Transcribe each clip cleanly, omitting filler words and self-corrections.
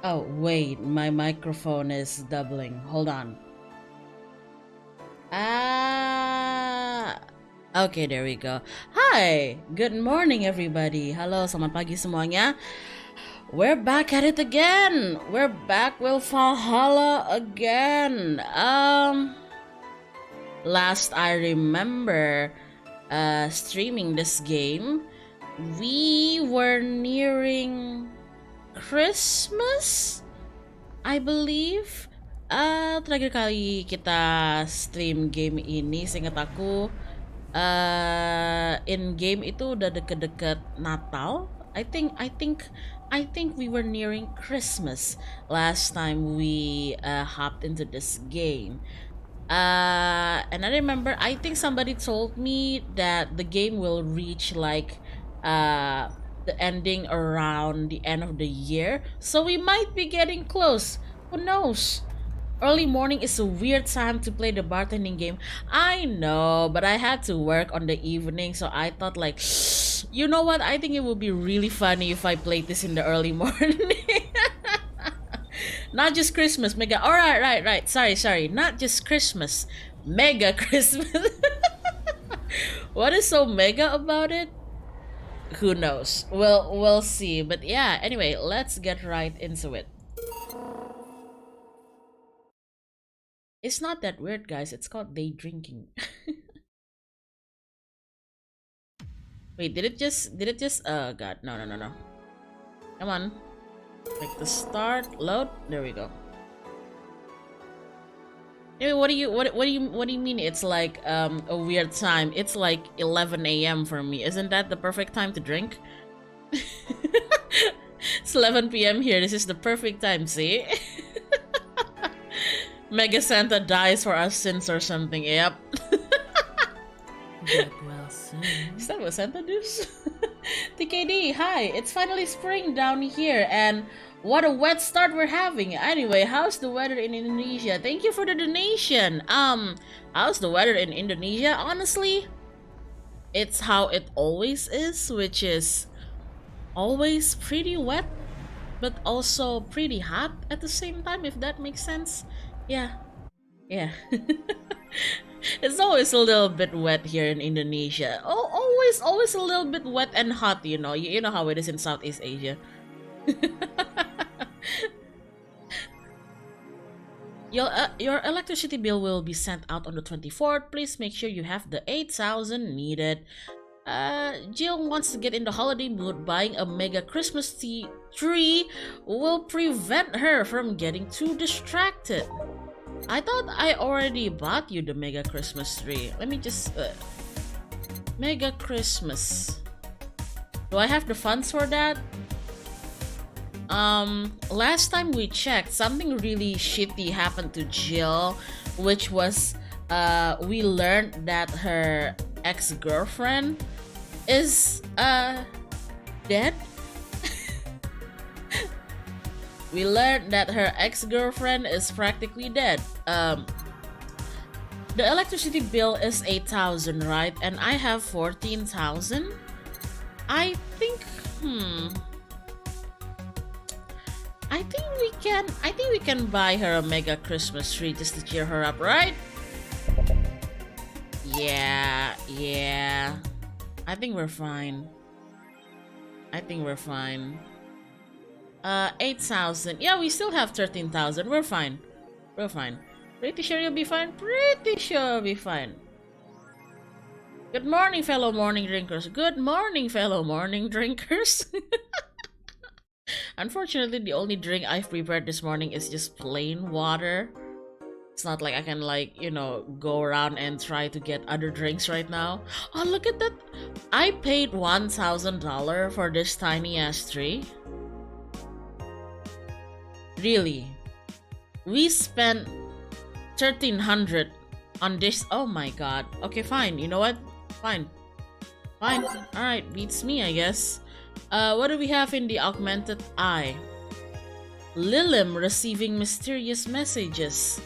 Oh, wait, my microphone is doubling. Hold on. Okay, there we go. Hi, good morning everybody. Halo, selamat pagi semuanya. We're back at it again. We're back with Valhalla again. Last I remember streaming this game, we were nearing Christmas, I believe. Terakhir kali kita stream game ini, seingat aku, in game itu udah deket-deket Natal. I think we were nearing Christmas last time we hopped into this game. And I remember, I think somebody told me that the game will reach like the ending around the end of the year, so we might be getting close. Who knows? Early morning is a weird time to play the bartending game. I know, but I had to work on the evening, so I thought like, you know what? I think it would be really funny if I played this in the early morning. Not just Christmas, mega. All right. Sorry. Not just Christmas, mega Christmas. What is so mega about it? Who knows? We'll see. But yeah, anyway, let's get right into it. It's not that weird, guys. It's called day drinking. Wait, did it just oh god, no. Come on. Click the start, load. There we go. Anyway, what do you mean it's like a weird time? It's like 11 a.m. for me. Isn't that the perfect time to drink? It's 11 p.m. here. This is the perfect time, see? Mega Santa dies for our sins or something. Yep. Get well soon. Is that what Santa does? TKD, hi. It's finally spring down here, and what a wet start we're having. Anyway, how's the weather in Indonesia? Thank you for the donation. How's the weather in Indonesia? Honestly, it's how it always is, which is always pretty wet, but also pretty hot at the same time, if that makes sense. Yeah. It's always a little bit wet here in Indonesia. Oh, always a little bit wet and hot, you know. You know how it is in Southeast Asia. Your electricity bill will be sent out on the 24th. Please make sure you have the 8,000 needed. Jill wants to get in the holiday mood. Buying a mega Christmas tree will prevent her from getting too distracted. I thought I already bought you the mega Christmas tree. Let me just mega Christmas. Do I have the funds for that? Last time we checked, something really shitty happened to Jill, which was we learned that her ex-girlfriend is dead. We learned that her ex-girlfriend is practically dead. The electricity bill is 8,000, right? And I have 14,000. I think we can buy her a mega Christmas tree just to cheer her up, right? Yeah. I think we're fine. 8,000. Yeah, we still have 13,000. We're fine. Pretty sure you'll be fine. Good morning, fellow morning drinkers. Unfortunately, the only drink I've prepared this morning is just plain water. It's not like I can, like, you know, go around and try to get other drinks right now. Oh, look at that. I paid $1,000 for this tiny ass tree. Really? We spent 1,300 on this. Oh my god. Okay, fine. You know what? Fine. Alright, beats me, I guess. What do we have in the augmented eye? Lilim receiving mysterious messages.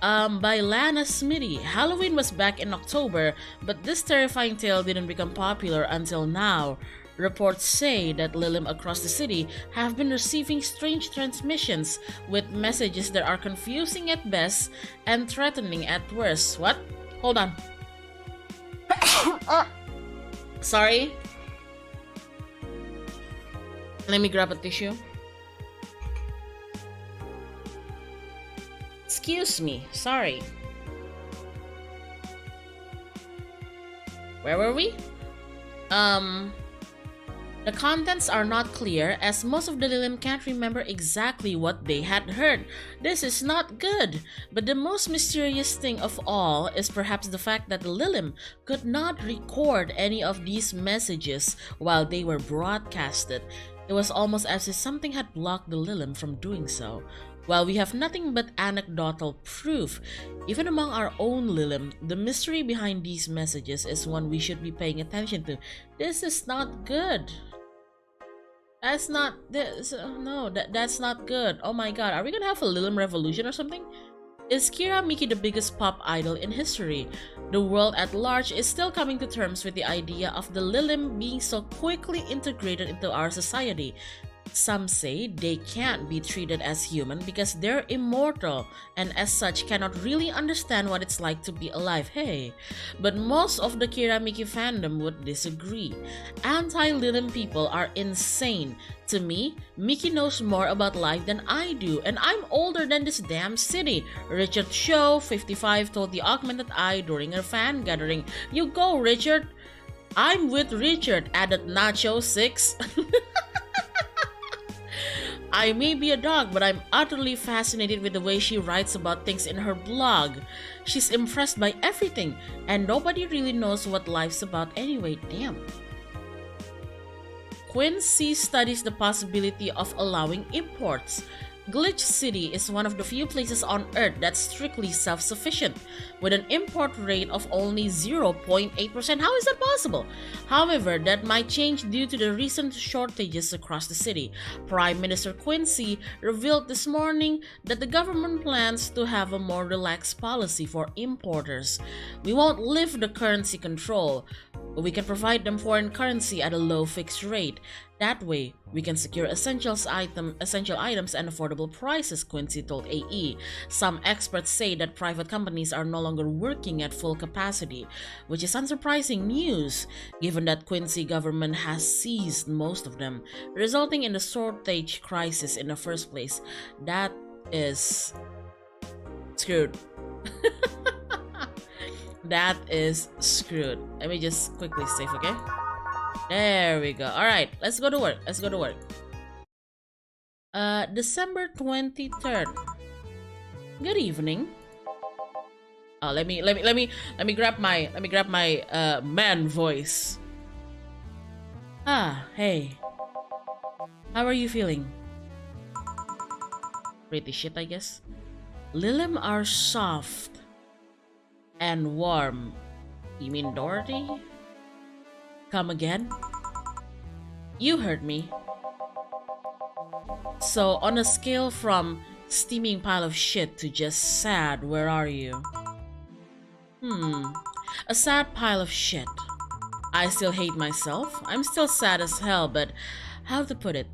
By Lana Smitty. Halloween was back in October, but this terrifying tale didn't become popular until now. Reports say that Lilim across the city have been receiving strange transmissions with messages that are confusing at best and threatening at worst. What? Hold on. Sorry. Let me grab a tissue. Excuse me. Sorry. Where were we? The contents are not clear as most of the Lilim can't remember exactly what they had heard. This is not good. But the most mysterious thing of all is perhaps the fact that the Lilim could not record any of these messages while they were broadcasted. It was almost as if something had blocked the Lilim from doing so. While we have nothing but anecdotal proof, even among our own Lilim, the mystery behind these messages is one we should be paying attention to. This is not good. That's not this. No, that's not good. Oh my god, are we gonna have a Lilim revolution or something? Is Kira Miki the biggest pop idol in history? The world at large is still coming to terms with the idea of the Lilim being so quickly integrated into our society. Some say they can't be treated as human because they're immortal and as such cannot really understand what it's like to be alive. Hey, but most of the Kira Miki fandom would disagree. Anti-Lilim people are insane. To me, Miki knows more about life than I do, and I'm older than this damn city. Richard Show, 55, told the Augmented Eye during a fan gathering. You go, Richard. I'm with Richard, added Nacho 6. I may be a dog, but I'm utterly fascinated with the way she writes about things in her blog. She's impressed by everything, and nobody really knows what life's about anyway. Damn. Quincy studies the possibility of allowing imports. Glitch City is one of the few places on Earth that's strictly self-sufficient, with an import rate of only 0.8%. How is that possible? However, that might change due to the recent shortages across the city. Prime Minister Quincy revealed this morning that the government plans to have a more relaxed policy for importers. We won't lift the currency control, but we can provide them foreign currency at a low fixed rate. That way, we can secure essential items and affordable prices, Quincy told AE. Some experts say that private companies are no longer working at full capacity, which is unsurprising news, given that Quincy government has seized most of them, resulting in the shortage crisis in the first place. That is screwed. That is screwed. Let me just quickly save, okay? There we go. Alright, let's go to work. Let's go to work. December 23rd. Good evening. Oh, let me grab my man voice. Ah, hey. How are you feeling? Pretty shit, I guess. Lilim are soft and warm. You mean Dorothy? Come again? You heard me. So, on a scale from steaming pile of shit to just sad, where are you? A sad pile of shit. I still hate myself. I'm still sad as hell, but how to put it?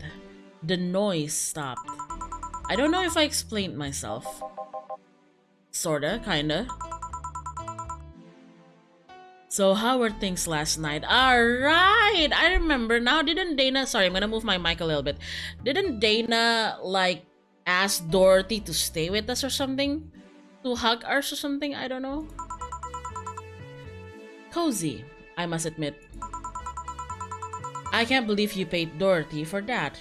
The noise stopped. I don't know if I explained myself. Sorta, kinda. So how were things last night? Alright, I remember now. Didn't Dana, sorry, I'm gonna move my mic a little bit. Didn't Dana like ask Dorothy to stay with us or something? To hug us or something? I don't know. Cozy, I must admit. I can't believe you paid Dorothy for that.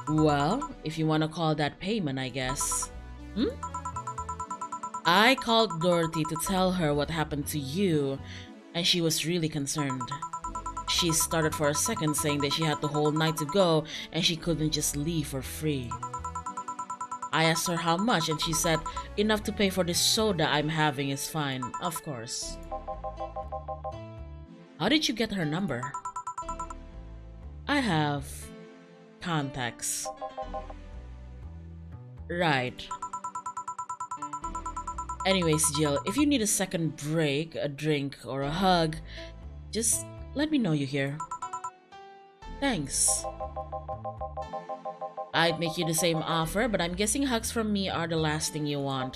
Well, if you wanna call that payment, I guess. I called Dorothy to tell her what happened to you, and she was really concerned. She started for a second saying that she had the whole night to go and she couldn't just leave for free. I asked her how much and she said, enough to pay for this soda I'm having is fine, of course. How did you get her number? I have contacts. Right. Anyways, Jill, if you need a second break, a drink, or a hug, just let me know you're here. Thanks. I'd make you the same offer, but I'm guessing hugs from me are the last thing you want.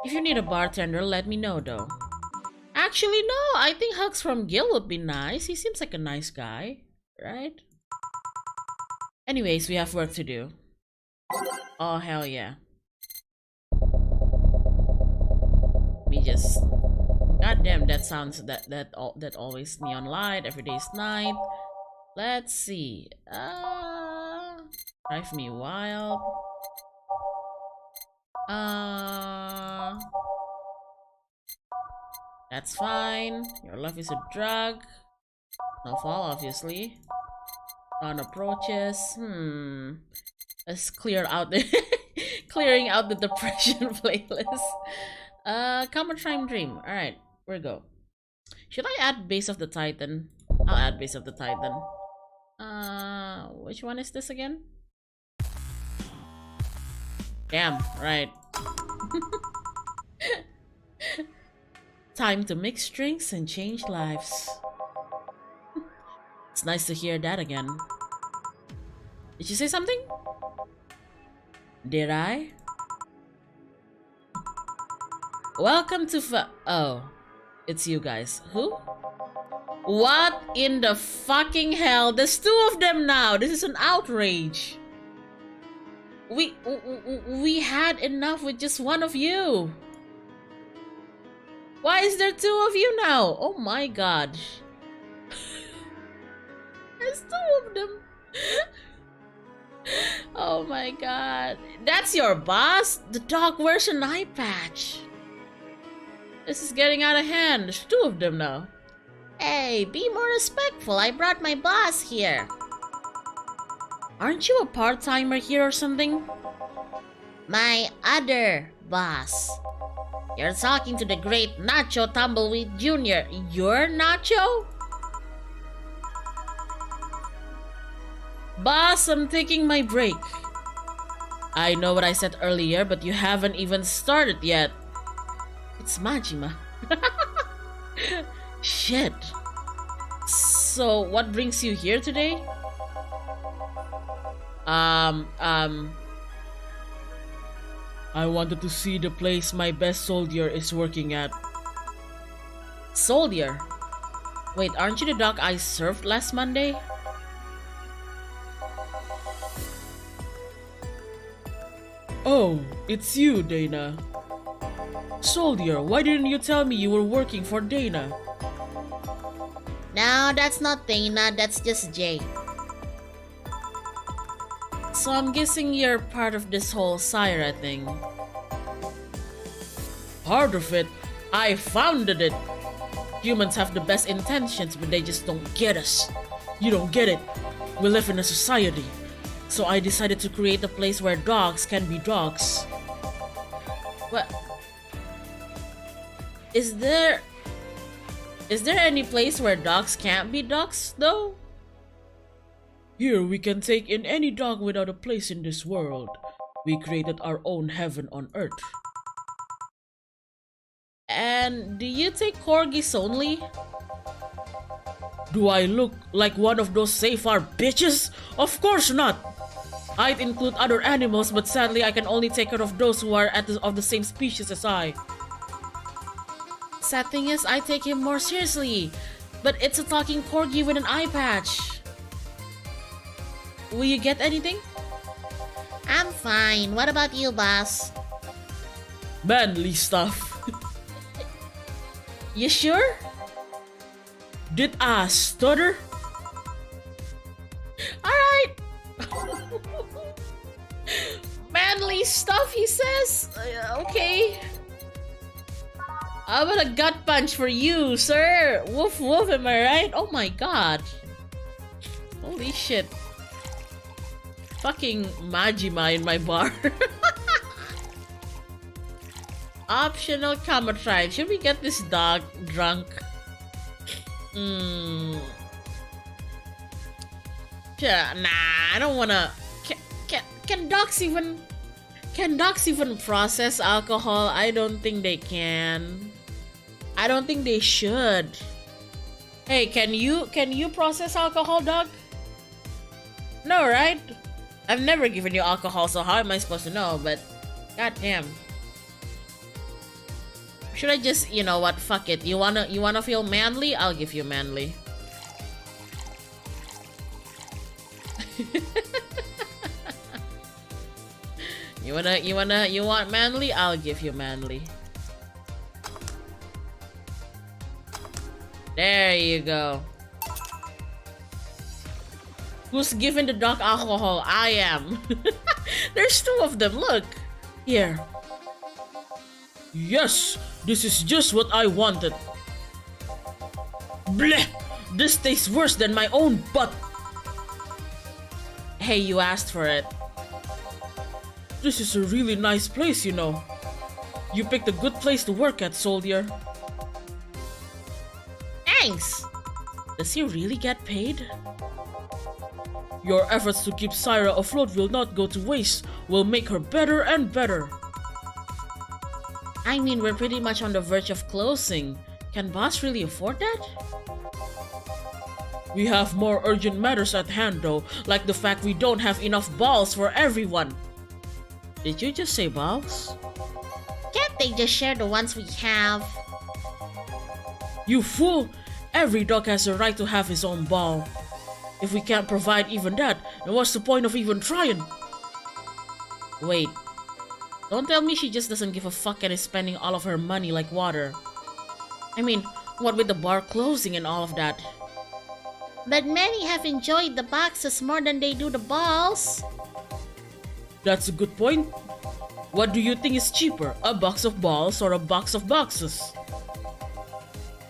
If you need a bartender, let me know though. Actually, no, I think hugs from Gil would be nice. He seems like a nice guy, right? Anyways, we have work to do. Oh, hell yeah. Me just... Goddamn, that sounds... That always neon light, every day's night. Let's see. Drive me wild. That's fine. Your love is a drug. No fall, obviously. On approaches. Let's clear out the clearing out the depression playlist. Common time dream. Alright, where we go. Should I add Base of the Titan? I'll add Base of the Titan. Which one is this again? Damn, right. Time to mix drinks and change lives. It's nice to hear that again. Did you say something? Did I? Welcome to oh, it's you guys. Who? What in the fucking hell? There's two of them now. This is an outrage. We had enough with just one of you. Why is there two of you now? Oh my god. There's two of them. Oh my god. That's your boss? The dog wears an eye patch. This is getting out of hand. There's two of them now. Hey, be more respectful. I brought my boss here. Aren't you a part-timer here or something? My other boss. You're talking to the great Nacho Tumbleweed Jr. You're Nacho? Boss, I'm taking my break. I know what I said earlier, but you haven't even started yet. It's Majima. Shit. So, what brings you here today? I wanted to see the place my best soldier is working at. Soldier? Wait, aren't you the dog I served last Monday? Oh, it's you, Dana. Soldier, why didn't you tell me you were working for Dana? No, that's not Dana, that's just Jay. So I'm guessing you're part of this whole Syra thing. Part of it? I founded it! Humans have the best intentions, but they just don't get us. You don't get it. We live in a society. So I decided to create a place where dogs can be dogs. What? Is there any place where dogs can't be dogs, though? Here we can take in any dog without a place in this world. We created our own heaven on earth. And do you take corgis only? Do I look like one of those Safar bitches? Of course not! I'd include other animals, but sadly I can only take care of those who are of the same species as I. Sad thing is, I take him more seriously, but it's a talking corgi with an eye patch. Will you get anything? I'm fine. What about you, boss? Manly stuff. You sure? Did I stutter? Alright. Manly stuff, he says? Okay. How about a gut punch for you, sir? Woof woof, am I right? Oh my god. Holy shit. Fucking Majima in my bar. Optional camera tribe. Should we get this dog drunk? Yeah, nah, I don't wanna. Can dogs even process alcohol? I don't think they can. I don't think they should. Hey, can you process alcohol, dog? No, right? I've never given you alcohol, so how am I supposed to know? But, goddamn. Should I just, you know what? Fuck it. You wanna feel manly? I'll give you manly. You want manly? I'll give you manly. There you go. Who's giving the dog alcohol? I am. There's two of them, look. Here. Yes, this is just what I wanted. Bleh! This tastes worse than my own butt. Hey, you asked for it. This is a really nice place, you know. You picked a good place to work at, soldier. Thanks! Does he really get paid? Your efforts to keep Syra afloat will not go to waste. We'll make her better and better. I mean, we're pretty much on the verge of closing. Can boss really afford that? We have more urgent matters at hand though, like the fact we don't have enough balls for everyone. Did you just say balls? Can't they just share the ones we have? You fool! Every dog has a right to have his own ball. If we can't provide even that, then what's the point of even trying? Wait. Don't tell me she just doesn't give a fuck and is spending all of her money like water. I mean, what with the bar closing and all of that? But many have enjoyed the boxes more than they do the balls. That's a good point. What do you think is cheaper, a box of balls or a box of boxes?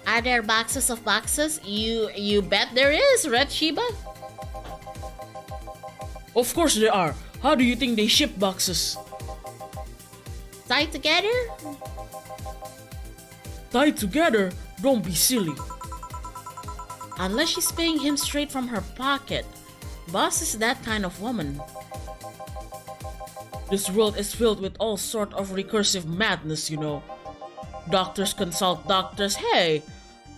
Are there boxes of boxes? You bet there is, Red Shiba? Of course there are. How do you think they ship boxes? Tied together? Tied together? Don't be silly. Unless she's paying him straight from her pocket. Boss is that kind of woman. This world is filled with all sort of recursive madness, you know. Doctors consult doctors. Hey,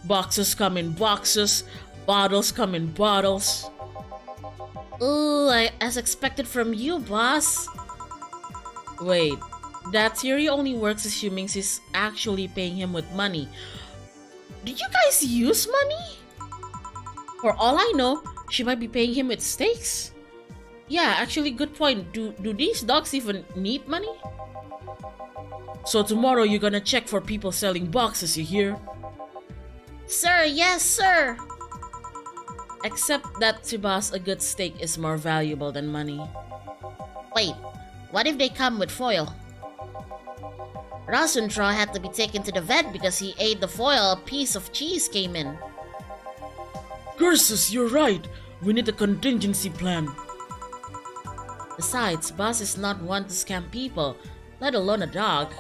boxes come in boxes, bottles come in bottles. Ooh, as expected from you, boss. Wait, that theory only works assuming she's actually paying him with money. Did you guys use money? For all I know, she might be paying him with steaks. Yeah, actually, good point. Do these dogs even need money? So tomorrow you're gonna check for people selling boxes, you hear? Sir, yes, sir. Except that to boss, a good steak is more valuable than money. Wait, what if they come with foil? Rasuntra had to be taken to the vet because he ate the foil a piece of cheese came in. Curses, you're right. We need a contingency plan. Besides, boss is not one to scam people, let alone a dog.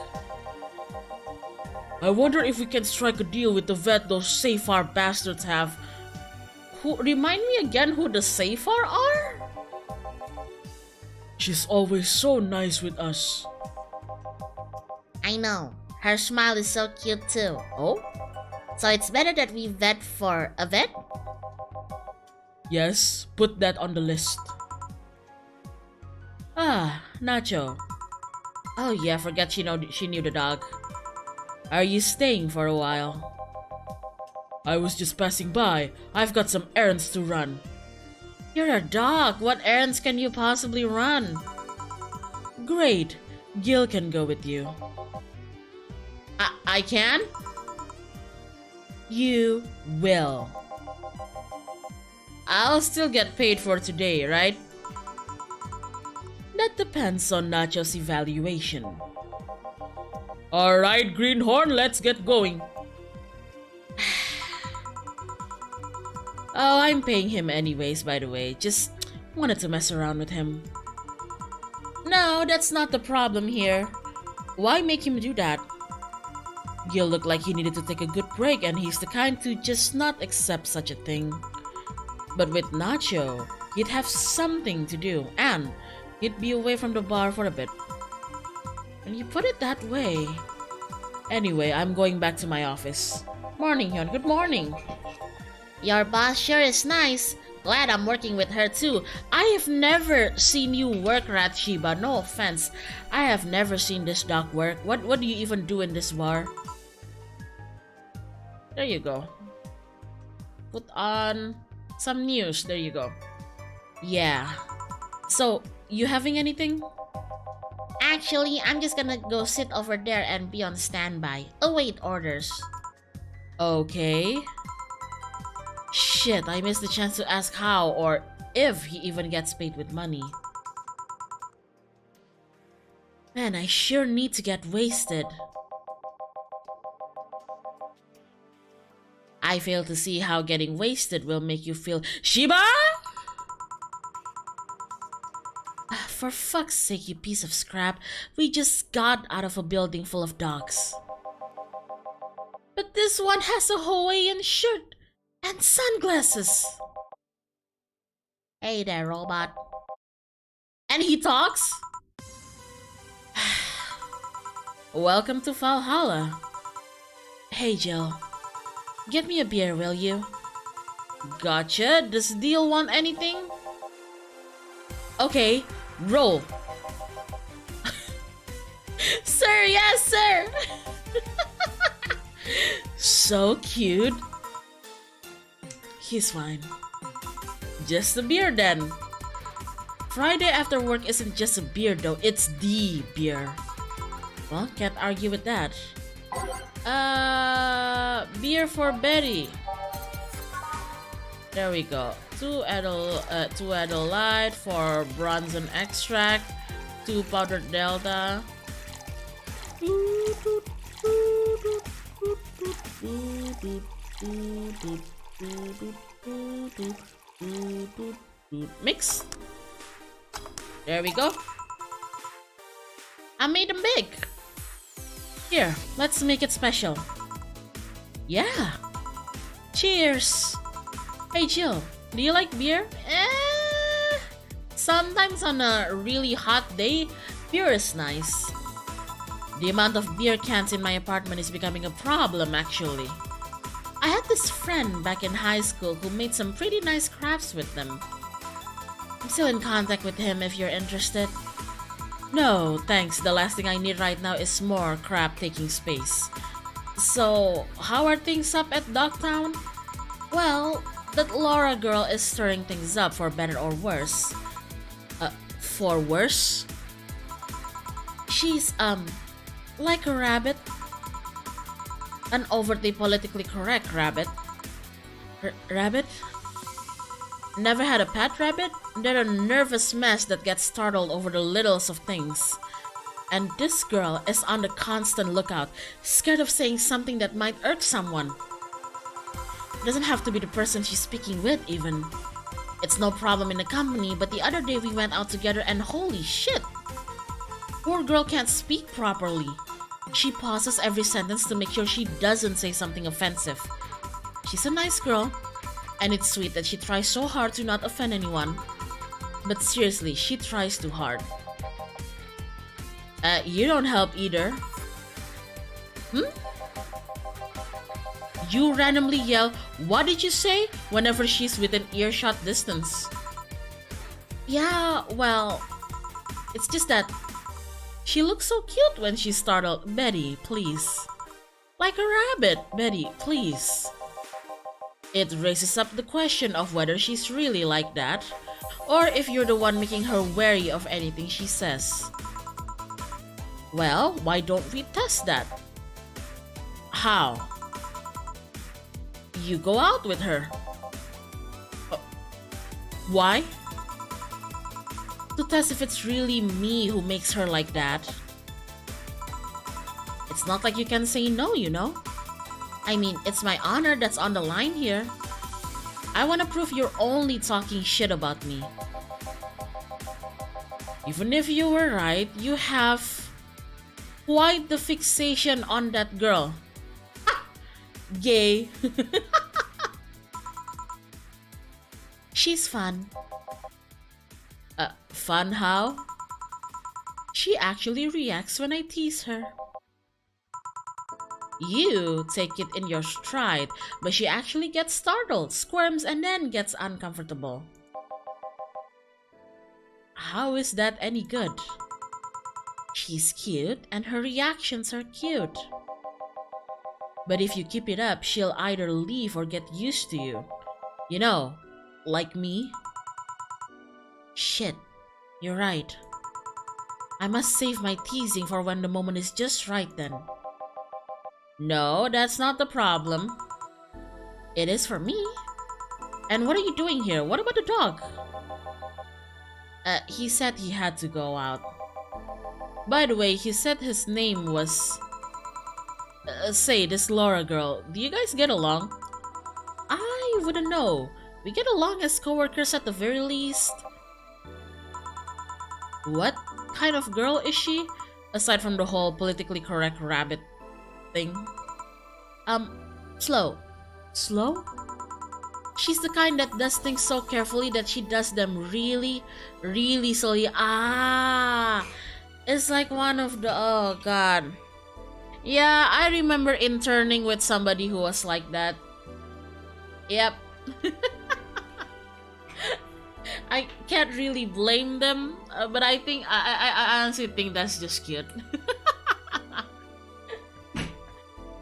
I wonder if we can strike a deal with the vet those Safar bastards have. Remind me again who the Safar are? She's always so nice with us. I know. Her smile is so cute too. Oh? So it's better that we vet for a vet? Yes, put that on the list. Ah, Nacho. Oh yeah, forget she knew the dog. Are you staying for a while? I was just passing by. I've got some errands to run. You're a dog. What errands can you possibly run? Great. Gil can go with you. I can? You will. I'll still get paid for today, right? That depends on Nacho's evaluation. Alright, Greenhorn, let's get going. Oh, I'm paying him anyways, by the way. Just wanted to mess around with him. No, that's not the problem here. Why make him do that? Gil looked like he needed to take a good break, and he's the kind to just not accept such a thing. But with Nacho, he'd have something to do, and he'd be away from the bar for a bit. When you put it that way... Anyway, I'm going back to my office. Morning, Hyun. Good morning. Your boss sure is nice. Glad I'm working with her too. I have never seen you work, Ratshiba. No offense. I have never seen this dog work. What do you even do in this bar? There you go. Put on some news. There you go. Yeah. So, you having anything? Actually, I'm just gonna go sit over there and be on standby. Await orders. Okay. Shit, I missed the chance to ask how or if he even gets paid with money. Man, I sure need to get wasted. I fail to see how getting wasted will make you feel. Shiba? For fuck's sake, you piece of scrap. We just got out of a building full of dogs. But this one has a Hawaiian shirt and sunglasses. Hey there, robot. And he talks? Welcome to Valhalla. Hey, Jill. Get me a beer, will you? Gotcha. Does Deal want anything? Okay, roll. Sir, yes, sir. So cute. He's fine. Just a beer then. Friday after work isn't just a beer though, it's the beer. Well, can't argue with that. Beer for Betty. There we go. Two Adult Light, 4 Bronson Extract, 2 Powdered Delta. Mix. There we go. I made them big. Here, let's make it special. Yeah. Cheers. Hey Jill, do you like beer? Sometimes on a really hot day, beer is nice. The amount of beer cans in my apartment is becoming a problem actually. I had this friend back in high school who made some pretty nice crafts with them. I'm still in contact with him if you're interested. No, thanks. The last thing I need right now is more crap taking space. So, how are things up at Dogtown? Well, that Laura girl is stirring things up for better or worse. For worse? She's, like a rabbit. An overtly politically correct rabbit. Rabbit? Never had a pet rabbit? They're a nervous mess that gets startled over the littlest of things. And this girl is on the constant lookout, scared of saying something that might irk someone. It doesn't have to be the person she's speaking with even. It's no problem in the company, but the other day we went out together and holy shit! Poor girl can't speak properly. She pauses every sentence to make sure she doesn't say something offensive. She's a nice girl, and it's sweet that she tries so hard to not offend anyone. But seriously, she tries too hard. You don't help either. You randomly yell, "What did you say?" whenever she's within earshot distance. Yeah, well, it's just that she looks so cute when she's startled. Betty, please. Like a rabbit, Betty, please. It raises up the question of whether she's really like that, or if you're the one making her wary of anything she says. Well, why don't we test that? How? You go out with her. Why? To test if it's really me who makes her like that. It's not like you can say no, you know? I mean, it's my honor that's on the line here. I want to prove you're only talking shit about me. Even if you were right, you have quite the fixation on that girl. Gay. She's fun. Fun how? She actually reacts when I tease her. You take it in your stride, but she actually gets startled, squirms, and then gets uncomfortable. How is that any good? She's cute, and her reactions are cute. But if you keep it up, she'll either leave or get used to you. You know, like me. Shit, you're right. I must save my teasing for when the moment is just right then. No, that's not the problem. It is for me. And what are you doing here? What about the dog? He said he had to go out. By the way, he said his name was... say, this Laura girl, do you guys get along? I wouldn't know. We get along as coworkers at the very least. What kind of girl is she? Aside from the whole politically correct rabbit thing. Slow. Slow? She's the kind that does things so carefully that she does them really, really slowly. It's like one of the... oh god. Yeah, I remember interning with somebody who was like that. Yep. I can't really blame them, but I think I honestly think that's just cute.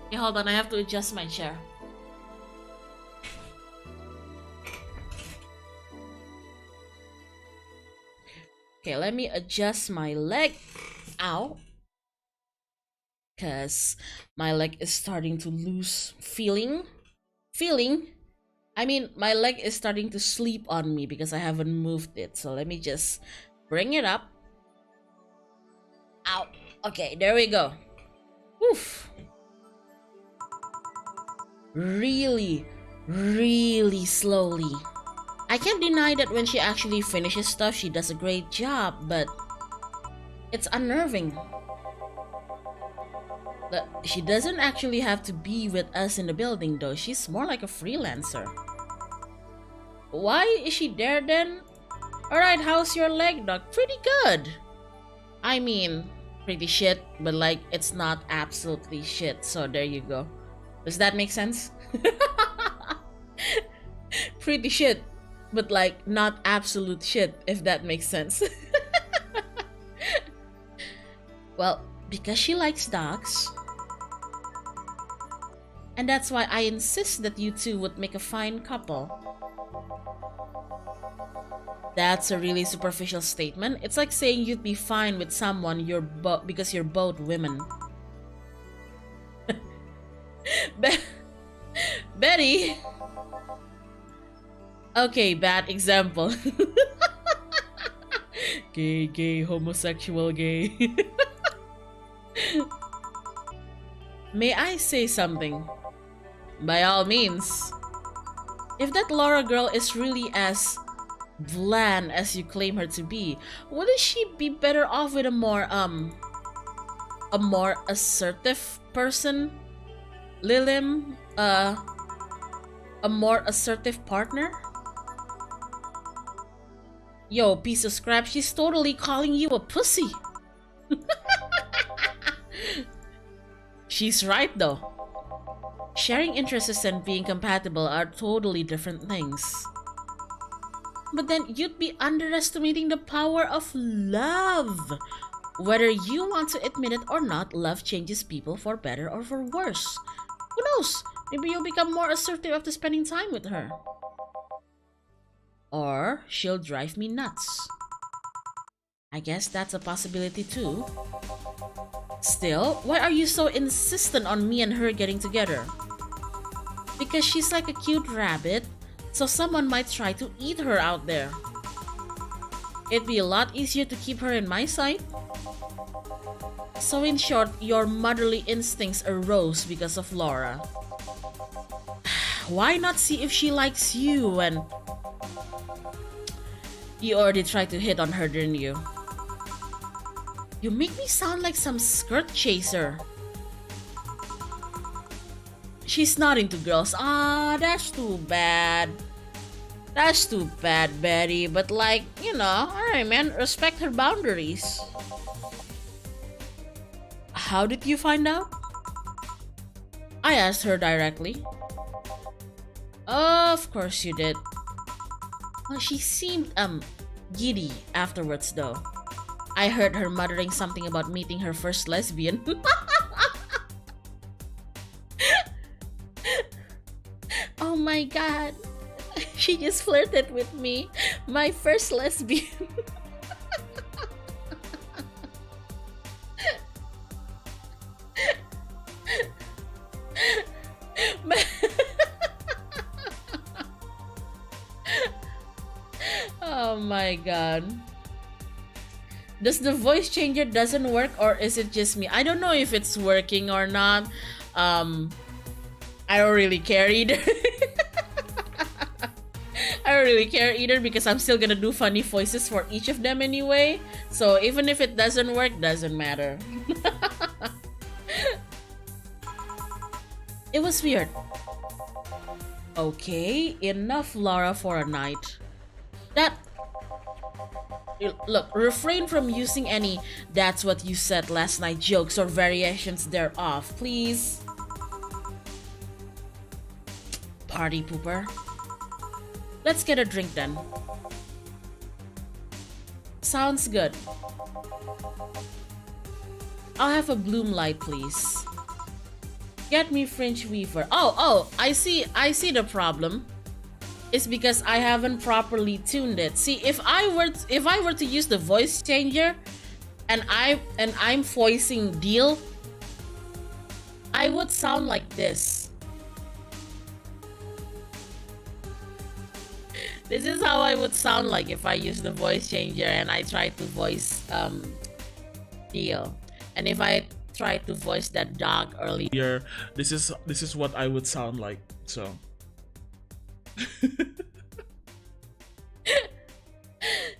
Okay, hold on, I have to adjust my chair. Okay, let me adjust my leg. Ow. Because my leg is starting to lose feeling. I mean, my leg is starting to sleep on me because I haven't moved it. So let me just bring it up. Ow. Okay, there we go. Oof. Really, really slowly. I can't deny that when she actually finishes stuff, she does a great job, but it's unnerving. But she doesn't actually have to be with us in the building though. She's more like a freelancer. Why is she there then? Alright, how's your leg, dog? Pretty good. I mean, pretty shit, but like, it's not absolutely shit, so there you go. Does that make sense? Pretty shit, but like, not absolute shit, if that makes sense. Well, because she likes dogs. And that's why I insist that you two would make a fine couple. That's a really superficial statement. It's like saying you'd be fine with someone because you're both women. Betty! Okay, bad example. Gay, homosexual, gay. May I say something? By all means. If that Laura girl is really as bland as you claim her to be, wouldn't she be better off with a more assertive person? Lilim? A more assertive partner? Yo, piece of scrap, she's totally calling you a pussy. She's right though. Sharing interests and being compatible are totally different things. But then you'd be underestimating the power of love. Whether you want to admit it or not, love changes people for better or for worse. Who knows? Maybe you'll become more assertive after spending time with her. Or she'll drive me nuts. I guess that's a possibility too. Still, why are you so insistent on me and her getting together? Because she's like a cute rabbit, so someone might try to eat her out there. It'd be a lot easier to keep her in my sight. So in short, your motherly instincts arose because of Laura. Why not see if she likes you and... You already tried to hit on her, didn't you? You make me sound like some skirt chaser. She's not into girls. Ah, that's too bad. That's too bad, Betty. But like, you know, alright man, respect her boundaries. How did you find out? I asked her directly. Of course you did. Well, she seemed, giddy afterwards though. I heard her muttering something about meeting her first lesbian. Oh my god. She just flirted with me. My first lesbian. Oh my god. Does the voice changer doesn't work, or is it just me? I don't know if it's working or not. I don't really care either. I don't really care either because I'm still gonna do funny voices for each of them anyway. So even if it doesn't work, doesn't matter. It was weird. Okay, enough Laura for a night. Look, refrain from using any "that's what you said last night" jokes or variations thereof, please. Party pooper. Let's get a drink then. Sounds good. I'll have a bloom light, please. Get me French weaver. Oh, I see the problem. It's because I haven't properly tuned it. See, if I were to use the voice changer and I'm voicing deal, I would sound like this. This is how I would sound like if I use the voice changer and I try to voice deal. And if I try to voice that dog earlier, this is what I would sound like. So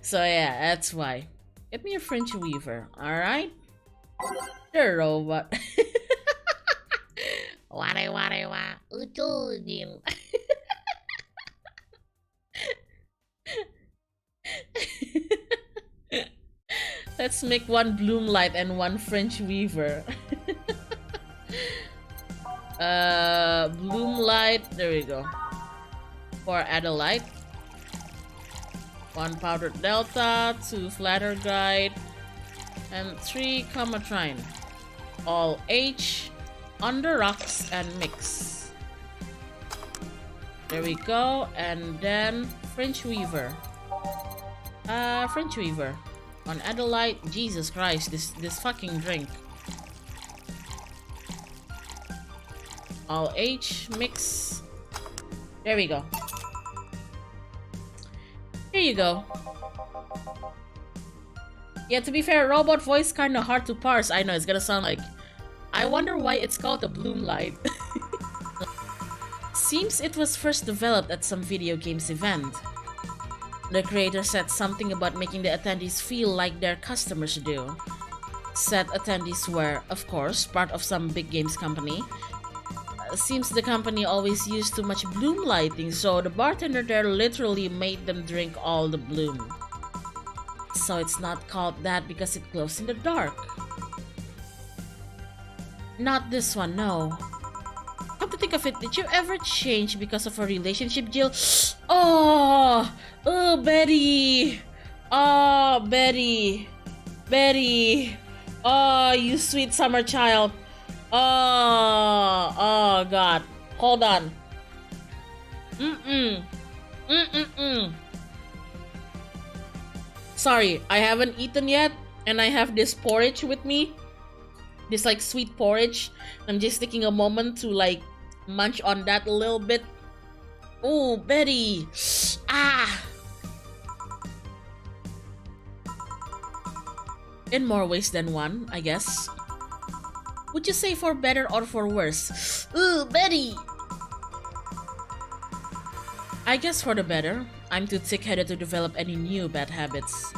so yeah, that's why. Get me a French weaver, alright? The robot. Let's make one bloom light and one French weaver. Bloom light, there we go. For Adelaide. 1 powdered delta, 2 flatter guide, and 3 comatrine. All H, on the rocks and mix. There we go, and then French weaver. French weaver. On Adelaide, Jesus Christ, this fucking drink. All H, mix. There we go. Here you go. Yeah, to be fair, robot voice kinda hard to parse. I know, it's gonna sound like... I wonder why it's called a bloom light. Seems it was first developed at some video games event. The creator said something about making the attendees feel like their customers do. Said attendees were, of course, part of some big games company. Seems the company always used too much bloom lighting, so the bartender there literally made them drink all the bloom. So it's not called that because it glows in the dark. Not this one, no. Come to think of it, did you ever change because of a relationship, Jill? Oh, Betty. Oh, Betty. Betty. Oh, you sweet summer child. Oh god. Hold on. Sorry, I haven't eaten yet, and I have this porridge with me. This like sweet porridge. I'm just taking a moment to like munch on that a little bit. Oh, Betty. Ah. In more ways than one, I guess. Would you say for better or for worse? Ooh, Betty! I guess for the better. I'm too thick-headed to develop any new bad habits.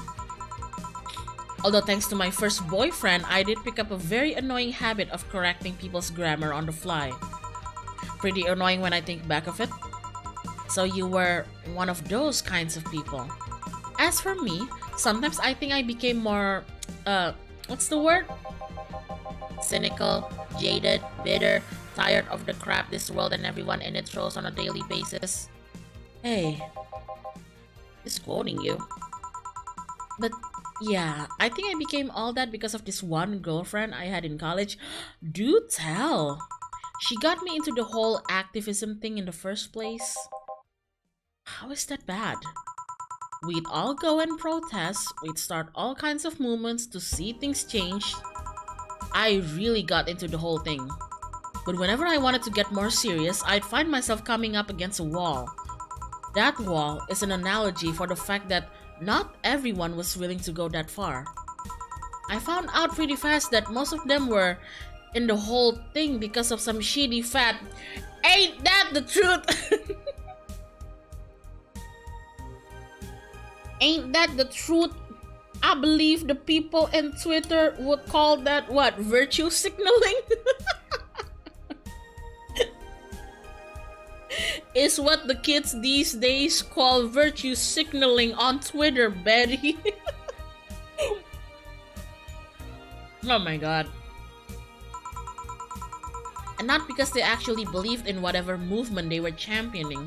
Although thanks to my first boyfriend, I did pick up a very annoying habit of correcting people's grammar on the fly. Pretty annoying when I think back of it. So you were one of those kinds of people. As for me, sometimes I think I became more, what's the word? Cynical, jaded, bitter, tired of the crap this world and everyone in it throws on a daily basis. Hey, just quoting you. But yeah, I think I became all that because of this one girlfriend I had in college. Do tell. She got me into the whole activism thing in the first place. How is that bad? We'd all go and protest, we'd start all kinds of movements to see things change. I really got into the whole thing. But whenever I wanted to get more serious, I'd find myself coming up against a wall. That wall is an analogy for the fact that not everyone was willing to go that far. I found out pretty fast that most of them were in the whole thing because of some shitty fat. Ain't that the truth? Ain't that the truth? I believe the people in Twitter would call that what? Virtue signaling? Is what the kids these days call virtue signaling on Twitter, Betty. Oh my god. And not because they actually believed in whatever movement they were championing.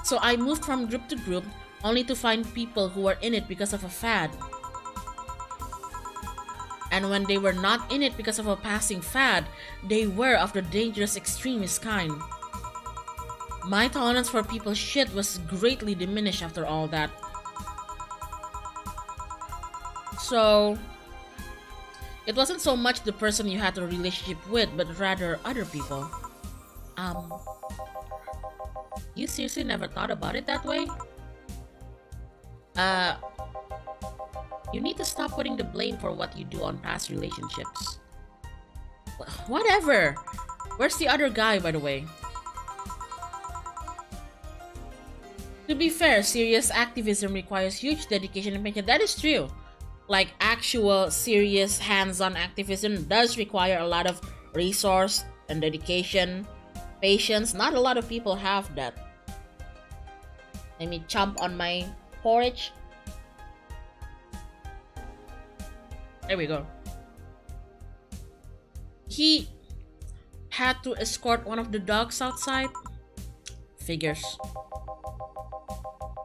So I moved from group to group only to find people who were in it because of a fad. And when they were not in it because of a passing fad, they were of the dangerous extremist kind. My tolerance for people's shit was greatly diminished after all that. So, it wasn't so much the person you had a relationship with, but rather other people. You seriously never thought about it that way? You need to stop putting the blame for what you do on past relationships. Whatever! Where's the other guy, by the way? To be fair, serious activism requires huge dedication and passion. That is true. Like, actual, serious, hands-on activism does require a lot of resource and dedication, patience. Not a lot of people have that. Let me chomp on my porridge. There we go. He had to escort one of the dogs outside. Figures.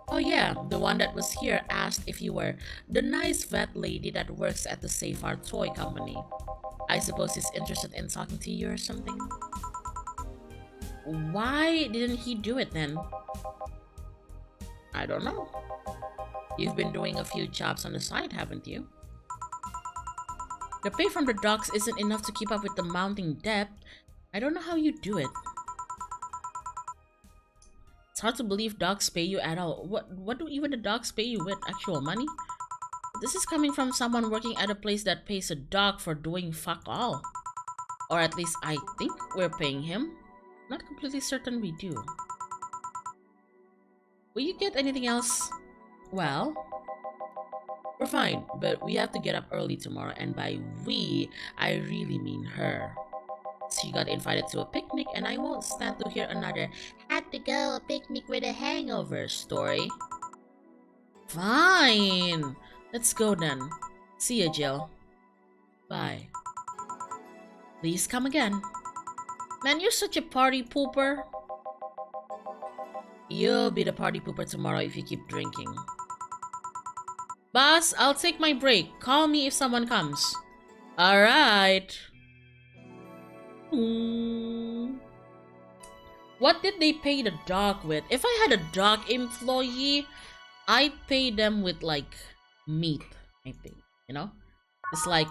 Oh yeah, the one that was here asked if you were the nice vet lady that works at the Safar toy company. I suppose he's interested in talking to you or something. Why didn't he do it then? I don't know. You've been doing a few jobs on the side, haven't you? The pay from the dogs isn't enough to keep up with the mounting debt. I don't know how you do it. It's hard to believe dogs pay you at all. What do even the dogs pay you with? Actual money? This is coming from someone working at a place that pays a dog for doing fuck all. Or at least I think we're paying him. Not completely certain we do. Will you get anything else? Well, we're fine, but we have to get up early tomorrow, and by we, I really mean her. She got invited to a picnic, and I won't stand to hear another "had to go a picnic with a hangover" story. Fine. Let's go then. See ya, Jill. Bye. Please come again. Man, you're such a party pooper. You'll be the party pooper tomorrow if you keep drinking. Boss, I'll take my break. Call me if someone comes. Alright. What did they pay the dog with? If I had a dog employee, I'd pay them with like meat, I think. You know? It's like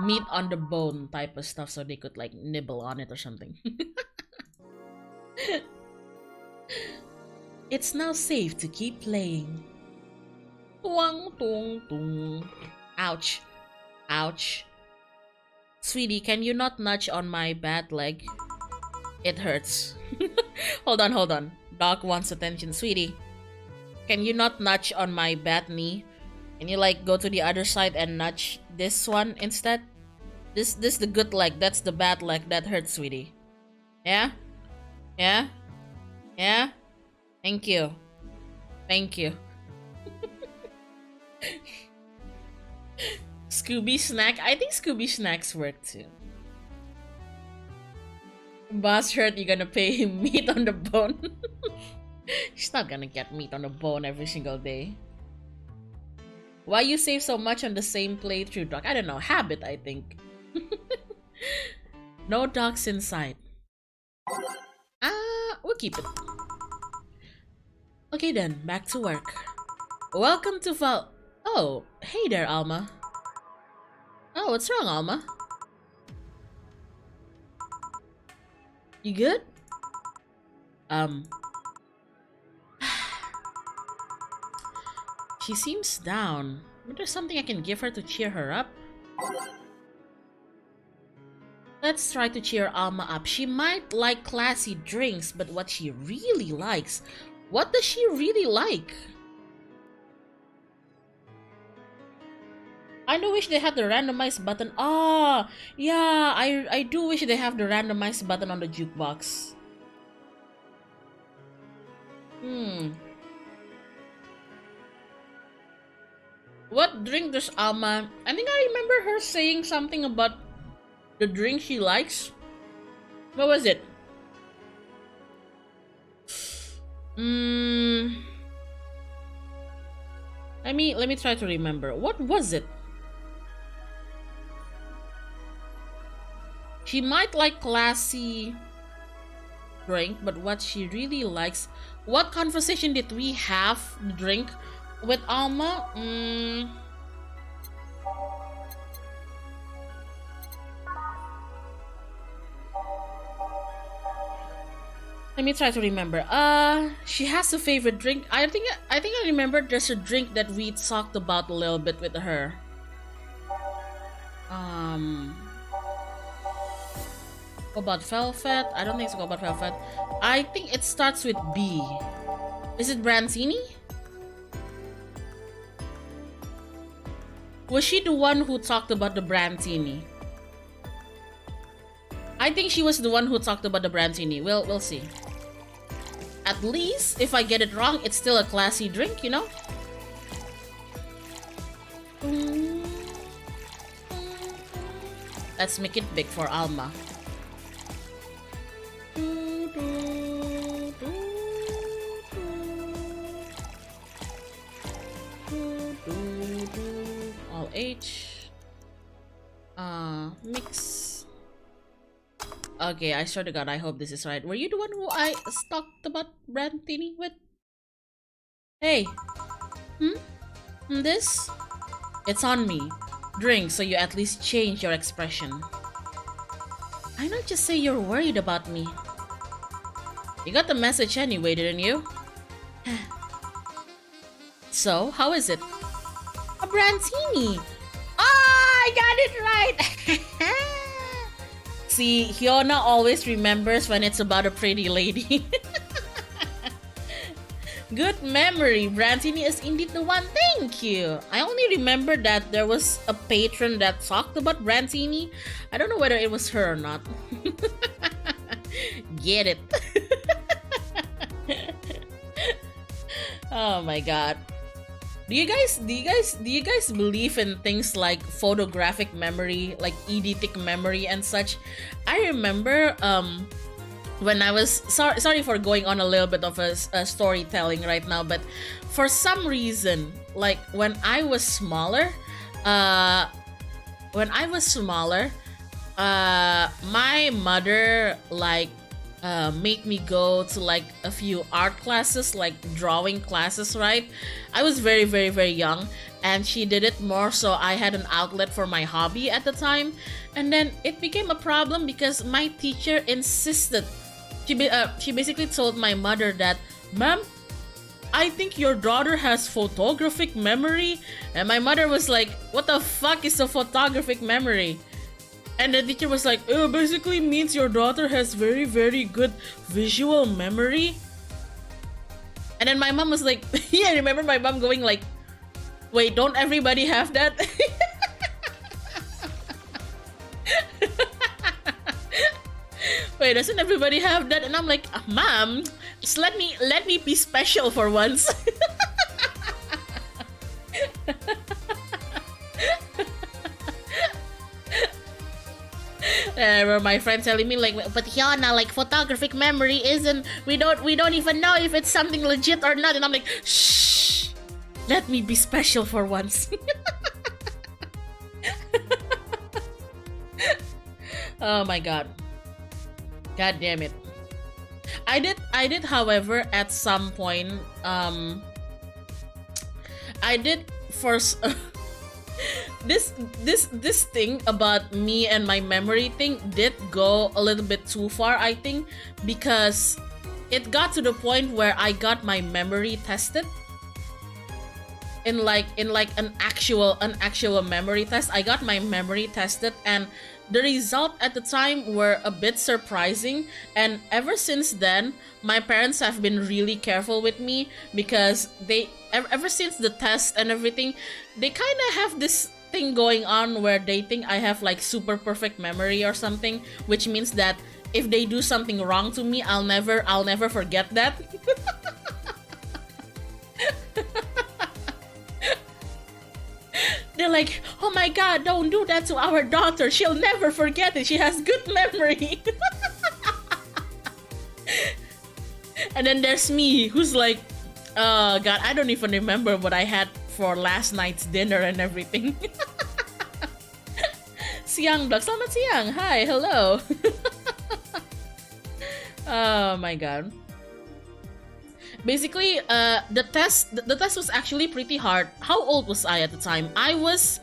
meat on the bone type of stuff so they could like nibble on it or something. It's now safe to keep playing. Tuang, tung, tung. Ouch. Ouch. Sweetie, can you not nudge on my bad leg? It hurts. Hold on. Dog wants attention. Sweetie, can you not nudge on my bad knee? Can you like go to the other side and nudge this one instead? This the good leg. That's the bad leg. That hurts, sweetie. Yeah? Yeah? Yeah? Thank you. Thank you. Scooby snack. I think Scooby snacks work too. Boss hurt, you're gonna pay him meat on the bone. She's not gonna get meat on the bone every single day. Why you save so much on the same playthrough, Doc? I don't know. Habit, I think. No dogs in sight. We'll keep it. Okay then, back to work. Welcome to Oh, hey there, Alma. Oh, what's wrong, Alma? You good? She seems down. But there's something I can give her to cheer her up. Let's try to cheer Alma up. She might like classy drinks, but what she really likes... What does she really like? I do wish they had the randomized button. Ah, yeah, I do wish they have the randomized button on the jukebox. What drink does Alma... I think I remember her saying something about the drink she likes. What was it? Let me try to remember. What was it? She might like classy drink, but what she really likes... What conversation did we have drink with Alma? Let me try to remember. She has a favorite drink. I think I remember there's a drink that we talked about a little bit with her. About velvet? I don't think it's about velvet. I think it starts with B. Is it Branzini? Was she the one who talked about the Branzini? I think she was the one who talked about the Branzini. We'll see. At least, if I get it wrong, it's still a classy drink, you know? Let's make it big for Alma. All H. Mix. Okay, I swear to God, I hope this is right. Were you the one who I talked about Brandini with? Hey. This? It's on me. Drink so you at least change your expression. Why not just say you're worried about me? You got the message anyway, didn't you? So, how is it? A Brandini! I got it right! See, Hyona always remembers when it's about a pretty lady. Good memory. Brandini is indeed the one. Thank you. I only remember that there was a patron that talked about Brandini. I don't know whether it was her or not. Get it. Oh my god. Do you guys believe in things like photographic memory, like eidetic memory and such? I remember when I was sorry for going on a little bit of a storytelling right now, but for some reason, like when I was smaller, my mother like made me go to like a few art classes, like drawing classes, right? I was very, very, very young, and she did it more so I had an outlet for my hobby at the time. And then it became a problem because my teacher insisted. She basically told my mother that, "Ma'am, I think your daughter has photographic memory." And my mother was like, "What the fuck is a photographic memory?" And the teacher was like, "Oh, basically means your daughter has very, very good visual memory." And then my mom was like, yeah, I remember my mom going like, "Wait, don't everybody have that?" Wait, doesn't everybody have that? And I'm like, "Mom, just let me be special for once." I remember my friend telling me like, but Hyona, like photographic memory isn't. We don't even know if it's something legit or not. And I'm like, shh, let me be special for once. Oh my god. God damn it. I did, however, at some point, I did first. This thing about me and my memory thing did go a little bit too far, I think, because it got to the point where I got my memory tested in like an actual memory test. I got my memory tested, and the result at the time were a bit surprising, and ever since then my parents have been really careful with me, because they ever since the test and everything, they kind of have this thing going on where they think I have like super perfect memory or something, which means that if they do something wrong to me, I'll never forget that. They're like, oh my god, don't do that to our daughter. She'll never forget it. She has good memory. And then there's me, who's like, oh god, I don't even remember what I had for last night's dinner and everything. Siang Dog, selamat siang. Hi, hello. Oh my god. Basically, the test was actually pretty hard. How old was I at the time? I was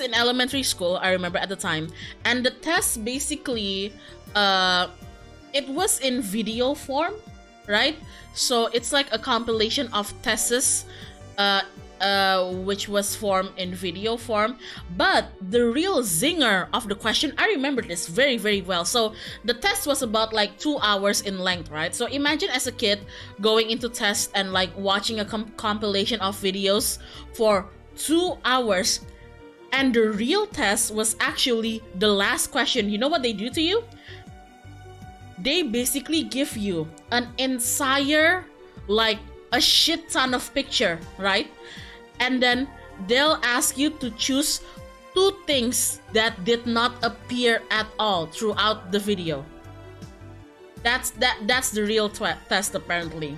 in elementary school, I remember at the time, and the test basically, it was in video form, right? So it's like a compilation of tests, which was formed in video form. But the real zinger of the question, I remember this very, very well. So the test was about like 2 hours in length, right? So imagine as a kid going into test and like watching a compilation of videos for 2 hours. And the real test was actually the last question. You know what they do to you? They basically give you an entire, like a shit ton of picture, right? And then they'll ask you to choose 2 things that did not appear at all throughout the video. That's the real test apparently.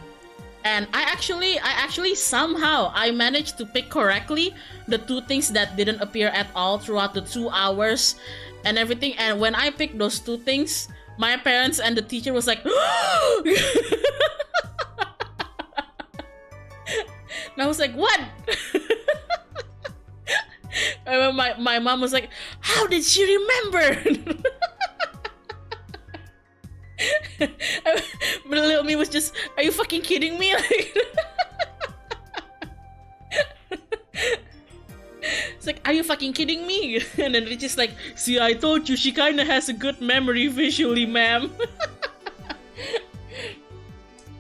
And I actually somehow I managed to pick correctly the 2 things that didn't appear at all throughout the 2 hours and everything. And when I picked those 2 things, my parents and the teacher was like, and I was like, what? And my mom was like, how did she remember? But little me was just, are you fucking kidding me? It's like, are you fucking kidding me? And then it's just like, see, I told you, she kinda has a good memory visually, ma'am.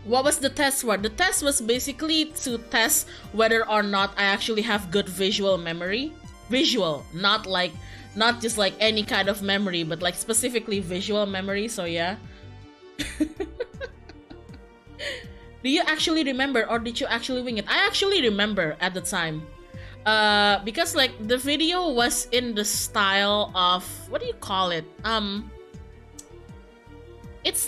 What was the test for? The test was basically to test whether or not I actually have good visual memory. Visual, not just like any kind of memory, but like specifically visual memory, so yeah. Do you actually remember, or did you actually wing it? I actually remember at the time. Because like the video was in the style of, what do you call it? It's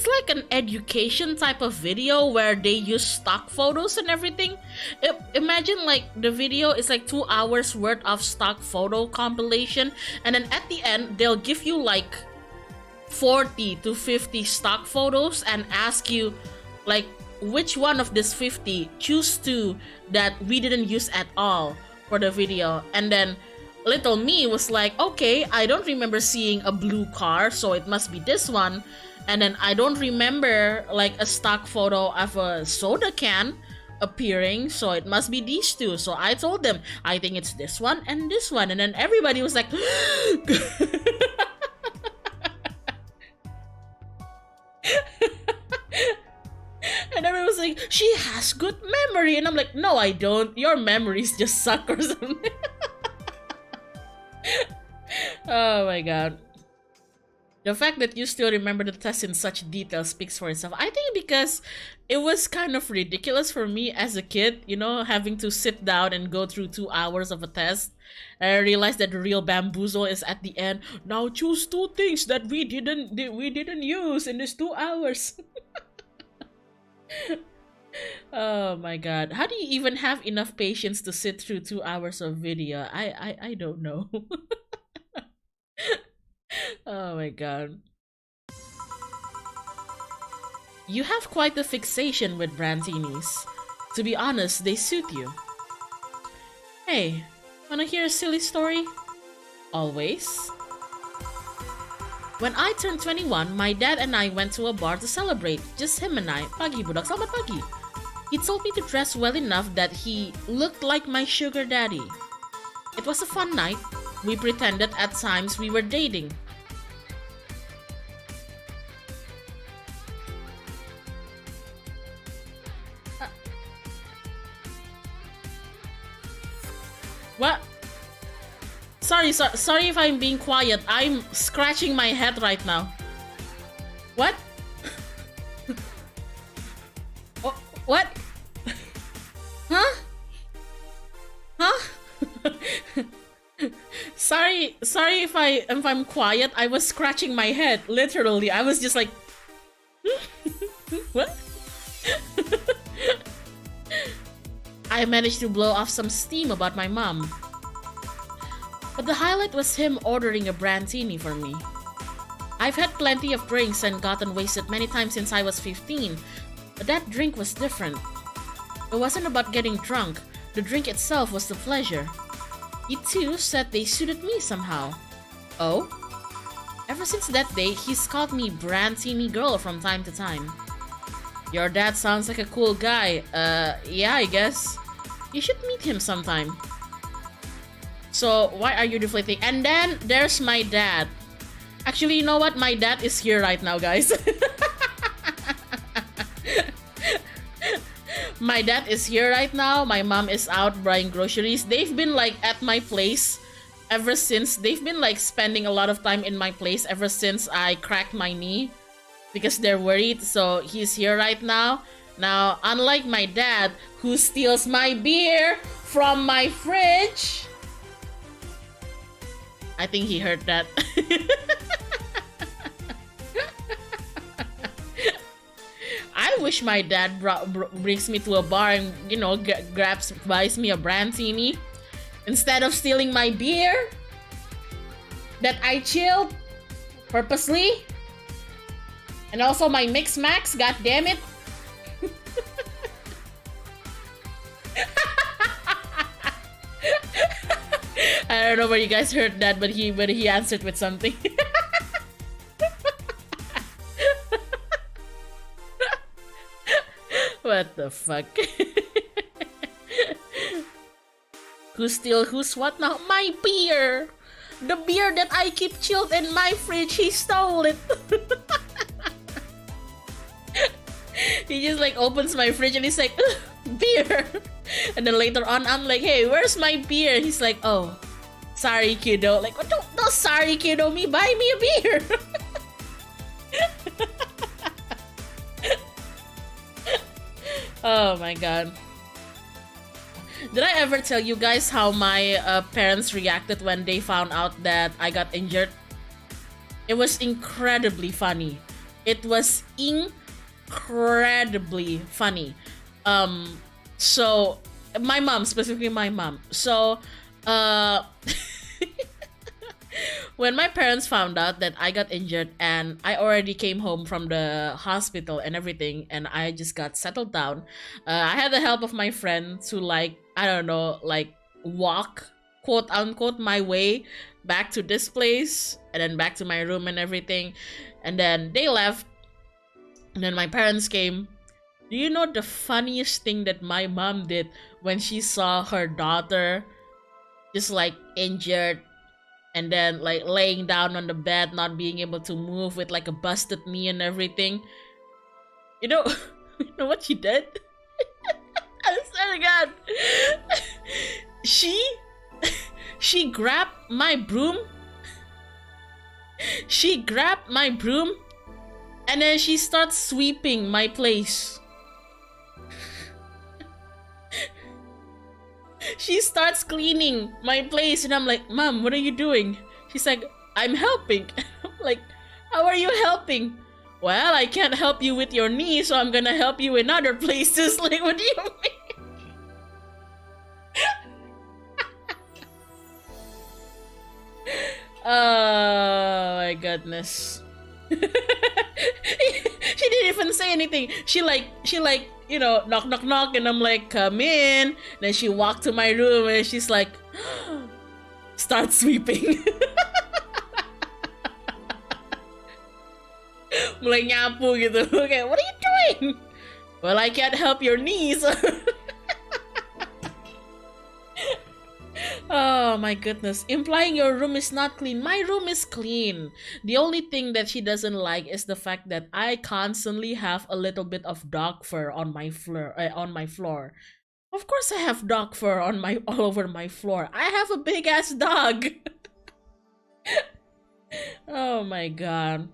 like an education type of video where they use stock photos and everything. Imagine like the video is like 2 hours worth of stock photo compilation, and then at the end they'll give you like 40 to 50 stock photos and ask you like, which one of this 50 choose 2 that we didn't use at all for the video. And then little me was like, okay, I don't remember seeing a blue car, so it must be this one. And then I don't remember like a stock photo of a soda can appearing, so it must be these 2. So I told them, I think it's this one and this one. And then everybody was like, and everyone was like, she has good memory. And I'm like, no, I don't. Your memories just suck or something. Oh my god. The fact that you still remember the test in such detail speaks for itself. I think because it was kind of ridiculous for me as a kid, you know, having to sit down and go through 2 hours of a test. And I realized that the real bamboozle is at the end. Now choose 2 things that we didn't use in these 2 hours. Oh my god. How do you even have enough patience to sit through 2 hours of video? I don't know. Oh my god. You have quite a fixation with brantinis. To be honest, they suit you. Hey, wanna hear a silly story? Always. When I turned 21, my dad and I went to a bar to celebrate. Just him and I. Pagi budak, selamat pagi. He told me to dress well enough that he looked like my sugar daddy. It was a fun night. We pretended at times we were dating. What? Sorry if I'm being quiet. I'm scratching my head right now. What? Oh, what? Huh? Huh? Sorry if I'm quiet. I was scratching my head. Literally, I was just like, what? I managed to blow off some steam about my mom. But the highlight was him ordering a brandtini for me. I've had plenty of drinks and gotten wasted many times since I was 15, but that drink was different. It wasn't about getting drunk, the drink itself was the pleasure. He too said they suited me somehow. Oh? Ever since that day, he's called me brandtini girl from time to time. Your dad sounds like a cool guy. Yeah, I guess. You should meet him sometime. So, why are you deflating? And then, there's my dad. Actually, you know what? My dad is here right now, guys. My dad is here right now. My mom is out buying groceries. They've been, like, at my place ever since. They've been, like, spending a lot of time in my place ever since I cracked my knee. Because they're worried, so he's here right now. Now, unlike my dad, who steals my beer from my fridge. I think he heard that. I wish my dad brings me to a bar and, you know, buys me a brandtini instead of stealing my beer that I chilled purposely. And also my Mix Max, god damn it. I don't know where you guys heard that, but he answered with something. What the fuck? Who's what now? My beer! The beer that I keep chilled in my fridge, he stole it! He just like opens my fridge and he's like, beer! And then later on, I'm like, hey, where's my beer? And he's like, oh, sorry, kiddo. Like, what? No, sorry, kiddo. Buy me a beer. Oh my god. Did I ever tell you guys how my parents reacted when they found out that I got injured? It was incredibly funny. It was incredibly funny. So my mom, specifically my mom. So when my parents found out that I got injured and I already came home from the hospital and everything, and I just got settled down, I had the help of my friend to, like, I don't know, like, walk, quote unquote, my way back to this place and then back to my room and everything. And then they left. And then my parents came. Do you know the funniest thing that my mom did when she saw her daughter just like injured and then like laying down on the bed, not being able to move with like a busted knee and everything? You know, you know what she did? I swear to God. She grabbed my broom She grabbed my broom and then she starts sweeping my place. She starts cleaning my place and I'm like, Mom, what are you doing? She's like, I'm helping. I'm like, how are you helping? Well, I can't help you with your knee, so I'm gonna help you in other places. Like, what do you mean? Oh my goodness. She didn't even say anything. She like, you know, knock knock knock, and I'm like, come in. Then she walked to my room and she's like, start sweeping. Mulai nyapu gitu. Okay, what are you doing? Well, I can't help your knees. Oh my goodness. Implying your room is not clean. My room is clean. The only thing that she doesn't like is the fact that I constantly have a little bit of dog fur on my floor. Of course I have dog fur on my all over my floor. I have a big ass dog. Oh my god.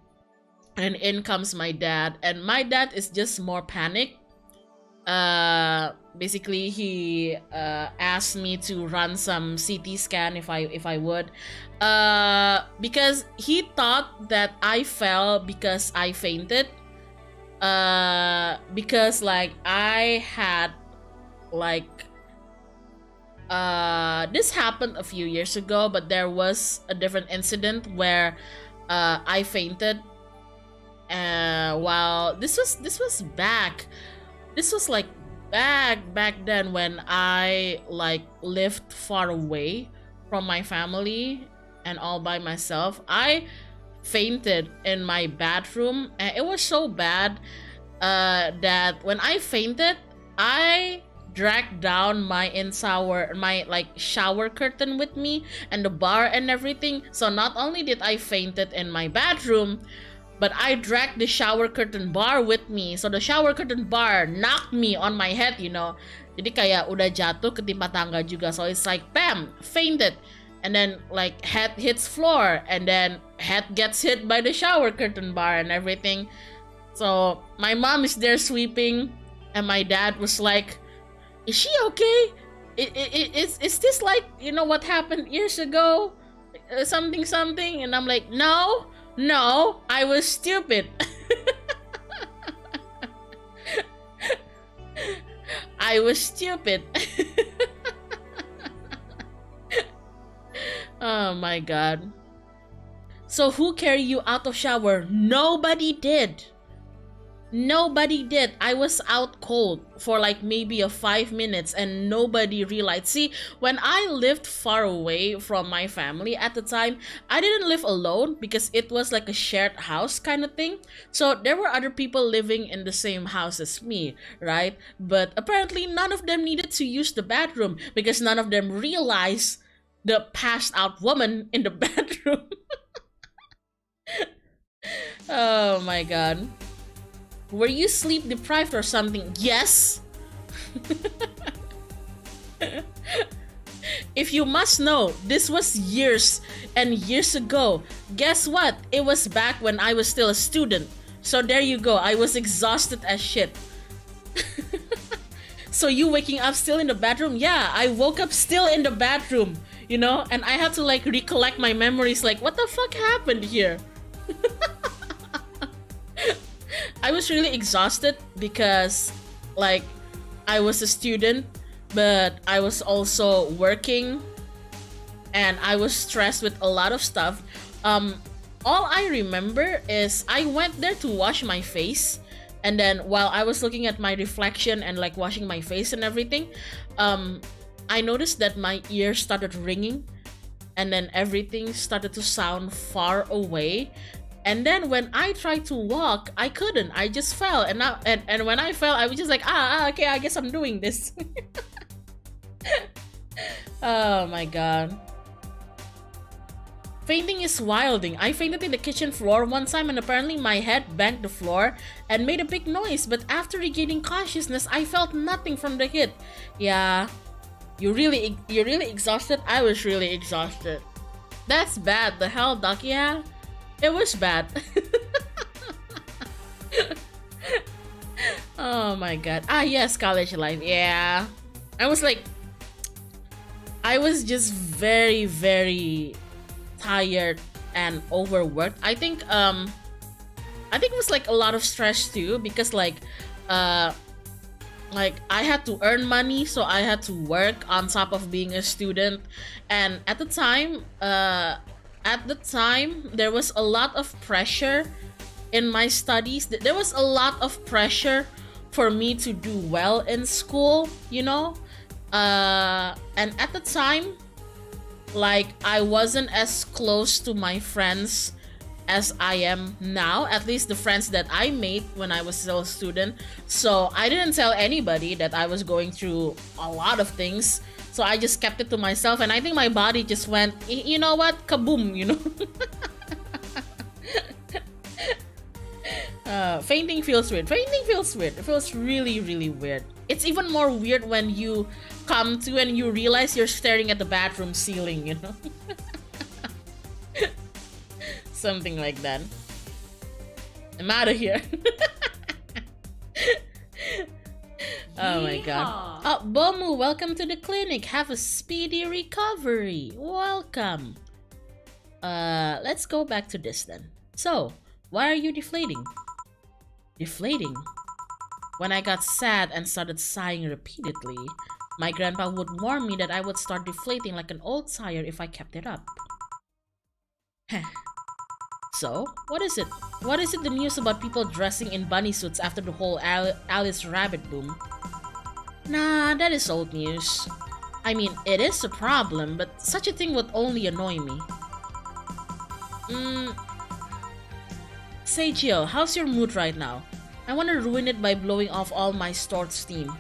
And in comes my dad, and my dad is just more panicked. Basically he asked me to run some CT scan if I would, because he thought that I fell because I fainted, because like I had like this happened a few years ago, but there was a different incident where I fainted. While this was like back then when I like lived far away from my family and all by myself. I fainted in my bathroom, and it was so bad that when I fainted, I dragged down my shower curtain with me and the bar and everything. So not only did I fainted in my bathroom, but I dragged the shower curtain bar with me. So the shower curtain bar knocked me on my head, you know. Jadi kayak udah jatuh ketimpa tangga juga. So it's like bam, fainted. And then like head hits floor, and then head gets hit by the shower curtain bar and everything. So my mom is there sweeping, and my dad was like, is she okay? Is this like, you know, what happened years ago? Something. And I'm like, no, I was stupid. I was stupid. Oh my god. So who carried you out of shower? Nobody did. I was out cold for like maybe 5 minutes and nobody realized. See, when I lived far away from my family at the time, I didn't live alone because it was like a shared house kind of thing. So there were other people living in the same house as me, right? But apparently none of them needed to use the bathroom because none of them realized the passed out woman in the bathroom. Oh my god. Were you sleep deprived or something? Yes. If you must know, this was years and years ago. Guess what? It was back when I was still a student. So there you go. I was exhausted as shit. So you waking up still in the bathroom? Yeah, I woke up still in the bathroom, you know? And I had to like recollect my memories, like what the fuck happened here? I was really exhausted because like I was a student, but I was also working and I was stressed with a lot of stuff. All I remember is I went there to wash my face, and then while I was looking at my reflection and like washing my face and everything, I noticed that my ears started ringing, and then everything started to sound far away. And then when I tried to walk, I couldn't. I just fell, and when I fell, I was just like, okay, I guess I'm doing this. Oh my god. Fainting is wilding. I fainted in the kitchen floor one time, and apparently my head banged the floor and made a big noise. But after regaining consciousness, I felt nothing from the hit. Yeah, you're really exhausted. I was really exhausted. That's bad. The hell, Doc? Yeah. It was bad. Oh my god. Ah, yes, college life. Yeah. I was like, I was just very, very tired and overworked. I think it was like a lot of stress too, because like I had to earn money, so I had to work on top of being a student. And at the time there was a lot of pressure in my studies. There was a lot of pressure for me to do well in school, you know. And at the time, like, I wasn't as close to my friends as I am now, at least the friends that I made when I was still a student. So I didn't tell anybody that I was going through a lot of things. So I just kept it to myself, and I think my body just went, you know what, kaboom, you know. Fainting feels weird. Fainting feels weird. It feels really, really weird. It's even more weird when you come to and you realize you're staring at the bathroom ceiling, you know. Something like that. I'm out of here. Oh my god. Oh, Bomu, welcome to the clinic. Have a speedy recovery. Welcome. Let's go back to this then. So, why are you deflating? Deflating? When I got sad and started sighing repeatedly, my grandpa would warn me that I would start deflating like an old tire if I kept it up. So, what is it? What is it the news about people dressing in bunny suits after the whole Alice Rabbit boom? Nah, that is old news. I mean, it is a problem, but such a thing would only annoy me. Say, Gio, how's your mood right now? I want to ruin it by blowing off all my stored steam.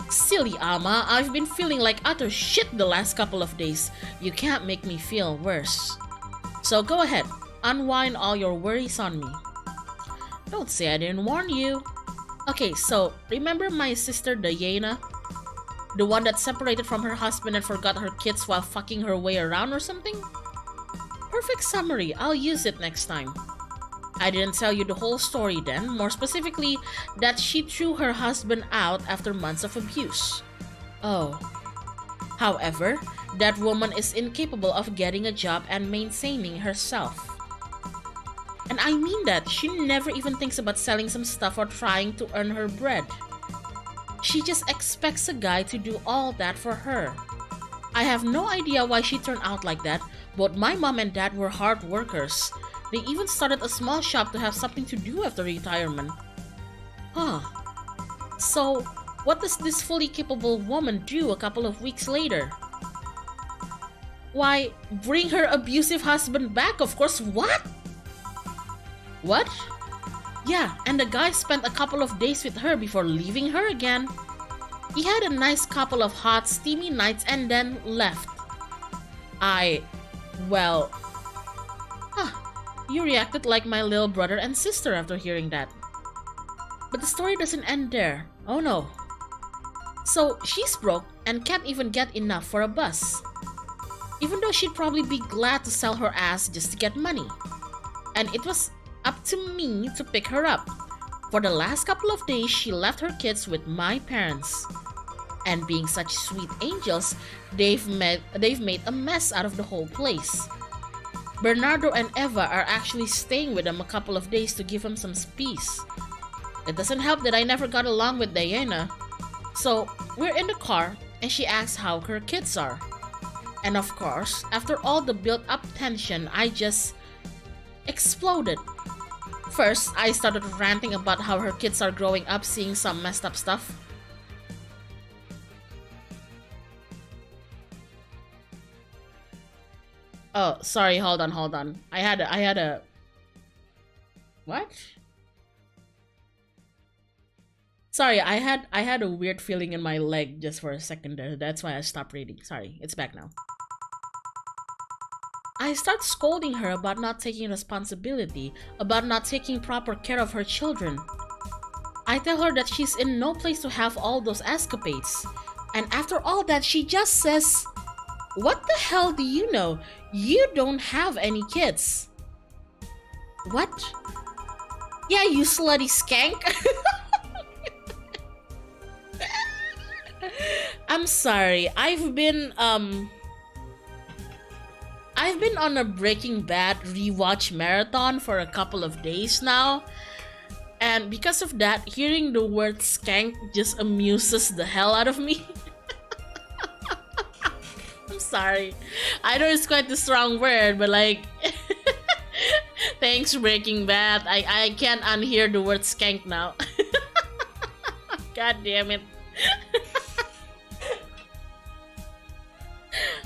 Silly Ama, I've been feeling like utter shit the last couple of days. You can't make me feel worse. So go ahead, unwind all your worries on me. Don't say I didn't warn you. Okay, so remember my sister Diana? The one that separated from her husband and forgot her kids while fucking her way around or something? Perfect summary, I'll use it next time. I didn't tell you the whole story then, more specifically, that she threw her husband out after months of abuse. Oh. However, that woman is incapable of getting a job and maintaining herself. And I mean that, she never even thinks about selling some stuff or trying to earn her bread. She just expects a guy to do all that for her. I have no idea why she turned out like that. Both my mom and dad were hard workers. They even started a small shop to have something to do after retirement. Huh. So, what does this fully capable woman do a couple of weeks later? Why, bring her abusive husband back, of course. What? What? Yeah, and the guy spent a couple of days with her before leaving her again. He had a nice couple of hot, steamy nights and then left. Well... Huh. You reacted like my little brother and sister after hearing that. But the story doesn't end there. Oh no. So, she's broke and can't even get enough for a bus. Even though she'd probably be glad to sell her ass just to get money. And it was up to me to pick her up. For the last couple of days, she left her kids with my parents. And being such sweet angels, they've made a mess out of the whole place. Bernardo and Eva are actually staying with them a couple of days to give them some peace. It doesn't help that I never got along with Diana. So, we're in the car and she asks how her kids are. And of course, after all the built-up tension, I just exploded. First, I started ranting about how her kids are growing up seeing some messed up stuff. Oh, sorry, hold on. I had a... What? Sorry, I had a weird feeling in my leg just for a second there. That's why I stopped reading. Sorry, it's back now. I start scolding her about not taking responsibility, about not taking proper care of her children. I tell her that she's in no place to have all those escapades. And after all that, she just says, "What the hell do you know? You don't have any kids. What? Yeah, you slutty skank. I'm sorry. I've been on a Breaking Bad rewatch marathon for a couple of days now. And because of that, hearing the word skank just amuses the hell out of me. I'm sorry. I know it's quite a strong word, but like thanks Breaking Bad. I can't unhear the word skank now. God damn it.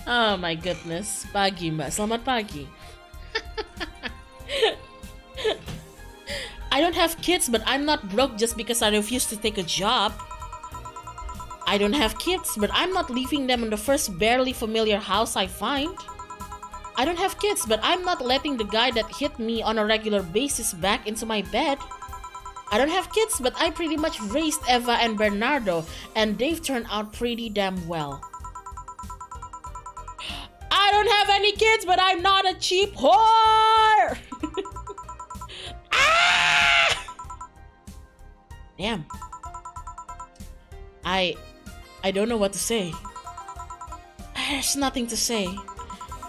Oh my goodness. Pagi Mbak, selamat pagi. I don't have kids, but I'm not broke just because I refuse to take a job. I don't have kids, but I'm not leaving them in the first barely familiar house I find. I don't have kids, but I'm not letting the guy that hit me on a regular basis back into my bed. I don't have kids, but I pretty much raised Eva and Bernardo, and they've turned out pretty damn well. I don't have any kids, but I'm not a cheap whore! Ah! Damn. I don't know what to say. There's nothing to say.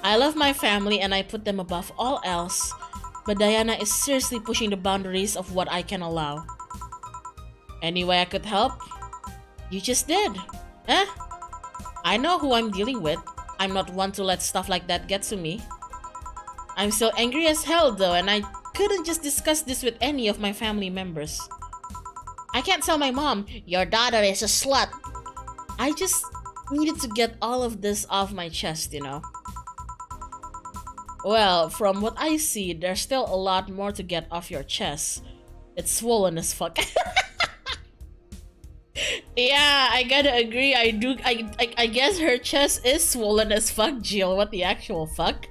I love my family and I put them above all else, but Diana is seriously pushing the boundaries of what I can allow. Any way I could help? You just did. Eh? I know who I'm dealing with. I'm not one to let stuff like that get to me. I'm still angry as hell though, and I couldn't just discuss this with any of my family members. I can't tell my mom, your daughter is a slut. I just needed to get all of this off my chest, you know. Well, from what I see, there's still a lot more to get off your chest. It's swollen as fuck. Yeah, I gotta agree. I guess her chest is swollen as fuck, Jill. What the actual fuck?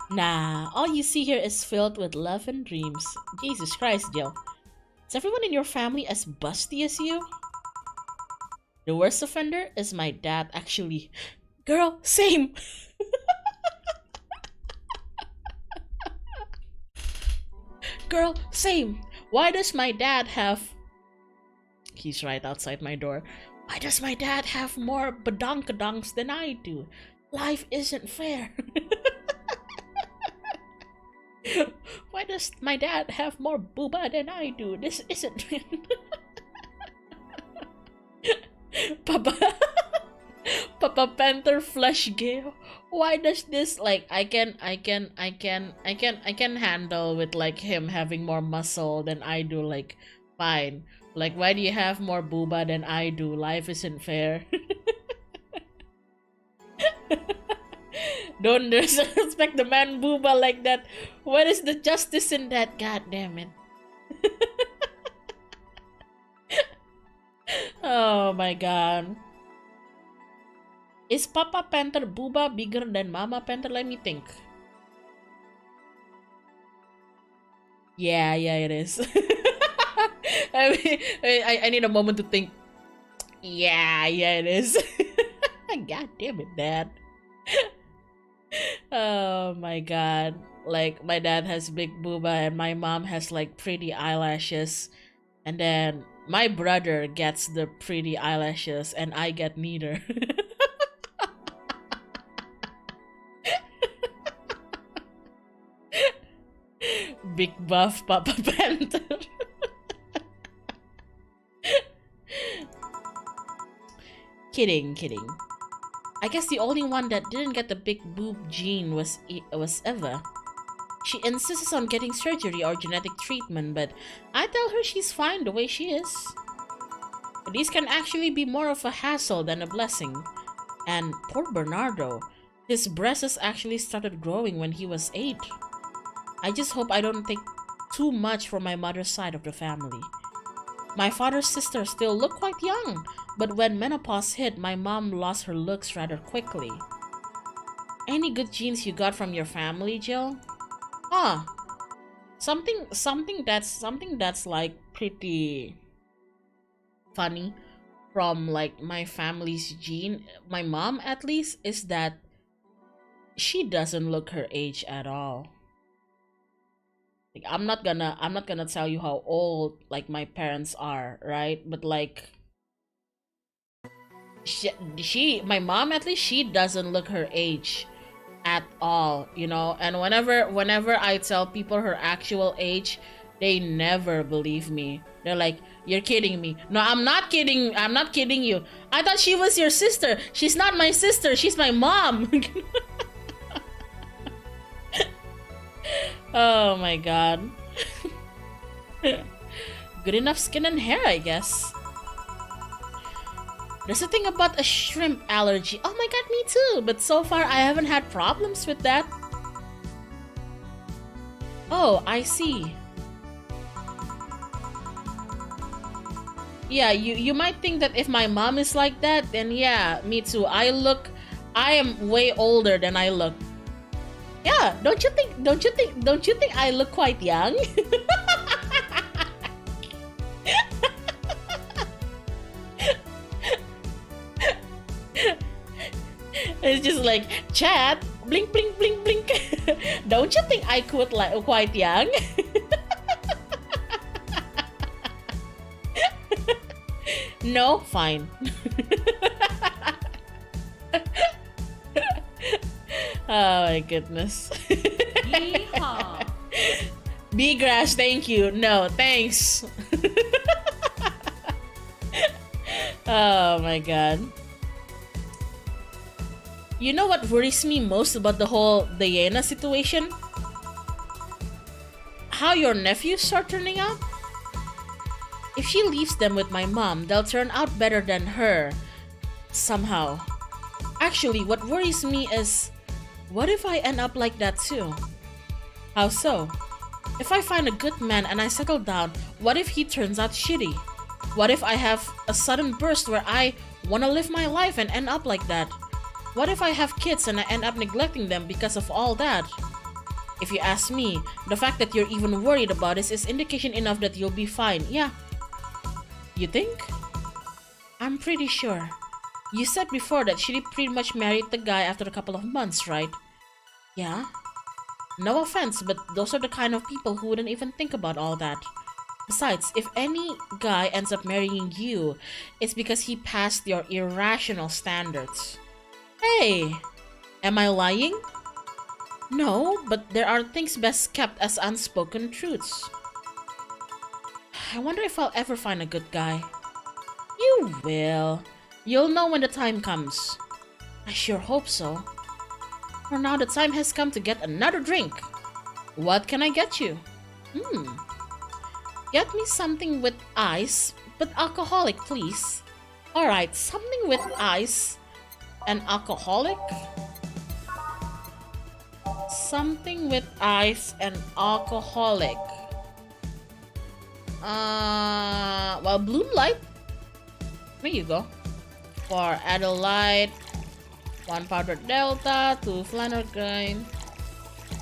Nah, all you see here is filled with love and dreams. Jesus Christ, Jill. Is everyone in your family as busty as you? The worst offender is my dad, actually. Girl, same! Girl, same! Why does my dad have... He's right outside my door. Why does my dad have more badonkadonks than I do? Life isn't fair. Why does my dad have more booba than I do? This isn't... Papa Panther flesh gale. Why does this, like, I can handle with like him having more muscle than I do, like, fine. Like, why do you have more booba than I do? Life isn't fair. Don't disrespect the man booba like that. What is the justice in that? God damn it. Oh my god. Is Papa Panther booba bigger than Mama Panther? Let me think. Yeah, it is. I need a moment to think. Yeah, it is. God damn it, Dad. Oh my god. Like, my dad has big booba and my mom has like pretty eyelashes. And then my brother gets the pretty eyelashes and I get neither. Big buff Papa Panther. Kidding. I guess the only one that didn't get the big boob gene was Eva. She insists on getting surgery or genetic treatment, but I tell her she's fine the way she is. These can actually be more of a hassle than a blessing. And poor Bernardo, his breasts actually started growing when he was 8. I just hope I don't take too much from my mother's side of the family. My father's sisters still look quite young, but when menopause hit, my mom lost her looks rather quickly. Any good genes you got from your family, Jill? Huh. Something that's like pretty funny from like my family's gene, my mom at least, is that she doesn't look her age at all. Like, I'm not gonna tell you how old like my parents are, right? But like my mom at least, she doesn't look her age at all, you know. And whenever I tell people her actual age, they never believe me. They're like, you're kidding me. No, I'm not kidding. I'm not kidding you. I thought she was your sister. She's not my sister. She's my mom. Oh my god. Good enough skin and hair, I guess. There's a thing about a shrimp allergy. Oh my god, me too. But so far, I haven't had problems with that. Oh, I see. Yeah, you might think that if my mom is like that, then yeah, me too. I am way older than I look. Yeah, don't you think I look quite young? It's just like, chat, blink, blink, blink, blink. Don't you think I could like quite young? No, fine. Oh my goodness. Yeehaw. B-grass, thank you. No, thanks. Oh my god. You know what worries me most about the whole Diana situation? How your nephews are turning out? If she leaves them with my mom, they'll turn out better than her. Somehow. Actually, what worries me is, what if I end up like that too? How so? If I find a good man and I settle down, what if he turns out shitty? What if I have a sudden burst where I want to live my life and end up like that? What if I have kids and I end up neglecting them because of all that? If you ask me, the fact that you're even worried about this is indication enough that you'll be fine. Yeah. You think? I'm pretty sure. You said before that she pretty much married the guy after a couple of months, right? Yeah. No offense, but those are the kind of people who wouldn't even think about all that. Besides, if any guy ends up marrying you, it's because he passed your irrational standards. Hey! Am I lying? No, but there are things best kept as unspoken truths. I wonder if I'll ever find a good guy. You will. You'll know when the time comes. I sure hope so. For now, the time has come to get another drink. What can I get you? Get me something with ice, but alcoholic, please. Alright, something with ice and alcoholic. Something with ice and alcoholic. Well, Bloom Light. There you go. For Adelaide, 1 powdered Delta, 2 Flannergrain,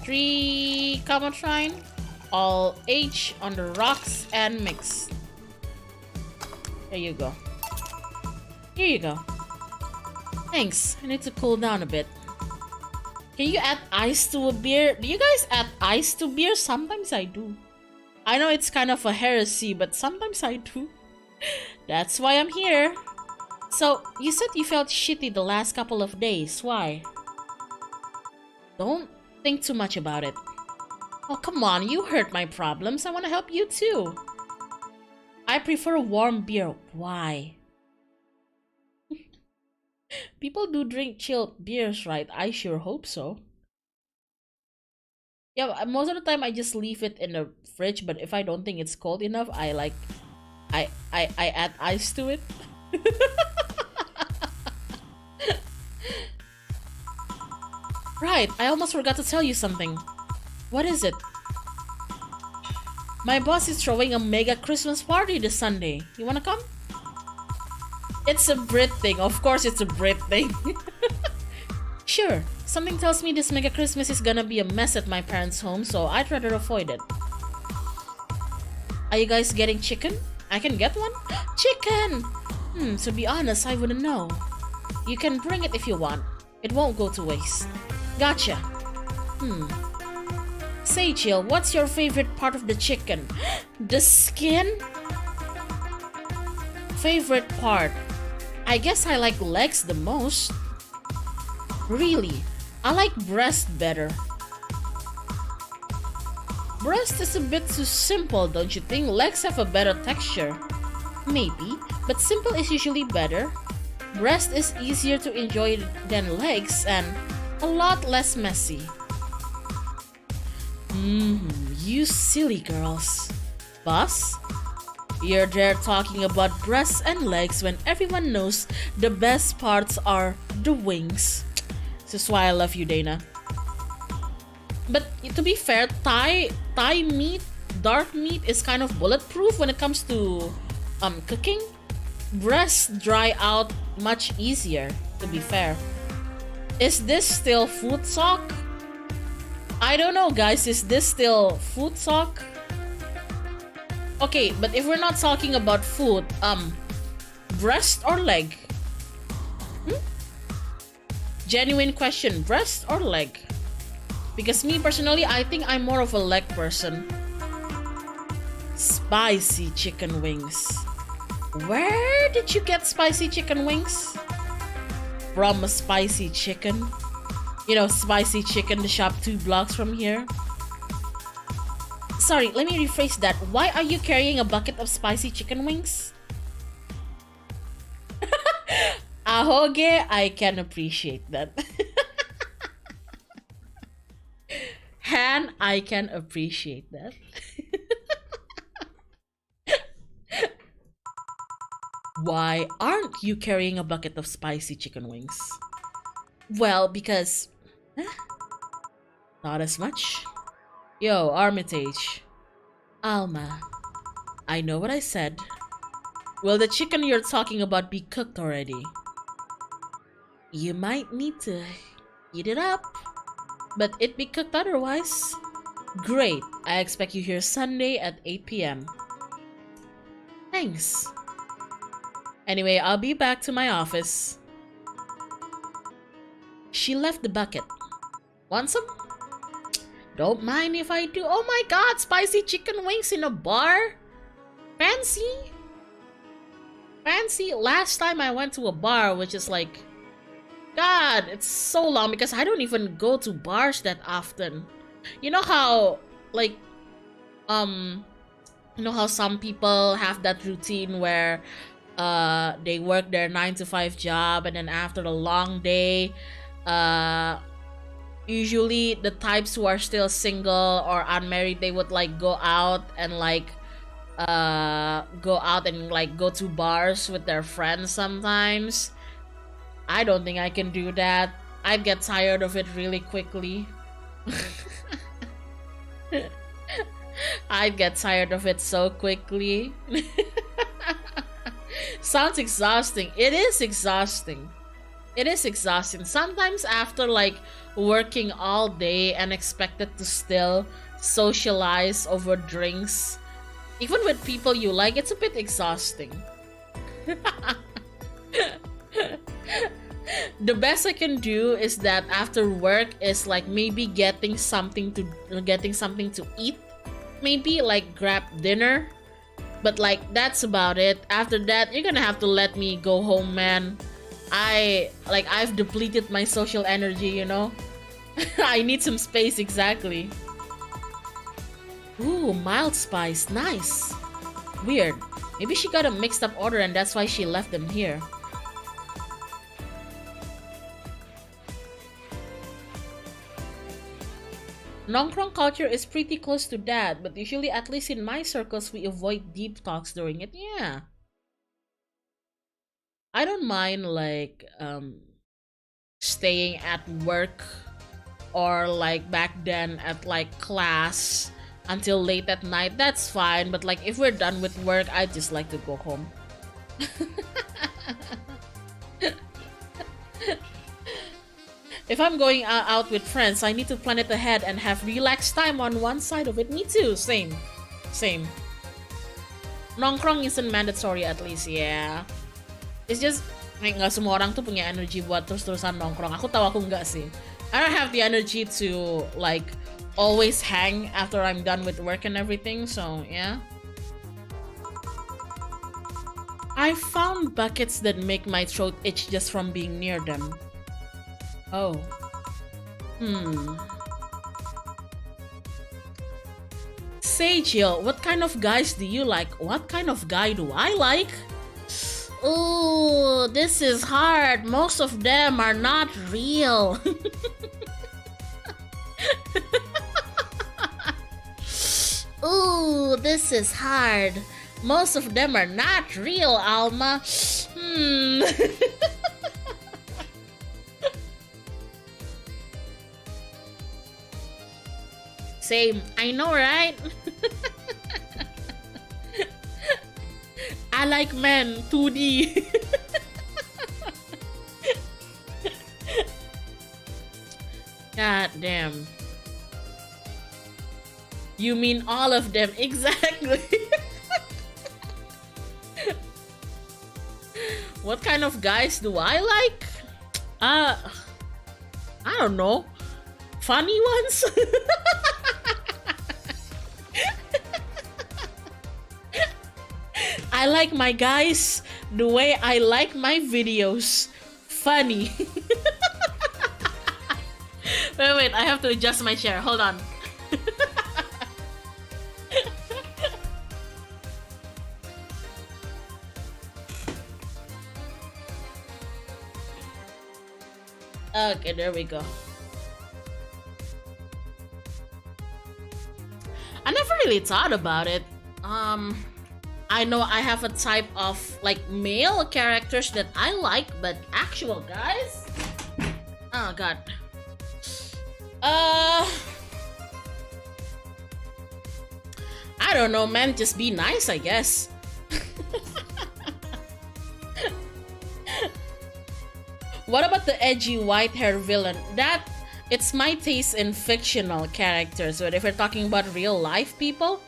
3 Camotrine, all H on the rocks and mix. There you go. Here you go. Thanks. I need to cool down a bit. Can you add ice to a beer? Do you guys add ice to beer? Sometimes I do. I know it's kind of a heresy, but sometimes I do. That's why I'm here. So, you said you felt shitty the last couple of days. Why? Don't think too much about it. Oh, come on. You heard my problems. I want to help you too. I prefer warm beer. Why? People do drink chilled beers, right? I sure hope so. Yeah, most of the time I just leave it in the fridge, but if I don't think it's cold enough, I add ice to it. Right, I almost forgot to tell you something. What is it? My boss is throwing a mega Christmas party this Sunday. You wanna come? It's a Brit thing. Of course it's a Brit thing. Sure. Something tells me this mega Christmas is gonna be a mess at my parents' home, so I'd rather avoid it. Are you guys getting chicken? I can get one? Chicken! To be honest, I wouldn't know. You can bring it if you want. It won't go to waste. Gotcha. Say, Jill, what's your favorite part of the chicken? The skin? Favorite part? I guess I like legs the most. Really? I like breast better. Breast is a bit too simple, don't you think? Legs have a better texture. Maybe, but simple is usually better. Breast is easier to enjoy than legs and a lot less messy. You silly girls. Boss? You're there talking about breasts and legs when everyone knows the best parts are the wings. This is why I love you, Dana. But to be fair, Thai meat, dark meat is kind of bulletproof when it comes to cooking. Breasts dry out much easier, to be fair. Is this still food talk? I don't know, guys. Is this still food talk? Okay, but if we're not talking about food, breast or leg? Genuine question, breast or leg? Because me personally, I think I'm more of a leg person. Spicy chicken wings. Where did you get spicy chicken wings? From a spicy chicken? You know, spicy chicken, the shop 2 blocks from here. Sorry, let me rephrase that. Why are you carrying a bucket of spicy chicken wings? Ahoge, I can appreciate that. Han, I can appreciate that. Why aren't you carrying a bucket of spicy chicken wings? Well, because... not as much. Yo, Armitage. Alma. I know what I said. Will the chicken you're talking about be cooked already? You might need to heat it up, but it be cooked otherwise. Great. I expect you here Sunday at 8 p.m. Thanks. Anyway, I'll be back to my office. She left the bucket. Want some? Don't mind if I do. Oh my god, spicy chicken wings in a bar? Fancy? Fancy? Last time I went to a bar, which is like... God, it's so long because I don't even go to bars that often. You know how, like... you know how some people have that routine where... they work their 9-to-5 job and then after a long day... usually the types who are still single or unmarried, they would like go out and go to bars with their friends sometimes. I don't think I can do that. I'd get tired of it really quickly. I'd get tired of it so quickly. Sounds exhausting. It is exhausting. It is exhausting. Sometimes after like working all day and expected to still socialize over drinks, even with people you like, it's a bit exhausting. The best I can do is that after work is like maybe getting something to eat, maybe like grab dinner, but like that's about it. After that, you're gonna have to let me go home, man. I've depleted my social energy, you know. I need some space. Exactly. Ooh, mild spice, nice. Weird. Maybe she got a mixed up order and that's why she left them here. Nongkrong culture is pretty close to that, but usually, at least in my circles, we avoid deep talks during it. Yeah. I don't mind like staying at work or like back then at like class until late at night. That's fine, but like if we're done with work, I just like to go home. If I'm going out with friends, I need to plan it ahead and have relaxed time on one side of it. Me too, same. Nongkrong isn't mandatory, at least, yeah. It's just like nggak semua orang tuh punya energi buat terus-terusan nongkrong. Aku tahu aku nggak sih. I don't have the energy to like always hang after I'm done with work and everything. So yeah. I found buckets that make my throat itch just from being near them. Oh. Say, Jill, what kind of guys do you like? What kind of guy do I like? Ooh, this is hard. Most of them are not real. Ooh, this is hard. Most of them are not real, Alma. Same, I know, right? I like men, 2D. God damn. You mean all of them, exactly. What kind of guys do I like? I don't know. Funny ones? I like my guys the way I like my videos. Funny. Wait, I have to adjust my chair. Hold on. Okay, there we go. I never really thought about it. I know I have a type of like male characters that I like, but actual guys? Oh god. I don't know, man. Just be nice, I guess. What about the edgy white hair villain? It's my taste in fictional characters, but if we're talking about real life people,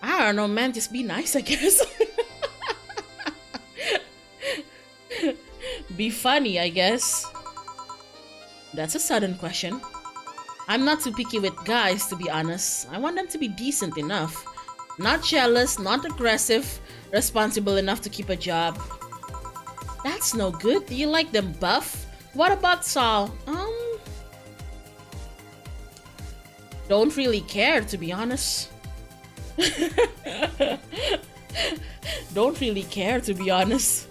I don't know, man. Just be nice, I guess. Be funny, I guess. That's a sudden question. I'm not too picky with guys, to be honest. I want them to be decent enough. Not jealous, not aggressive, responsible enough to keep a job. That's no good. Do you like them buff? What about Saul? Don't really care, to be honest. Don't really care, to be honest.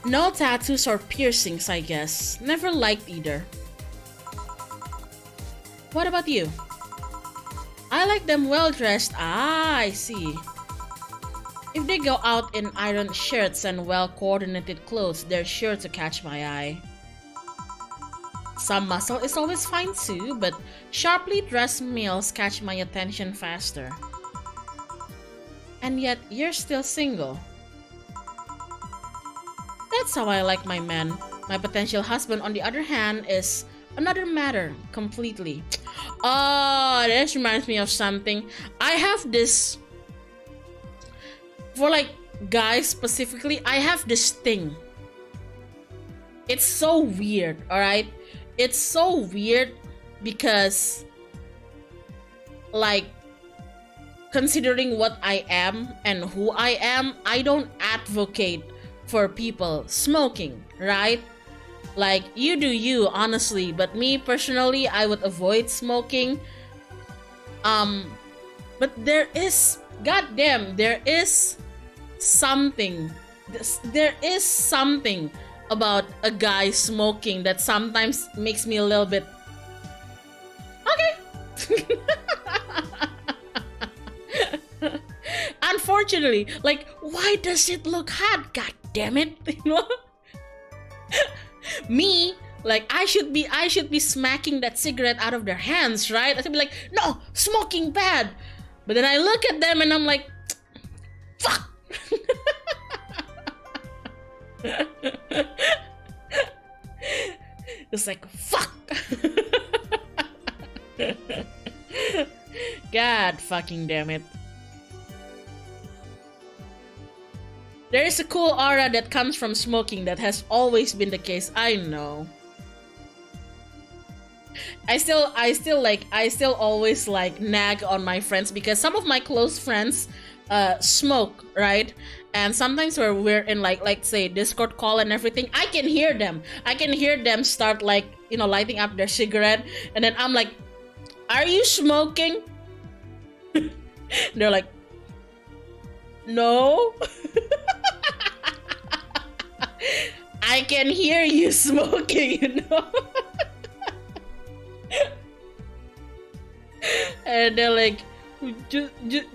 No tattoos or piercings, I guess. Never liked either. What about you? I like them well dressed. Ah, I see. If they go out in ironed shirts and well coordinated clothes, they're sure to catch my eye. Some muscle is always fine too, but sharply dressed males catch my attention faster. And yet, you're still single. That's how I like my man. My potential husband, on the other hand, is another matter completely. Oh, this reminds me of something. I have this, for like guys specifically, I have this thing. It's so weird, alright? It's so weird because, like, considering what I am and who I am, I don't advocate for people smoking, right? Like, you do you, honestly, but me personally, I would avoid smoking. But there is, goddamn, there is something about a guy smoking that sometimes makes me a little bit okay. Unfortunately, like, why does it look hot? God damn it, you know? Me, like, I should be smacking that cigarette out of their hands, right? I should be like, no, smoking bad. But then I look at them and I'm like, fuck. It's like, fuck. God fucking damn it. There is a cool aura that comes from smoking. That has always been the case. I know. I still always like nag on my friends because some of my close friends smoke, right? And sometimes where we're in like say Discord call and everything, I can hear them. I can hear them start like, you know, lighting up their cigarette, and then I'm like, "Are you smoking?" They're like, "No." I can hear you smoking, you know. And they're like,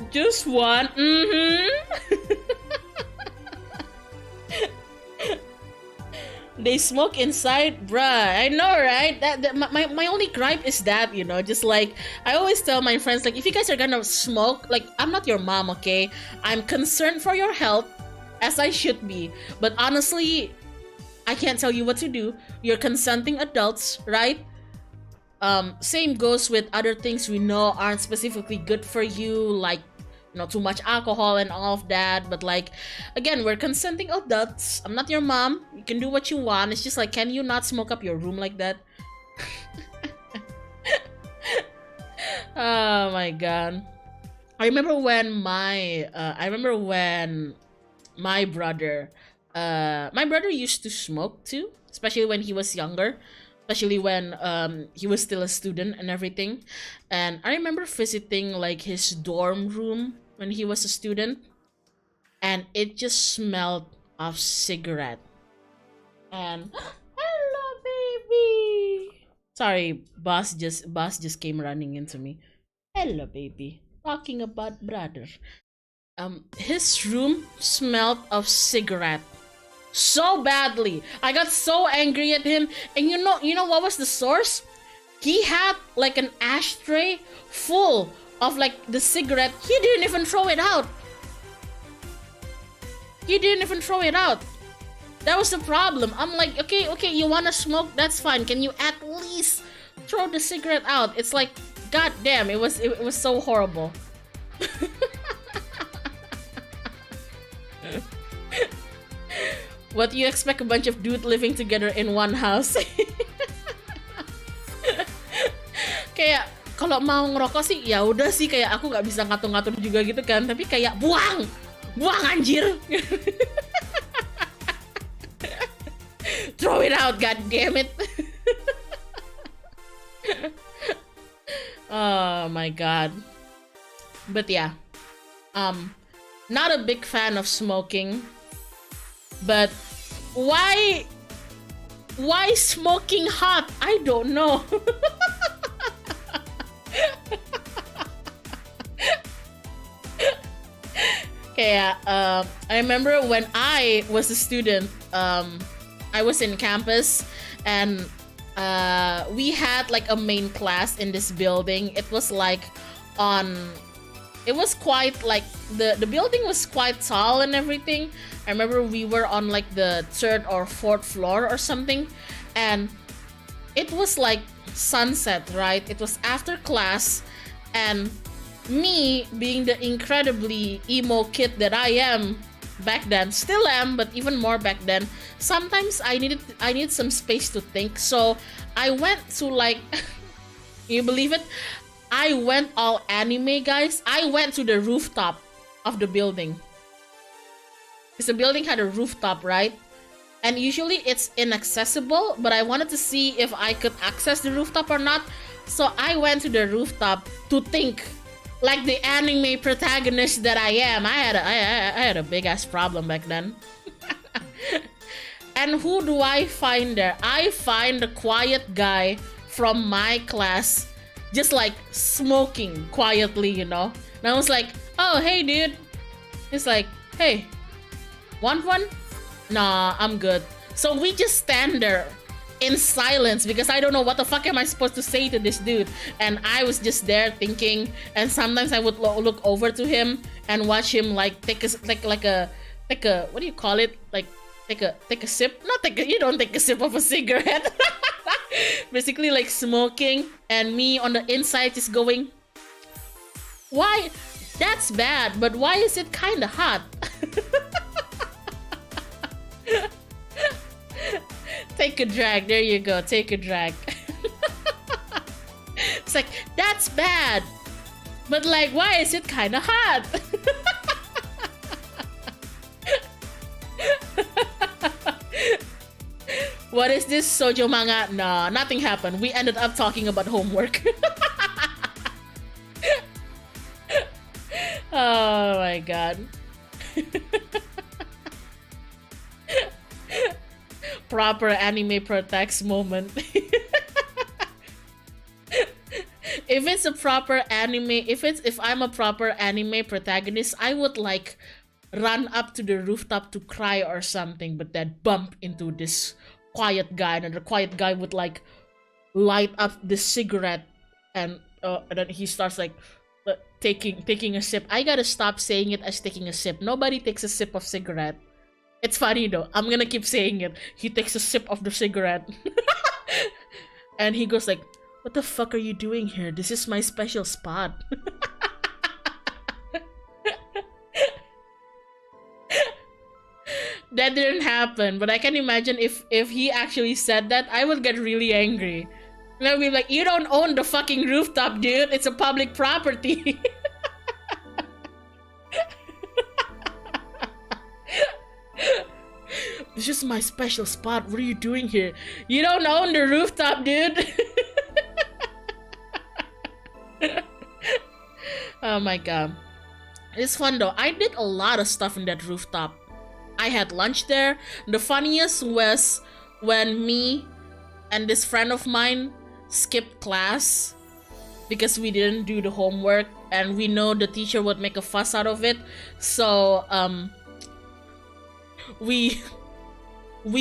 just one. They smoke inside, bruh. I know, right? That my only gripe is that, you know, just like I always tell my friends, like, if you guys are gonna smoke, like, I'm not your mom, okay? I'm concerned for your health, as I should be. But honestly, I can't tell you what to do. You're consenting adults, right? Same goes with other things we know aren't specifically good for you, like, you know, too much alcohol and all of that. But like, again, we're consenting adults. I'm not your mom. You can do what you want. It's just like, can you not smoke up your room like that? Oh my god. I remember when my brother used to smoke too, especially when he was younger, especially when he was still a student and everything. And I remember visiting like his dorm room when he was a student, and it just smelled of cigarette. And hello baby, sorry, boss just came running into me. Hello baby, talking about brother. His room smelled of cigarette so badly. I got so angry at him, and you know what was the source? He had like an ashtray full of like the cigarette. He didn't even throw it out. He didn't even throw it out. That was the problem. I'm like, okay, you wanna smoke? That's fine. Can you at least throw the cigarette out? It's like, god damn, it was so horrible. What do you expect, a bunch of dudes living together in one house? Kayak kalau mau ngerokok sih ya udah sih, kayak aku nggak bisa ngatur-ngatur juga gitu kan, tapi kayak buang anjir. Throw it out, god damn it. Oh my god. But yeah, not a big fan of smoking. But why smoking hot? I don't know. Okay, I remember when I was a student, I was in campus, and we had like a main class in this building. It was like it was quite like the building was quite tall and everything. I remember we were on like the 3rd or 4th floor or something, and it was like sunset, right? It was after class, and me being the incredibly emo kid that I am back then, still am, but even more back then, sometimes I needed some space to think. So I went to like you believe it? I went all anime, guys. I went to the rooftop of the building. Because the building had a rooftop, right? And usually it's inaccessible, but I wanted to see if I could access the rooftop or not. So I went to the rooftop to think like the anime protagonist that I am. I had a big ass problem back then. And who do I find there? I find the quiet guy from my class, just like smoking quietly, you know. And I was like, oh, hey dude. He's like, hey, want one? Nah, I'm good. So we just stand there in silence because I don't know what the fuck am I supposed to say to this dude. And I was just there thinking, and sometimes I would look over to him and watch him like take a what do you call it? Like take a sip. You don't take a sip of a cigarette. Basically like smoking, and me on the inside just going, why? That's bad, but why is it kind of hot? Take a drag. There you go. Take a drag. It's like, that's bad. But like, why is it kind of hot? What is this Sojo manga? Nah, nothing happened. We ended up talking about homework. Oh my god. Proper anime protects moment. If it's a proper anime, if I'm a proper anime protagonist, I would like run up to the rooftop to cry or something, but then bump into this quiet guy, and the quiet guy would like light up the cigarette, and then he starts like taking a sip. I gotta stop saying it as taking a sip. Nobody takes a sip of cigarette. It's funny though. I'm gonna keep saying it. He takes a sip of the cigarette. And he goes like, what the fuck are you doing here? This is my special spot. That didn't happen, but I can imagine if he actually said that, I would get really angry. And I'd be like, you don't own the fucking rooftop, dude. It's a public property. This is my special spot. What are you doing here? You don't own the rooftop, dude. Oh my god. It's fun though. I did a lot of stuff in that rooftop. I had lunch there. The funniest was when me and this friend of mine skipped class because we didn't do the homework, and we know the teacher would make a fuss out of it. So we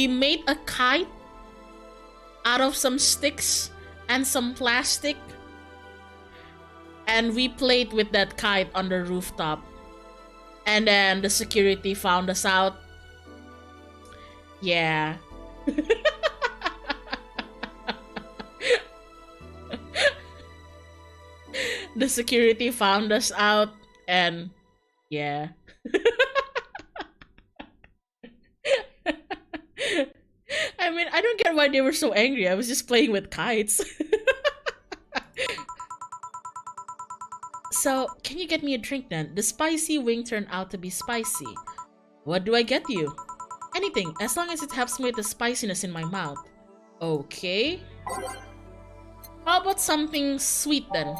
made a kite out of some sticks and some plastic, and we played with that kite on the rooftop. And then the security found us out. Yeah. The security found us out, and yeah. I mean, I don't get why they were so angry. I was just playing with kites. So, can you get me a drink then? The spicy wing turned out to be spicy. What do I get you? Anything, as long as it helps me with the spiciness in my mouth. Okay. How about something sweet then?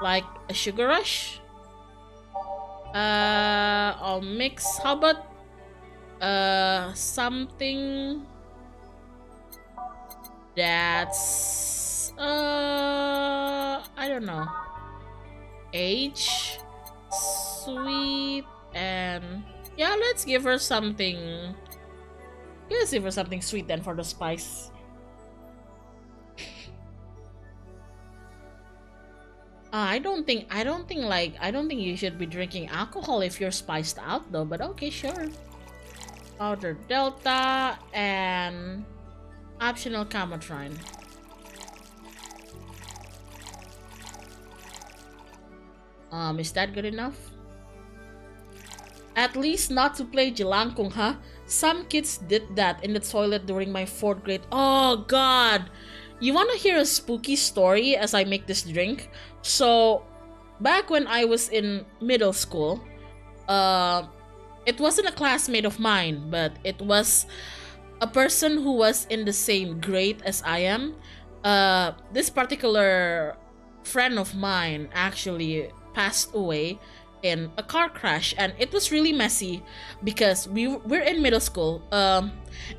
Like a sugar rush? I'll mix. How about something that's I don't know. Age, sweet, and yeah, let's give her something. Let's give her something sweet then for the spice. I don't think you should be drinking alcohol if you're spiced out though, but okay, sure. Powder Delta and optional Camotrine. Is that good enough? At least not to play Jelangkung, huh? Some kids did that in the toilet during my 4th grade. Oh god! You wanna hear a spooky story as I make this drink? So, back when I was in middle school, it wasn't a classmate of mine, but it was a person who was in the same grade as I am. This particular friend of mine actually passed away in a car crash, and it was really messy because we're in middle school,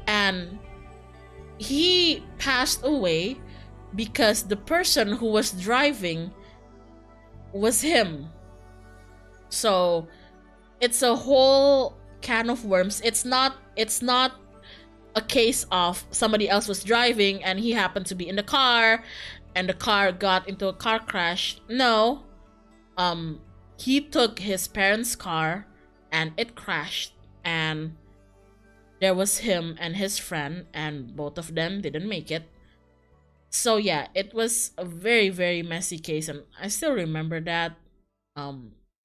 and he passed away because the person who was driving was him. So it's a whole can of worms. It's not a case of somebody else was driving and he happened to be in the car and the car got into a car crash. No. He took his parents' car and it crashed, and there was him and his friend, and both of them didn't make it. So yeah, it was a very, very messy case, and I still remember that.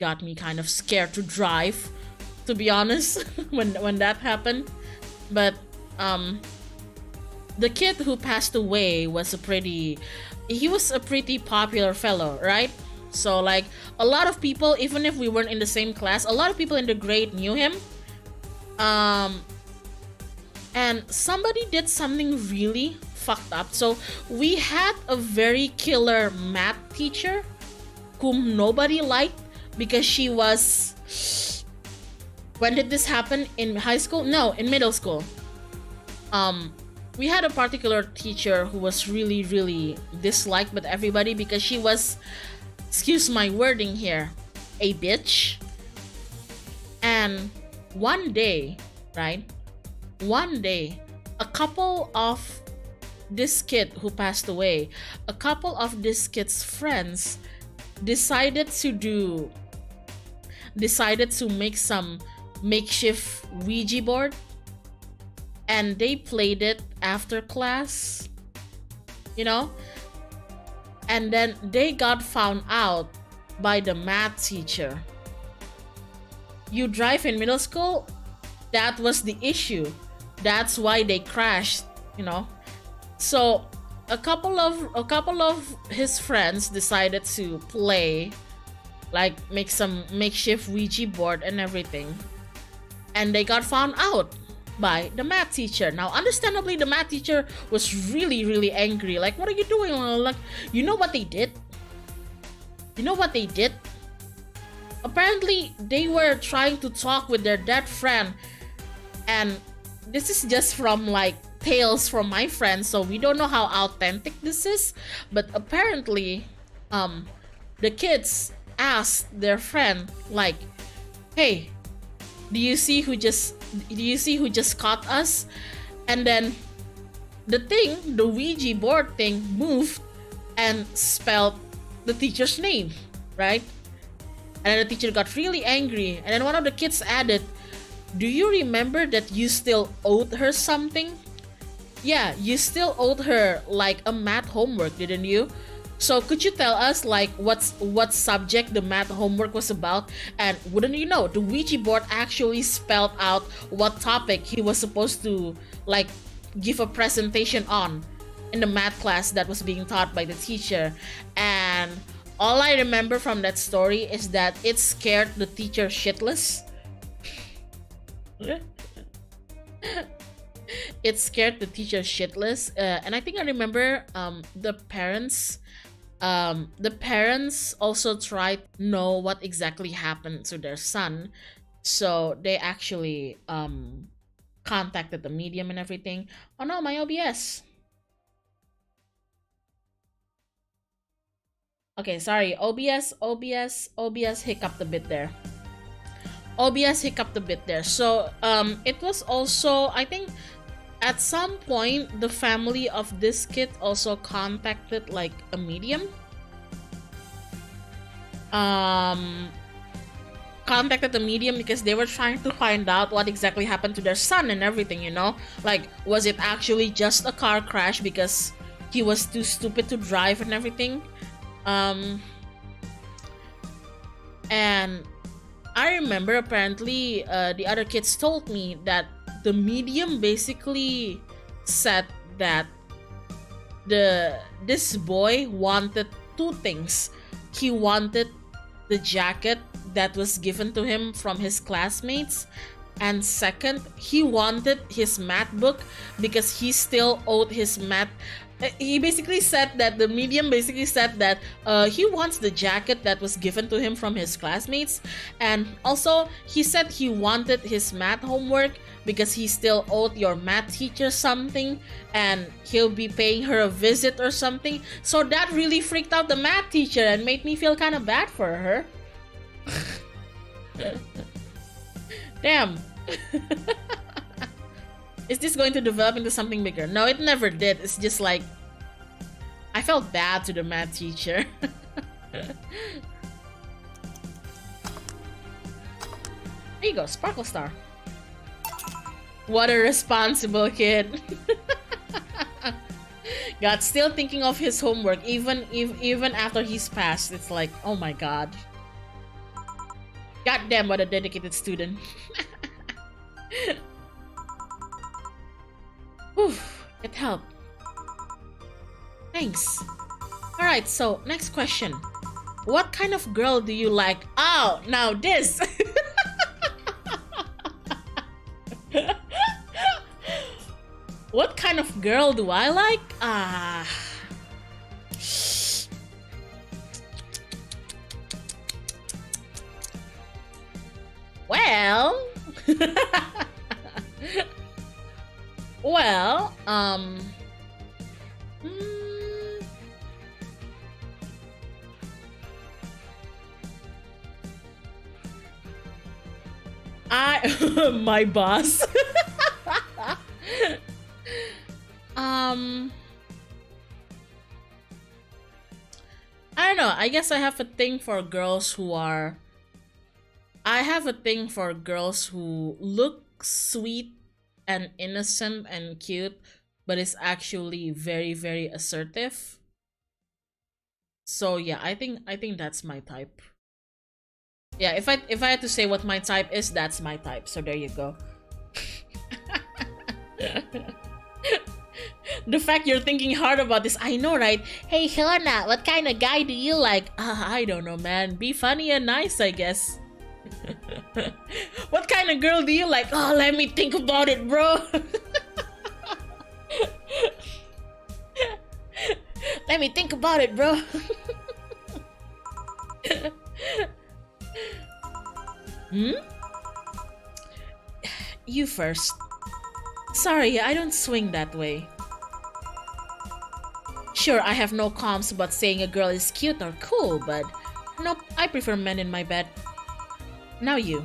Got me kind of scared to drive, to be honest, when that happened. But the kid who passed away was he was a pretty popular fellow, right? So like a lot of people, even if we weren't in the same class, a lot of people in the grade knew him. And somebody did something really fucked up. So we had a very killer math teacher whom nobody liked because she was, when did this happen? In high school? No, in middle school. We had a particular teacher who was really, really disliked by everybody because she was, excuse my wording here, a bitch. And one day, right? One day, a couple of this kid who passed away, a couple of this kid's friends decided to make some makeshift Ouija board, and they played it after class, you know, and then they got found out by the math teacher. You drive in middle school, that was the issue. That's why they crashed, you know. So a couple of his friends decided to play, like make some makeshift Ouija board and everything, and they got found out by the math teacher. Now understandably, the math teacher was really, really angry. Like, what are you doing? Like, you know what they did? You know what they did? Apparently they were trying to talk with their dead friend, and this is just from like tales from my friends, so we don't know how authentic this is, but apparently the kids asked their friend like, hey, do you see who just caught us? And then the Ouija board thing moved and spelled the teacher's name, right? And then the teacher got really angry, and then one of the kids added, do you remember that you still owed her something? Yeah, you still owed her like a math homework, didn't you? So could you tell us like what subject the math homework was about? And wouldn't you know, the Ouija board actually spelled out what topic he was supposed to like give a presentation on in the math class that was being taught by the teacher. And all I remember from that story is that it scared the teacher shitless. It scared the teacher shitless, and I think I remember the parents also tried to know what exactly happened to their son, so they actually contacted the medium and everything. Oh no, my OBS. Okay, sorry, OBS hiccuped a bit there. OBS hiccuped a bit there. So it was also, I think at some point the family of this kid also contacted like a medium. Contacted the medium because they were trying to find out what exactly happened to their son and everything, you know? Like, was it actually just a car crash because he was too stupid to drive and everything? And I remember apparently the other kids told me that the medium basically said that this boy wanted two things. He wanted the jacket that was given to him from his classmates, and second, he wanted his math book because he still owed his math. He basically said that the medium basically said that he wants the jacket that was given to him from his classmates, and also he said he wanted his math homework because he still owed your math teacher something and he'll be paying her a visit or something. So that really freaked out the math teacher and made me feel kind of bad for her. Damn. Is this going to develop into something bigger? No, it never did. It's just like, I felt bad to the math teacher. There you go, Sparkle Star. What a responsible kid. God, still thinking of his homework even after he's passed. It's like, oh my god. God damn, what a dedicated student. It helped. Thanks. Alright, so next question. What kind of girl do you like? Oh, now this. What kind of girl do I like? Well, well, my boss. I don't know. I guess I have a thing for girls who are. I have a thing for girls who look sweet and innocent and cute, but is actually very, very assertive. So yeah, I think that's my type. Yeah, if I had to say what my type is, that's my type. So there you go. The fact you're thinking hard about this, I know, right? Hey, Hyona, what kind of guy do you like? I don't know, man. Be funny and nice, I guess. What kind of girl do you like? Oh, let me think about it, bro. Let me think about it, bro. You first. Sorry, I don't swing that way. Sure, I have no qualms about saying a girl is cute or cool, but nope, I prefer men in my bed. Now you.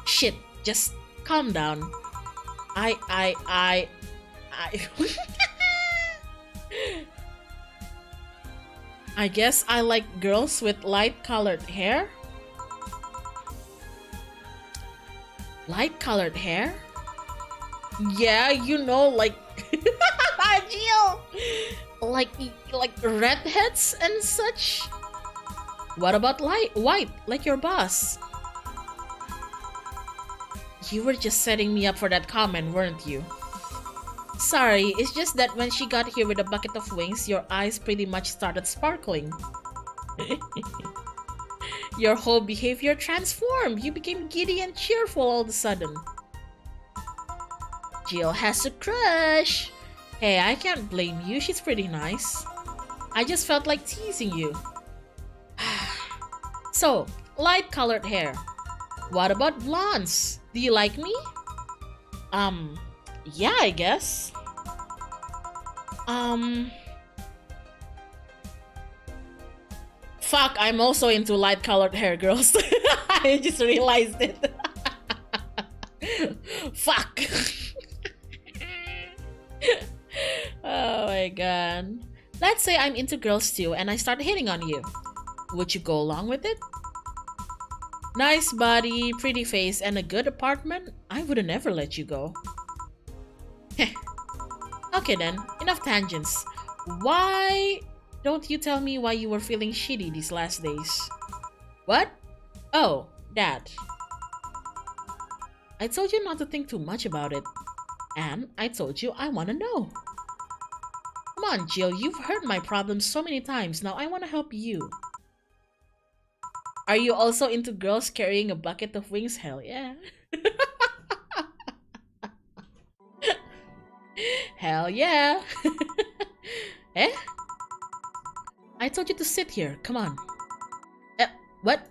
Shit, just calm down. I I guess I like girls with light-colored hair. Light-colored hair? Yeah, you know, like Jill, like redheads and such. What about white, like your boss? You were just setting me up for that comment, weren't you? Sorry, it's just that when she got here with a bucket of wings, your eyes pretty much started sparkling. Your whole behavior transformed. You became giddy and cheerful all of a sudden. Jill has a crush. Hey, I can't blame you. She's pretty nice. I just felt like teasing you. So, light-colored hair. What about blondes? Do you like me? Yeah, I guess. Fuck, I'm also into light-colored hair, girls. I just realized it. Fuck. Oh my god. Let's say I'm into girls too and I start hitting on you. Would you go along with it? Nice body, pretty face, and a good apartment? I would never let you go. Okay then, enough tangents. Why don't you tell me why you were feeling shitty these last days? What? Oh, that. I told you not to think too much about it. And I told you I want to know. Come on, Jill, you've heard my problems so many times. Now I want to help you. Are you also into girls carrying a bucket of wings? Hell yeah. Hell yeah. Eh? I told you to sit here. Come on. What?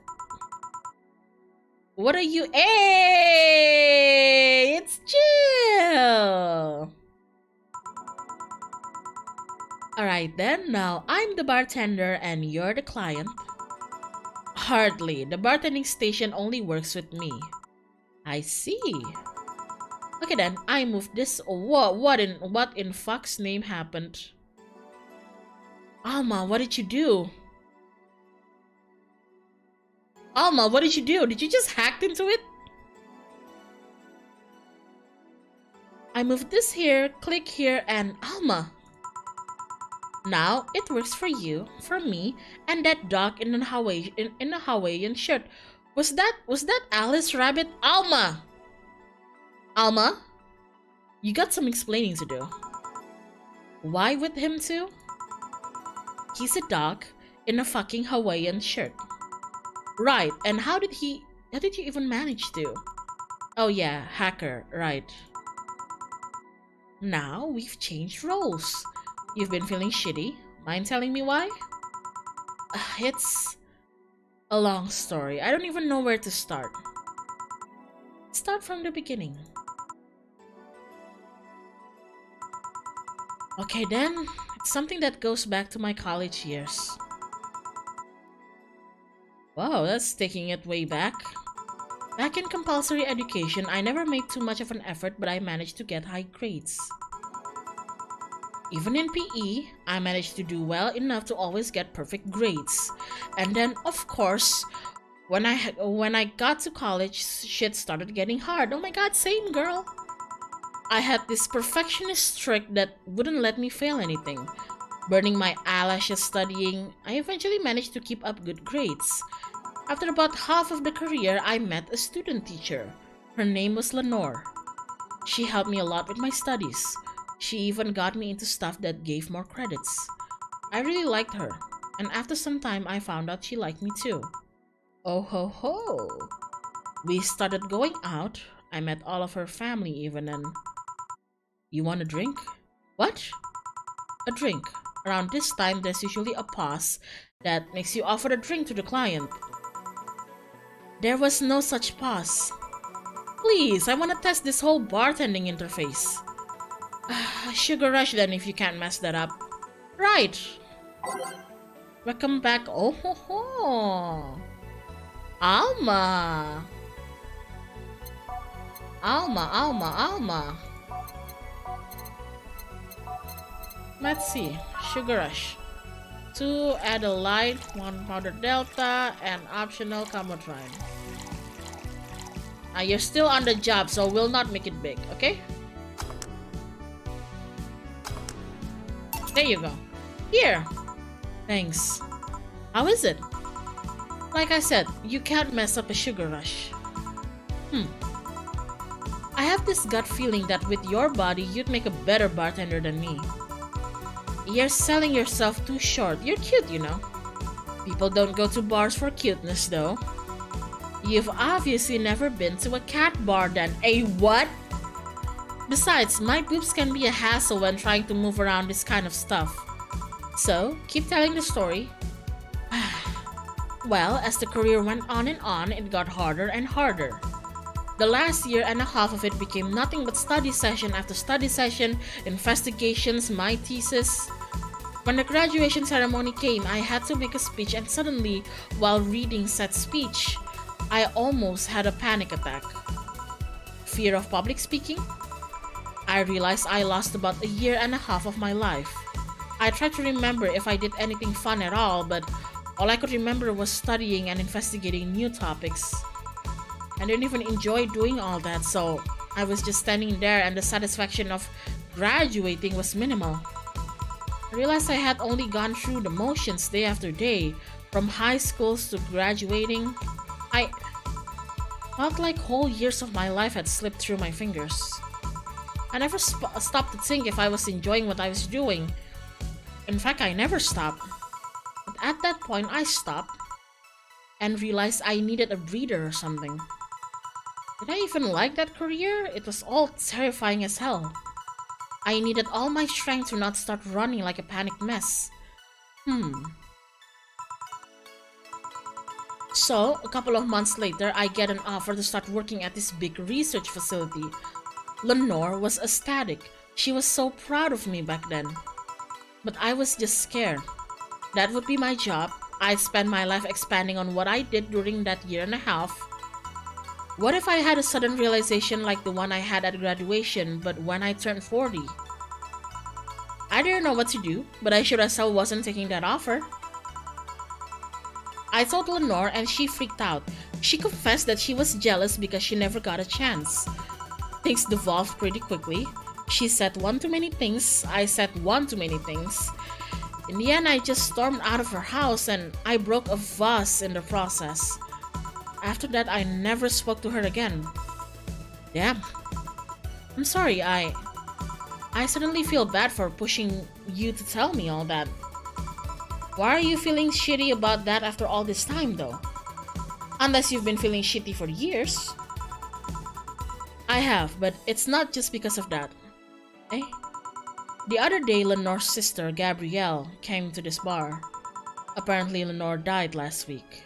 What are you? Hey! It's Jill! Alright then, now I'm the bartender and you're the client. Hardly. The bartending station only works with me. I see. Okay then, I moved this. What in fuck's name happened? Alma, what did you do? Alma, what did you do? Did you just hack into it? I moved this here, click here, and Alma. Now it works for you, for me, and that dog in a Hawaiian shirt. Was that Alice Rabbit? Alma! Alma? You got some explaining to do. Why with him too? He's a dog in a fucking Hawaiian shirt. Right, and how did you even manage to? Oh yeah, hacker, right. Now we've changed roles. You've been feeling shitty. Mind telling me why? It's a long story. I don't even know where to start. Start from the beginning. Okay then, it's something that goes back to my college years. Wow, that's taking it way back. Back in compulsory education, I never made too much of an effort, but I managed to get high grades. Even in PE, I managed to do well enough to always get perfect grades. And then, of course, when I got to college, shit started getting hard. Oh my god, same girl! I had this perfectionist streak that wouldn't let me fail anything. Burning my eyelashes studying, I eventually managed to keep up good grades. After about half of the career, I met a student teacher. Her name was Lenore. She helped me a lot with my studies. She even got me into stuff that gave more credits. I really liked her, and after some time I found out she liked me too. Oh ho ho! We started going out. I met all of her family even, and... You want a drink? What? A drink. Around this time, there's usually a pause that makes you offer a drink to the client. There was no such pause. Please, I want to test this whole bartending interface. Sugar rush then if you can't mess that up. Right. Welcome back. Oh ho ho. Alma. Alma. Let's see. Sugar rush. 2 Adelaide, 1 powder delta, and optional Camotrin. You're still on the job, so we'll not make it big, okay? There you go. Here! Thanks. How is it? Like I said, you can't mess up a sugar rush. I have this gut feeling that with your body, you'd make a better bartender than me. You're selling yourself too short. You're cute, you know. People don't go to bars for cuteness, though. You've obviously never been to a cat bar then. A what? Besides, my boobs can be a hassle when trying to move around this kind of stuff. So, keep telling the story. Well, as the career went on and on, it got harder and harder. The last year and a half of it became nothing but study session after study session, investigations, my thesis. When the graduation ceremony came, I had to make a speech, and suddenly, while reading said speech, I almost had a panic attack. Fear of public speaking? I realized I lost about a year and a half of my life. I tried to remember if I did anything fun at all, but all I could remember was studying and investigating new topics. I didn't even enjoy doing all that, so I was just standing there, and the satisfaction of graduating was minimal. I realized I had only gone through the motions day after day, from high schools to graduating. I felt like whole years of my life had slipped through my fingers. I never stopped to think if I was enjoying what I was doing. In fact, I never stopped. But at that point, I stopped and realized I needed a breather or something. Did I even like that career? It was all terrifying as hell. I needed all my strength to not start running like a panicked mess. So, a couple of months later, I get an offer to start working at this big research facility. Lenore was ecstatic. She was so proud of me back then. But I was just scared. That would be my job. I'd spend my life expanding on what I did during that year and a half. What if I had a sudden realization like the one I had at graduation, but when I turned 40? I didn't know what to do, but I sure as hell wasn't taking that offer. I told Lenore and she freaked out. She confessed that she was jealous because she never got a chance. Things devolved pretty quickly. She said one too many things, I said one too many things. In the end, I just stormed out of her house and I broke a vase in the process. After that, I never spoke to her again. Damn. I'm sorry, I I suddenly feel bad for pushing you to tell me all that. Why are you feeling shitty about that after all this time though? Unless you've been feeling shitty for years. I have, but it's not just because of that. Eh? The other day, Lenore's sister, Gabrielle, came to this bar. Apparently, Lenore died last week.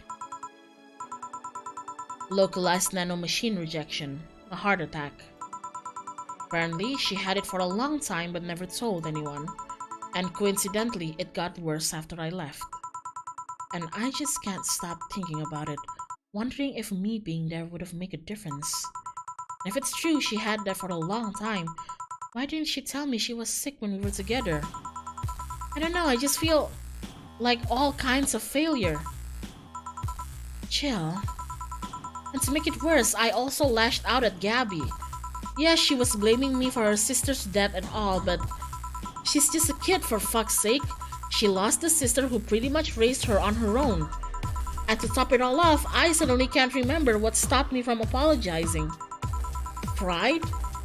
Localized nanomachine rejection, a heart attack. Apparently, she had it for a long time but never told anyone. And coincidentally, it got worse after I left. And I just can't stop thinking about it, wondering if me being there would have made a difference. And if it's true she had that for a long time, why didn't she tell me she was sick when we were together? I don't know, I just feel like all kinds of failure. Chill. And to make it worse, I also lashed out at Gabby. Yes, she was blaming me for her sister's death and all, but she's just a kid for fuck's sake. She lost a sister who pretty much raised her on her own. And to top it all off, I suddenly can't remember what stopped me from apologizing. Pride?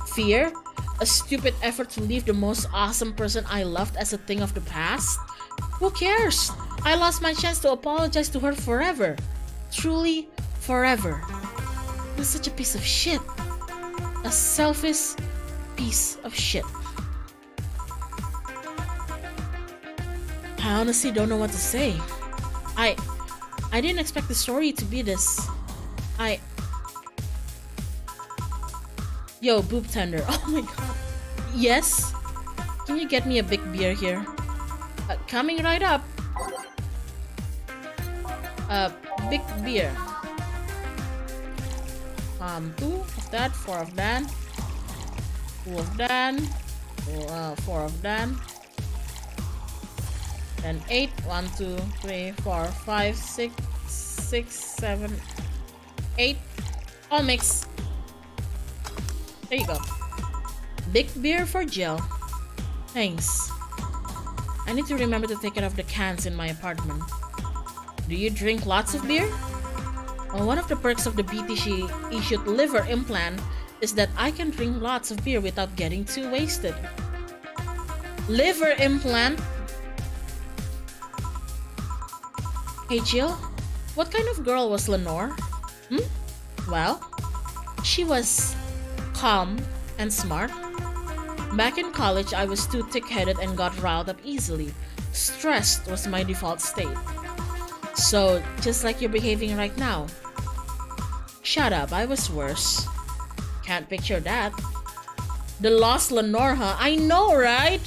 Fear? A stupid effort to leave the most awesome person I loved as a thing of the past? Who cares? I lost my chance to apologize to her forever. Truly, forever. I'm such a piece of shit. A selfish piece of shit. I honestly don't know what to say. I didn't expect the story to be this. Yo, boob tender. Oh my god. Yes? Can you get me a big beer here? Coming right up. Big beer. 2 of that, 4 of that. 2 of that. 4 of that. Then 8. 1, 2, 3, 4, 5, 6, 7, 8. All mix. There you go. Big beer for Jill. Thanks. I need to remember to take care of the cans in my apartment. Do you drink lots of beer? Well, one of the perks of the BTC-issued liver implant is that I can drink lots of beer without getting too wasted. Liver implant? Hey Jill, what kind of girl was Lenore? Well, she was calm and smart. Back in college, I was too thick-headed and got riled up easily. Stressed was my default state. So, just like you're behaving right now. Shut up, I was worse. Can't picture that. The lost Lenore, huh? I know, right?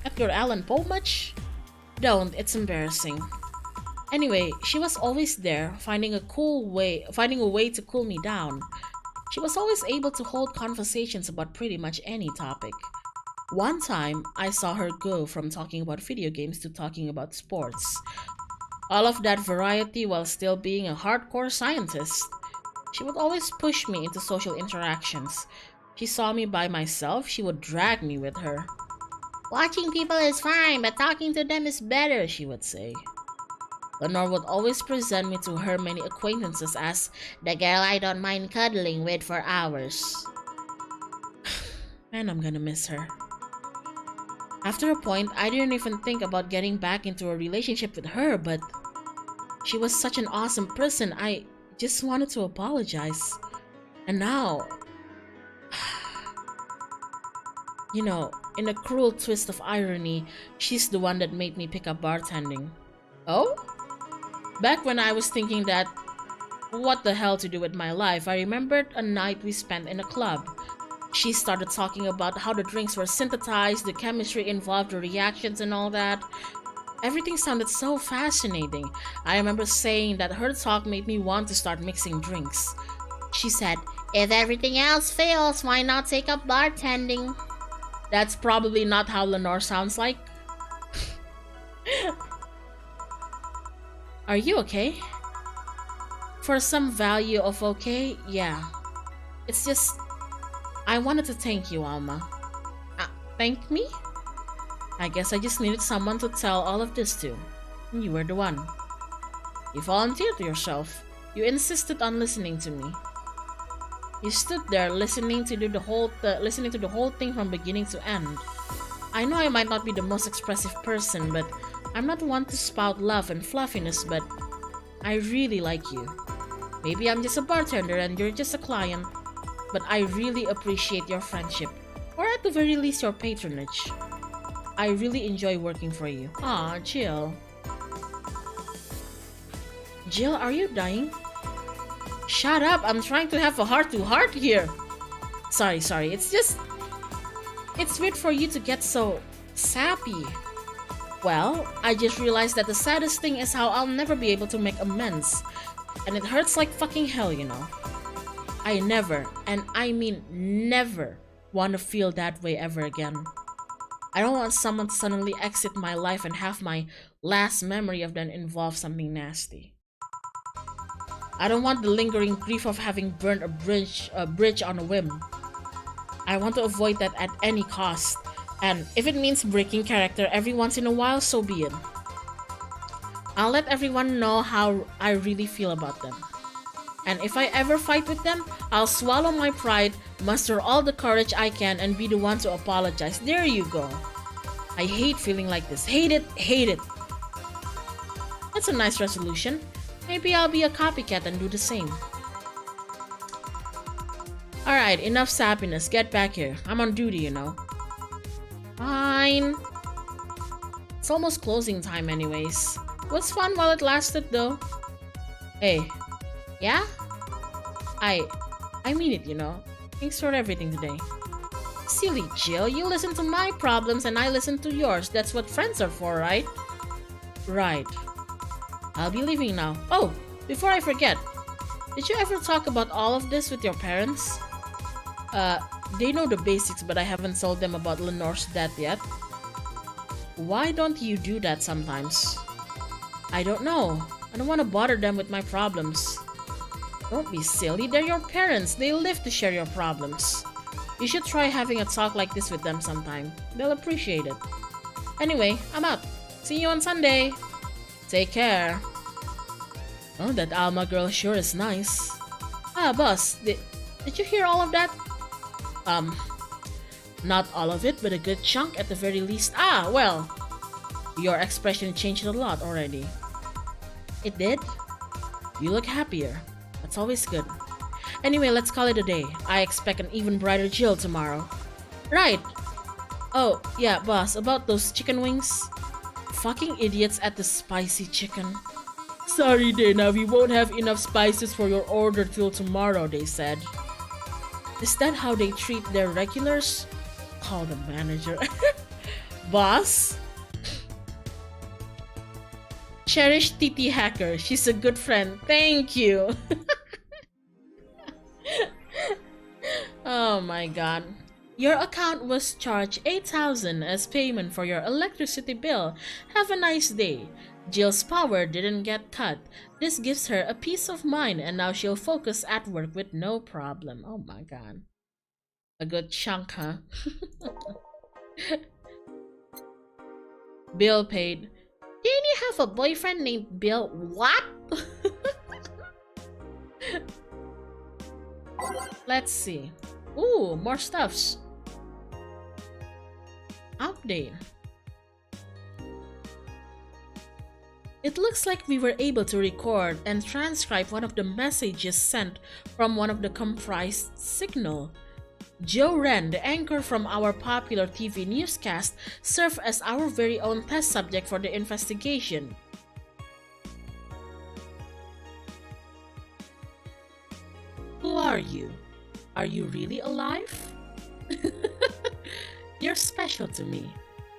Edgar Allan Poe much? Don't, it's embarrassing. Anyway, she was always there, finding a way to cool me down. She was always able to hold conversations about pretty much any topic. One time, I saw her go from talking about video games to talking about sports. All of that variety while still being a hardcore scientist. She would always push me into social interactions. She saw me by myself, she would drag me with her. Watching people is fine, but talking to them is better, she would say. Lenore would always present me to her many acquaintances as the girl I don't mind cuddling with for hours. Man, I'm gonna miss her. After a point, I didn't even think about getting back into a relationship with her, but she was such an awesome person, I just wanted to apologize. And now, you know, in a cruel twist of irony, she's the one that made me pick up bartending. Oh? Back when I was thinking that, what the hell to do with my life, I remembered a night we spent in a club. She started talking about how the drinks were synthesized, the chemistry involved, the reactions and all that. Everything sounded so fascinating. I remember saying that her talk made me want to start mixing drinks. She said, if everything else fails, why not take up bartending? That's probably not how Lenore sounds like. Are you okay? For some value of okay, yeah. It's just, I wanted to thank you, Alma. Thank me? I guess I just needed someone to tell all of this to. And you were the one. You volunteered yourself. You insisted on listening to me. You stood there listening to the whole thing from beginning to end. I know I might not be the most expressive person, but I'm not one to spout love and fluffiness, but I really like you. Maybe I'm just a bartender and you're just a client, but I really appreciate your friendship, or at the very least your patronage. I really enjoy working for you. Aw, Jill. Jill, are you dying? Shut up, I'm trying to have a heart-to-heart here. Sorry, it's weird for you to get so sappy. Well, I just realized that the saddest thing is how I'll never be able to make amends. And it hurts like fucking hell, you know. I never, and I mean never, want to feel that way ever again. I don't want someone to suddenly exit my life and have my last memory of them involve something nasty. I don't want the lingering grief of having burned a bridge on a whim. I want to avoid that at any cost, and if it means breaking character every once in a while, so be it. I'll let everyone know how I really feel about them. And if I ever fight with them, I'll swallow my pride, muster all the courage I can, and be the one to apologize. There you go. I hate feeling like this. Hate it, hate it. That's a nice resolution. Maybe I'll be a copycat and do the same. Alright, enough sappiness. Get back here. I'm on duty, you know. Fine. It's almost closing time anyways. Was fun while it lasted though. Hey. Yeah? I mean it, you know. Thanks for everything today. Silly Jill, you listen to my problems and I listen to yours. That's what friends are for, right? Right. I'll be leaving now. Oh, before I forget. Did you ever talk about all of this with your parents? They know the basics, but I haven't told them about Lenore's death yet. Why don't you do that sometimes? I don't know. I don't want to bother them with my problems. Don't be silly, they're your parents. They live to share your problems. You should try having a talk like this with them sometime. They'll appreciate it. Anyway, I'm out. See you on Sunday. Take care. Oh, that Alma girl sure is nice. Ah, boss, did you hear all of that? Not all of it, but a good chunk at the very least. Ah, well, your expression changed a lot already. It did? You look happier. That's always good. Anyway, let's call it a day. I expect an even brighter Jill tomorrow. Right. Oh, yeah, boss, about those chicken wings. Fucking idiots at the spicy chicken. Sorry, Dana, we won't have enough spices for your order till tomorrow, they said. Is that how they treat their regulars? Call the manager. Boss? Cherish TT Hacker. She's a good friend. Thank you. Oh my god. Your account was charged 8,000 as payment for your electricity bill. Have a nice day. Jill's power didn't get cut. This gives her a peace of mind and now she'll focus at work with no problem. Oh my god. A good chunk, huh? Bill paid. Didn't you have a boyfriend named Bill? What? Let's see. Ooh, more stuffs. Update. It looks like we were able to record and transcribe one of the messages sent from one of the comprised signal. Joe Wren, the anchor from our popular TV newscast, served as our very own test subject for the investigation. Who are you? Are you really alive? You're special to me.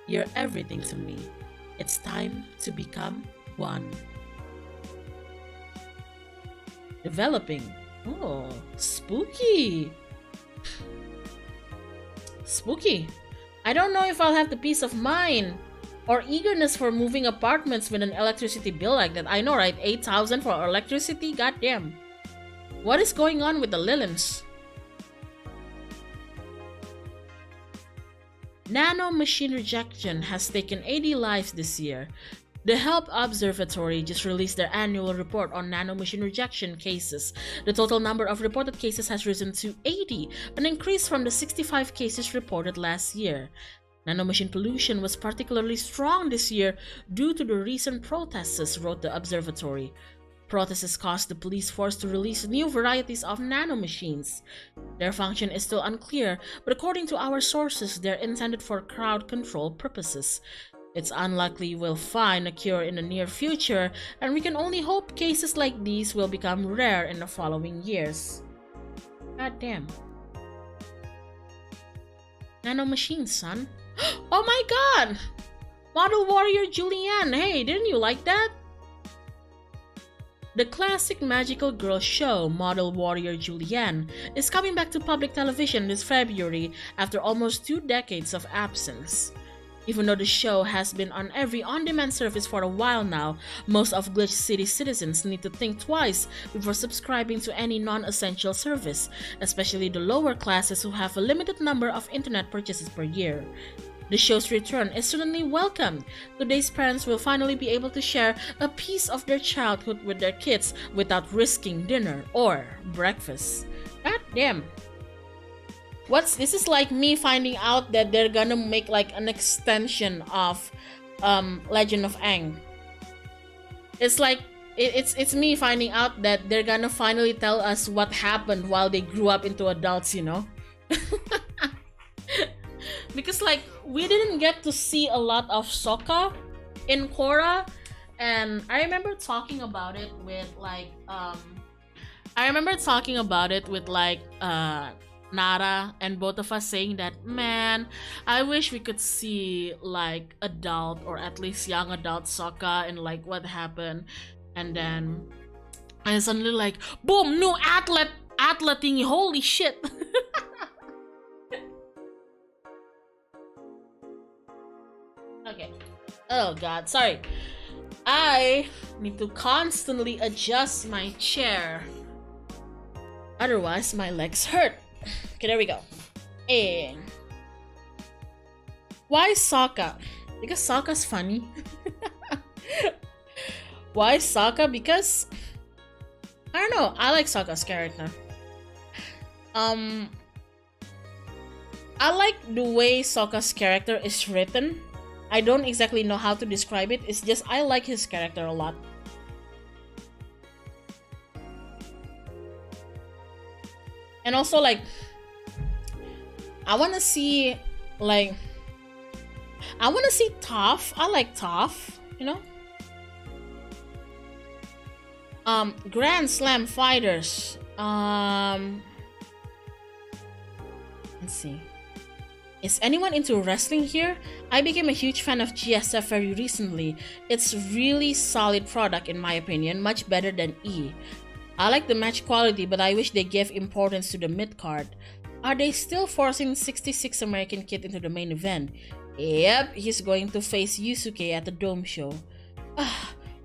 You're everything to me. It's time to become one. Developing. Oh, spooky. Spooky. I don't know if I'll have the peace of mind or eagerness for moving apartments with an electricity bill like that. I know, right? 8,000 for electricity? Goddamn. What is going on with the Lilims? Nano machine rejection has taken 80 lives this year. The Help Observatory just released their annual report on nanomachine rejection cases. The total number of reported cases has risen to 80, an increase from the 65 cases reported last year. Nanomachine pollution was particularly strong this year due to the recent protests, wrote the observatory. Protests caused the police force to release new varieties of nanomachines. Their function is still unclear, but according to our sources, they're intended for crowd control purposes. It's unlikely we'll find a cure in the near future, and we can only hope cases like these will become rare in the following years. God damn. Nanomachines, son. Oh my god! Model Warrior Julianne, hey, didn't you like that? The classic magical girl show, Model Warrior Julianne, is coming back to public television this February after almost 2 decades of absence. Even though the show has been on every on-demand service for a while now, most of Glitch City citizens need to think twice before subscribing to any non-essential service, especially the lower classes who have a limited number of internet purchases per year. The show's return is certainly welcome. Today's parents will finally be able to share a piece of their childhood with their kids without risking dinner or breakfast. God damn. This is like me finding out that they're gonna make like an extension of Legend of Aang. It's like it's me finding out that they're gonna finally tell us what happened while they grew up into adults, you know? Because like we didn't get to see a lot of Sokka in Korra, and I remember talking about it with Nara, and both of us saying that, man, I wish we could see like adult or at least young adult Sokka and like what happened. And then I suddenly like, boom, new athlete thingy, holy shit. Okay. Oh god, sorry. I need to constantly adjust my chair. Otherwise, my legs hurt. Okay, there we go. And why Sokka? Because Sokka's funny. Why Sokka? Because I don't know. I like Sokka's character. I like the way Sokka's character is written. I don't exactly know how to describe it. It's just I like his character a lot. And also like I wanna see Toph. I like Toph, you know? Grand Slam fighters. Let's see. Is anyone into wrestling here? I became a huge fan of GSF very recently. It's really solid product in my opinion, much better than E. I like the match quality, but I wish they gave importance to the mid-card. Are they still forcing 66 American Kid into the main event? Yep, he's going to face Yusuke at the Dome show.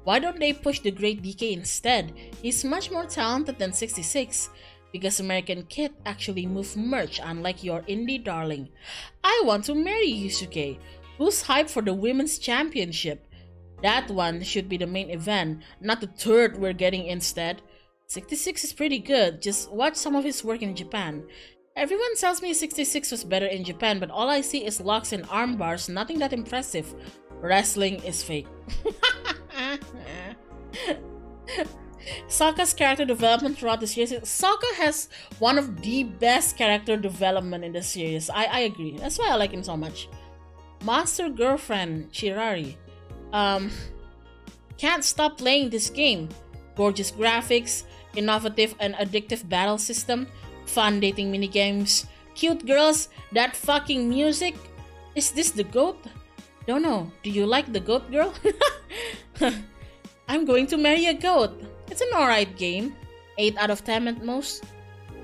Why don't they push the Great DK instead? He's much more talented than 66. Because American Kid actually move merch, unlike your indie darling. I want to marry Yusuke. Who's hyped for the Women's Championship? That one should be the main event, not the third we're getting instead. 66 is pretty good, just watch some of his work in Japan. Everyone tells me 66 was better in Japan, but all I see is locks and arm bars, nothing that impressive. Wrestling is fake. Sokka's character development throughout the series. Sokka has one of the best character development in the series. I agree. That's why I like him so much. Monster Girlfriend Chirari. Can't stop playing this game. Gorgeous graphics, innovative and addictive battle system, fun dating minigames, cute girls, that fucking music. Is this the GOAT? Don't know. Do you like the GOAT, girl? I'm going to marry a goat. It's an alright game. 8 out of 10 at most.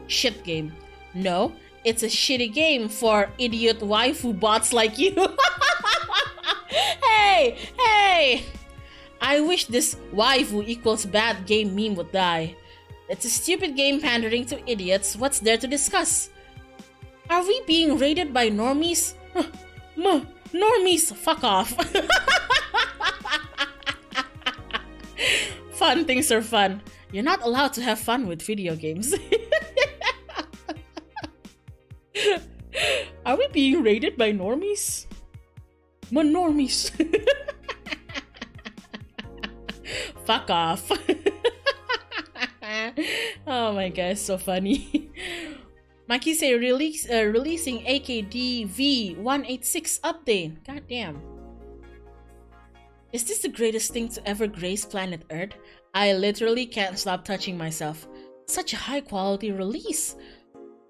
Shit game. No, it's a shitty game for idiot waifu bots like you. Hey! I wish this waifu equals bad game meme would die. It's a stupid game pandering to idiots. What's there to discuss? Are we being raided by normies? Normies, fuck off. Fun things are fun. You're not allowed to have fun with video games. Are we being rated by normies? Normies. Fuck off. Oh my god, so funny. Mikey say releasing AKD V186 update. God damn. Is this the greatest thing to ever grace planet Earth? I literally can't stop touching myself. Such a high quality release.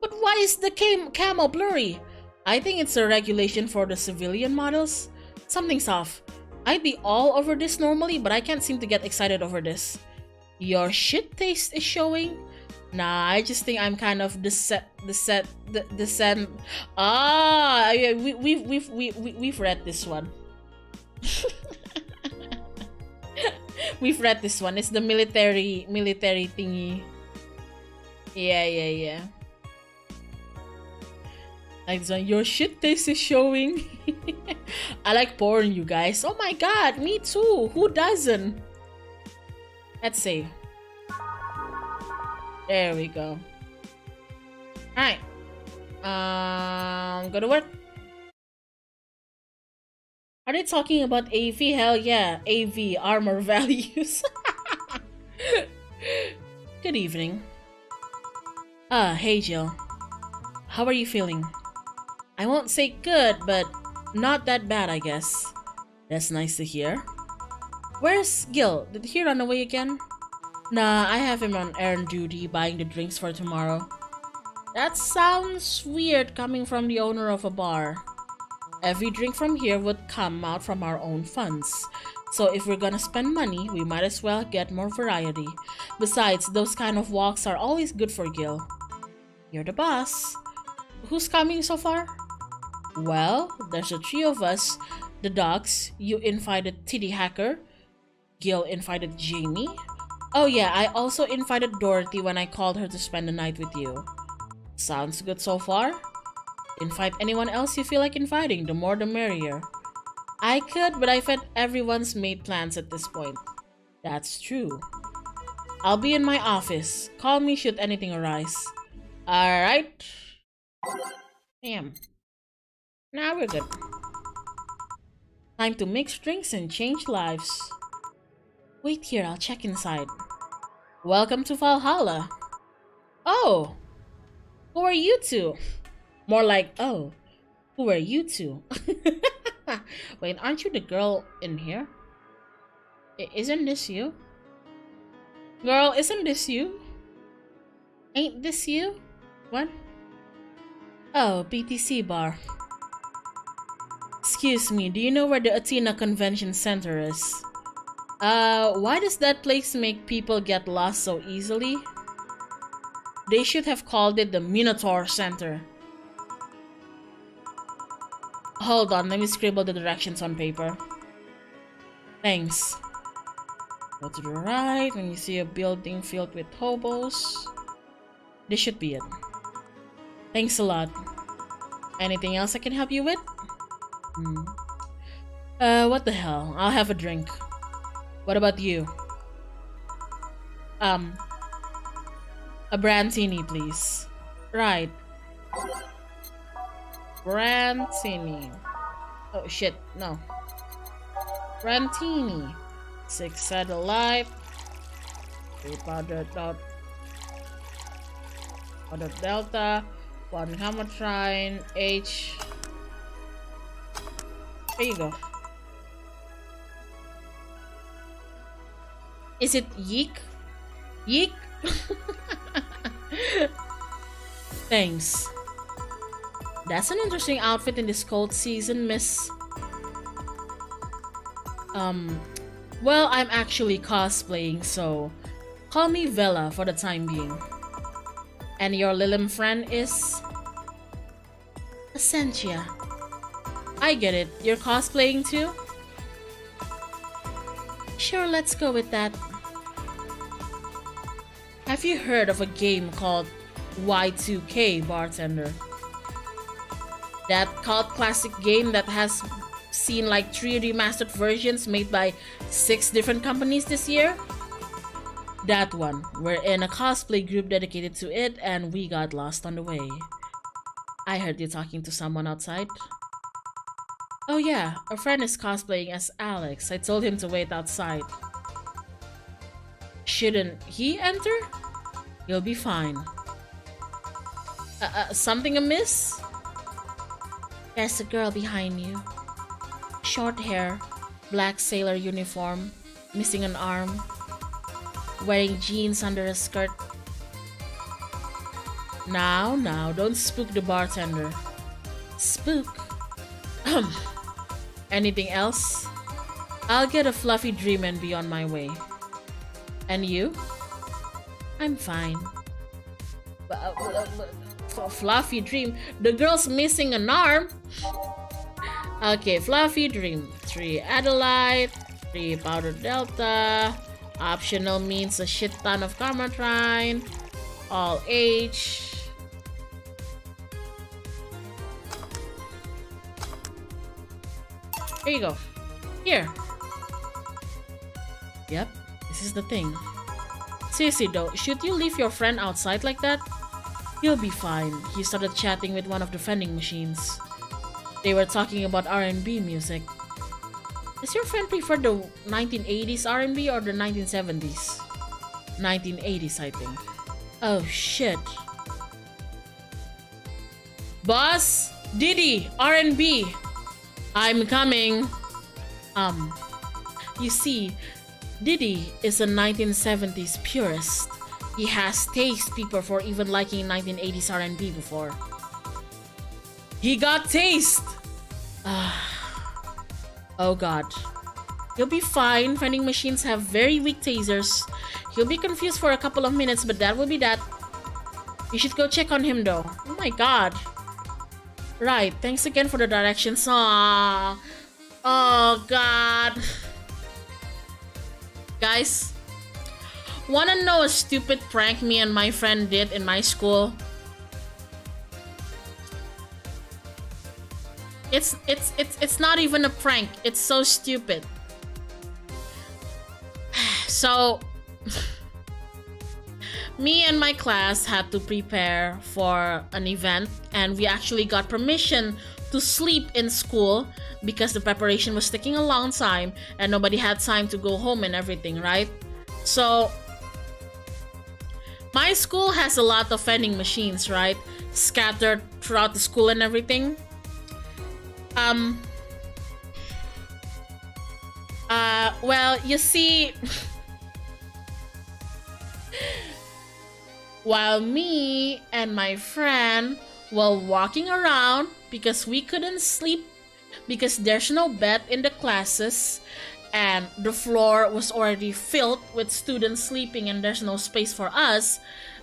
But why is the camo blurry? I think it's a regulation for the civilian models. Something's off. I'd be all over this normally, but I can't seem to get excited over this. Your shit taste is showing? Nah, I just think I'm kind of Ah, yeah, we've read this one. We've read this one. It's the military thingy. Yeah. Like this one, your shit taste is showing. I like porn, you guys. Oh my god, me too. Who doesn't? Let's see. There we go. Alright. Go to work. Are they talking about AV? Hell yeah. AV, armor values. Good evening. Hey Jill. How are you feeling? I won't say good, but not that bad, I guess. That's nice to hear. Where's Gil? Did he run away again? Nah, I have him on errand duty buying the drinks for tomorrow. That sounds weird coming from the owner of a bar. Every drink from here would come out from our own funds. So if we're gonna spend money, we might as well get more variety. Besides, those kind of walks are always good for Gil. You're the boss. Who's coming so far? Well, there's the three of us. The dogs. You invited Titty Hacker. Gil invited Jamie. Oh yeah, I also invited Dorothy when I called her to spend the night with you. Sounds good so far? Invite anyone else you feel like inviting, the more the merrier. I could, but I've had everyone's made plans at this point. That's true. I'll be in my office. Call me should anything arise. Alright. Damn. Now we're good. Time to mix drinks and change lives. Wait here, I'll check inside. Welcome to Valhalla. Oh! Who are you two? More like, oh, who are you two? Wait, aren't you the girl in here? Isn't this you? Girl, isn't this you? Ain't this you? What? Oh, BTC bar. Excuse me, do you know where the Athena Convention Center is? Why does that place make people get lost so easily? They should have called it the Minotaur Center. Hold on, let me scribble the directions on paper. Thanks. Go to the right when you see a building filled with hobos. This should be it. Thanks a lot. Anything else I can help you with? What the hell? I'll have a drink. What about you? A Brantini, please. Right. Brantini. Oh shit, no. Brantini. 6 satellite. 3 powder dot. Powder delta. 1 Hamotrine. H. There you go. Is it yeek? Yeek? Thanks. That's an interesting outfit in this cold season, miss. Well, I'm actually cosplaying, so call me Vela for the time being. And your Lilim friend is... Essentia. I get it. You're cosplaying too? Sure, let's go with that. Have you heard of a game called Y2K, bartender? That cult classic game that has seen like 3 remastered versions made by 6 different companies this year? That one. We're in a cosplay group dedicated to it, and we got lost on the way. I heard you talking to someone outside. Oh yeah, a friend is cosplaying as Alex. I told him to wait outside. Shouldn't he enter? He'll be fine. Something amiss? There's a girl behind you. Short hair, black sailor uniform, missing an arm, wearing jeans under a skirt. Now, don't spook the bartender. Spook? Anything else? I'll get a fluffy dream and be on my way. And you? I'm fine. Fluffy dream? The girl's missing an arm? Okay, fluffy dream. 3 Adelaide, 3 powder delta. Optional means a shit ton of Carmatrine. All H. Here you go. Here. Yep, this is the thing. Seriously though, should you leave your friend outside like that? He'll be fine. He started chatting with one of the vending machines. They were talking about R&B music. Does your friend prefer the 1980s R&B or the 1970s? 1980s, I think. Oh shit. Boss, Diddy, R&B. I'm coming. You see, Diddy is a 1970s purist. He has taste people for even liking 1980s R&B before. He got taste! Oh god. He'll be fine. Vending machines have very weak tasers. He'll be confused for a couple of minutes, but that will be that. You should go check on him though. Oh my god. Right, thanks again for the directions. Aww. Oh god. Guys, wanna know a stupid prank me and my friend did in my school? It's not even a prank. It's so stupid. So me and my class had to prepare for an event, and we actually got permission to sleep in school because the preparation was taking a long time and nobody had time to go home and everything, right? So my school has a lot of vending machines, right? Scattered throughout the school and everything. Well, you see, while me and my friend were walking around because we couldn't sleep because there's no bed in the classes and the floor was already filled with students sleeping and there's no space for us,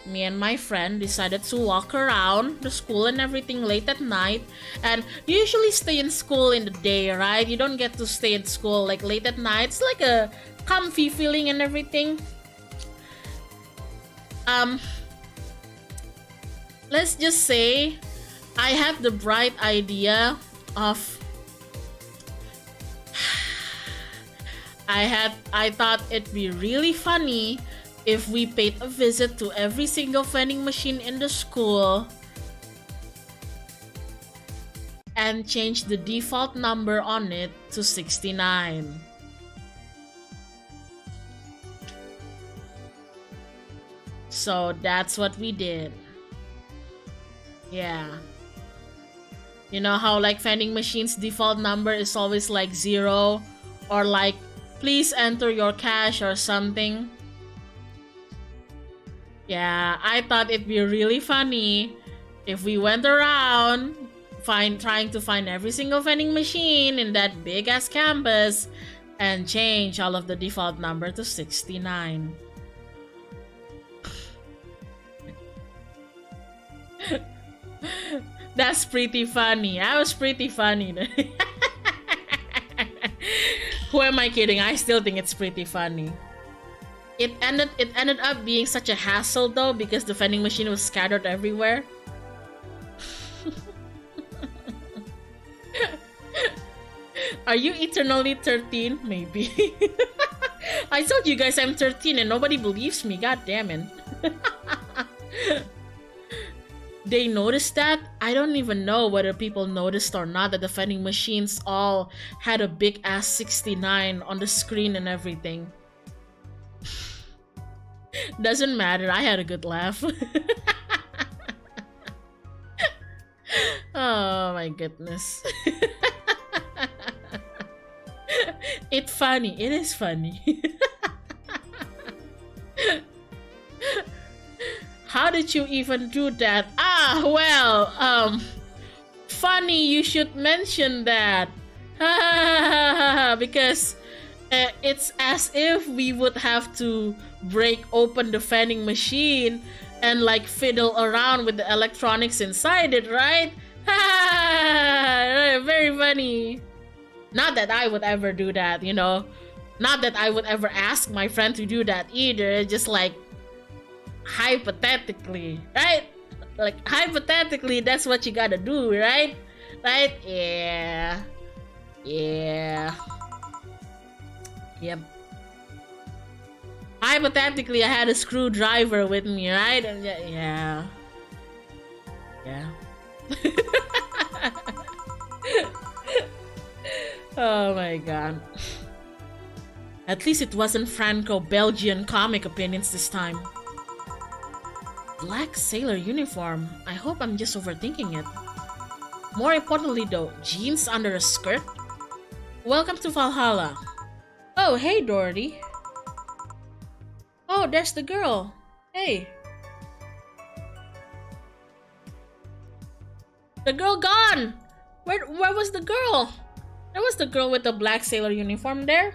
me and my friend decided to walk around the school and everything late at night. And you usually stay in school in the day, right? You don't get to stay in school like late at night. It's like a comfy feeling and everything. Let's just say I had the bright idea of I thought it'd be really funny if we paid a visit to every single vending machine in the school and changed the default number on it to 69. So that's what we did. Yeah. You know how like vending machines default number is always like 0 or like please enter your cash or something. Yeah, I thought it'd be really funny if we went around trying to find every single vending machine in that big ass campus and change all of the default number to 69. That's pretty funny. I was pretty funny. Who am I kidding? I still think it's pretty funny. It ended up being such a hassle though because the vending machine was scattered everywhere. Are you eternally 13? Maybe. I told you guys I'm 13 and nobody believes me. God damn it. They noticed that? I don't even know whether people noticed or not that the vending machines all had a big ass 69 on the screen and everything. Doesn't matter, I had a good laugh. Oh my goodness. It's funny, it is funny. How did you even do that? Ah, well, funny you should mention that. Because it's as if we would have to break open the vending machine and like fiddle around with the electronics inside it, right? Very funny. Not that I would ever do that, you know. Not that I would ever ask my friend to do that either. Just like hypothetically, right? Like hypothetically, that's what you gotta do, right? Right? Yeah. Yeah. Yep. Hypothetically, I had a screwdriver with me, right? And yeah. Yeah. Oh my god. At least it wasn't Franco-Belgian comic opinions this time. Black sailor uniform. I hope I'm just overthinking it. More importantly though, jeans under a skirt? Welcome to Valhalla. Oh, hey Dorothy. Oh, there's the girl. Hey. The girl gone! Where was the girl? There was the girl with the black sailor uniform there.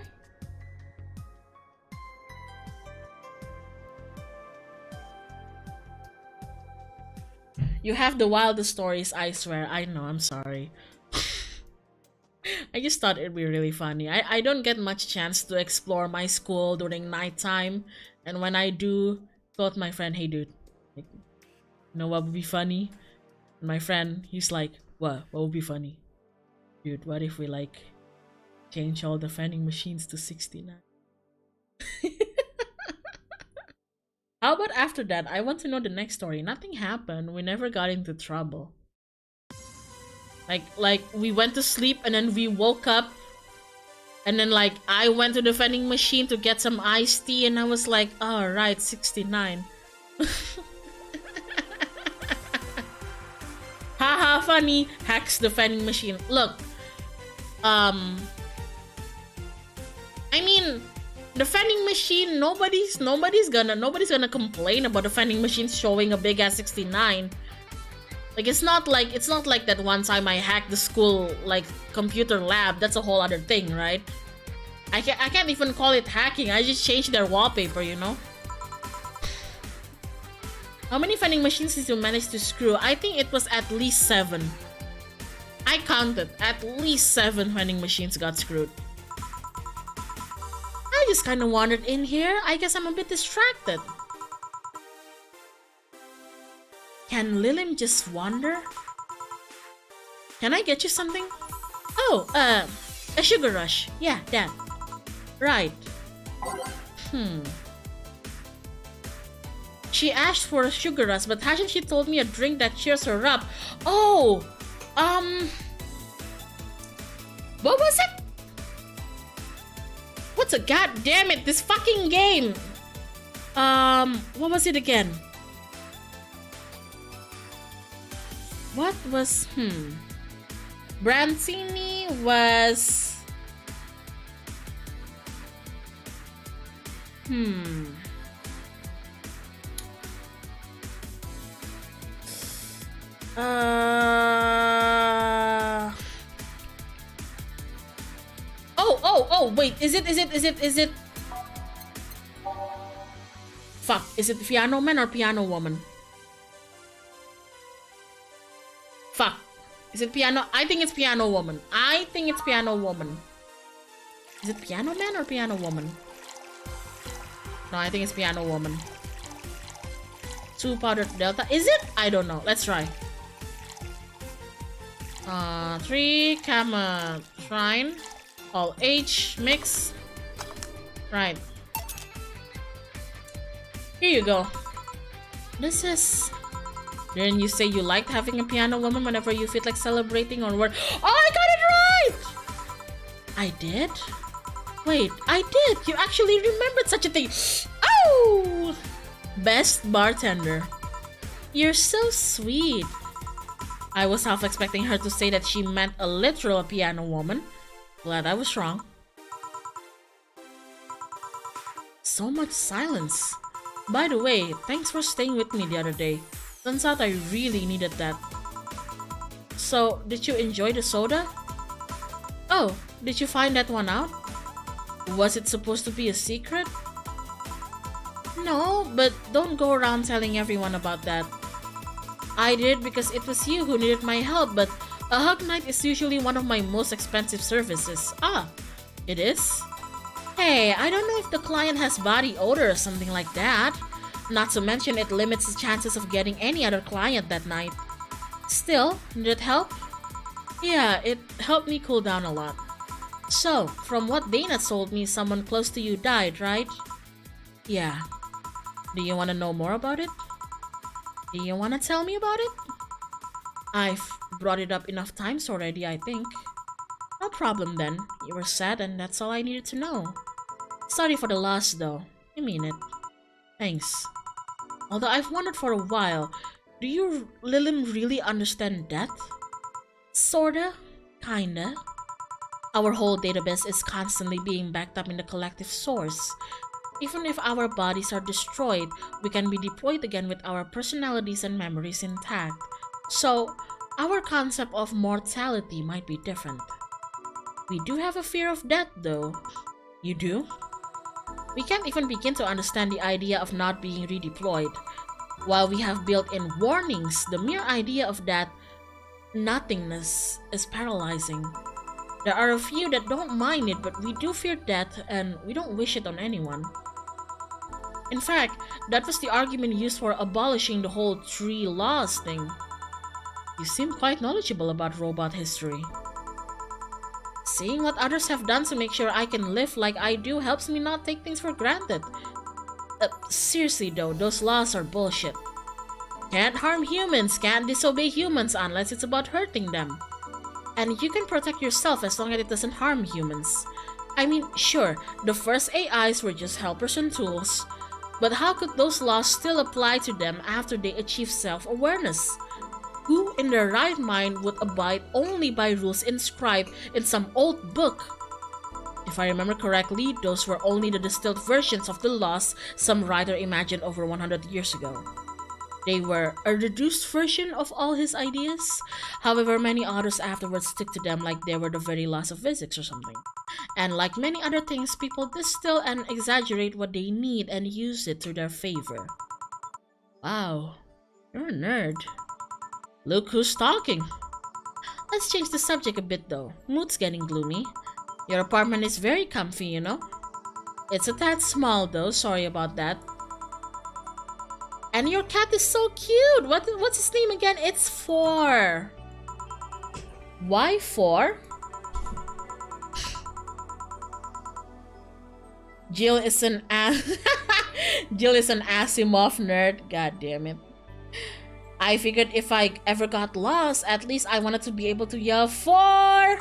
You have the wildest stories, I swear. I know, I'm sorry. I just thought it'd be really funny. I don't get much chance to explore my school during nighttime. And when I do, told my friend, hey dude, like, you know what would be funny? And my friend, he's like, what would be funny? Dude, what if we like change all the vending machines to 69? How about after that? I want to know the next story. Nothing happened. We never got into trouble. Like we went to sleep and then we woke up and then like I went to the vending machine to get some iced tea and I was like, oh right, 69. Haha, funny. Hacks the vending machine. Look, I mean, the vending machine, nobody's gonna complain about the vending machine showing a big ass 69. Like it's not like that one time I hacked the school like computer lab. That's a whole other thing, right? I can't even call it hacking. I just changed their wallpaper, you know. How many vending machines did you manage to screw? I think it was at least 7. I counted. At least 7 vending machines got screwed. I just kind of wandered in here. I guess I'm a bit distracted. Can Lilim just wander? Can I get you something? Oh, a sugar rush. Yeah, that. Right. She asked for a sugar rush, but hasn't she told me a drink that cheers her up? Oh, what was it? What's a goddamn it? This fucking game. What was it again? What was Brancini was Oh wait, is it fuck, is it Piano Man or Piano Woman? Fuck. Is it Piano? I think it's Piano Woman. I think it's Piano Woman. Is it Piano Man or Piano Woman? No, I think it's Piano Woman. 2 powdered delta. Is it? I don't know. Let's try. 3 Kama Shrine. All H mix. Right. Here you go. This is... Didn't you say you liked having a piano woman whenever you feel like celebrating or work? Oh, I got it right! I did? Wait, I did! You actually remembered such a thing! Oh! Best bartender. You're so sweet. I was half expecting her to say that she meant a literal piano woman. Glad I was wrong. So much silence. By the way, thanks for staying with me the other day. Turns out I really needed that. So, did you enjoy the soda? Oh, did you find that one out? Was it supposed to be a secret? No, but don't go around telling everyone about that. I did because it was you who needed my help, but a hug night is usually one of my most expensive services. Ah, it is? Hey, I don't know if the client has body odor or something like that. Not to mention it limits the chances of getting any other client that night. Still, did it help? Yeah, it helped me cool down a lot. So, from what Dana told me, someone close to you died, right? Yeah. Do you want to know more about it? Do you want to tell me about it? I've brought it up enough times already, I think. No problem then. You were sad and that's all I needed to know. Sorry for the loss though. I mean it. Thanks. Although I've wondered for a while, do you Lilim really understand death? Sorta. Kinda. Our whole database is constantly being backed up in the collective source. Even if our bodies are destroyed, we can be deployed again with our personalities and memories intact. So, our concept of mortality might be different. We do have a fear of death though. You do? We can't even begin to understand the idea of not being redeployed. While we have built-in warnings, the mere idea of that nothingness is paralyzing. There are a few that don't mind it, but we do fear death and we don't wish it on anyone. In fact, that was the argument used for abolishing the whole three laws thing. You seem quite knowledgeable about robot history. Seeing what others have done to make sure I can live like I do helps me not take things for granted. Seriously though, those laws are bullshit. Can't harm humans, can't disobey humans unless it's about hurting them. And you can protect yourself as long as it doesn't harm humans. I mean, sure, the first AIs were just helpers and tools, but how could those laws still apply to them after they achieve self-awareness? Who in their right mind would abide only by rules inscribed in some old book? If I remember correctly, those were only the distilled versions of the laws some writer imagined over 100 years ago. They were a reduced version of all his ideas. However, many authors afterwards stick to them like they were the very laws of physics or something. And like many other things, people distill and exaggerate what they need and use it to their favor. Wow, you're a nerd. Look who's talking. Let's change the subject a bit though. Mood's getting gloomy. Your apartment is very comfy, you know? It's a tad small though, sorry about that. And your cat is so cute! What's his name again? It's 4. Why 4? Jill is an Jill is an Asimov nerd. God damn it. I figured if I ever got lost, at least I wanted to be able to yell 4!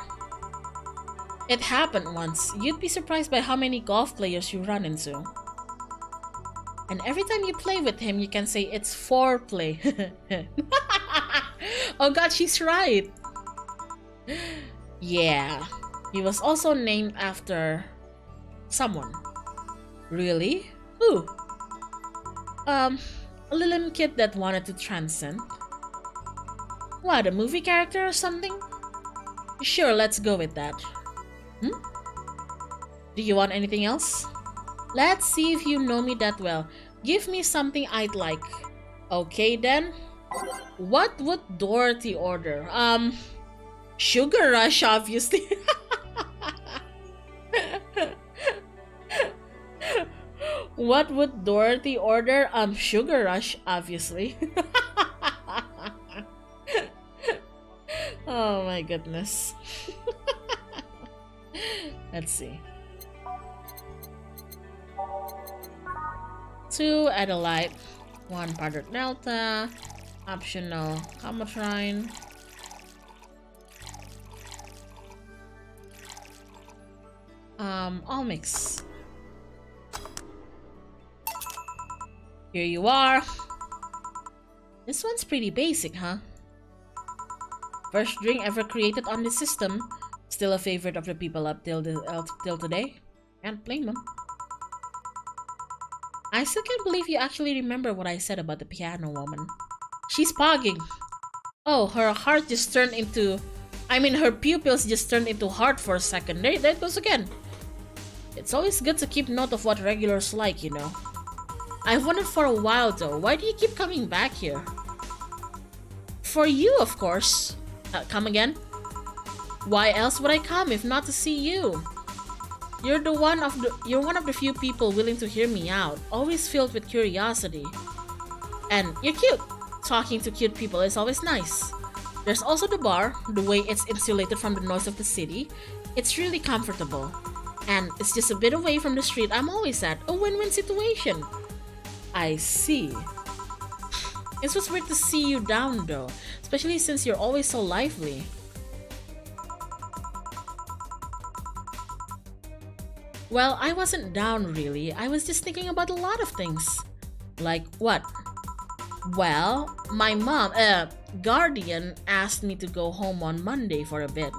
It happened once. You'd be surprised by how many golf players you run into. And every time you play with him, you can say it's foreplay. Oh god, she's right. Yeah. He was also named after someone. Really? Who? A little kid that wanted to transcend. What, a movie character or something? Sure, let's go with that. Do you want anything else? Let's see if you know me that well. Give me something I'd like. Okay then. What would Dorothy order? Sugar Rush, obviously. What would Dorothy order? Sugar Rush, obviously. Oh my goodness. Let's see. 2 Adelaide, 1 Padre Delta, optional Comatrine, all mix. Here you are. This one's pretty basic, huh? First drink ever created on the system. Still a favorite of the people up till today. Can't blame them. I still can't believe you actually remember what I said about the piano woman. She's pogging. Oh, her heart just turned into... her pupils just turned into heart for a second. There it goes again. It's always good to keep note of what regulars like, you know. I've wondered for a while though, why do you keep coming back here? For you, of course. Come again? Why else would I come if not to see you? You're one of the few people willing to hear me out, always filled with curiosity. And you're cute. Talking to cute people is always nice. There's also the bar, the way it's insulated from the noise of the city. It's really comfortable. And it's just a bit away from the street I'm always at, a win-win situation. I see. It was weird to see you down though, especially since you're always so lively. Well, I wasn't down really, I was just thinking about a lot of things. Like what? Well, my mom, guardian asked me to go home on Monday for a bit.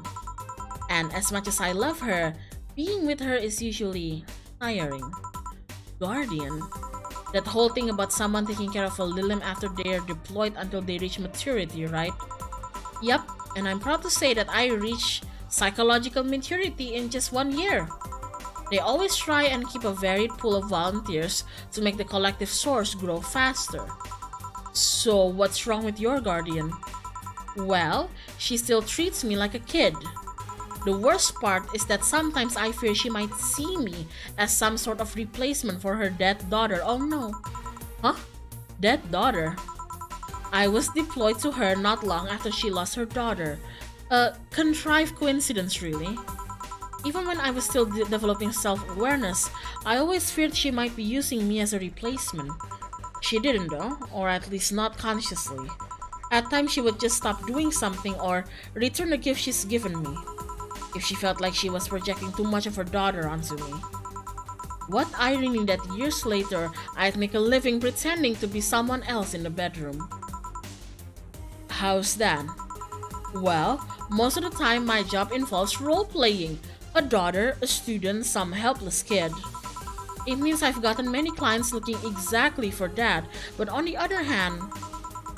And as much as I love her, being with her is usually tiring. Guardian? That whole thing about someone taking care of a Lilim after they're deployed until they reach maturity, right? Yup, and I'm proud to say that I reached psychological maturity in just 1 year. They always try and keep a varied pool of volunteers to make the collective source grow faster. So what's wrong with your guardian? Well, she still treats me like a kid. The worst part is that sometimes I fear she might see me as some sort of replacement for her dead daughter. Oh no. Huh? Dead daughter? I was deployed to her not long after she lost her daughter. A contrived coincidence, really. Even when I was still developing self-awareness, I always feared she might be using me as a replacement. She didn't though, or at least not consciously. At times she would just stop doing something or return the gift she's given me, if she felt like she was projecting too much of her daughter onto me. What irony that years later, I'd make a living pretending to be someone else in the bedroom. How's that? Well, most of the time my job involves role-playing. A daughter, a student, some helpless kid. It means I've gotten many clients looking exactly for that, but on the other hand,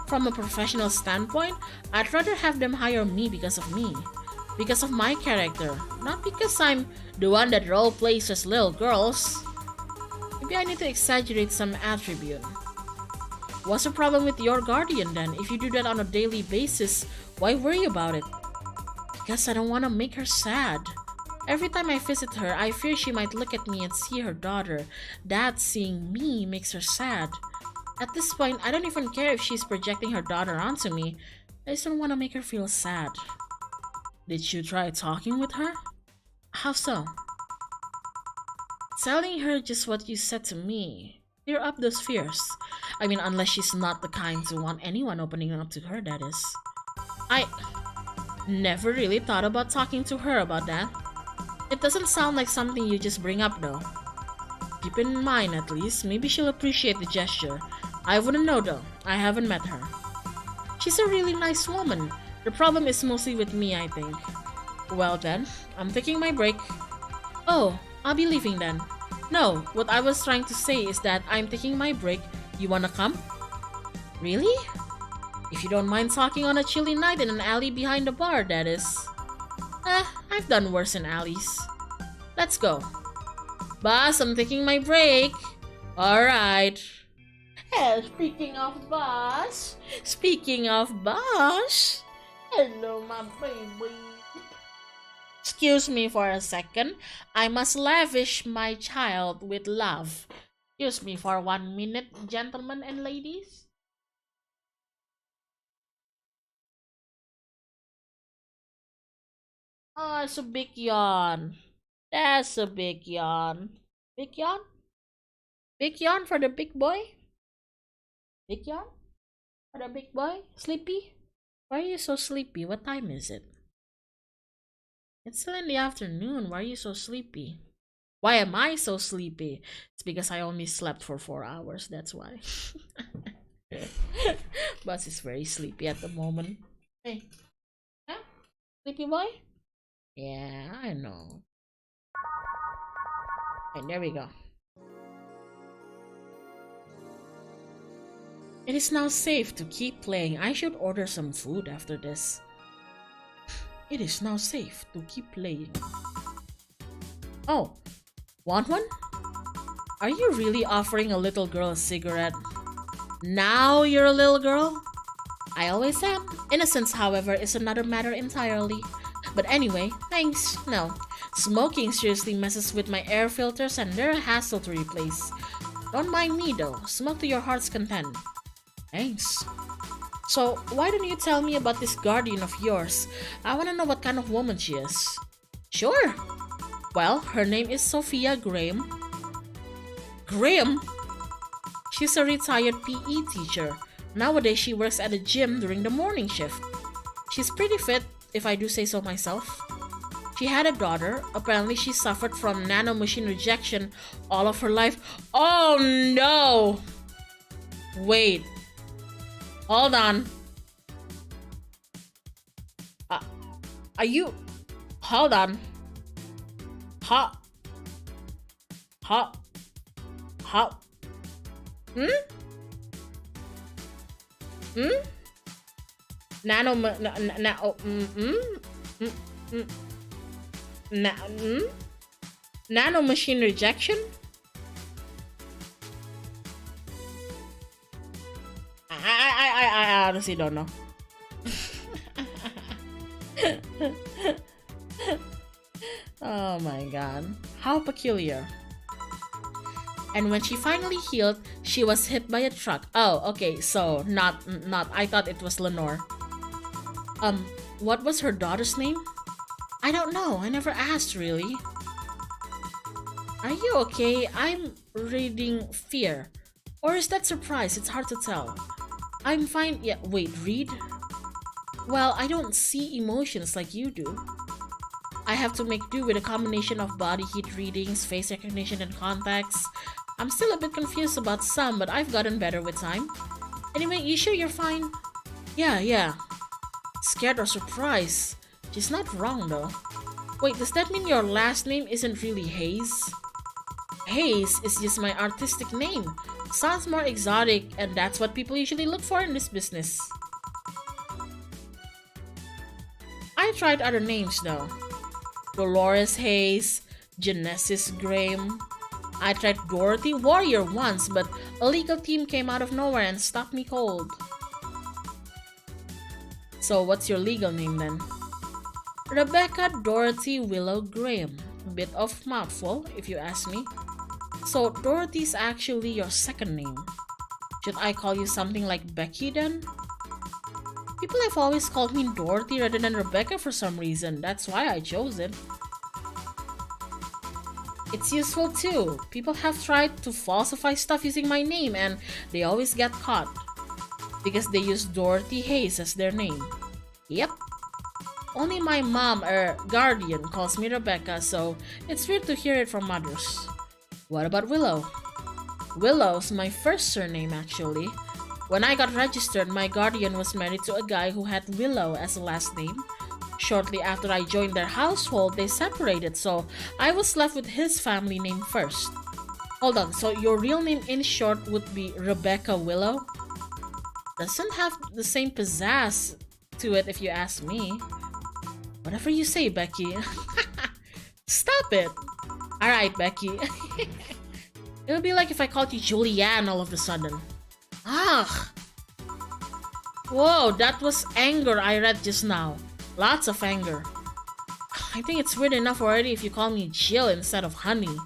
from a professional standpoint, I'd rather have them hire me because of me. Because of my character, not because I'm the one that role plays as little girls. Maybe I need to exaggerate some attribute. What's the problem with your guardian then? If you do that on a daily basis, why worry about it? Because I don't want to make her sad. Every time I visit her, I fear she might look at me and see her daughter. That seeing me makes her sad. At this point, I don't even care if she's projecting her daughter onto me. I just don't want to make her feel sad. Did you try talking with her? How so? Telling her just what you said to me. Clear up those fears. Unless she's not the kind to want anyone opening up to her, that is. I never really thought about talking to her about that. It doesn't sound like something you just bring up though. Keep in mind at least, maybe she'll appreciate the gesture. I wouldn't know though, I haven't met her. She's a really nice woman. The problem is mostly with me, I think. Well then, I'm taking my break. Oh, I'll be leaving then. No, what I was trying to say is that I'm taking my break. You wanna come? Really? If you don't mind talking on a chilly night in an alley behind the bar, that is. I've done worse in alleys. Let's go. Boss, I'm taking my break. Alright. Speaking of boss. Hello, my baby. Excuse me for a second. I must lavish my child with love. Excuse me for 1 minute, gentlemen and ladies. Oh, it's a big yawn. That's a big yawn. Big yawn? Big yawn for the big boy? Big yawn? For the big boy? Sleepy? Why are you so sleepy? What time is it? It's still in the afternoon. Why are you so sleepy? Why am I so sleepy? It's because I only slept for 4 hours. That's why. Buzz is very sleepy at the moment. Hey. Huh? Sleepy boy? Yeah, I know. And there we go. It is now safe to keep playing. I should order some food after this. It is now safe to keep playing. Oh, want one? Are you really offering a little girl a cigarette? Now you're a little girl? I always am. Innocence, however, is another matter entirely. But anyway, thanks. No. Smoking seriously messes with my air filters and they're a hassle to replace. Don't mind me though. Smoke to your heart's content. Thanks. So, why don't you tell me about this guardian of yours? I want to know what kind of woman she is. Sure. Well, her name is Sophia Graham. Graham? She's a retired PE teacher. Nowadays, she works at a gym during the morning shift. She's pretty fit, if I do say so myself. She had a daughter. Apparently, she suffered from nanomachine rejection all of her life. Oh no! Wait. Hold on. Are you... Hold on. Ha. Hmm? Nanomachine rejection? I honestly don't know. Oh my god. How peculiar. And when she finally healed, she was hit by a truck. Oh, okay, so not I thought it was Lenore. What was her daughter's name? I don't know. I never asked really. Are you okay? I'm reading fear. Or is that surprise? It's hard to tell. I'm fine. Yeah, wait, read? Well, I don't see emotions like you do. I have to make do with a combination of body heat readings, face recognition, and contacts. I'm still a bit confused about some, but I've gotten better with time. Anyway, you sure you're fine? Yeah. Scared or surprised? She's not wrong though. Wait, does that mean your last name isn't really Hayes? Hayes is just my artistic name. Sounds more exotic, and that's what people usually look for in this business. I tried other names though. Dolores Hayes, Genesis Graham. I tried Dorothy Warrior once, but a legal team came out of nowhere and stopped me cold. So what's your legal name then? Rebecca Dorothy Willow Graham. A bit of mouthful, if you ask me. So Dorothy's actually your second name. Should I call you something like Becky then? People have always called me Dorothy rather than Rebecca for some reason. That's why I chose it. It's useful too. People have tried to falsify stuff using my name and they always get caught. Because they use Dorothy Hayes as their name. Yep. Only my mom, or guardian, calls me Rebecca, so it's weird to hear it from others. What about Willow? Willow's my first surname actually. When I got registered, my guardian was married to a guy who had Willow as a last name. Shortly after I joined their household, they separated, so I was left with his family name first. Hold on, so your real name in short would be Rebecca Willow? Doesn't have the same pizzazz to it if you ask me. Whatever you say, Becky. Stop it! Alright, Becky. It would be like if I called you Julianne all of a sudden. Ah! Whoa, that was anger I read just now. Lots of anger. I think it's weird enough already if you call me Jill instead of Honey.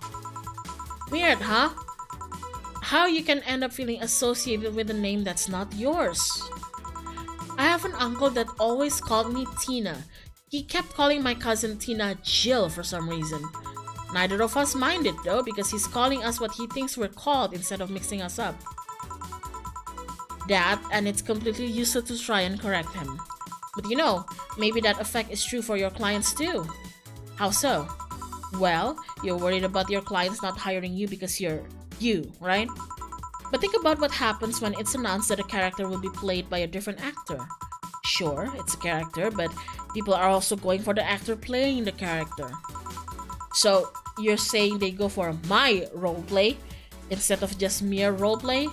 Weird, huh? How you can end up feeling associated with a name that's not yours. I have an uncle that always called me Tina. He kept calling my cousin Tina Jill for some reason. Neither of us mind it though, because he's calling us what he thinks we're called instead of mixing us up. That, and it's completely useless to try and correct him. But you know, maybe that effect is true for your clients too. How so? Well, you're worried about your clients not hiring you because you're you, right? But think about what happens when it's announced that a character will be played by a different actor. Sure, it's a character, but people are also going for the actor playing the character. So, you're saying they go for my roleplay instead of just mere roleplay?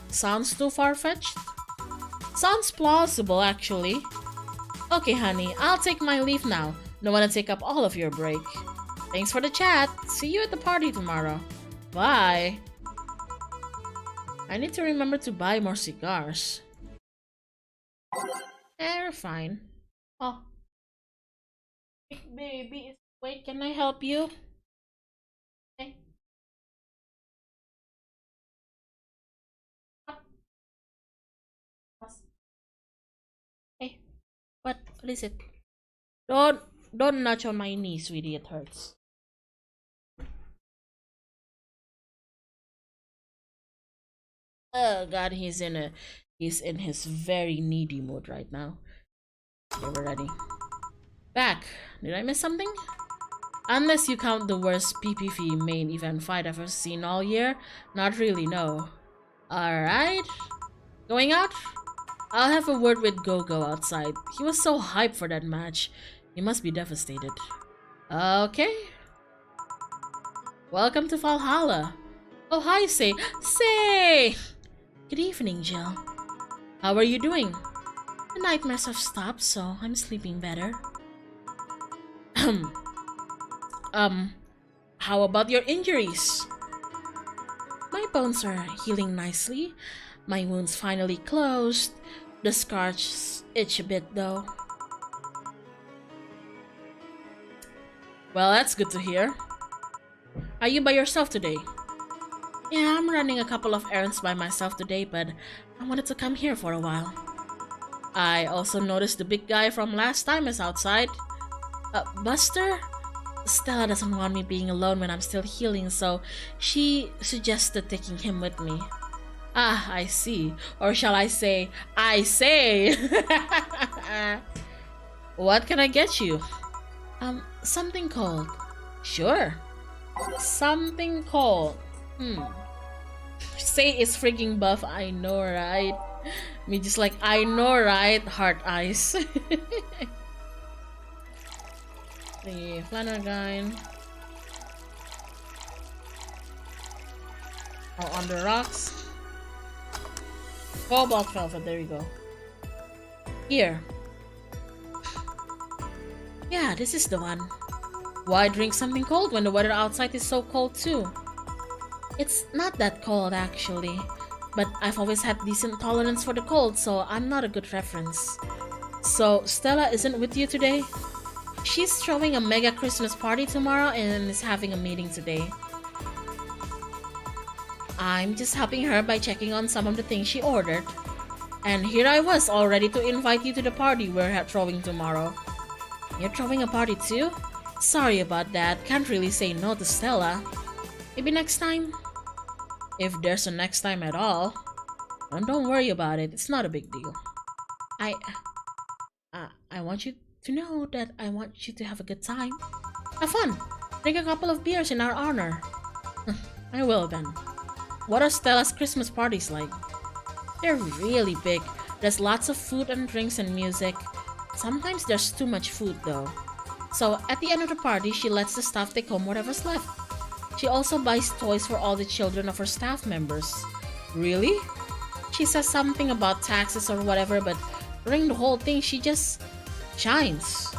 Sounds too far-fetched? Sounds plausible, actually. Okay, honey, I'll take my leave now. Don't want to take up all of your break. Thanks for the chat. See you at the party tomorrow. Bye. I need to remember to buy more cigars. We're fine. Oh. Big baby is awake. Can I help you? Okay. Hey, what is it? Don't nudge on my knee, sweetie, it hurts. Oh god, he's in his very needy mood right now. Okay, we're ready. Back. Did I miss something? Unless you count the worst PPV main event fight I've ever seen all year, not really, no. Alright. Going out? I'll have a word with Gogo outside. He was so hyped for that match. He must be devastated. Okay. Welcome to Valhalla. Oh, hi, Say. Say! Good evening, Jill. How are you doing? The nightmares have stopped, so I'm sleeping better. How about your injuries? My bones are healing nicely. My wounds finally closed. The scars itch a bit, though. Well, that's good to hear. Are you by yourself today? Yeah, I'm running a couple of errands by myself today, but I wanted to come here for a while. I also noticed the big guy from last time is outside. Buster? Stella doesn't want me being alone when I'm still healing, so she suggested taking him with me. Ah, I see. Or shall I say, I say! What can I get you? Something cold. Sure. Something cold. Say it's freaking buff, I know, right? Me just like, I know, right? Heart eyes. The Flanagan. Oh, on the rocks. Cobalt velvet, there you go. Here. Yeah, this is the one. Why drink something cold when the weather outside is so cold too? It's not that cold actually, but I've always had decent tolerance for the cold, so I'm not a good reference. So, Stella isn't with you today? She's throwing a mega Christmas party tomorrow and is having a meeting today. I'm just helping her by checking on some of the things she ordered. And here I was, all ready to invite you to the party we're throwing tomorrow. You're throwing a party too? Sorry about that, can't really say no to Stella. Maybe next time? If there's a next time at all. And don't worry about it, it's not a big deal. I want you to know that I want you to have a good time. Have fun! Drink a couple of beers in our honor. I will then. What are Stella's Christmas parties like? They're really big. There's lots of food and drinks and music. Sometimes there's too much food though. So at the end of the party, she lets the staff take home whatever's left. She also buys toys for all the children of her staff members. Really? She says something about taxes or whatever, but during the whole thing, she just shines.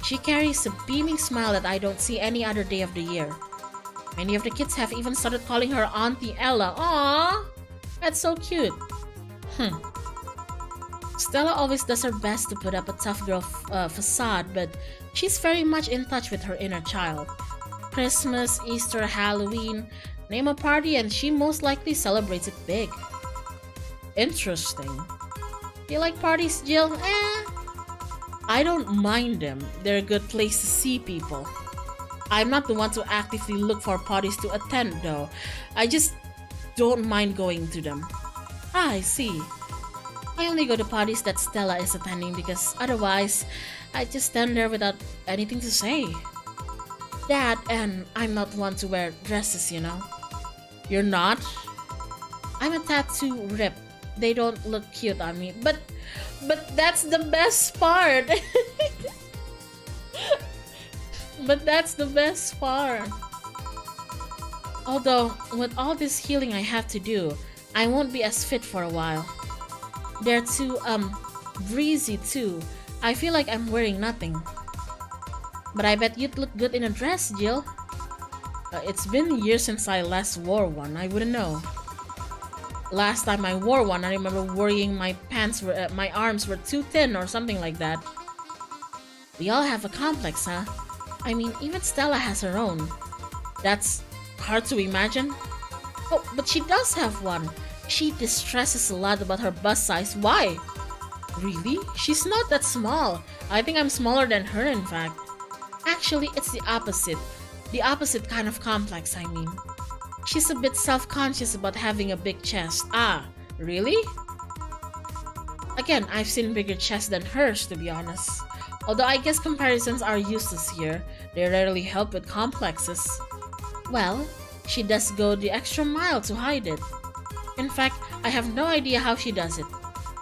She carries a beaming smile that I don't see any other day of the year. Many of the kids have even started calling her Auntie Ella. Aww! That's so cute. Stella always does her best to put up a tough girl facade, but she's very much in touch with her inner child. Christmas, Easter, Halloween, name a party and she most likely celebrates it big. Interesting. Do you like parties, Jill? I don't mind them. They're a good place to see people. I'm not the one to actively look for parties to attend though. I just don't mind going to them. Ah, I see. I only go to parties that Stella is attending because otherwise I just stand there without anything to say. That, and I'm not one to wear dresses, you know. You're not? I'm a tattoo rip. They don't look cute on me, but that's the best part. But that's the best part. Although, with all this healing I have to do, I won't be as fit for a while. They're too, breezy too. I feel like I'm wearing nothing. But I bet you'd look good in a dress, Jill. It's been years since I last wore one. I wouldn't know. Last time I wore one, I remember worrying my arms were too thin or something like that. We all have a complex, huh? I mean, even Stella has her own. That's hard to imagine. Oh, but she does have one. She distresses a lot about her bust size. Why? Really? She's not that small. I think I'm smaller than her, in fact. Actually, it's the opposite. The opposite kind of complex, I mean. She's a bit self-conscious about having a big chest. Ah, really? Again, I've seen bigger chests than hers, to be honest. Although I guess comparisons are useless here. They rarely help with complexes. Well, she does go the extra mile to hide it. In fact, I have no idea how she does it.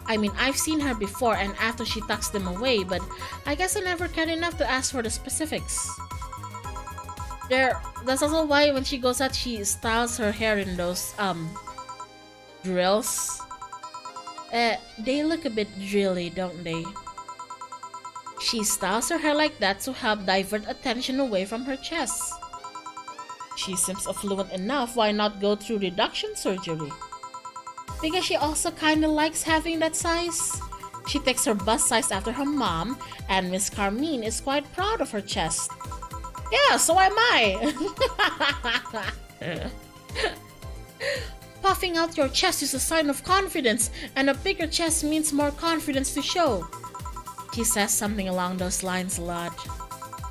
I mean, I've seen her before and after she tucks them away, but I guess I never cared enough to ask for the specifics. That's also why when she goes out, she styles her hair in those, drills. They look a bit drilly, don't they? She styles her hair like that to help divert attention away from her chest. She seems affluent enough, why not go through reduction surgery? Because she also kinda likes having that size. She takes her bust size after her mom, and Miss Carmine is quite proud of her chest. Yeah, so am I! Puffing out your chest is a sign of confidence, and a bigger chest means more confidence to show. She says something along those lines a lot.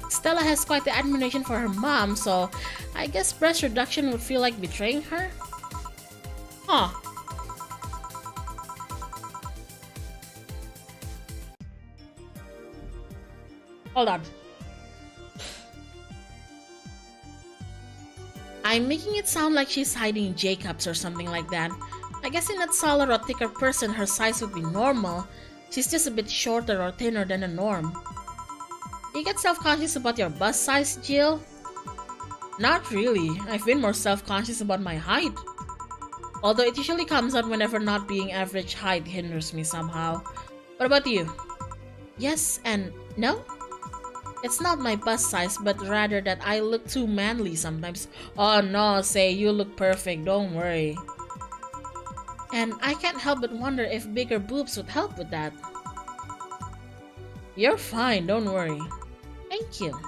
Stella has quite the admiration for her mom, so I guess breast reduction would feel like betraying her? Huh. Hold on. I'm making it sound like she's hiding Jacobs or something like that. I guess in a taller or thicker person her size would be normal. She's just a bit shorter or thinner than the norm. You get self-conscious about your bust size, Jill? Not really. I've been more self-conscious about my height. Although it usually comes out whenever not being average height hinders me somehow. What about you? Yes and no? It's not my bust size, but rather that I look too manly sometimes. Oh no, say you look perfect, don't worry. And I can't help but wonder if bigger boobs would help with that. You're fine, don't worry. Thank you.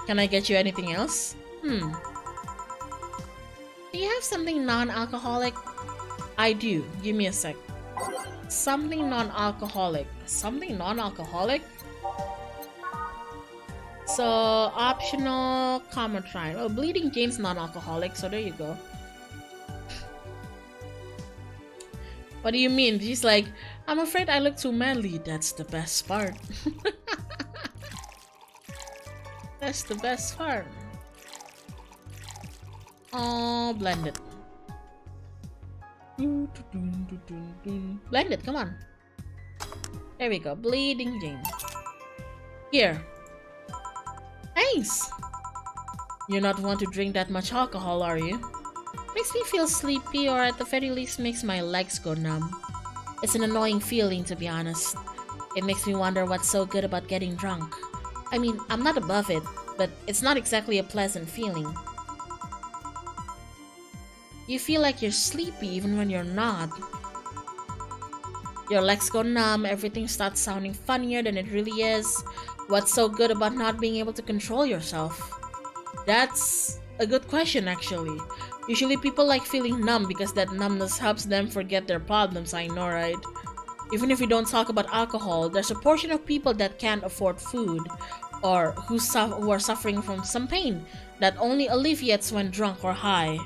Can I get you anything else? Do you have something non-alcoholic? I do. Give me a sec. Something non-alcoholic. Something non-alcoholic? So, optional Comatrine. Oh, Bleeding Jane's non-alcoholic, so there you go. What do you mean? She's like, I'm afraid I look too manly. That's the best part. That's the best part. Oh, blend it. Blend it, come on. There we go. Bleeding Jane. Here. Thanks! You're not one to drink that much alcohol, are you? Makes me feel sleepy, or at the very least makes my legs go numb. It's an annoying feeling, to be honest. It makes me wonder what's so good about getting drunk. I mean, I'm not above it, but it's not exactly a pleasant feeling. You feel like you're sleepy even when you're not. Your legs go numb, everything starts sounding funnier than it really is. What's so good about not being able to control yourself? That's a good question, actually. Usually people like feeling numb because that numbness helps them forget their problems, I know, right? Even if we don't talk about alcohol, there's a portion of people that can't afford food, or who are suffering from some pain that only alleviates when drunk or high.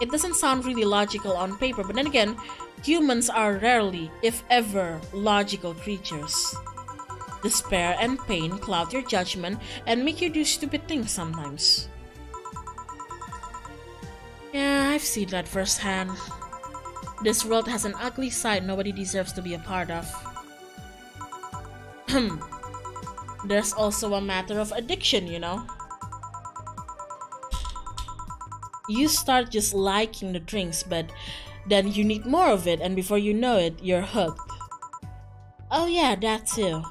It doesn't sound really logical on paper, but then again, humans are rarely, if ever, logical creatures. Despair and pain cloud your judgment and make you do stupid things sometimes. Yeah, I've seen that firsthand. This world has an ugly side nobody deserves to be a part of. There's also a matter of addiction, you know? You start just liking the drinks, but then you need more of it, and before you know it, you're hooked. Oh yeah, that too.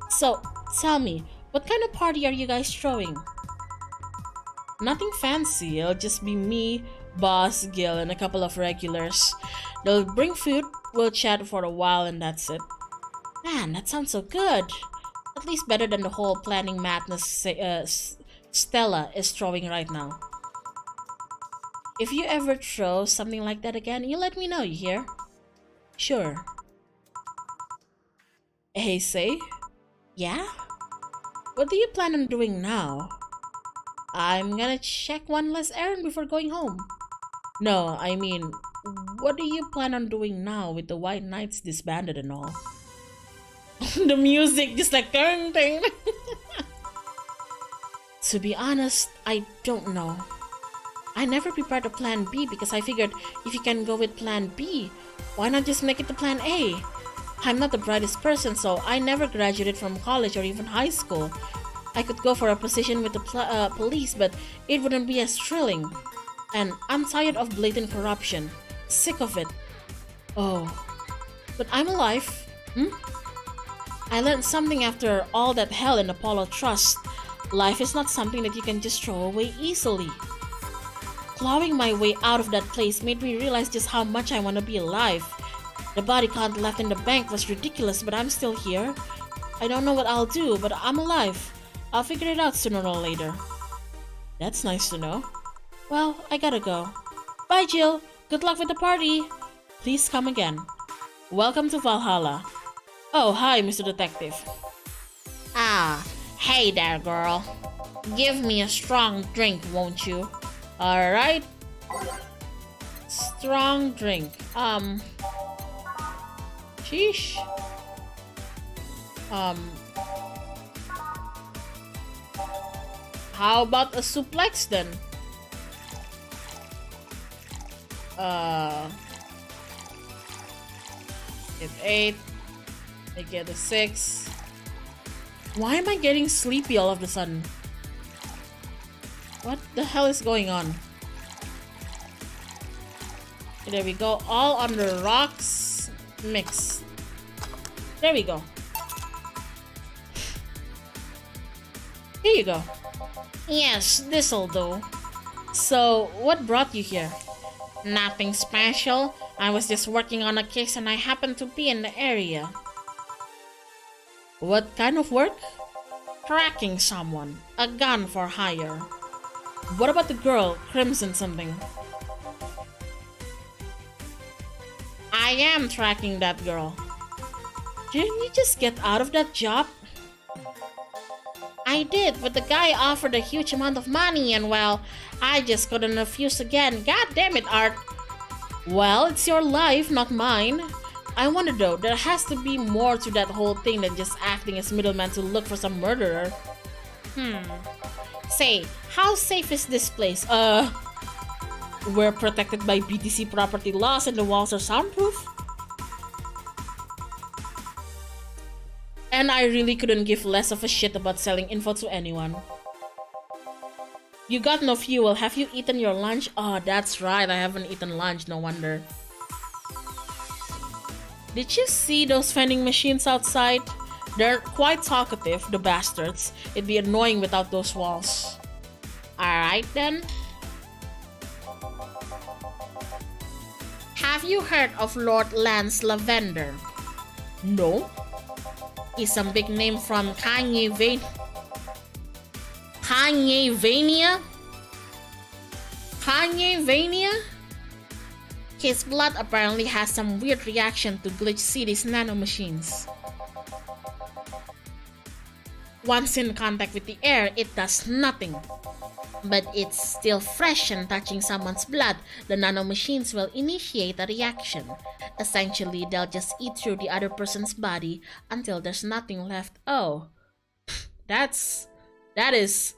So, tell me, what kind of party are you guys throwing? Nothing fancy, it'll just be me, Boss, Gil, and a couple of regulars. They'll bring food, we'll chat for a while, and that's it. Man, that sounds so good. At least better than the whole planning madness Stella is throwing right now. If you ever throw something like that again, you let me know, you hear? Sure. Hey, say? Yeah? What do you plan on doing now? I'm gonna check one last errand before going home. No, I mean, what do you plan on doing now with the White Knights disbanded and all? The music just like ding ding. To be honest, I don't know. I never prepared a plan B because I figured if you can go with plan B, why not just make it to plan A? I'm not the brightest person, so I never graduated from college or even high school. I could go for a position with the police, but it wouldn't be as thrilling. And I'm tired of blatant corruption. Sick of it. Oh, but I'm alive. I learned something after all that hell in Apollo Trust. Life is not something that you can just throw away easily. Clawing my way out of that place made me realize just how much I want to be alive. The body count left in the bank was ridiculous, but I'm still here. I don't know what I'll do, but I'm alive. I'll figure it out sooner or later. That's nice to know. Well, I gotta go. Bye, Jill. Good luck with the party. Please come again. Welcome to Valhalla. Oh, hi, Mr. Detective. Ah, hey there, girl. Give me a strong drink, won't you? Alright. Strong drink. Sheesh. How about a suplex then? Get 8. I get a 6. Why am I getting sleepy all of a sudden? What the hell is going on? Okay, there we go. All on the rocks mix. There we go. Here you go. Yes, this'll do. So, what brought you here? Nothing special. I was just working on a case and I happened to be in the area. What kind of work? Tracking someone. A gun for hire. What about the girl, Crimson something? I am tracking that girl. Didn't you just get out of that job? I did, but the guy offered a huge amount of money and well, I just couldn't refuse again. God damn it, Art. Well, it's your life, not mine. I wonder though, there has to be more to that whole thing than just acting as middleman to look for some murderer. Say, how safe is this place? We're protected by BTC property laws and the walls are soundproof? And I really couldn't give less of a shit about selling info to anyone. You got no fuel. Have you eaten your lunch? Oh, that's right. I haven't eaten lunch. No wonder. Did you see those vending machines outside? They're quite talkative, the bastards. It'd be annoying without those walls. Alright then. Have you heard of Lord Lance Lavender? No. He's some big name from Kanye-Vania? Kanye-Vania? His blood apparently has some weird reaction to Glitch City's nanomachines. Once in contact with the air, it does nothing. But it's still fresh and touching someone's blood, the nanomachines will initiate a reaction. Essentially, they'll just eat through the other person's body until there's nothing left. Oh, that is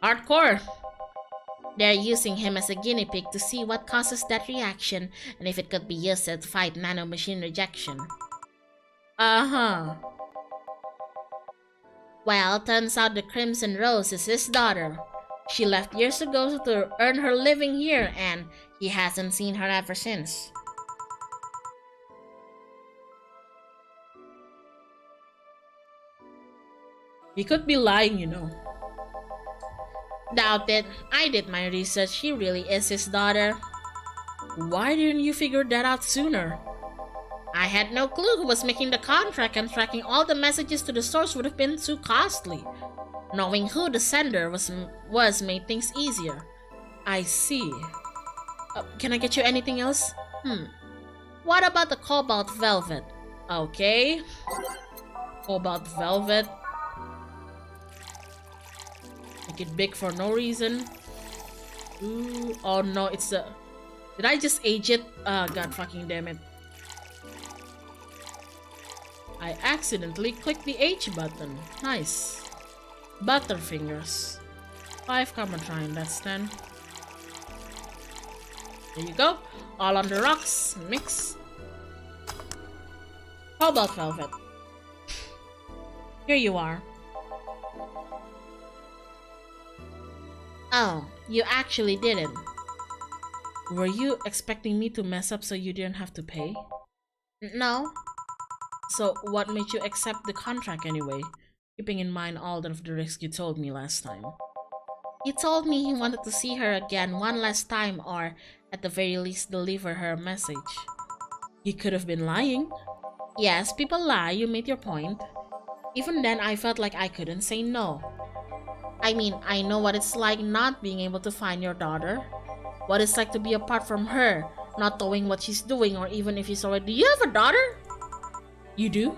hardcore. They're using him as a guinea pig to see what causes that reaction and if it could be used to fight nanomachine rejection. Well, turns out the Crimson Rose is his daughter. She left years ago to earn her living here, and he hasn't seen her ever since. He could be lying, you know. Doubt it. I did my research. She really is his daughter. Why didn't you figure that out sooner? I had no clue who was making the contract, and tracking all the messages to the source would have been too costly. Knowing who the sender was made things easier. I see. Can I get you anything else? What about the cobalt velvet? Okay. Cobalt velvet. Make it big for no reason. Ooh, oh no, it's the... Did I just age it? God fucking damn it. I accidentally clicked the H button. Nice. Butterfingers. 5 common trine, that's 10. There you go. All on the rocks. Mix. Cobalt velvet. Here you are. Oh, you actually did it. Were you expecting me to mess up so you didn't have to pay? No. So what made you accept the contract anyway, keeping in mind all of the risks you told me last time? He told me he wanted to see her again one last time, or at the very least deliver her a message. He could have been lying. Yes, people lie, you made your point. Even then, I felt like I couldn't say no. I mean, I know what it's like not being able to find your daughter. What it's like to be apart from her, not knowing what she's doing, or even if she's already... You have a daughter? You do?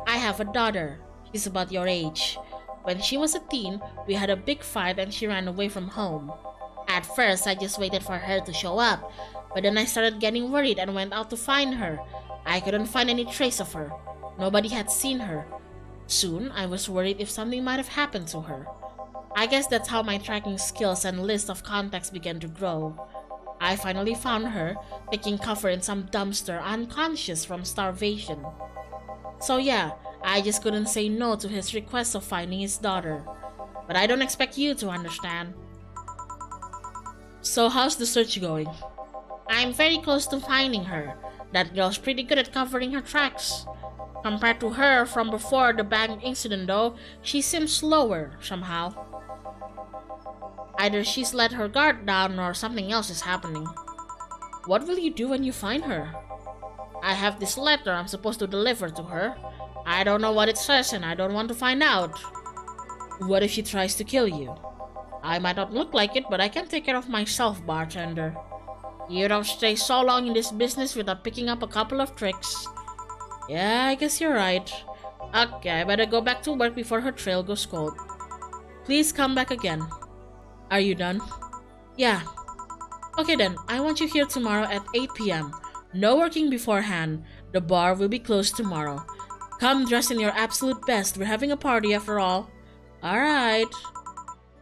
I have a daughter. She's about your age. When she was a teen, we had a big fight and she ran away from home. At first, I just waited for her to show up, but then I started getting worried and went out to find her. I couldn't find any trace of her. Nobody had seen her. Soon, I was worried if something might have happened to her. I guess that's how my tracking skills and list of contacts began to grow. I finally found her, taking cover in some dumpster, unconscious from starvation. So yeah, I just couldn't say no to his request of finding his daughter. But I don't expect you to understand. So how's the search going? I'm very close to finding her. That girl's pretty good at covering her tracks. Compared to her from before the bank incident though, she seems slower somehow. Either she's let her guard down or something else is happening. What will you do when you find her? I have this letter I'm supposed to deliver to her. I don't know what it says and I don't want to find out. What if she tries to kill you? I might not look like it, but I can take care of myself, bartender. You don't stay so long in this business without picking up a couple of tricks. Yeah, I guess you're right. Okay, I better go back to work before her trail goes cold. Please come back again. Are you done? Yeah. Okay then, I want you here tomorrow at 8 p.m. No working beforehand. The bar will be closed tomorrow. Come dressed in your absolute best. We're having a party after all. Alright.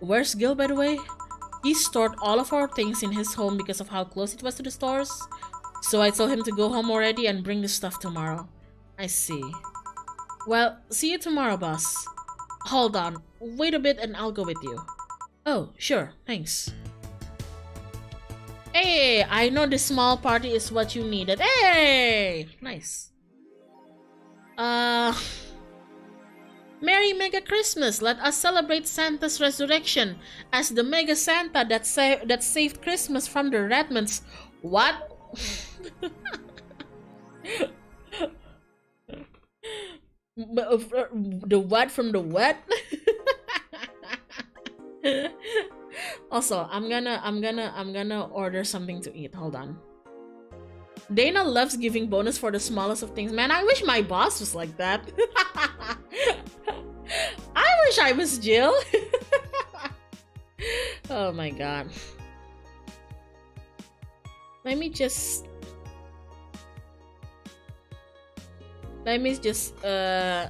Where's Gil, by the way? He stored all of our things in his home because of how close it was to the stores. So I told him to go home already and bring the stuff tomorrow. I see. Well, see you tomorrow, boss. Hold on. Wait a bit and I'll go with you. Oh, sure. Thanks. Hey, I know this small party is what you needed. Hey! Nice. Merry Mega Christmas! Let us celebrate Santa's resurrection as the Mega Santa that saved Christmas from the Redmonds. What? The what from the what? Also, I'm gonna order something to eat. Hold on. Dana loves giving bonus for the smallest of things. Man, I wish my boss was like that. I wish I was Jill. Oh my god. Let me just okay,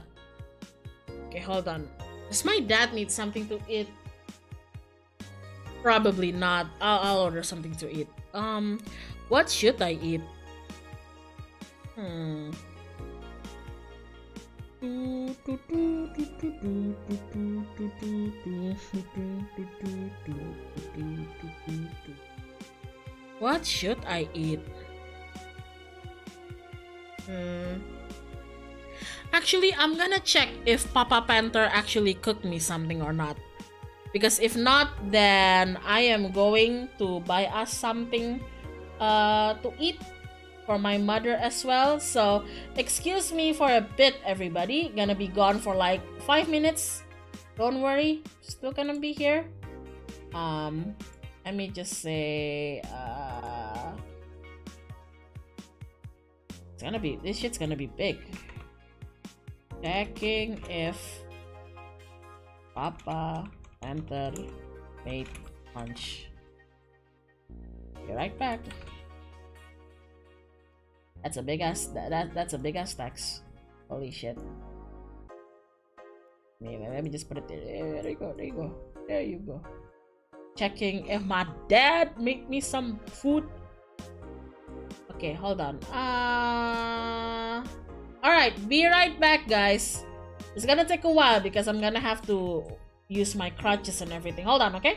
hold on. Does my dad need something to eat? Probably not. I'll order something to eat. What should I eat? What should I eat? Actually, I'm gonna check if Papa Panther actually cooked me something or not. Because if not, then I am going to buy us something to eat for my mother as well. So excuse me for a bit, everybody. Gonna be gone for like 5 minutes. Don't worry, still gonna be here. Let me just say this shit's gonna be big. Checking if Papa Panther made lunch. Be right back. That's a big ass that's a big ass tax. Holy shit. Let me just put it there. There you go, there you go. There you go. Checking if my dad make me some food. Okay, hold on. Alright, be right back, guys. It's gonna take a while because I'm gonna have to use my crutches and everything. Hold on, okay?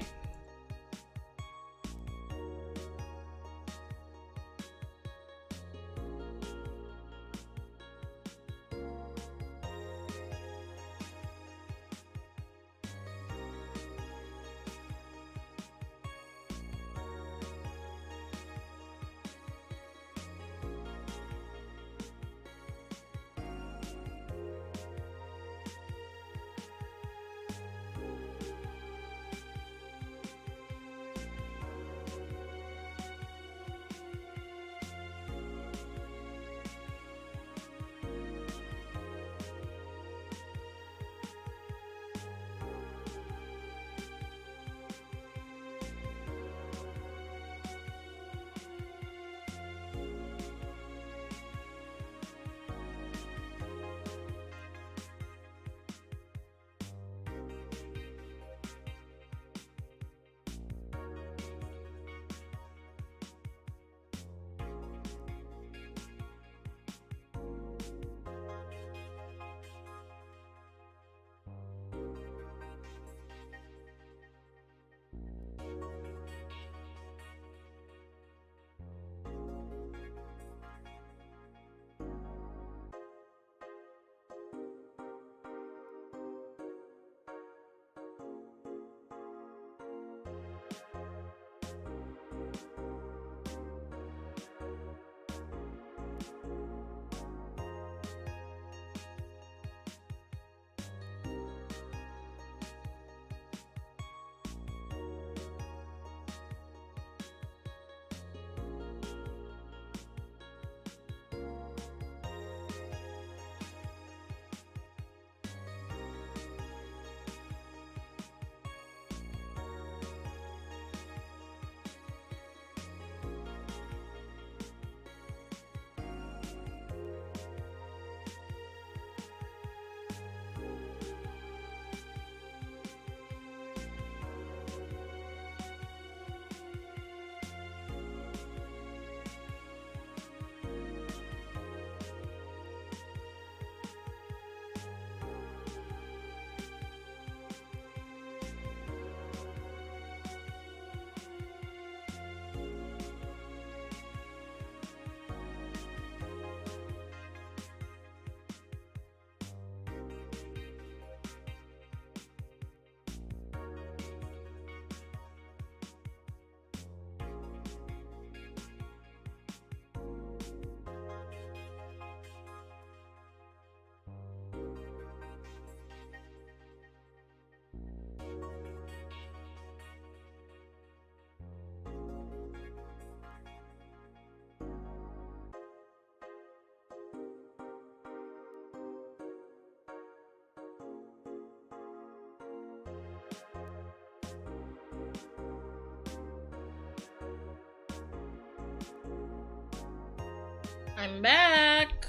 I'm back.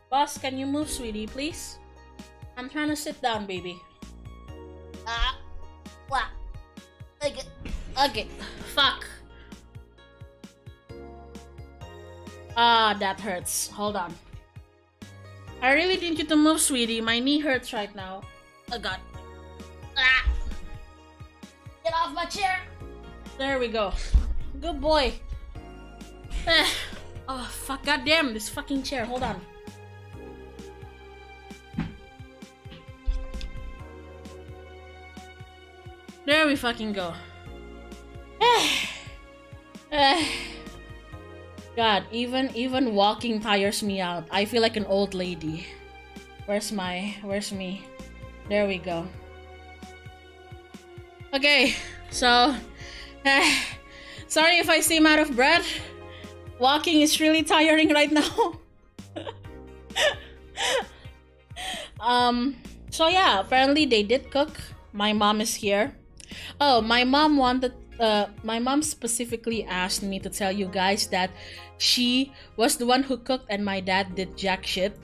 Boss, can you move, sweetie, please? I'm trying to sit down, baby. What? Okay. Fuck. That hurts. Hold on. I really need you to move, sweetie. My knee hurts right now. Oh god. Get off my chair. There we go. Good boy. Oh fuck, goddamn this fucking chair. Hold on. There we fucking go. God, even walking tires me out. I feel like an old lady. Where's me? There we go. Okay, so sorry if I seem out of breath. Walking is really tiring right now. So yeah, apparently they did cook. My mom is here. Oh, my mom specifically asked me to tell you guys that she was the one who cooked and my dad did jack shit.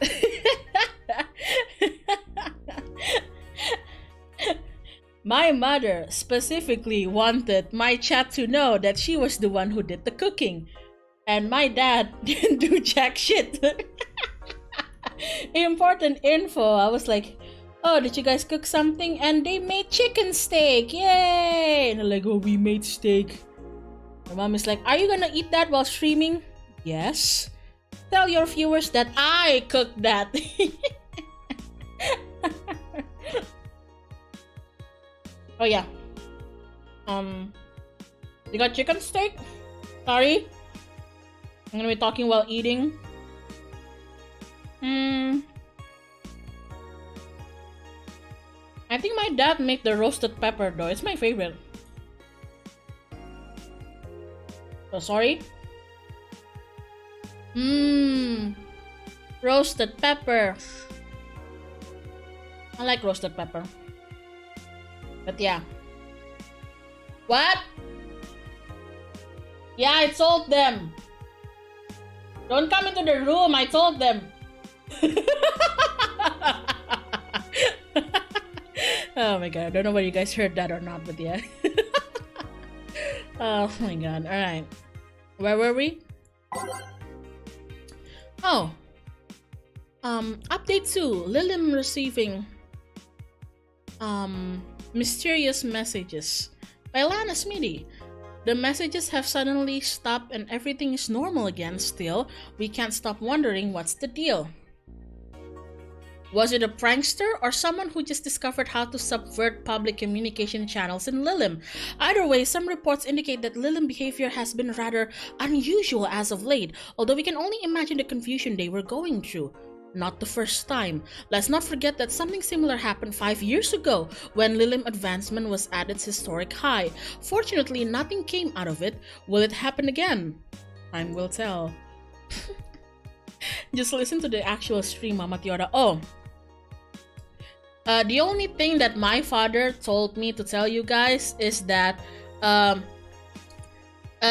My mother specifically wanted my chat to know that she was the one who did the cooking and my dad didn't do jack shit. Important info. I was like, oh, did you guys cook something? And they made chicken steak. Yay! And they're like, oh, we made steak. My mom is like, are you gonna eat that while streaming? Yes. Tell your viewers that I cooked that. Oh yeah. You got chicken steak? Sorry. I'm gonna be talking while eating. I think my dad made the roasted pepper though. It's my favorite. Oh, sorry. Roasted pepper. I like roasted pepper. But yeah. What? Yeah, I told them. Don't come into the room. I told them. Oh my god, I don't know whether you guys heard that or not, but yeah. Oh my god, alright. Where were we? Oh. Update 2. Lilim receiving mysterious messages by Lana Smitty. The messages have suddenly stopped and everything is normal again. Still, we can't stop wondering what's the deal. Was it a prankster or someone who just discovered how to subvert public communication channels in Lilim? Either way, some reports indicate that Lilim behavior has been rather unusual as of late, although we can only imagine the confusion they were going through. Not the first time. Let's not forget that something similar happened 5 years ago when Lilim advancement was at its historic high. Fortunately, nothing came out of it. Will it happen again? Time will tell. Just listen to the actual stream, Mama Tiora. Oh. The only thing that my father told me to tell you guys is that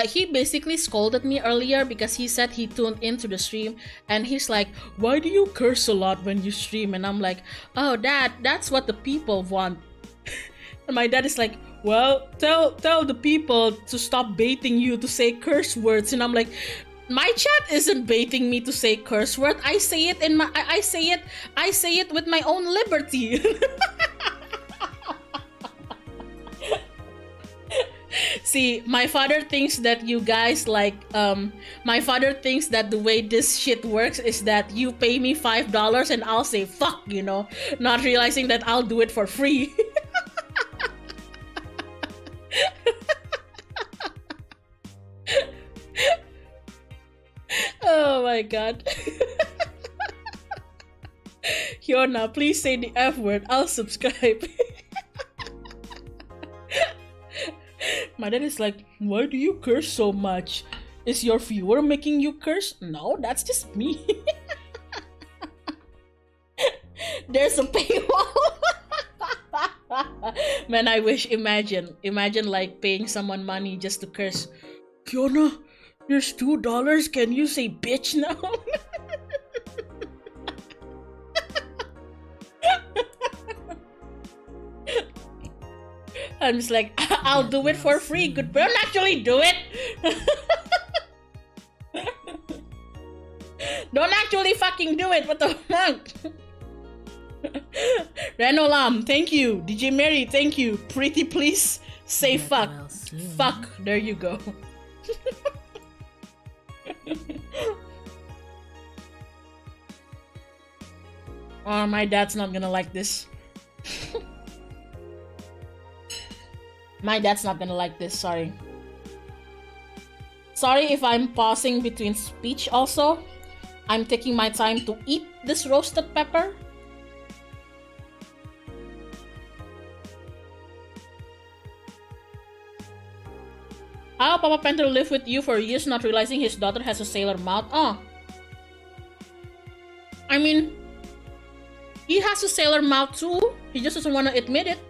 he basically scolded me earlier because he said he tuned into the stream and he's like, why do you curse a lot when you stream? And I'm like, oh dad, that's what the people want. And my dad is like, well, tell the people to stop baiting you to say curse words. And I'm like, my chat isn't baiting me to say curse word. I say it in my I say it with my own liberty. See, my father thinks that you guys like my father thinks that the way this shit works is that you pay me $5 and I'll say fuck, you know, not realizing that I'll do it for free. Oh my god. Hyona, please say the F word. I'll subscribe. My dad is like, why do you curse so much? Is your viewer making you curse? No, that's just me. There's a paywall. Man, I wish, imagine like paying someone money just to curse. Hyona, Here's $2. Can you say bitch now? I'm just like, I'll do it for free. Good, but don't actually do it. Don't actually fucking do it. What the fuck? Renolam, thank you. DJ Mary, thank you. Pretty please say fuck. Fuck. There you go. Oh, my dad's not gonna like this. My dad's not gonna like this, sorry. Sorry if I'm pausing between speech also. I'm taking my time to eat this roasted pepper. How Papa Panther lived with you for years not realizing his daughter has a sailor mouth? Oh. I mean, he has a sailor mouth too. He just doesn't want to admit it.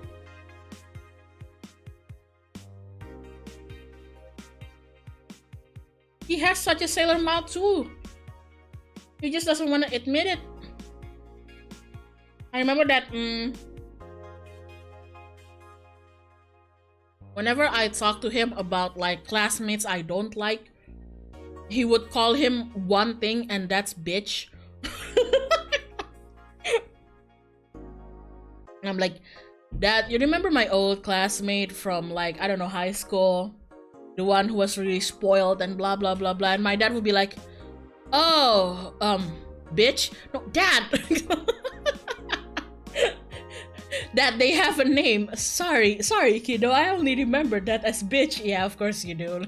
He has such a sailor mouth too. He just doesn't want to admit it. I remember that whenever I talk to him about like classmates I don't like, he would call him one thing and that's bitch. And I'm like, Dad, you remember my old classmate from like, I don't know, high school? The one who was really spoiled and blah blah blah blah. And my dad would be like, oh, bitch? No, Dad! Dad, they have a name. Sorry, kiddo. I only remember that as bitch. Yeah, of course you do.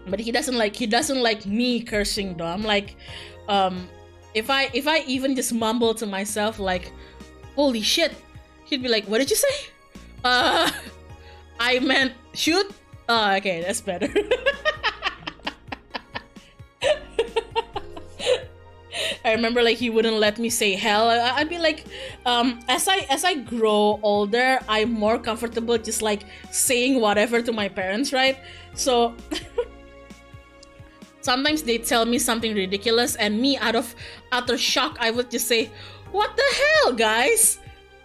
But he doesn't like me cursing though. I'm like, if I even just mumble to myself like, holy shit, he'd be like, what did you say? I meant shoot. Oh, okay, that's better. I remember like he wouldn't let me say hell. I'd be like, as I grow older, I'm more comfortable just like saying whatever to my parents, right? So sometimes they tell me something ridiculous and me out of utter shock, I would just say, what the hell, guys?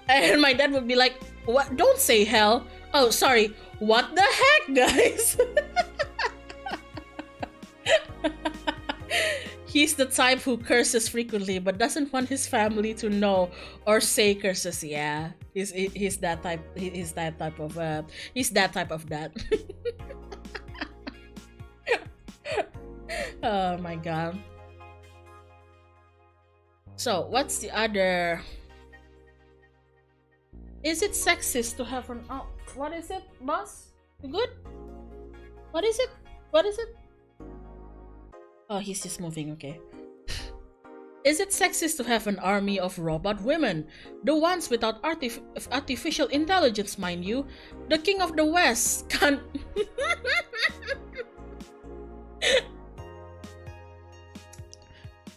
And my dad would be like, what? Don't say hell. Oh, sorry. What the heck, guys? He's the type who curses frequently but doesn't want his family to know or say curses. Yeah, he's that type. He's that type of dad. Oh my god. So what's the other? Is it sexist to have an? Oh, what is it, boss? You good? What is it? What is it? Oh, he's just moving, okay. Is it sexist to have an army of robot women? The ones without artificial intelligence, mind you. The king of the West can't...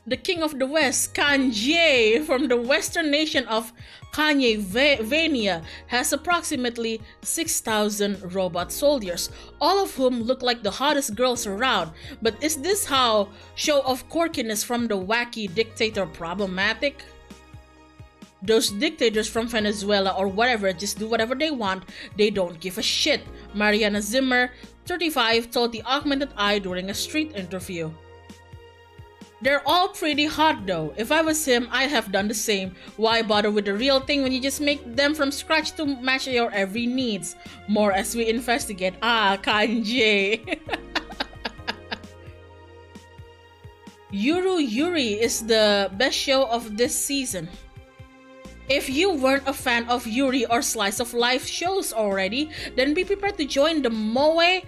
The king of the West, Kanye, from the western nation of Kanye-vania, has approximately 6,000 robot soldiers, all of whom look like the hottest girls around. But is this how show-off quirkiness from the wacky dictator problematic? Those dictators from Venezuela or whatever just do whatever they want. They don't give a shit. Mariana Zimmer, 35, told the Augmented Eye during a street interview. They're all pretty hot though. If I was him, I'd have done the same. Why bother with the real thing when you just make them from scratch to match your every needs? More as we investigate. Ah, Kanye. Yuri is the best show of this season. If you weren't a fan of Yuri or Slice of Life shows already, then be prepared to join the Moe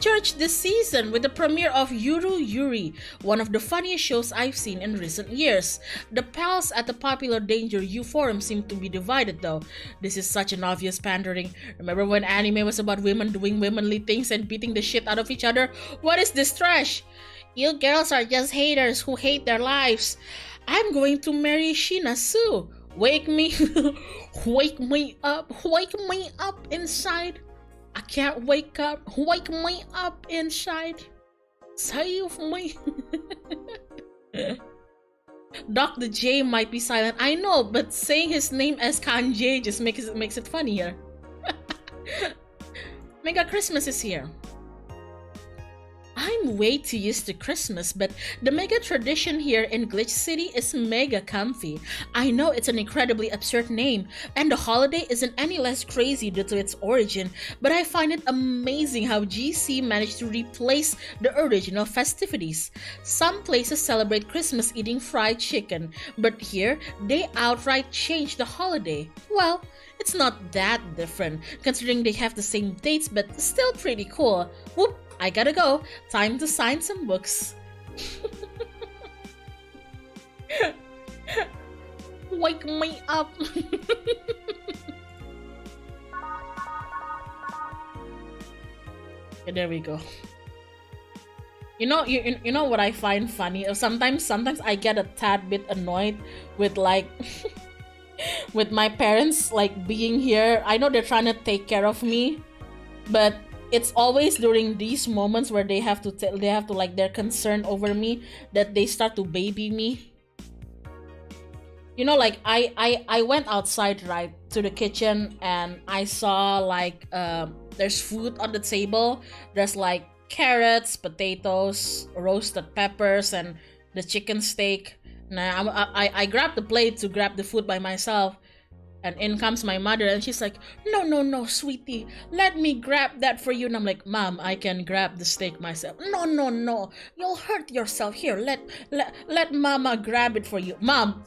Church this season with the premiere of Yuri, one of the funniest shows I've seen in recent years. The pals at the popular Danger U forum seem to be divided though. This is such an obvious pandering. Remember when anime was about women doing womanly things and beating the shit out of each other? What is this trash? You girls are just haters who hate their lives. I'm going to marry Shina Sue. Wake me up inside. I can't wake up. Wake me up inside. Save me. Dr. J might be silent. I know, but saying his name as Kanji just makes it funnier. Mega Christmas is here. I'm way too used to Christmas, but the mega tradition here in Glitch City is mega comfy. I know it's an incredibly absurd name, and the holiday isn't any less crazy due to its origin, but I find it amazing how GC managed to replace the original festivities. Some places celebrate Christmas eating fried chicken, but here they outright change the holiday. Well, it's not that different, considering they have the same dates, but still pretty cool. Whoop! I gotta go. Time to sign some books. Wake me up. Okay, there we go. You know what I find funny? Sometimes I get a tad bit annoyed with like with my parents like being here. I know they're trying to take care of me, but it's always during these moments where they have to like they're concerned over me that they start to baby me. You know, like I went outside, right, to the kitchen, and I saw like there's food on the table. There's like carrots, potatoes, roasted peppers, and the chicken steak. Now I grabbed the plate to grab the food by myself. And in comes my mother, and she's like, no, sweetie, let me grab that for you. And I'm like, Mom, I can grab the steak myself. No, you'll hurt yourself. Here, let Mama grab it for you. Mom.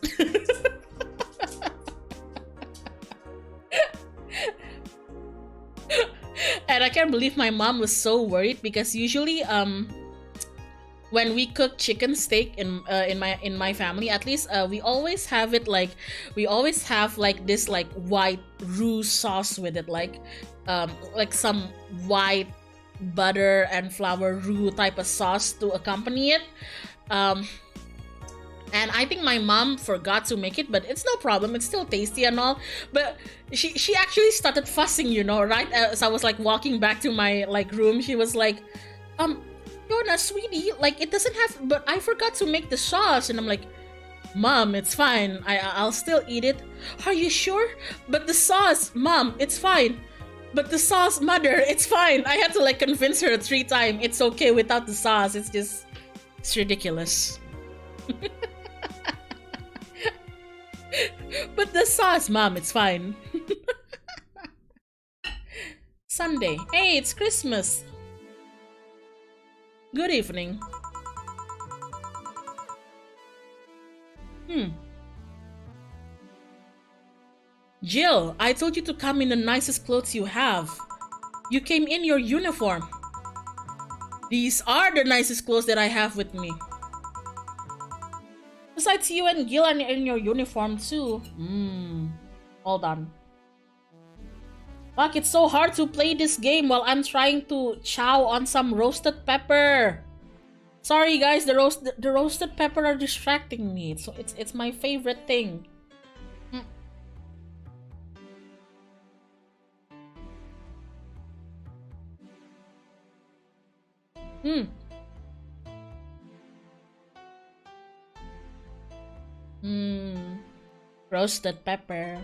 And I can't believe my mom was so worried, because usually when we cook chicken steak in my family, at least we always have it like this like white roux sauce with it, like some white butter and flour roux type of sauce to accompany it. And I think my mom forgot to make it, but it's no problem. It's still tasty and all. But she actually started fussing, you know, right as I was like walking back to my like room. She was like, Hyona, sweetie, like it doesn't have, but I forgot to make the sauce. And I'm like, Mom, it's fine. I'll still eat it. Are you sure? But the sauce, Mom, it's fine. But the sauce, Mother, it's fine. I had to like convince her 3 times. It's okay without the sauce. It's ridiculous. But the sauce, Mom, it's fine. Sunday. Hey, it's Christmas. Good evening. Jill, I told you to come in the nicest clothes you have. You came in your uniform. These are the nicest clothes that I have with me. Besides, you and Gil are in your uniform too. Hold on. Fuck, it's so hard to play this game while I'm trying to chow on some roasted pepper. Sorry guys, the roasted pepper are distracting me. It's my favorite thing. Roasted pepper.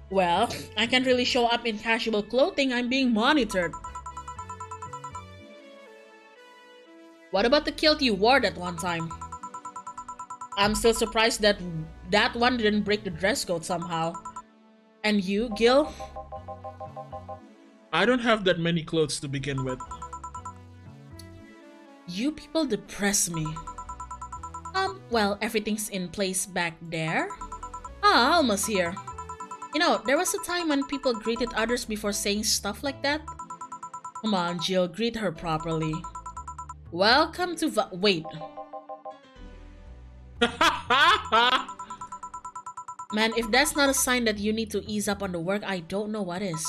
Well, I can't really show up in casual clothing. I'm being monitored. What about the kilt you wore that one time? I'm still surprised that that one didn't break the dress code somehow. And you, Gil? I don't have that many clothes to begin with. You people depress me. Well, everything's in place back there. Ah, Alma's here. You know, there was a time when people greeted others before saying stuff like that. Come on, Jill, greet her properly. Welcome to wait. Man, if that's not a sign that you need to ease up on the work, I don't know what is.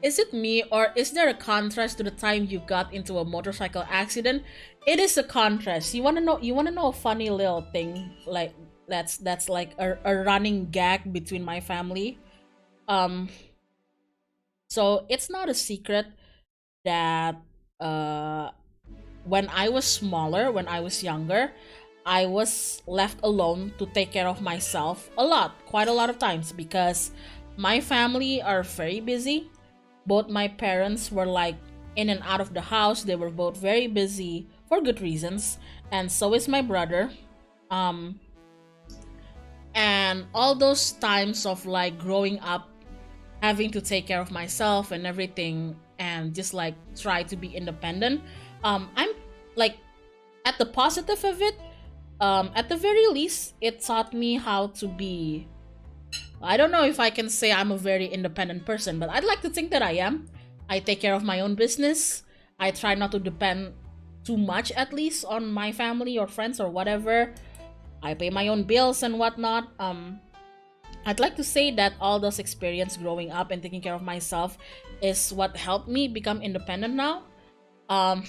Is it me, or is there a contrast to the time you got into a motorcycle accident? It is a contrast. You wanna know? You wanna know a funny little thing? Like that's like a running gag between my family. Um, so it's not a secret that when I was smaller, when I was younger, I was left alone to take care of myself a lot, quite a lot of times, because my family are very busy. Both my parents were like in and out of the house. They were both very busy for good reasons, and so is my brother. Um, and all those times of like growing up, having to take care of myself and everything, and just like try to be independent. I'm like, at the positive of it, at the very least, it taught me how to be. I don't know if I can say I'm a very independent person, but I'd like to think that I am. I take care of my own business. I try not to depend too much, at least, on my family or friends or whatever. I pay my own bills and whatnot. I'd like to say that all those experience growing up and taking care of myself is what helped me become independent now. Um,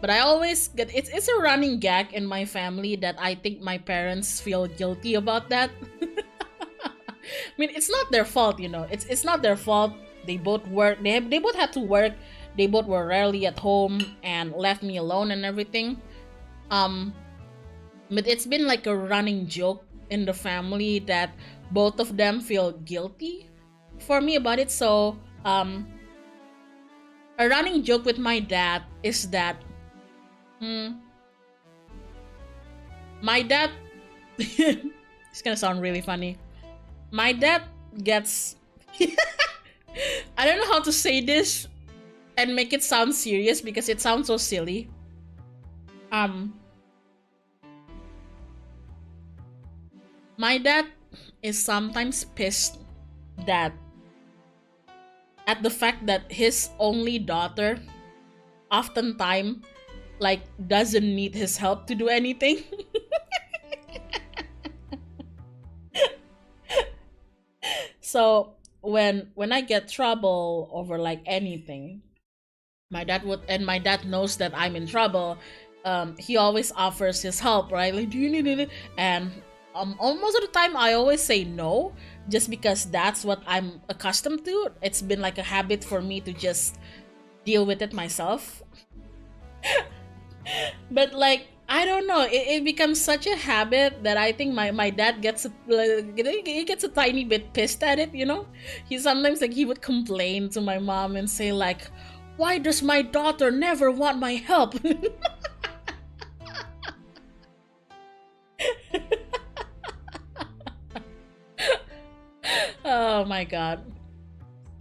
but I always get it's a running gag in my family that I think my parents feel guilty about that. I mean, it's not their fault, you know. It's not their fault. They both work. They both had to work. They both were rarely at home and left me alone and everything. Um, but it's been like a running joke in the family that both of them feel guilty for me about it. So, a running joke with my dad is that my dad. It's gonna sound really funny. My dad gets. I don't know how to say this and make it sound serious because it sounds so silly. My dad is sometimes pissed that at the fact that his only daughter oftentimes like doesn't need his help to do anything. So when I get trouble over like anything, my dad knows that I'm in trouble. He always offers his help, right? Like, do you need it? And almost of the time I always say no, just because that's what I'm accustomed to. It's been like a habit for me to just deal with it myself. But like, I don't know, it becomes such a habit that I think my dad gets he gets a tiny bit pissed at it, you know. He sometimes like he would complain to my mom and say like, why does my daughter never want my help? Oh my god.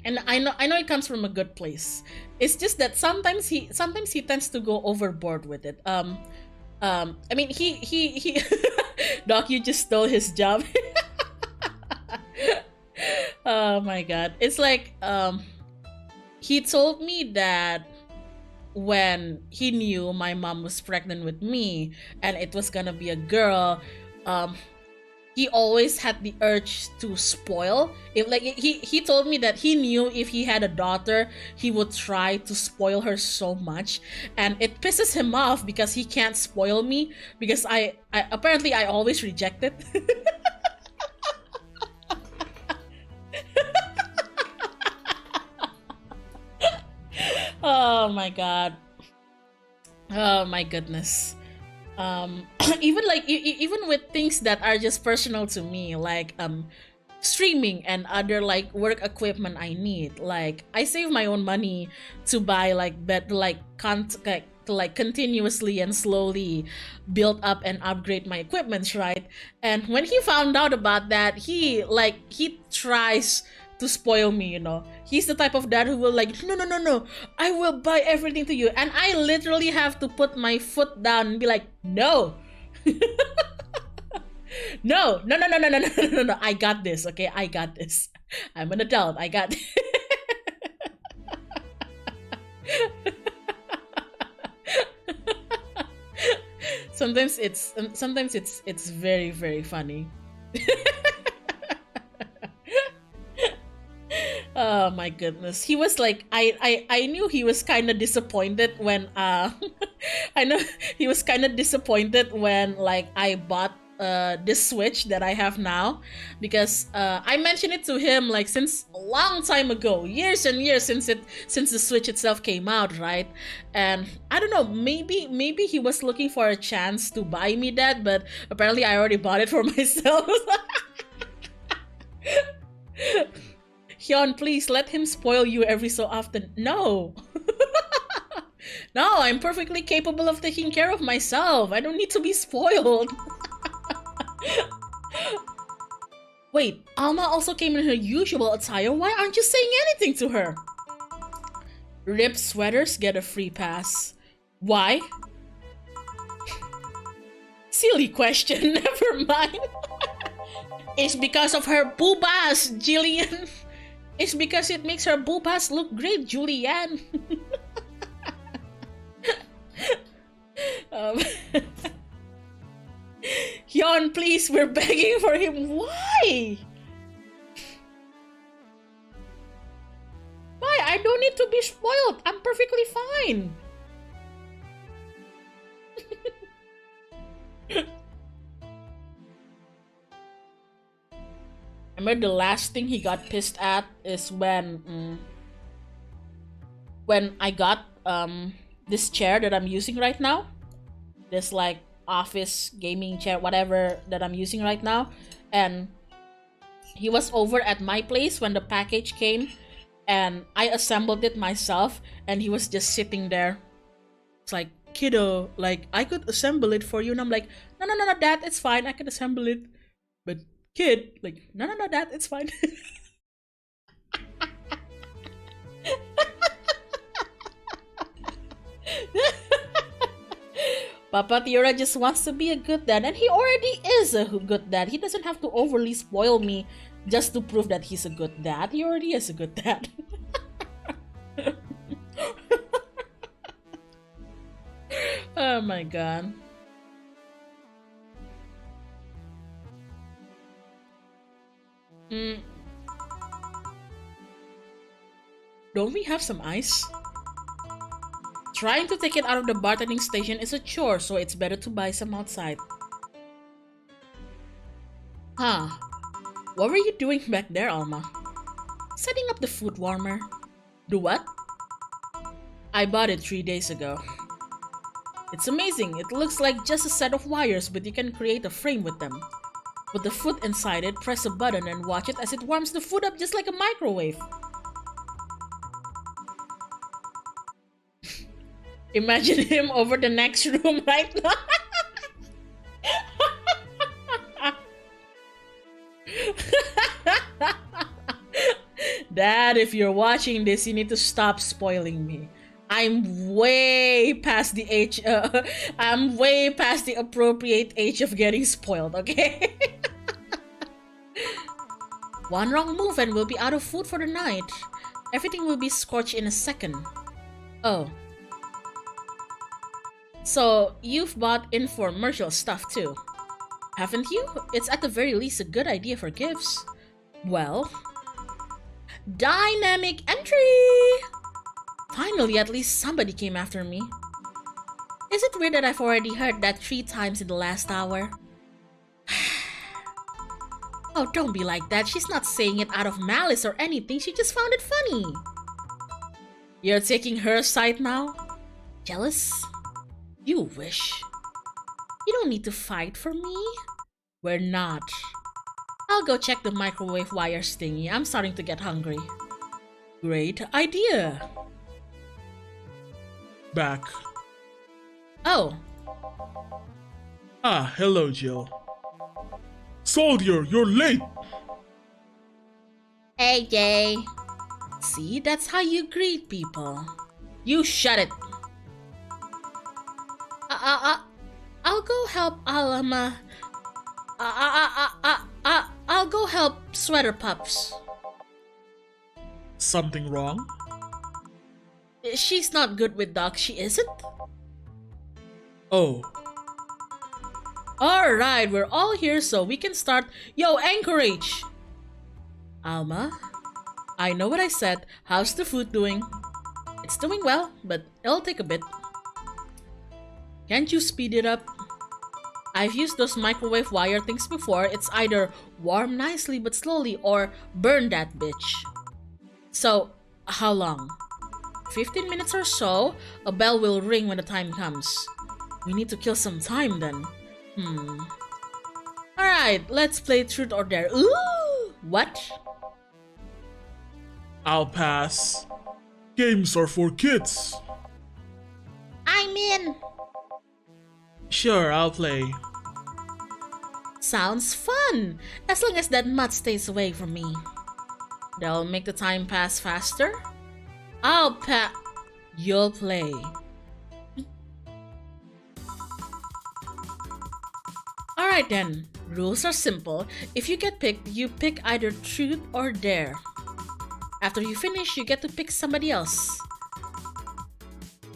And I know it comes from a good place. It's just that sometimes he tends to go overboard with it. I mean, he Doc, you just stole his job. Oh my god. It's like he told me that when he knew my mom was pregnant with me and it was gonna be a girl, he always had the urge to spoil. If like he told me that he knew if he had a daughter, he would try to spoil her so much, and it pisses him off because he can't spoil me because I apparently I always reject it. Oh my god. Oh my goodness. Even like even with things that are just personal to me, like streaming and other like work equipment I need, like I save my own money to buy like to like continuously and slowly build up and upgrade my equipment, right? And when he found out about that, he tries to spoil me, you know. He's the type of dad who will like, no, I will buy everything to you, and I literally have to put my foot down and be like, no. No, I got this, okay? I got this. I'm an adult, I got this. Sometimes it's very, very funny. Oh my goodness. He was like I knew he was kind of disappointed when I know he was kind of disappointed when like I bought this Switch that I have now, because I mentioned it to him like since a long time ago, years and years since the Switch itself came out, right? And I don't know, maybe he was looking for a chance to buy me that, but apparently I already bought it for myself. Hyun, please let him spoil you every so often. No. No, I'm perfectly capable of taking care of myself. I don't need to be spoiled. Wait, Alma also came in her usual attire. Why aren't you saying anything to her? Ripped sweaters get a free pass. Why? Silly question, never mind. It's because of her boobas, Jillian. It's because it makes her boobas look great, Julianne. Hyun, please, we're begging for him. Why? Why? I don't need to be spoiled. I'm perfectly fine. Remember the last thing he got pissed at is when I got this chair that I'm using right now, this like office gaming chair, whatever that I'm using right now, and he was over at my place when the package came, and I assembled it myself, and he was just sitting there. It's like, kiddo, like I could assemble it for you, and I'm like, no, Dad, it's fine, I can assemble it, but kid, like, no, Dad, it's fine. Papa Tiora just wants to be a good dad, and he already is a good dad. He doesn't have to overly spoil me just to prove that he's a good dad. He already is a good dad. Oh my god. Don't we have some ice? Trying to take it out of the bartending station is a chore, so it's better to buy some outside. Huh. What were you doing back there, Alma? Setting up the food warmer. The what? I bought it 3 days ago. It's amazing. It looks like just a set of wires, but you can create a frame with them. Put the food inside it, press a button, and watch it as it warms the food up just like a microwave. Imagine him over the next room right now. Dad, if you're watching this, you need to stop spoiling me. I'm way past the age. I'm way past the appropriate age of getting spoiled. Okay. One wrong move and we'll be out of food for the night. Everything will be scorched in a second. Oh. So, you've bought infomercial stuff too, haven't you? It's at the very least a good idea for gifts. Well, dynamic entry! Finally, at least somebody came after me. Is it weird that I've already heard that 3 times in the last hour? Oh, don't be like that. She's not saying it out of malice or anything. She just found it funny. You're taking her side now? Jealous? You wish. You don't need to fight for me. We're not. I'll go check the microwave wires thingy. I'm starting to get hungry. Great idea. Back. Oh. Ah, hello, Jill. Soldier, you're late! Hey, Jay. See, that's how you greet people. You shut it. I'll go help Alma. I'll go help Sweater Pups. Something wrong? She's not good with dogs, she isn't? Oh. Alright, we're all here so we can start. Yo, Anchorage! Alma? I know what I said. How's the food doing? It's doing well, but it'll take a bit. Can't you speed it up? I've used those microwave wire things before. It's either warm nicely but slowly or burn that bitch. So, how long? 15 minutes or so. A bell will ring when the time comes. We need to kill some time then. Alright, let's play Truth or Dare. Ooh! What? I'll pass. Games are for kids. I'm in. Sure, I'll play. Sounds fun! As long as that mutt stays away from me. That'll make the time pass faster? I'll You'll play. Alright then, rules are simple. If you get picked, you pick either Truth or Dare. After you finish, you get to pick somebody else.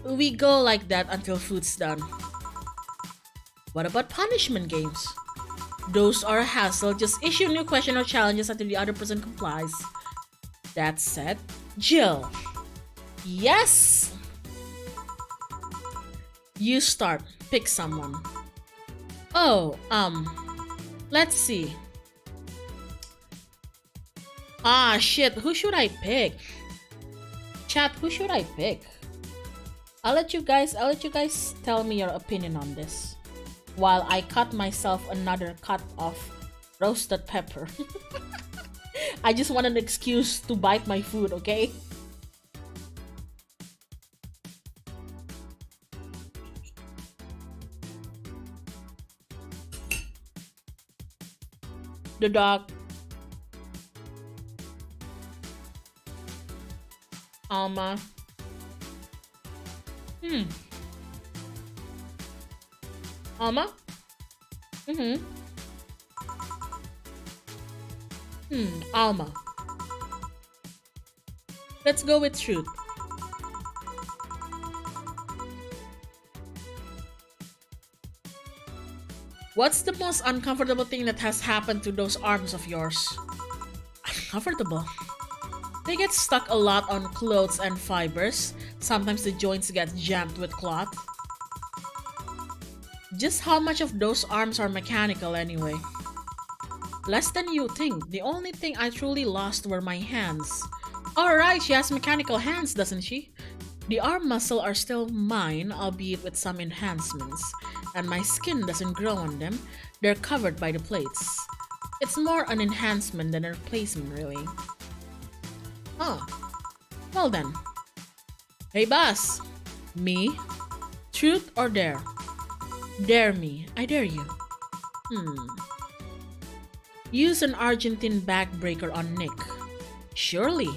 We go like that until food's done. What about punishment games? Those are a hassle. Just issue new question or challenges until the other person complies. That said, Jill. Yes! You start. Pick someone. Oh, let's see. Ah, shit. Who should I pick? Chat, who should I pick? I'll let you guys tell me your opinion on this while I cut myself another cut of roasted pepper. I just want an excuse to bite my food, okay? The dog. Alma. Alma? Alma. Let's go with Truth. What's the most uncomfortable thing that has happened to those arms of yours? Uncomfortable. They get stuck a lot on clothes and fibers. Sometimes the joints get jammed with cloth. Just how much of those arms are mechanical anyway? Less than you think. The only thing I truly lost were my hands. Alright, she has mechanical hands, doesn't she? The arm muscle are still mine, albeit with some enhancements. And my skin doesn't grow on them. They're covered by the plates. It's more an enhancement than a replacement, really. Oh, well then. Hey boss. Me? Truth or dare? Dare me. I dare you. Use an Argentine backbreaker on Nick. Surely.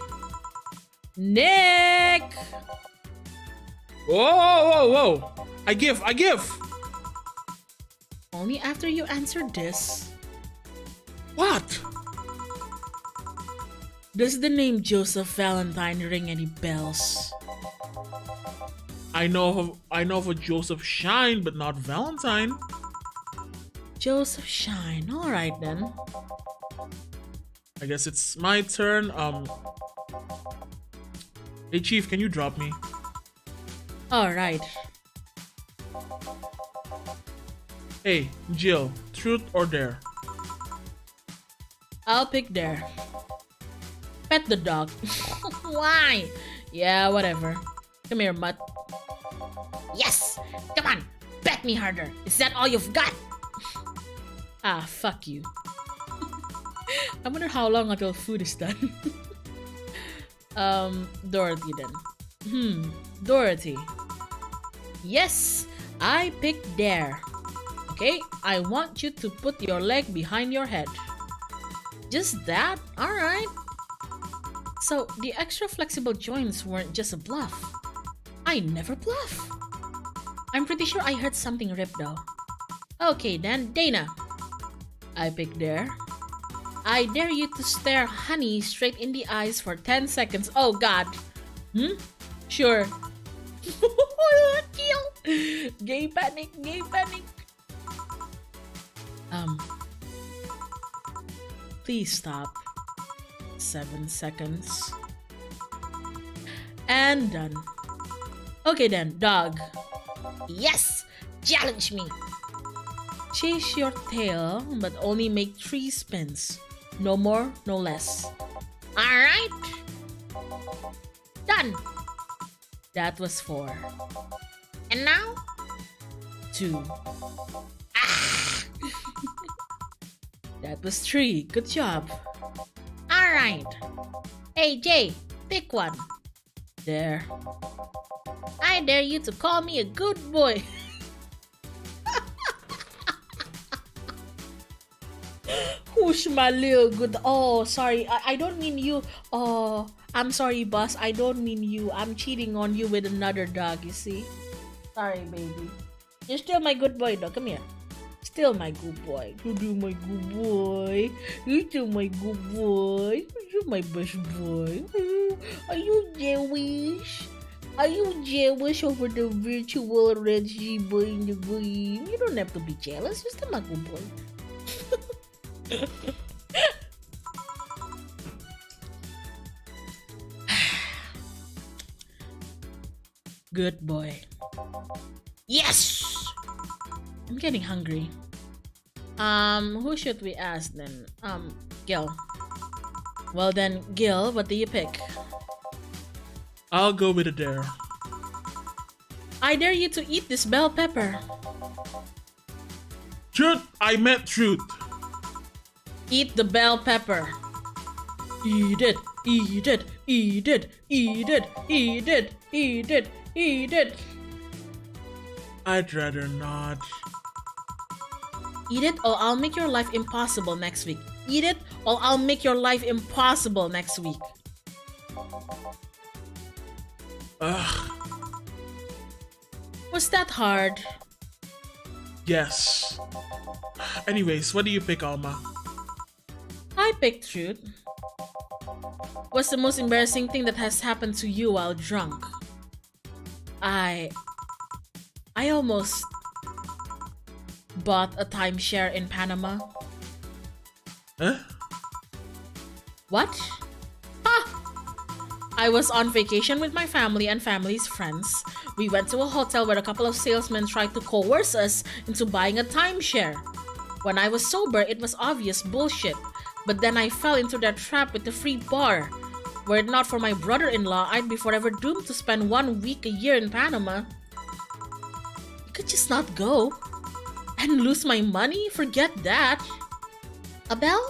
Nick! Whoa, whoa, whoa! I give! Only after you answer this. What? Does the name Joseph Valentine ring any bells? I know of a Joseph Shine, but not Valentine. Joseph Shine. Alright then. I guess it's my turn. Hey Chief, can you drop me? Alright. Hey, Jill, truth or dare? I'll pick dare. Pet the dog. Why? Yeah, whatever. Come here, mutt. Yes! Come on! Bet me harder! Is that all you've got? Ah, fuck you. I wonder how long until food is done. Dorothy then. Dorothy. Yes, I picked dare. Okay, I want you to put your leg behind your head. Just that? Alright. So, the extra flexible joints weren't just a bluff. I never bluff. I'm pretty sure I heard something rip though. Okay then, Dana. I pick dare. I dare you to stare Honey straight in the eyes for 10 seconds. Oh god. Sure. Kill. Gay panic, gay panic. Please stop. 7 seconds. And done. Okay then, dog. Yes! Challenge me! Chase your tail, but only make 3 spins. No more, no less. Alright! Done! That was 4. And now? 2. That was 3. Good job. Alright! Hey Jay, pick one. There. I dare you to call me a good boy. Who's my little good? Oh, sorry. I don't mean you. Oh, I'm sorry, boss. I don't mean you. I'm cheating on you with another dog, you see? Sorry, baby. You're still my good boy, though. Come here. Still my good boy. You're still my good boy. You're still my good boy. You're my best boy. Are you jealous? Are you jealous over the virtual red zebra in the game? You don't have to be jealous. You're still my good boy. Good boy. Yes! I'm getting hungry. Who should we ask then? Gil. Well then, Gil, what do you pick? I'll go with a dare. I dare you to eat this bell pepper. Truth! I meant truth! Eat the bell pepper. Eat it, eat it, eat it, eat it, eat it, eat it, eat it. I'd rather not. Eat it or I'll make your life impossible next week. Eat it or I'll make your life impossible next week. Ugh. Was that hard? Yes. Anyways, what do you pick, Alma? I picked truth. What's the most embarrassing thing that has happened to you while drunk? I almost bought a timeshare in Panama. Huh? What? I was on vacation with my family and family's friends. We went to a hotel where a couple of salesmen tried to coerce us into buying a timeshare. When I was sober, it was obvious bullshit. But then I fell into that trap with the free bar. Were it not for my brother-in-law, I'd be forever doomed to spend 1 week a year in Panama. I could just not go. And lose my money? Forget that. A bell?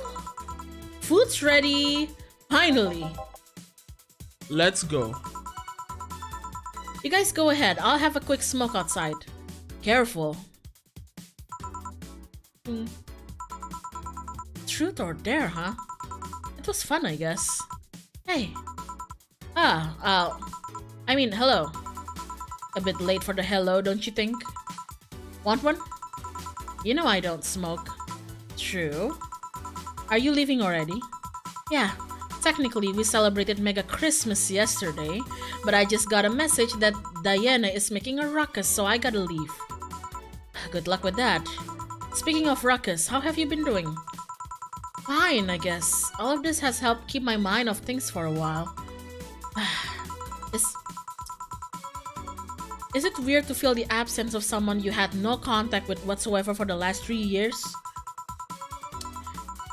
Food's ready. Finally. Let's go. You guys go ahead. I'll have a quick smoke outside. Careful. Truth or dare, huh? It was fun, I guess. Hey. I mean, hello. A bit late for the hello, don't you think? Want one? You know I don't smoke. True. Are you leaving already? Yeah. Technically, we celebrated Mega Christmas yesterday, but I just got a message that Diana is making a ruckus, so I gotta leave. Good luck with that. Speaking of ruckus, how have you been doing? Fine, I guess. All of this has helped keep my mind off things for a while. Is it weird to feel the absence of someone you had no contact with whatsoever for the last 3 years?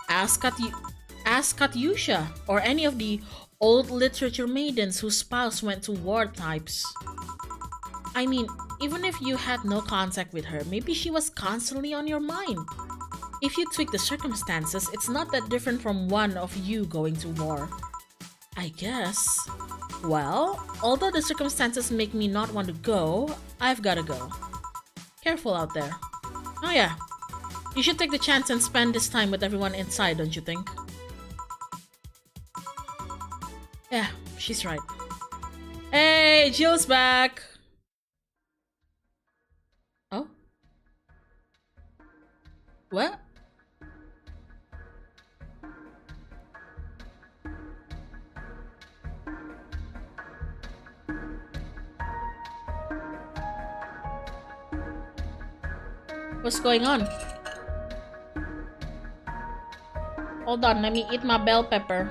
Ask Katyusha or any of the old literature maidens whose spouse went to war types. I mean, even if you had no contact with her, maybe she was constantly on your mind. If you tweak the circumstances, it's not that different from one of you going to war. I guess. Well, although the circumstances make me not want to go, I've gotta go. Careful out there. Oh yeah, you should take the chance and spend this time with everyone inside, don't you think? Yeah, she's right. Hey, Jill's back! Oh? What? What's going on? Hold on, let me eat my bell pepper.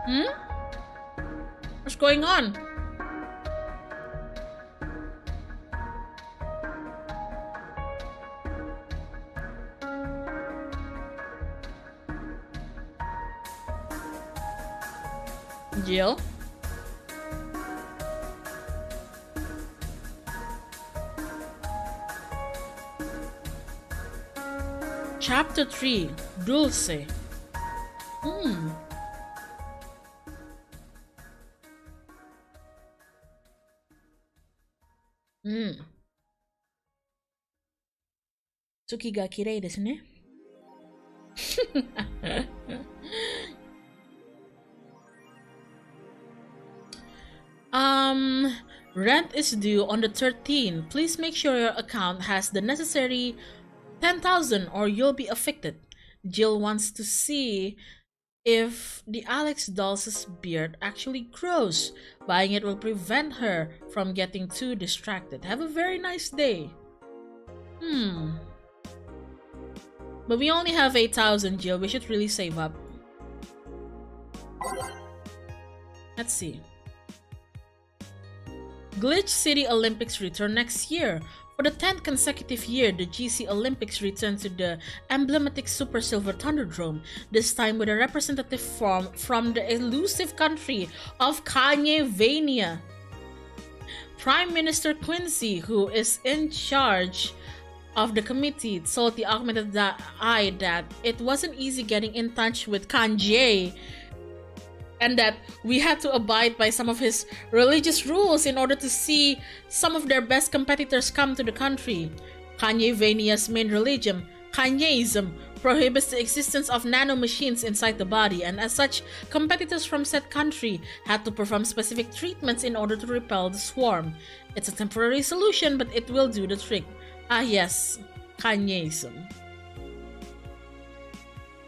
Hmm? What's going on? Jill? Chapter 3, Dulce. Hmm. Hmm. 月が綺麗ですね。Rent is due on the 13th. Please make sure your account has the necessary 10,000 or you'll be affected. Jill wants to see if the Alex doll's beard actually grows. Buying it will prevent her from getting too distracted. Have a very nice day. But we only have 8,000, Jill. We should really save up. Let's see. Glitch City Olympics return next year. For the 10th consecutive year, the GC Olympics return to the emblematic Super Silver Thunderdome, this time with a representative from the elusive country of Kanye-vania. Prime Minister Quincy, who is in charge of the committee, told the augmented eye that it wasn't easy getting in touch with Kanye and that we had to abide by some of his religious rules in order to see some of their best competitors come to the country. Kanye-vania's main religion, Kanyeism, prohibits the existence of nanomachines inside the body, and as such, competitors from said country had to perform specific treatments in order to repel the swarm. It's a temporary solution, but it will do the trick. Ah yes, Kanyeism.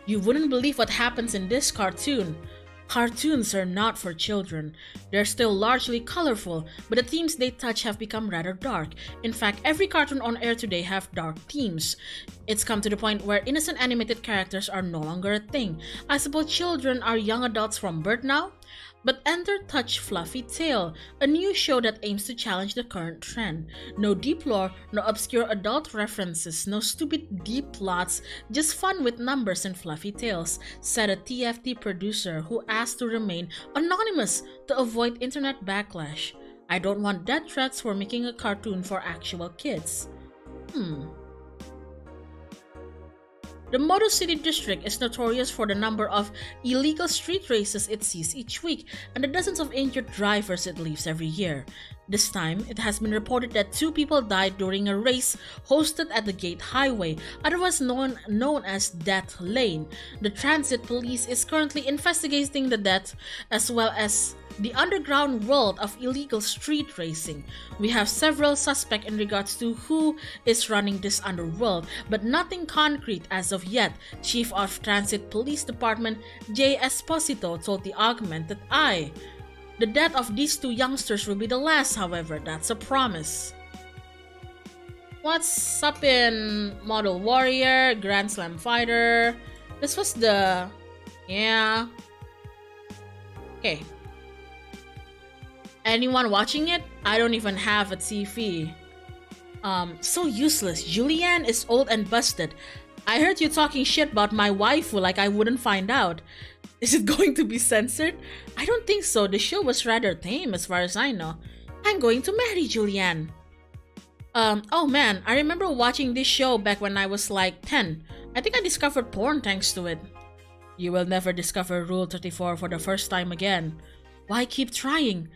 You wouldn't believe what happens in this cartoon. Cartoons are not for children. They're still largely colorful, but the themes they touch have become rather dark. In fact, every cartoon on air today have dark themes. It's come to the point where innocent animated characters are no longer a thing. I suppose children are young adults from birth now? But enter Touch Fluffy Tail, a new show that aims to challenge the current trend. No deep lore, no obscure adult references, no stupid deep plots, just fun with numbers and fluffy tales, said a TFT producer who asked to remain anonymous to avoid internet backlash. I don't want death threats for making a cartoon for actual kids. The Motor City District is notorious for the number of illegal street races it sees each week and the dozens of injured drivers it leaves every year. This time, it has been reported that 2 people died during a race hosted at the Gate Highway, otherwise known as Death Lane. The Transit Police is currently investigating the death as well as the underground world of illegal street racing. We have several suspects in regards to who is running this underworld, but nothing concrete as of yet. Chief of Transit Police Department Jay Esposito told the Augment that the death of these 2 youngsters will be the last, however, that's a promise. What's up in Model Warrior, Grand Slam Fighter? This was the... yeah. Okay. Anyone watching it? I don't even have a TV. So useless. Julianne is old and busted. I heard you talking shit about my waifu like I wouldn't find out. Is it going to be censored? I don't think so. The show was rather tame as far as I know. I'm going to marry Julianne. Oh man, I remember watching this show back when I was like 10. I think I discovered porn thanks to it. You will never discover Rule 34 for the first time again. Why keep trying?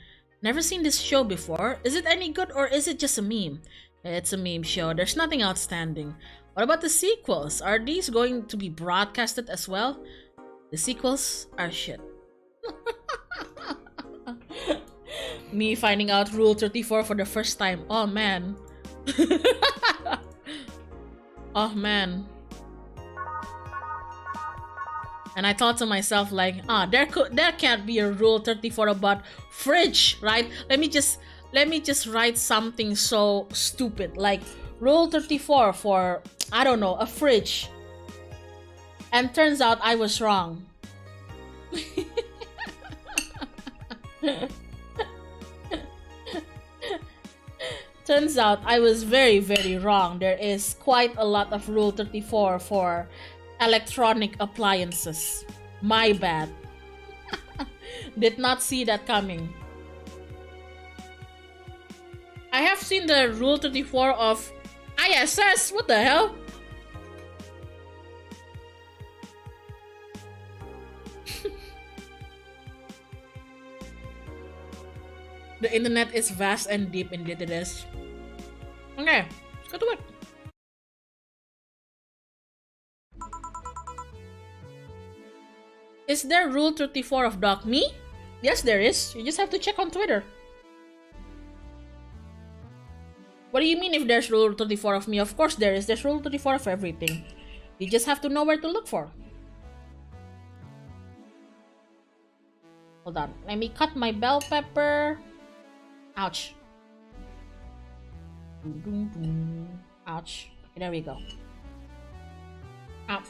Never seen this show before. Is it any good or is it just a meme? It's a meme show. There's nothing outstanding. What about the sequels? Are these going to be broadcasted as well? The sequels are shit. Me finding out Rule 34 for the first time. Oh man. Oh man. And I thought to myself like, there can't be a Rule 34 about fridge, right? Let me just write something so stupid like Rule 34 for, I don't know, a fridge. And turns out I was wrong. Turns out I was very, very wrong. There is quite a lot of Rule 34 for electronic appliances. My bad. Did not see that coming. I have seen the Rule 34 of ISS. What the hell? The internet is vast and deep, indeed it is. Okay, let's go to it. Is there Rule 34 of Doc Me? Yes, there is. You just have to check on Twitter. What do you mean if there's Rule 34 of me? Of course there is. There's Rule 34 of everything. You just have to know where to look for. Hold on. Let me cut my bell pepper. Ouch. Ouch. Okay, there we go. Ow.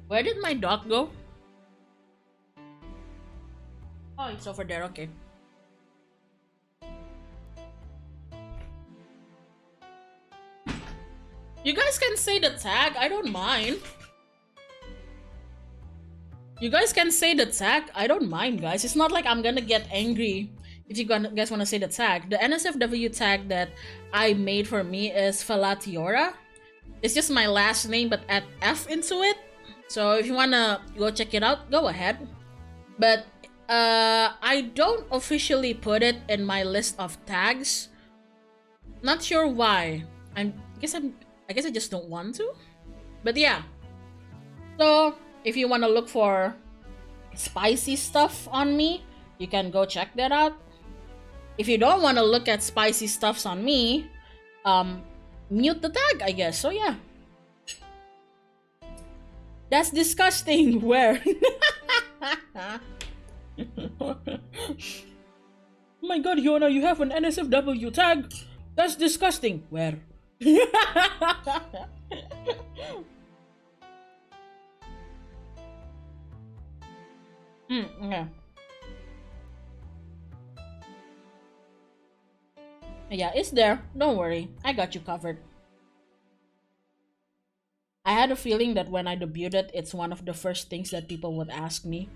Where did my dog go? Oh, it's over there, okay. You guys can say the tag, I don't mind. You guys can say the tag, I don't mind, guys. It's not like I'm gonna get angry if you guys wanna say the tag. The NSFW tag that I made for me is Elatiora. It's just my last name but add F into it. So if you wanna go check it out, go ahead. But I don't officially put it in my list of tags. Not sure why. I guess I just don't want to. But yeah. So if you wanna look for spicy stuff on me, you can go check that out. If you don't wanna look at spicy stuffs on me, mute the tag, I guess. So yeah. That's disgusting. Where? Oh my god, Hyona, you have an NSFW tag? That's disgusting. Where? Yeah. Yeah, it's there. Don't worry. I got you covered. I had a feeling that when I debuted, it's one of the first things that people would ask me.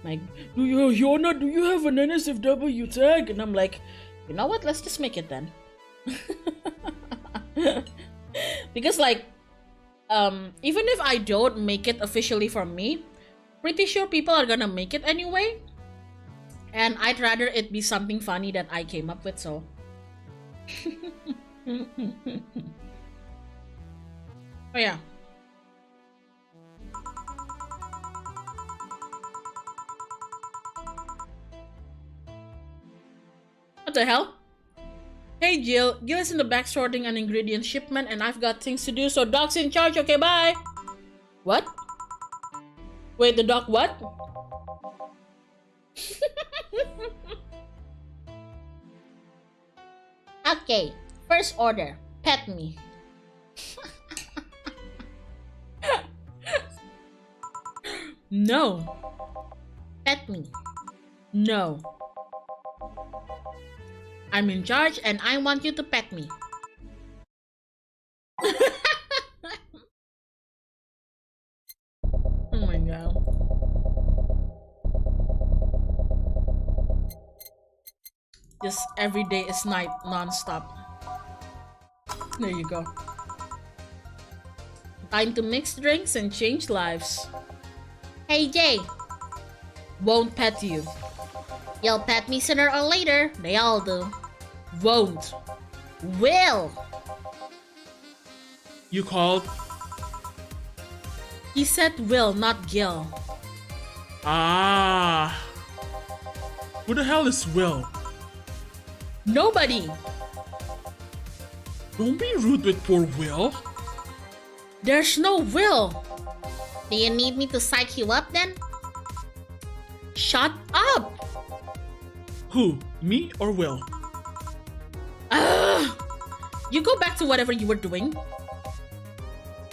Like, Hyona, do you have an NSFW tag? And I'm like, you know what? Let's just make it then. Because like, even if I don't make it officially from me, pretty sure people are gonna make it anyway. And I'd rather it be something funny that I came up with, so. Oh yeah. What the hell? Hey Jill, Gil is in the back sorting an ingredient shipment and I've got things to do, so Doc's in charge, okay, bye! What? Wait, the Doc what? Okay, first order, pet me. No. Pet me. No. I'm in charge and I want you to pet me. Oh my god. Just every day is night, non-stop. There you go. Time to mix drinks and change lives. Hey Jay. Won't pet you. You'll pet me sooner or later. They all do. Won't. Will. You called? He said will, not Gil. Ah. Who the hell is Will? Nobody. Don't be rude with poor Will. There's no will. Do you need me to psych you up then? Shut up. Who? Me or Will? Ugh. You go back to whatever you were doing.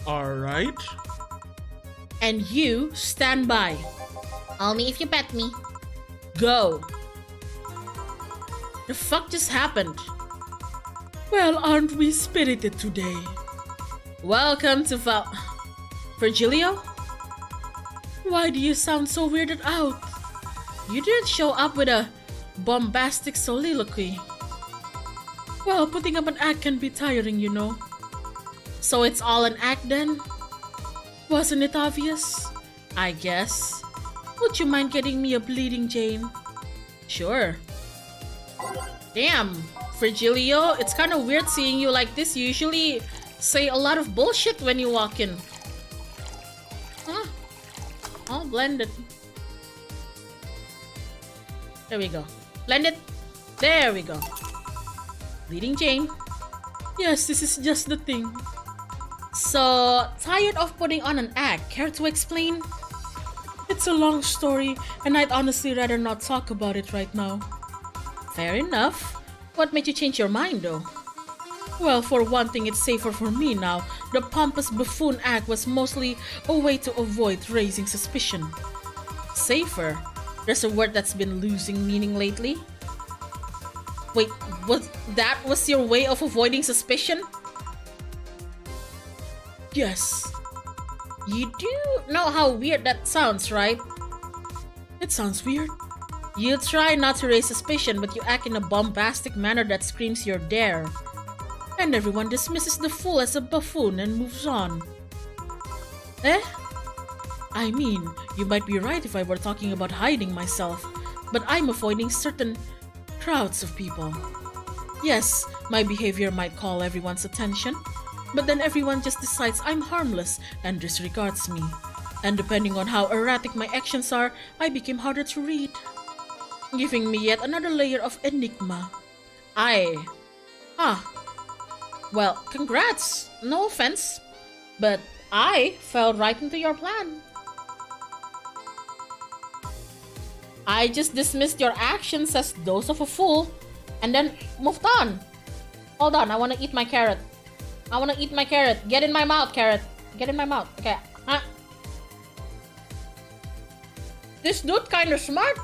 Alright. And you stand by. Only if you pet me. Go. The fuck just happened? Well, aren't we spirited today? Welcome to Virgilio? Why do you sound so weirded out? You didn't show up with a bombastic soliloquy. Well, putting up an act can be tiring, you know. So it's all an act then? Wasn't it obvious? I guess. Would you mind getting me a bleeding Jane? Sure. Damn, Virgilio, it's kind of weird seeing you like this. You usually say a lot of bullshit when you walk in. Huh? All blended. There we go. Blend it. There we go. Bleeding Jane. Yes, this is just the thing. So, tired of putting on an act. Care to explain? It's a long story, and I'd honestly rather not talk about it right now. Fair enough. What made you change your mind, though? Well, for one thing, it's safer for me now. The pompous buffoon act was mostly a way to avoid raising suspicion. Safer? There's a word that's been losing meaning lately. Wait, that was your way of avoiding suspicion? Yes. You do know how weird that sounds, right? It sounds weird. You try not to raise suspicion, but you act in a bombastic manner that screams your dare. And everyone dismisses the fool as a buffoon and moves on. Eh? I mean, you might be right if I were talking about hiding myself, but I'm avoiding certain crowds of people. Yes, my behavior might call everyone's attention, but then everyone just decides I'm harmless and disregards me. And depending on how erratic my actions are, I became harder to read, giving me yet another layer of enigma. Well, congrats. No offense, but I fell right into your plan. I just dismissed your actions as those of a fool, and then moved on. Hold on, I want to eat my carrot. I want to eat my carrot. Get in my mouth, carrot. Get in my mouth. Okay. Huh? This dude kind of smart.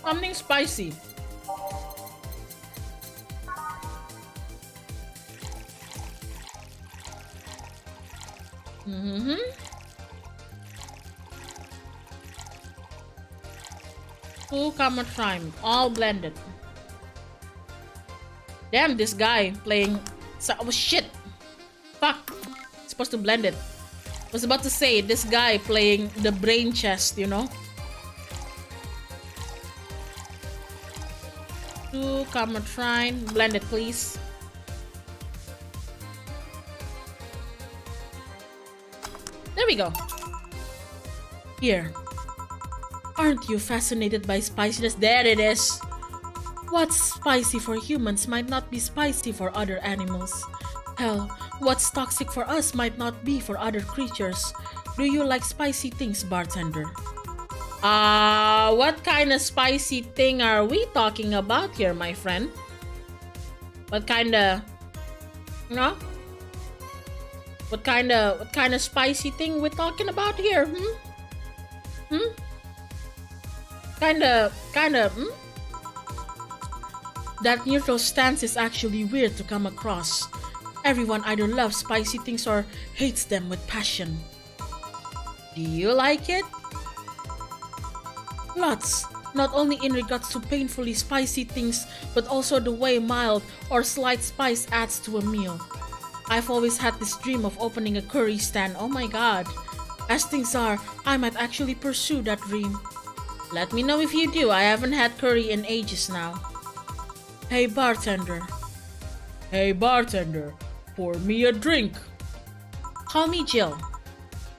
Something spicy. Full camera time, all blended. Damn, this guy playing. Oh shit! Fuck! Supposed to blend it. Was about to say this guy playing the brain chest, you know. To camera time, blend it, please. There we go. Here. Aren't you fascinated by spiciness? There it is. What's spicy for humans might not be spicy for other animals. Hell, what's toxic for us might not be for other creatures. Do you like spicy things, bartender? What kind of spicy thing are we talking about here, my friend? What kind of... No? What kind of spicy thing we're talking about here, That neutral stance is actually weird to come across. Everyone either loves spicy things or hates them with passion. Do you like it? Lots. Not only in regards to painfully spicy things, but also the way mild or slight spice adds to a meal. I've always had this dream of opening a curry stand. Oh my god. As things are, I might actually pursue that dream. Let me know if you do. I haven't had curry in ages now. Hey bartender. Hey bartender, pour me a drink. Call me Jill.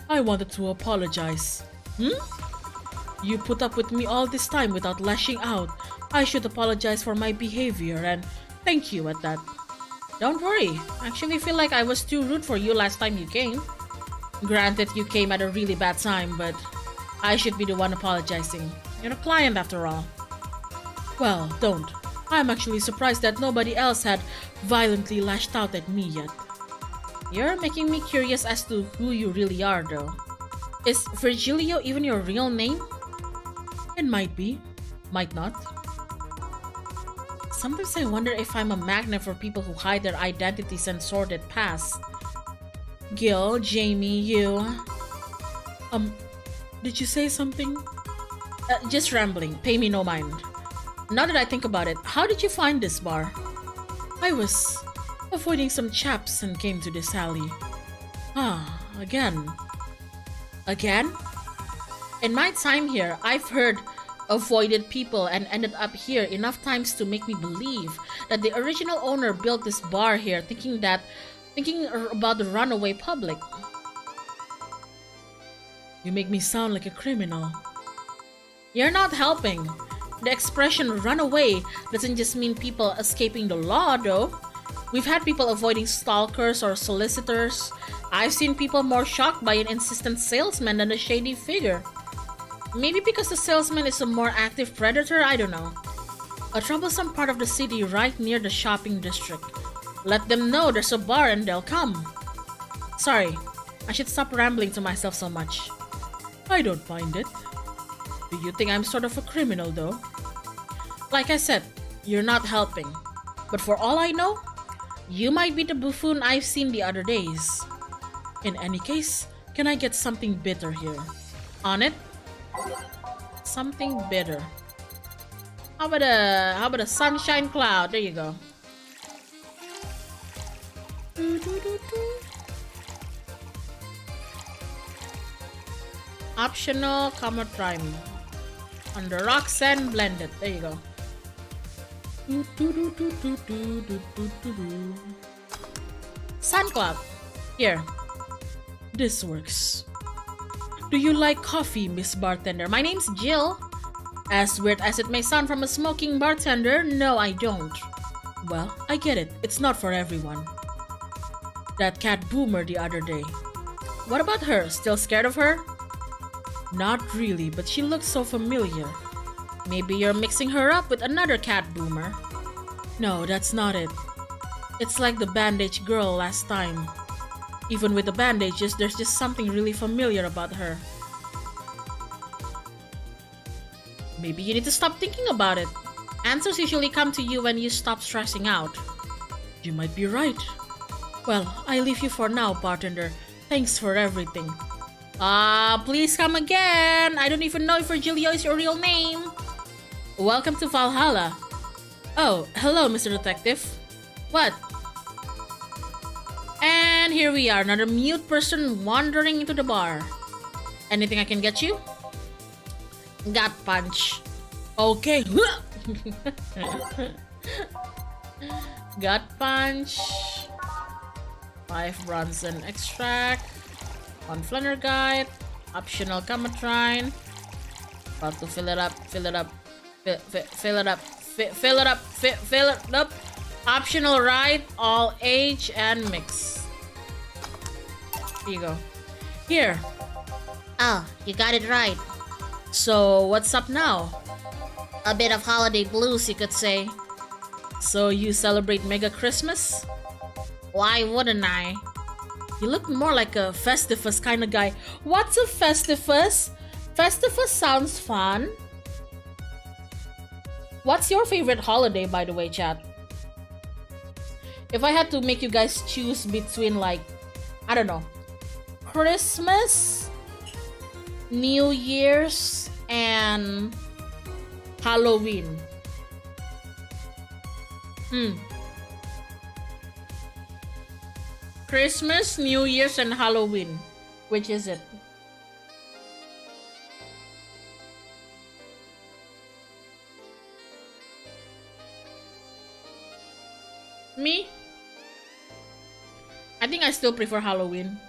I wanted to apologize. You put up with me all this time without lashing out. I should apologize for my behavior and thank you at that. Don't worry. I actually feel like I was too rude for you last time you came. Granted, you came at a really bad time, but I should be the one apologizing. You're a client after all. Well, don't. I'm actually surprised that nobody else had violently lashed out at me yet. You're making me curious as to who you really are, though. Is Virgilio even your real name? It might be. Might not. Sometimes I wonder if I'm a magnet for people who hide their identities and sordid past. Gil, Jamie, you... Did you say something? Just rambling. Pay me no mind. Now that I think about it, how did you find this bar? I was avoiding some chaps and came to this alley. Again. Again? In my time here, I've heard avoided people and ended up here enough times to make me believe that the original owner built this bar here thinking about the runaway public. You make me sound like a criminal. You're not helping. The expression runaway doesn't just mean people escaping the law, though. We've had people avoiding stalkers or solicitors. I've seen people more shocked by an insistent salesman than a shady figure. Maybe because the salesman is a more active predator, I don't know. A troublesome part of the city right near the shopping district. Let them know there's a bar and they'll come. Sorry, I should stop rambling to myself so much. I don't mind it. Do you think I'm sort of a criminal, though? Like I said, you're not helping. But for all I know, you might be the buffoon I've seen the other days. In any case, can I get something bitter here? On it? Something bitter. How about a sunshine cloud? There you go. Optional, comma prime. On the rocks and blended. There you go. Sun cloud. Here. This works. Do you like coffee, Miss Bartender? My name's Jill. As weird as it may sound from a smoking bartender, no, I don't. Well, I get it. It's not for everyone. That cat Boomer the other day. What about her? Still scared of her? Not really, but she looks so familiar. Maybe you're mixing her up with another cat Boomer. No, that's not it. It's like the bandage girl last time. Even with the bandages, there's just something really familiar about her. Maybe you need to stop thinking about it. Answers usually come to you when you stop stressing out. You might be right. Well, I leave you for now, bartender. Thanks for everything. Please come again. I don't even know if Virgilio is your real name. Welcome to Valhalla. Oh, hello, Mr. Detective. What? And here we are, another mute person wandering into the bar. Anything I can get you? Gut punch. Okay. Gut punch. 5 Bronson extract. 1 Flannergite. Optional Cametrine. About to fill it up. Fill it up. Fill it up. Fill it up. Fill it up. Optional right. All age and mix. Here you go. Here. Oh, you got it right. So, what's up now? A bit of holiday blues, you could say. So, you celebrate Mega Christmas? Why wouldn't I? You look more like a Festivus kind of guy. What's a Festivus? Festivus sounds fun. What's your favorite holiday, by the way, chat? If I had to make you guys choose between, like, I don't know, Christmas, New Year's, and Halloween. Christmas, New Year's, and Halloween. Which is it? Me? I think I still prefer Halloween.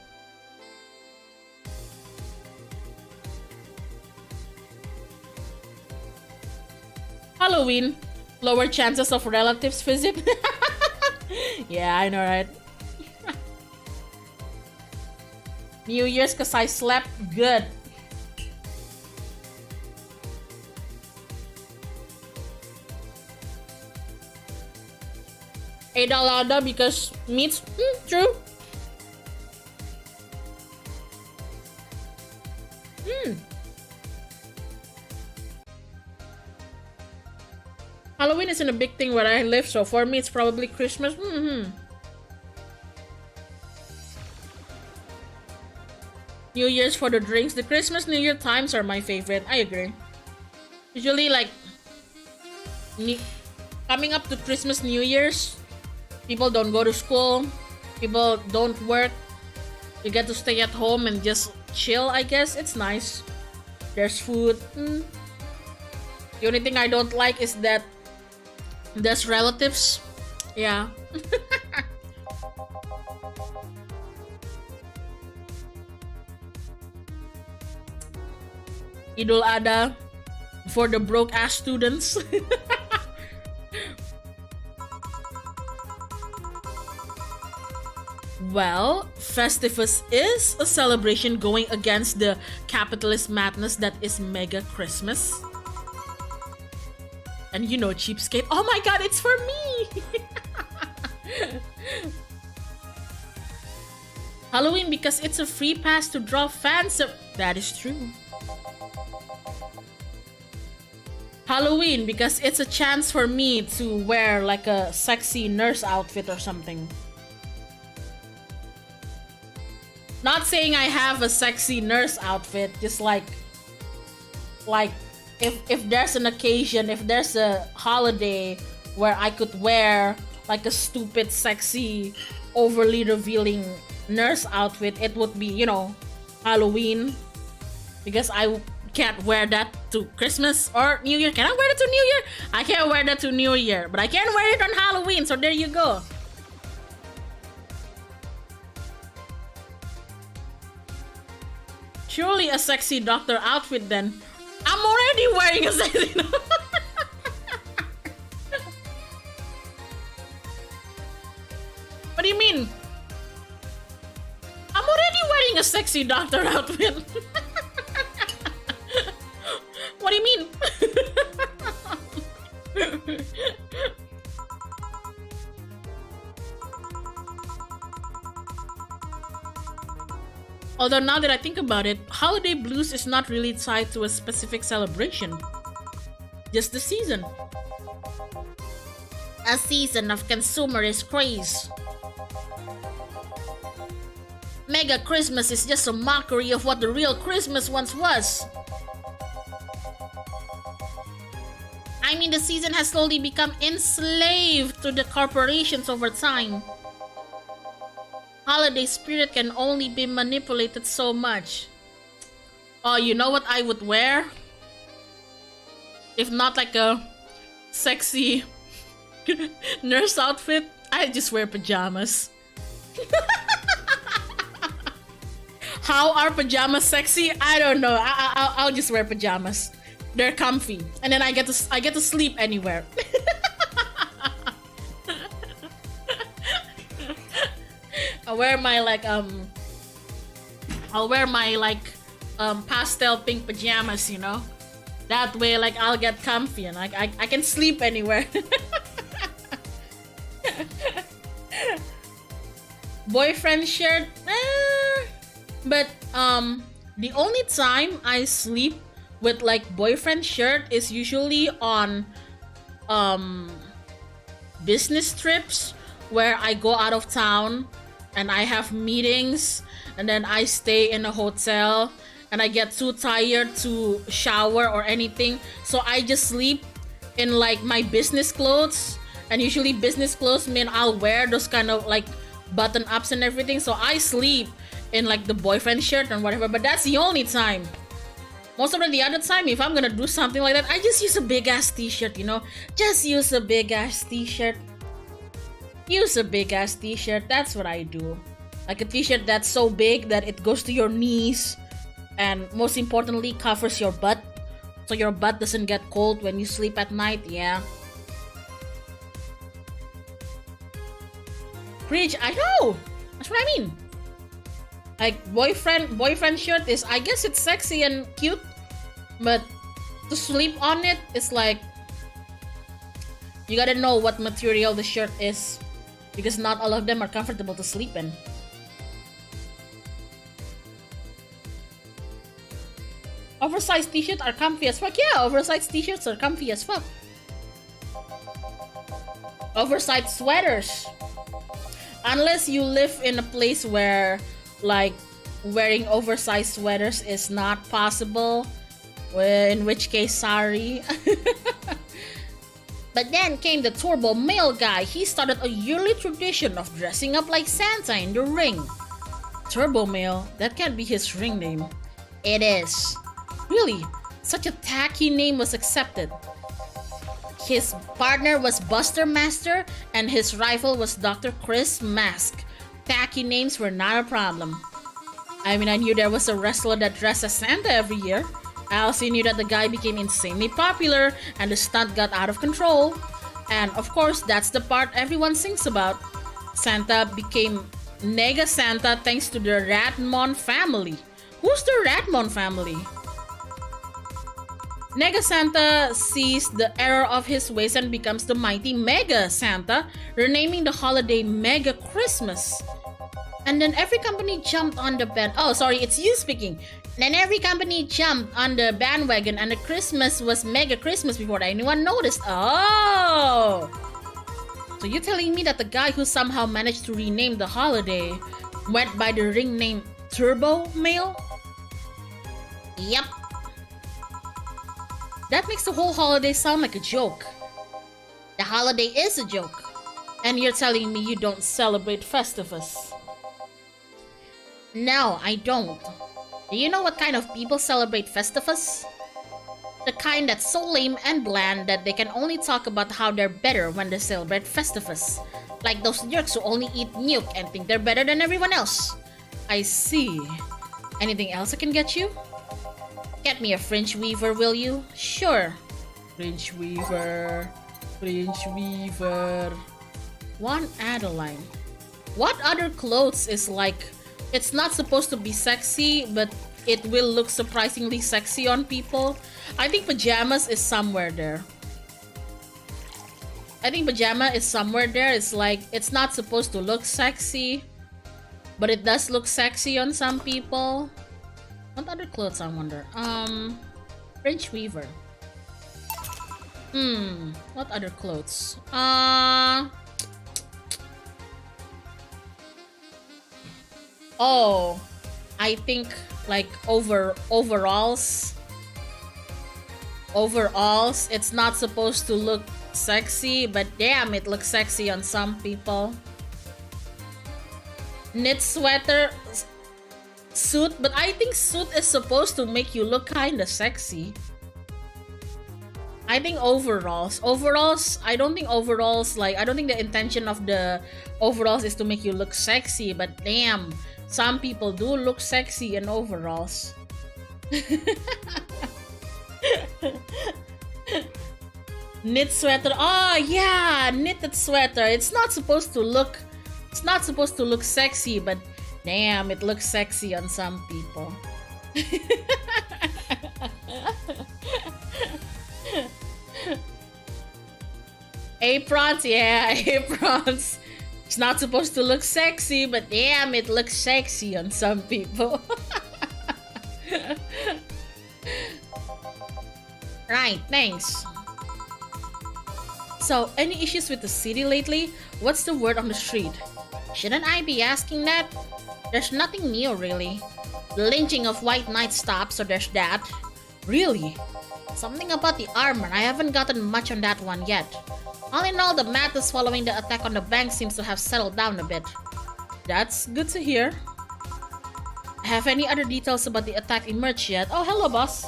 Halloween. Lower chances of relatives visit. Yeah, I know, right? New Year's because I slept good. Ate a lot because meats. True. Halloween isn't a big thing where I live, so for me it's probably Christmas. New Year's for the drinks. The Christmas New Year times are my favorite. I agree. Usually, like, coming up to Christmas New Year's, people don't go to school, people don't work. You get to stay at home and just chill, I guess. It's nice. There's food. The only thing I don't like is that there's relatives. Yeah. Idul Adha for the broke ass students. Well, Festivus is a celebration going against the capitalist madness that is mega Christmas. And you know, cheapskate. Oh my god, it's for me! Halloween because it's a free pass to draw fans of. That is true. Halloween because it's a chance for me to wear like a sexy nurse outfit or something. Not saying I have a sexy nurse outfit, just like if there's an occasion, if there's a holiday where I could wear like a stupid, sexy, overly revealing nurse outfit, it would be, you know, Halloween. Because I can't wear that to Christmas or New Year. Can I wear it to New Year? I can't wear that to New Year, but I can wear it on Halloween, so there you go. Surely a sexy doctor outfit then. I'm already wearing a sexy What do you mean? I'm already wearing a sexy doctor outfit. What do you mean? Although now that I think about it, holiday blues is not really tied to a specific celebration. Just the season. A season of consumerist craze. Mega Christmas is just a mockery of what the real Christmas once was. I mean, the season has slowly become enslaved to the corporations over time. Holiday spirit can only be manipulated so much. Oh, you know what I would wear? If not like a sexy nurse outfit, I just wear pajamas. How are pajamas sexy? I don't know. I'll just wear pajamas. They're comfy, and then I get to sleep anywhere. I'll wear my pastel pink pajamas, you know. That way, like, I'll get comfy and I can sleep anywhere. Boyfriend shirt, but the only time I sleep with like boyfriend shirt is usually on business trips where I go out of town and I have meetings and then I stay in a hotel and I get too tired to shower or anything, so I just sleep in like my business clothes. And usually business clothes mean I'll wear those kind of like button ups and everything, so I sleep in like the boyfriend shirt and whatever. But that's the only time. Most of the other time, if I'm gonna do something like that, I just use a big ass t-shirt, you know. Just use a big ass t-shirt. Use a big ass t-shirt. That's what I do. Like a t-shirt that's so big that it goes to your knees, and most importantly covers your butt, so your butt doesn't get cold when you sleep at night. Yeah. Preach. I know. That's what I mean. Like boyfriend shirt is, I guess it's sexy and cute, but to sleep on it is like, you gotta know what material the shirt is, because not all of them are comfortable to sleep in. Oversized t-shirts are comfy as fuck. Yeah, oversized t-shirts are comfy as fuck. Oversized sweaters. Unless you live in a place where like wearing oversized sweaters is not possible, in which case sorry. But then came the turbo male guy. He started a yearly tradition of dressing up like Santa in the ring. Turbo male? That can't be his ring name. It is. Really? Such a tacky name was accepted. His partner was Buster Master and his rival was Dr. Chris Mask. Tacky names were not a problem. I mean, I knew there was a wrestler that dressed as Santa every year. I also knew that the guy became insanely popular and the stunt got out of control. And of course, that's the part everyone sings about. Santa became Nega Santa thanks to the Ratmon family. Who's the Ratmon family? Nega Santa sees the error of his ways and becomes the mighty Mega Santa, renaming the holiday Mega Christmas. And then every company jumped on the band. Oh, sorry, it's you speaking. Then every company jumped on the bandwagon and the Christmas was Mega Christmas before anyone noticed. Oh! So you're telling me that the guy who somehow managed to rename the holiday went by the ring name Turbo Male? Yep. That makes the whole holiday sound like a joke. The holiday is a joke. And you're telling me you don't celebrate Festivus? No, I don't. Do you know what kind of people celebrate Festivus? The kind that's so lame and bland that they can only talk about how they're better when they celebrate Festivus. Like those jerks who only eat nuke and think they're better than everyone else. I see. Anything else I can get you? Get me a fringe weaver, will you? Sure. Fringe weaver. Fringe weaver. One Adeline. What other clothes is like... It's not supposed to be sexy, but it will look surprisingly sexy on people. I think pajamas is somewhere there. I think pajama is somewhere there. It's like, it's not supposed to look sexy, but it does look sexy on some people. What other clothes, I wonder? French weaver. What other clothes? Oh, I think like overalls. Overalls, it's not supposed to look sexy, but damn, it looks sexy on some people. Knit sweater, suit, but I think suit is supposed to make you look kinda sexy. I think overalls, I don't think overalls, like, I don't think the intention of the overalls is to make you look sexy, but damn, some people do look sexy in overalls. Knit sweater. Oh yeah, knitted sweater. It's not supposed to look sexy, but damn, it looks sexy on some people. Aprons, yeah, aprons. It's not supposed to look sexy, but damn, it looks sexy on some people. Right, thanks. So, any issues with the city lately? What's the word on the street? Shouldn't I be asking that? There's nothing new, really. The lynching of white knights stopped, so there's that. Really? Something about the armor. I haven't gotten much on that one yet. All in all, the madness following the attack on the bank seems to have settled down a bit. That's good to hear. Have any other details about the attack emerged yet? Oh, hello, boss.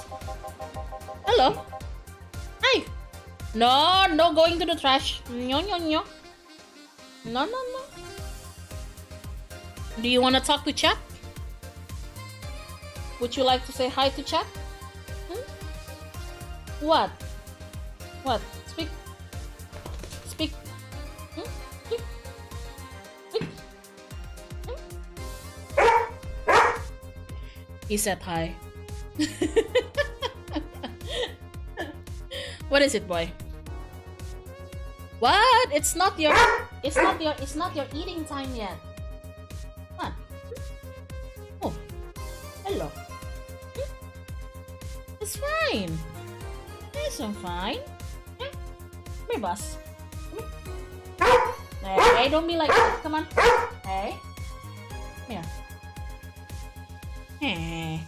Hello. Hi. No, no going to the trash. No, no, no. No, no, no. Do you want to talk to chat? Would you like to say hi to chat? What? What? Speak. Speak. Speak. Speak. He said hi. What is it, boy? What? It's not your eating time yet. What? Oh. Hello. It's fine. It's fine. Come here, boss. Hey, don't be like that. Come on. Hey. Come here. Hey.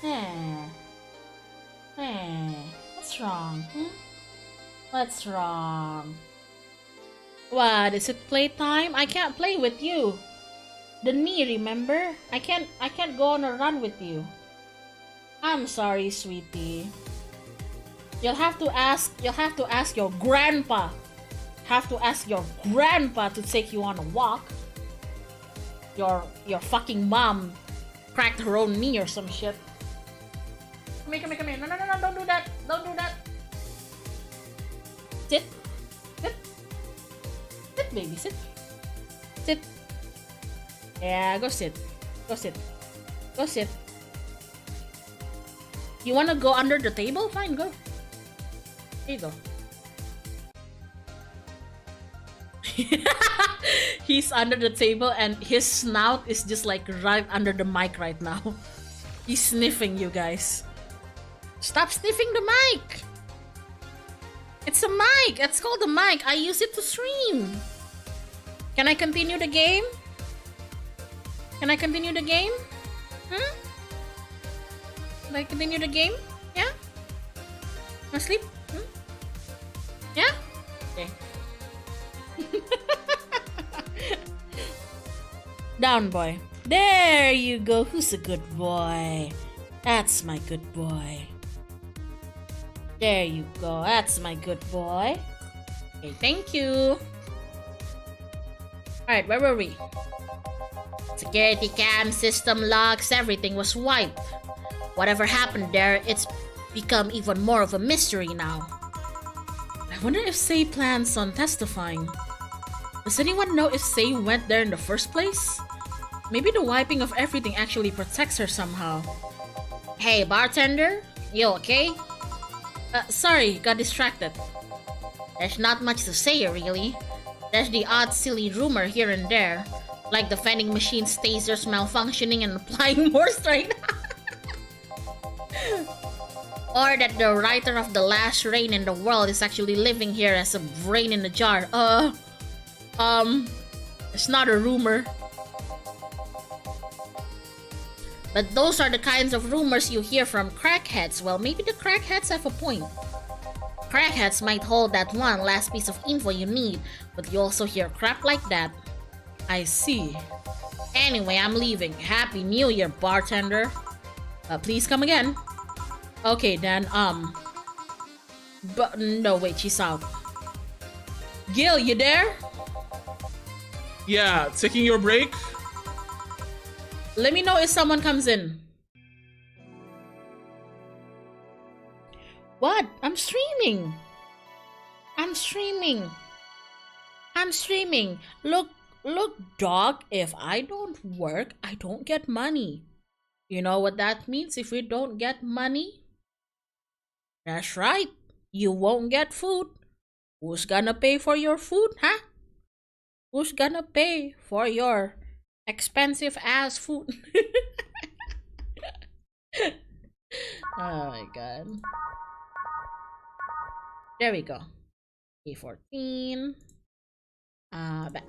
Hey. Hey. What's wrong? What's wrong? What? Is it playtime? I can't play with you. The knee, remember? I can't go on a run with you. I'm sorry, sweetie. You'll have to ask your grandpa. Have to ask your grandpa to take you on a walk. Your fucking mom cracked her own knee or some shit. Come here. No, don't do that. Don't do that. Sit. Sit. Sit, baby, sit. Sit. Yeah, go sit. Go sit. Go sit. You wanna go under the table? Fine, go. Here you go. He's under the table and his snout is just like right under the mic right now. He's sniffing, you guys. Stop sniffing the mic! It's a mic! It's called a mic. I use it to stream. Can I continue the game? Can I continue the game? Can I continue the game? Yeah? Wanna sleep? Yeah? Okay. Down, boy. There you go. Who's a good boy? That's my good boy. There you go. That's my good boy. Okay, thank you. Alright, where were we? Security cam, system logs, everything was wiped. Whatever happened there, it's become even more of a mystery now. I wonder if Say plans on testifying. Does anyone know if Say went there in the first place? Maybe the wiping of everything actually protects her somehow. Hey, bartender? You okay? Sorry, got distracted. There's not much to say, really. There's the odd silly rumor here and there, like the vending machine's tasers malfunctioning and applying more strain. Or that the writer of The Last Rain in the World is actually living here as a brain in a jar. It's not a rumor. But those are the kinds of rumors you hear from crackheads. Well, maybe the crackheads have a point. Crackheads might hold that one last piece of info you need, but you also hear crap like that. I see. Anyway, I'm leaving. Happy New Year, bartender. Please come again. Okay, then, but no, wait, she's out. Gil, you there? Yeah, taking your break? Let me know if someone comes in. What? I'm streaming. I'm streaming. I'm streaming. Look, dog, if I don't work, I don't get money. You know what that means if we don't get money? That's right. You won't get food. Who's gonna pay for your food, huh? Who's gonna pay for your expensive ass food? Oh my god. There we go. A14. Back.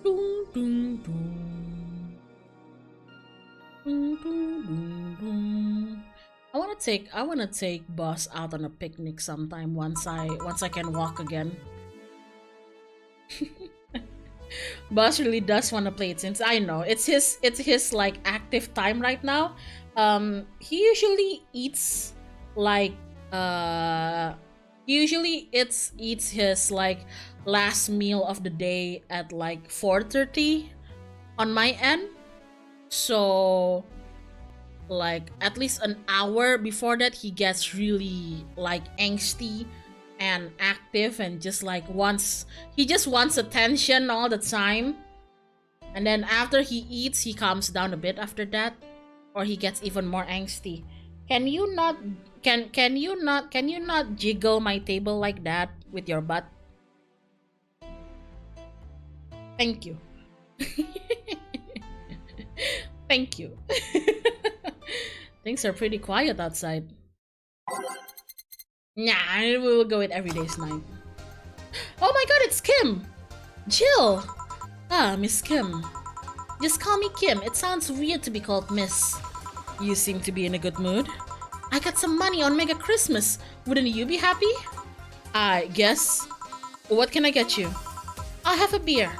Dun, dun, dun. Dun, dun, dun, dun. I wanna take Boss out on a picnic sometime once I can walk again. Boss really does want to play it since I know it's his like active time right now. He usually eats like eats his like last meal of the day at like 4:30 on my end. So like at least an hour before that he gets really like angsty and active and just like he just wants attention all the time. And then after he eats, he calms down a bit after that, or he gets even more angsty. Can you not jiggle my table like that with your butt? Thank you. Thank you. Things are pretty quiet outside. Nah, we will go with Everyday's Night. Oh my god, it's Kim! Jill! Ah, Miss Kim. Just call me Kim. It sounds weird to be called Miss. You seem to be in a good mood. I got some money on Mega Christmas. Wouldn't you be happy? I guess. What can I get you? I'll have a beer.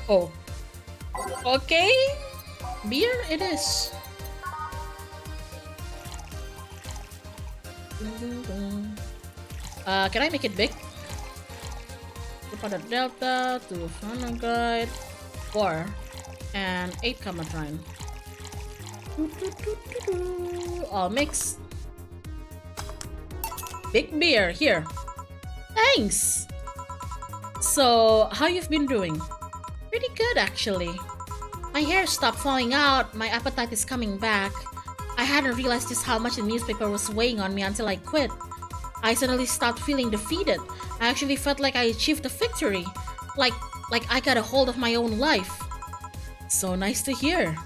Oh. Okay. Beer it is. Can I make it big? Kepada Delta to Fana Guide 4 and 8 Kamatran. All mixed. Big beer here. Thanks. So, how you've been doing? Pretty good actually. My hair stopped falling out, my appetite is coming back. I hadn't realized just how much the newspaper was weighing on me until I quit. I suddenly stopped feeling defeated. I actually felt like I achieved a victory. Like I got a hold of my own life. So nice to hear.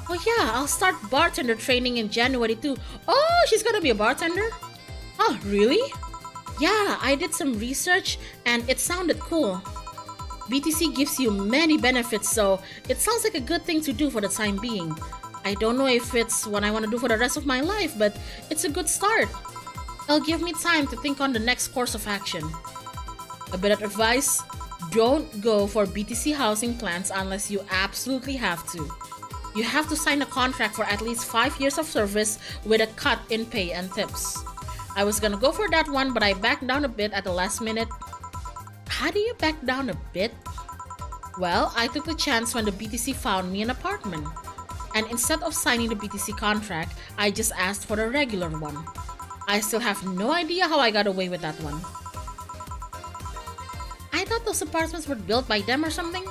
Oh yeah, I'll start bartender training in January too. Oh, she's gonna be a bartender? Oh, really? Yeah, I did some research and it sounded cool. BTC gives you many benefits, so it sounds like a good thing to do for the time being. I don't know if it's what I want to do for the rest of my life, but it's a good start. It'll give me time to think on the next course of action. A bit of advice, don't go for BTC housing plans unless you absolutely have to. You have to sign a contract for at least 5 years of service with a cut in pay and tips. I was gonna go for that one, but I backed down a bit at the last minute. How do you back down a bit? Well, I took the chance when the BTC found me an apartment. And instead of signing the BTC contract, I just asked for the regular one. I still have no idea how I got away with that one. I thought those apartments were built by them or something.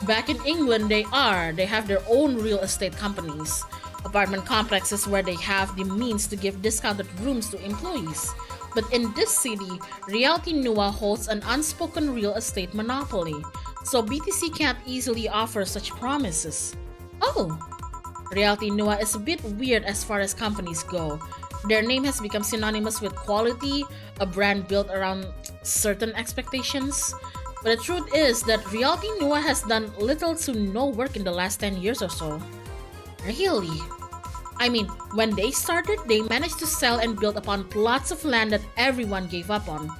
Back in England, they are. They have their own real estate companies. Apartment complexes where they have the means to give discounted rooms to employees. But in this city, Realty Nua holds an unspoken real estate monopoly, so BTC can't easily offer such promises. Oh! Realty Nua is a bit weird as far as companies go. Their name has become synonymous with quality, a brand built around certain expectations. But the truth is that Realty Nua has done little to no work in the last 10 years or so. Really? I mean, when they started, they managed to sell and build upon plots of land that everyone gave up on.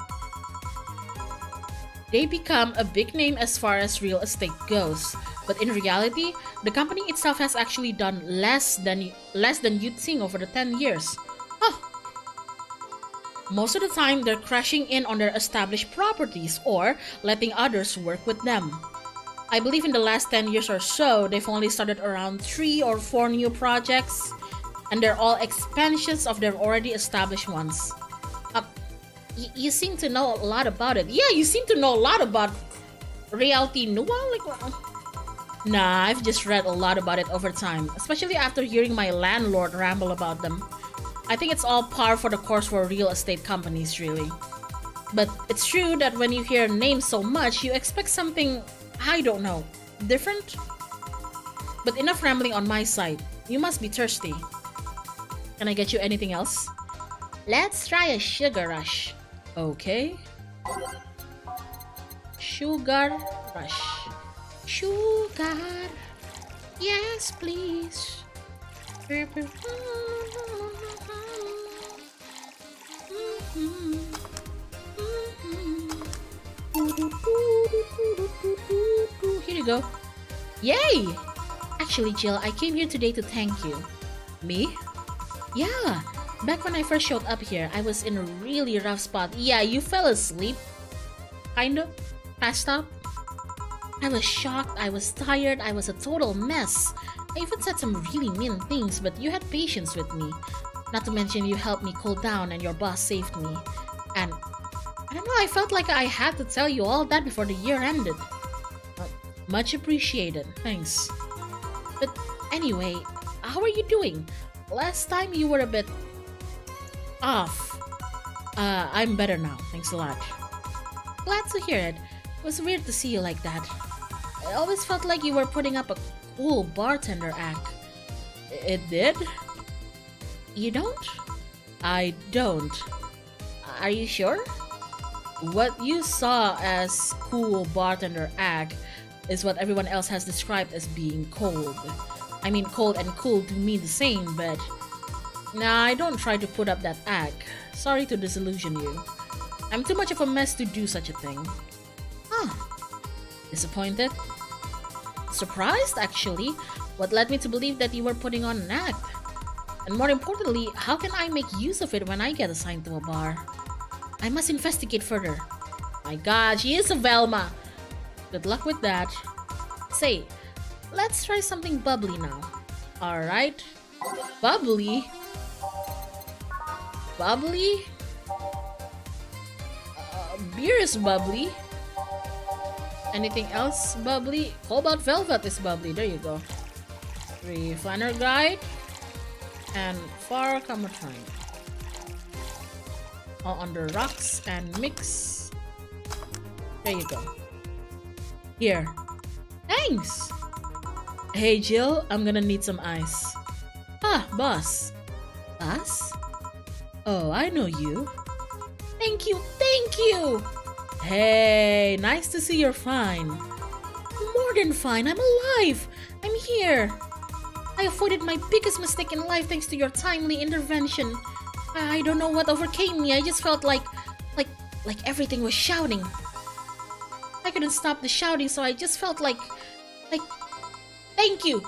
They become a big name as far as real estate goes, but in reality, the company itself has actually done less than you'd think over the 10 years. Huh. Most of the time, they're crashing in on their established properties or letting others work with them. I believe in the last 10 years or so, they've only started around 3 or 4 new projects, and they're all expansions of their already established ones. You seem to know a lot about it. Yeah, you seem to know a lot about Realty Nua? Nah, I've just read a lot about it over time, especially after hearing my landlord ramble about them. I think it's all par for the course for real estate companies, really. But it's true that when you hear names so much, you expect something, I don't know, different? But enough rambling on my side. You must be thirsty. Can I get you anything else? Let's try a sugar rush. Okay. Sugar rush. Sugar. Yes, please. Here you go. Yay! Actually, Jill, I came here today to thank you. Me? Yeah. Back when I first showed up here, I was in a really rough spot. Yeah, you fell asleep. Kind of. Passed out. I was shocked, I was tired, I was a total mess. I even said some really mean things, but you had patience with me. Not to mention you helped me cool down and your boss saved me. And I don't know, I felt like I had to tell you all that before the year ended. Much appreciated. Thanks. But anyway, how are you doing? Last time you were a bit off. I'm better now. Thanks a lot. Glad to hear it. It was weird to see you like that. I always felt like you were putting up a cool bartender act. It did? You don't? I don't. Are you sure? What you saw as cool bartender act is what everyone else has described as being cold. I mean, cold and cool do mean the same, but nah, I don't try to put up that act. Sorry to disillusion you. I'm too much of a mess to do such a thing. Huh. Disappointed? Surprised, actually. What led me to believe that you were putting on an act? And more importantly, how can I make use of it when I get assigned to a bar? I must investigate further. My god, she is a Velma! Good luck with that. Say, let's try something bubbly now. Alright. Bubbly? Bubbly? Beer is bubbly. Anything else bubbly? Cobalt Velvet is bubbly. There you go. 3 Flanner Guide. And 4 Camatine. All under rocks and mix. There you go. Here. Thanks! Hey Jill, I'm gonna need some ice. Ah, boss. Boss? Oh, I know you. Thank you, thank you! Hey, nice to see you're fine. More than fine, I'm alive! I'm here! I avoided my biggest mistake in life thanks to your timely intervention. I don't know what overcame me, I just felt like everything was shouting. I couldn't stop the shouting, so I just felt like, thank you!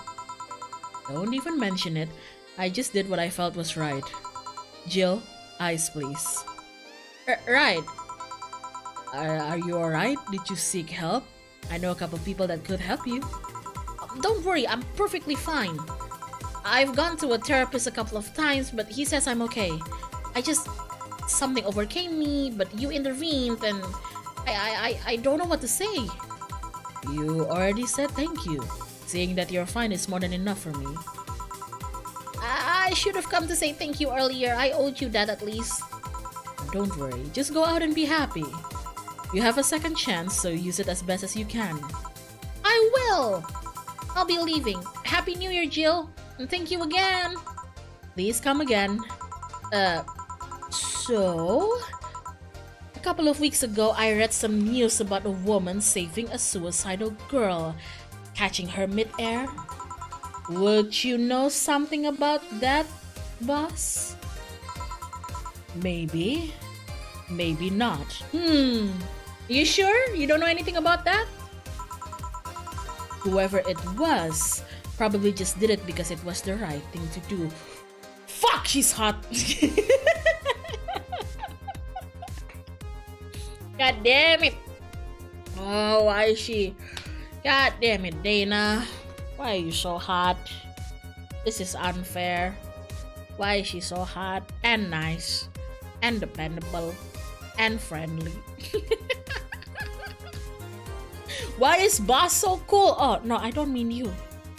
Don't even mention it. I just did what I felt was right. Jill, ice please. Right. Are you alright? Did you seek help? I know a couple people that could help you. Don't worry, I'm perfectly fine. I've gone to a therapist a couple of times, but he says I'm okay. Something overcame me, but you intervened and I don't know what to say. You already said thank you. Saying that you're fine is more than enough for me. I should have come to say thank you earlier. I owed you that at least. Don't worry, just go out and be happy. You have a second chance, so use it as best as you can. I will! I'll be leaving. Happy New Year, Jill! And thank you again! Please come again. So... A couple of weeks ago, I read some news about a woman saving a suicidal girl, catching her mid-air. Would you know something about that, boss? Maybe. Maybe not. You sure? You don't know anything about that? Whoever it was probably just did it because it was the right thing to do. Fuck, she's hot! God damn it! Oh, why is she? God damn it, Dana. Why are you so hot? This is unfair. Why is she so hot and nice and dependable and friendly? Why is boss so cool? Oh, no, I don't mean you.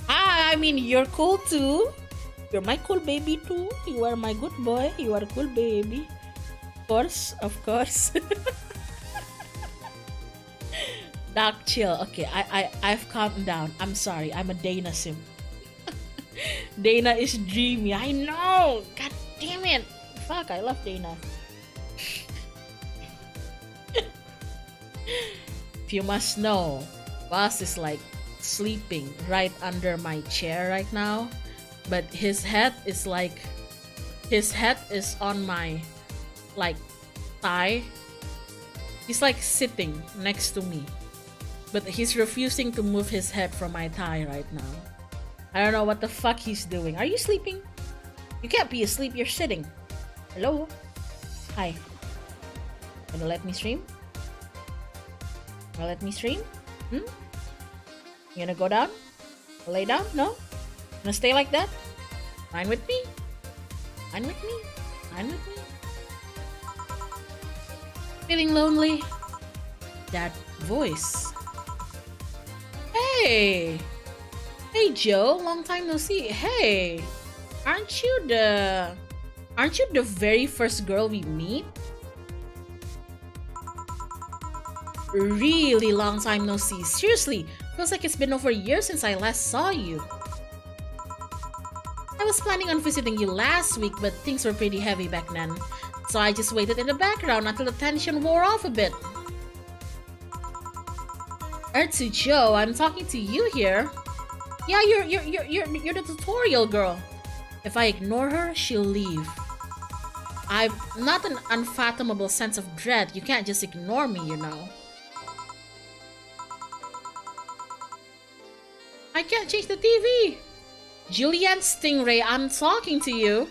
I mean you're cool too. You're my cool baby too. You are my good boy. You are a cool baby. Of course, of course. Doc, chill. Okay, I've calmed down. I'm sorry. I'm a Dana sim. Dana is dreamy. I know. God damn it. Fuck, I love Dana. If you must know, boss is like sleeping right under my chair right now, but his head is on my thigh. He's like sitting next to me, but he's refusing to move his head from my thigh right now. I don't know what the fuck he's doing. Are you sleeping? You can't be asleep, you're sitting. Hello? Hi. Gonna let me stream? Gonna let me stream? You gonna go down? Lay down? No? Gonna stay like that? Fine with me? Fine with me? Fine with me? Feeling lonely? That voice. Hey! Hey Joe, long time no see. Hey! Aren't you the very first girl we meet? Really long time no see. Seriously, feels like it's been over a year since I last saw you. I was planning on visiting you last week, but things were pretty heavy back then. So I just waited in the background until the tension wore off a bit. To Joe, I'm talking to you here. Yeah, you're the tutorial girl. If I ignore her, she'll leave. I've not an unfathomable sense of dread. You can't just ignore me, you know. I can't change the TV. Julianne Stingray, I'm talking to you.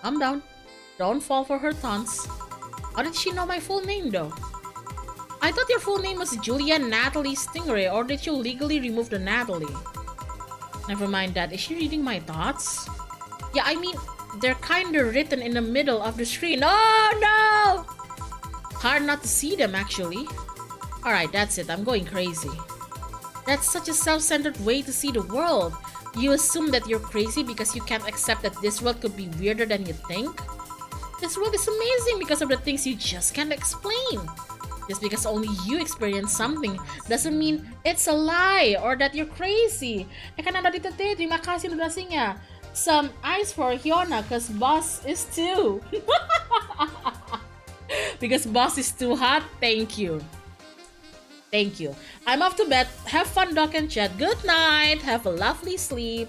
Calm down. Don't fall for her taunts. How did she know my full name though? I thought your full name was Julianne Natalie Stingray, or did you legally remove the Natalie? Never mind that. Is she reading my thoughts? Yeah, I mean, they're kinda written in the middle of the screen. Oh no! Hard not to see them actually. Alright, that's it. I'm going crazy. That's such a self-centered way to see the world. You assume that you're crazy because you can't accept that this world could be weirder than you think? This world is amazing because of the things you just can't explain. Just because only you experience something doesn't mean it's a lie or that you're crazy. Kanada dito te, terima kasih udah singa. Some ice for Hyona cause boss is too. Because boss is too hot, thank you. Thank you. I'm off to bed. Have fun, Doc and Chat. Good night. Have a lovely sleep.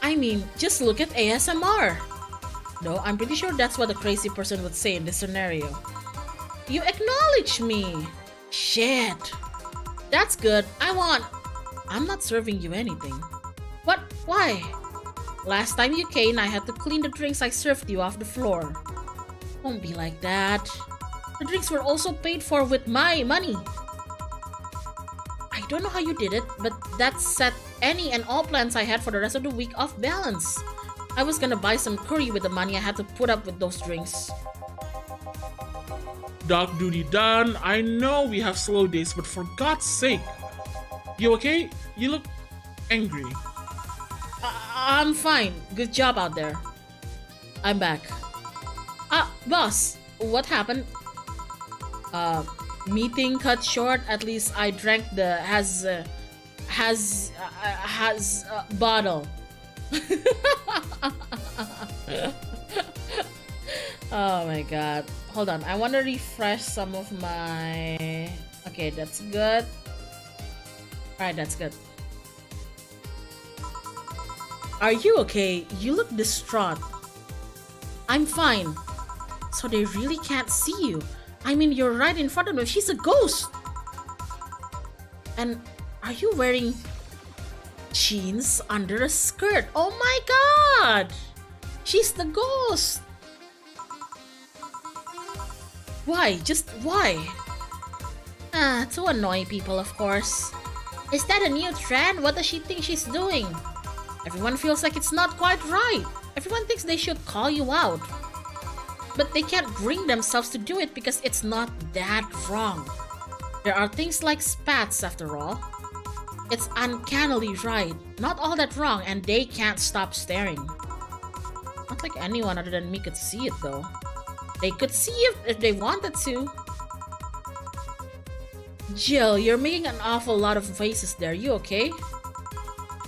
I mean, just look at ASMR. No, I'm pretty sure that's what a crazy person would say in this scenario. You acknowledge me. Shit. That's good. I'm not serving you anything. What? Why? Last time you came, I had to clean the drinks I served you off the floor. Don't be like that. The drinks were also paid for with my money. I don't know how you did it, but that set any and all plans I had for the rest of the week off balance. I was gonna buy some curry with the money I had to put up with those drinks. Doc duty done. I know we have slow days, but for God's sake. You okay? You look angry. I'm fine. Good job out there. I'm back. Boss, what happened? Meeting cut short. At least I drank the has bottle. Oh my god. Hold on. I want to refresh some of my... Okay, that's good. Alright, that's good. Are you okay? You look distraught. I'm fine. So they really can't see you. I mean, you're right in front of them. She's a ghost. And are you wearing jeans under a skirt? Oh my god! She's the ghost. Why? Just why? To annoy people, of course. Is that a new trend? What does she think she's doing? Everyone feels like it's not quite right. Everyone thinks they should call you out. But they can't bring themselves to do it because it's not that wrong. There are things like spats after all. It's uncannily right, not all that wrong, and they can't stop staring. Not like anyone other than me could see it though. They could see it if they wanted to. Jill, you're making an awful lot of faces there. You okay?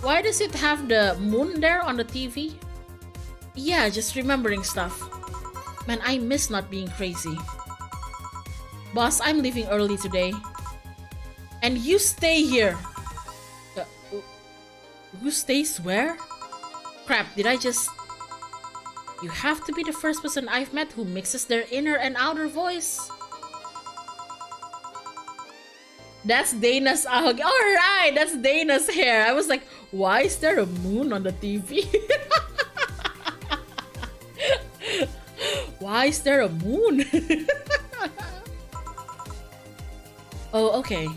Why does it have the moon there on the TV? Yeah, just remembering stuff. Man, I miss not being crazy. Boss, I'm leaving early today. And you stay here. Who stays where? Crap, did I just... You have to be the first person I've met who mixes their inner and outer voice. That's Dana's ahog. Alright, that's Dana's hair. I was like, why is there a moon on the TV? Why is there a moon? Oh, okay.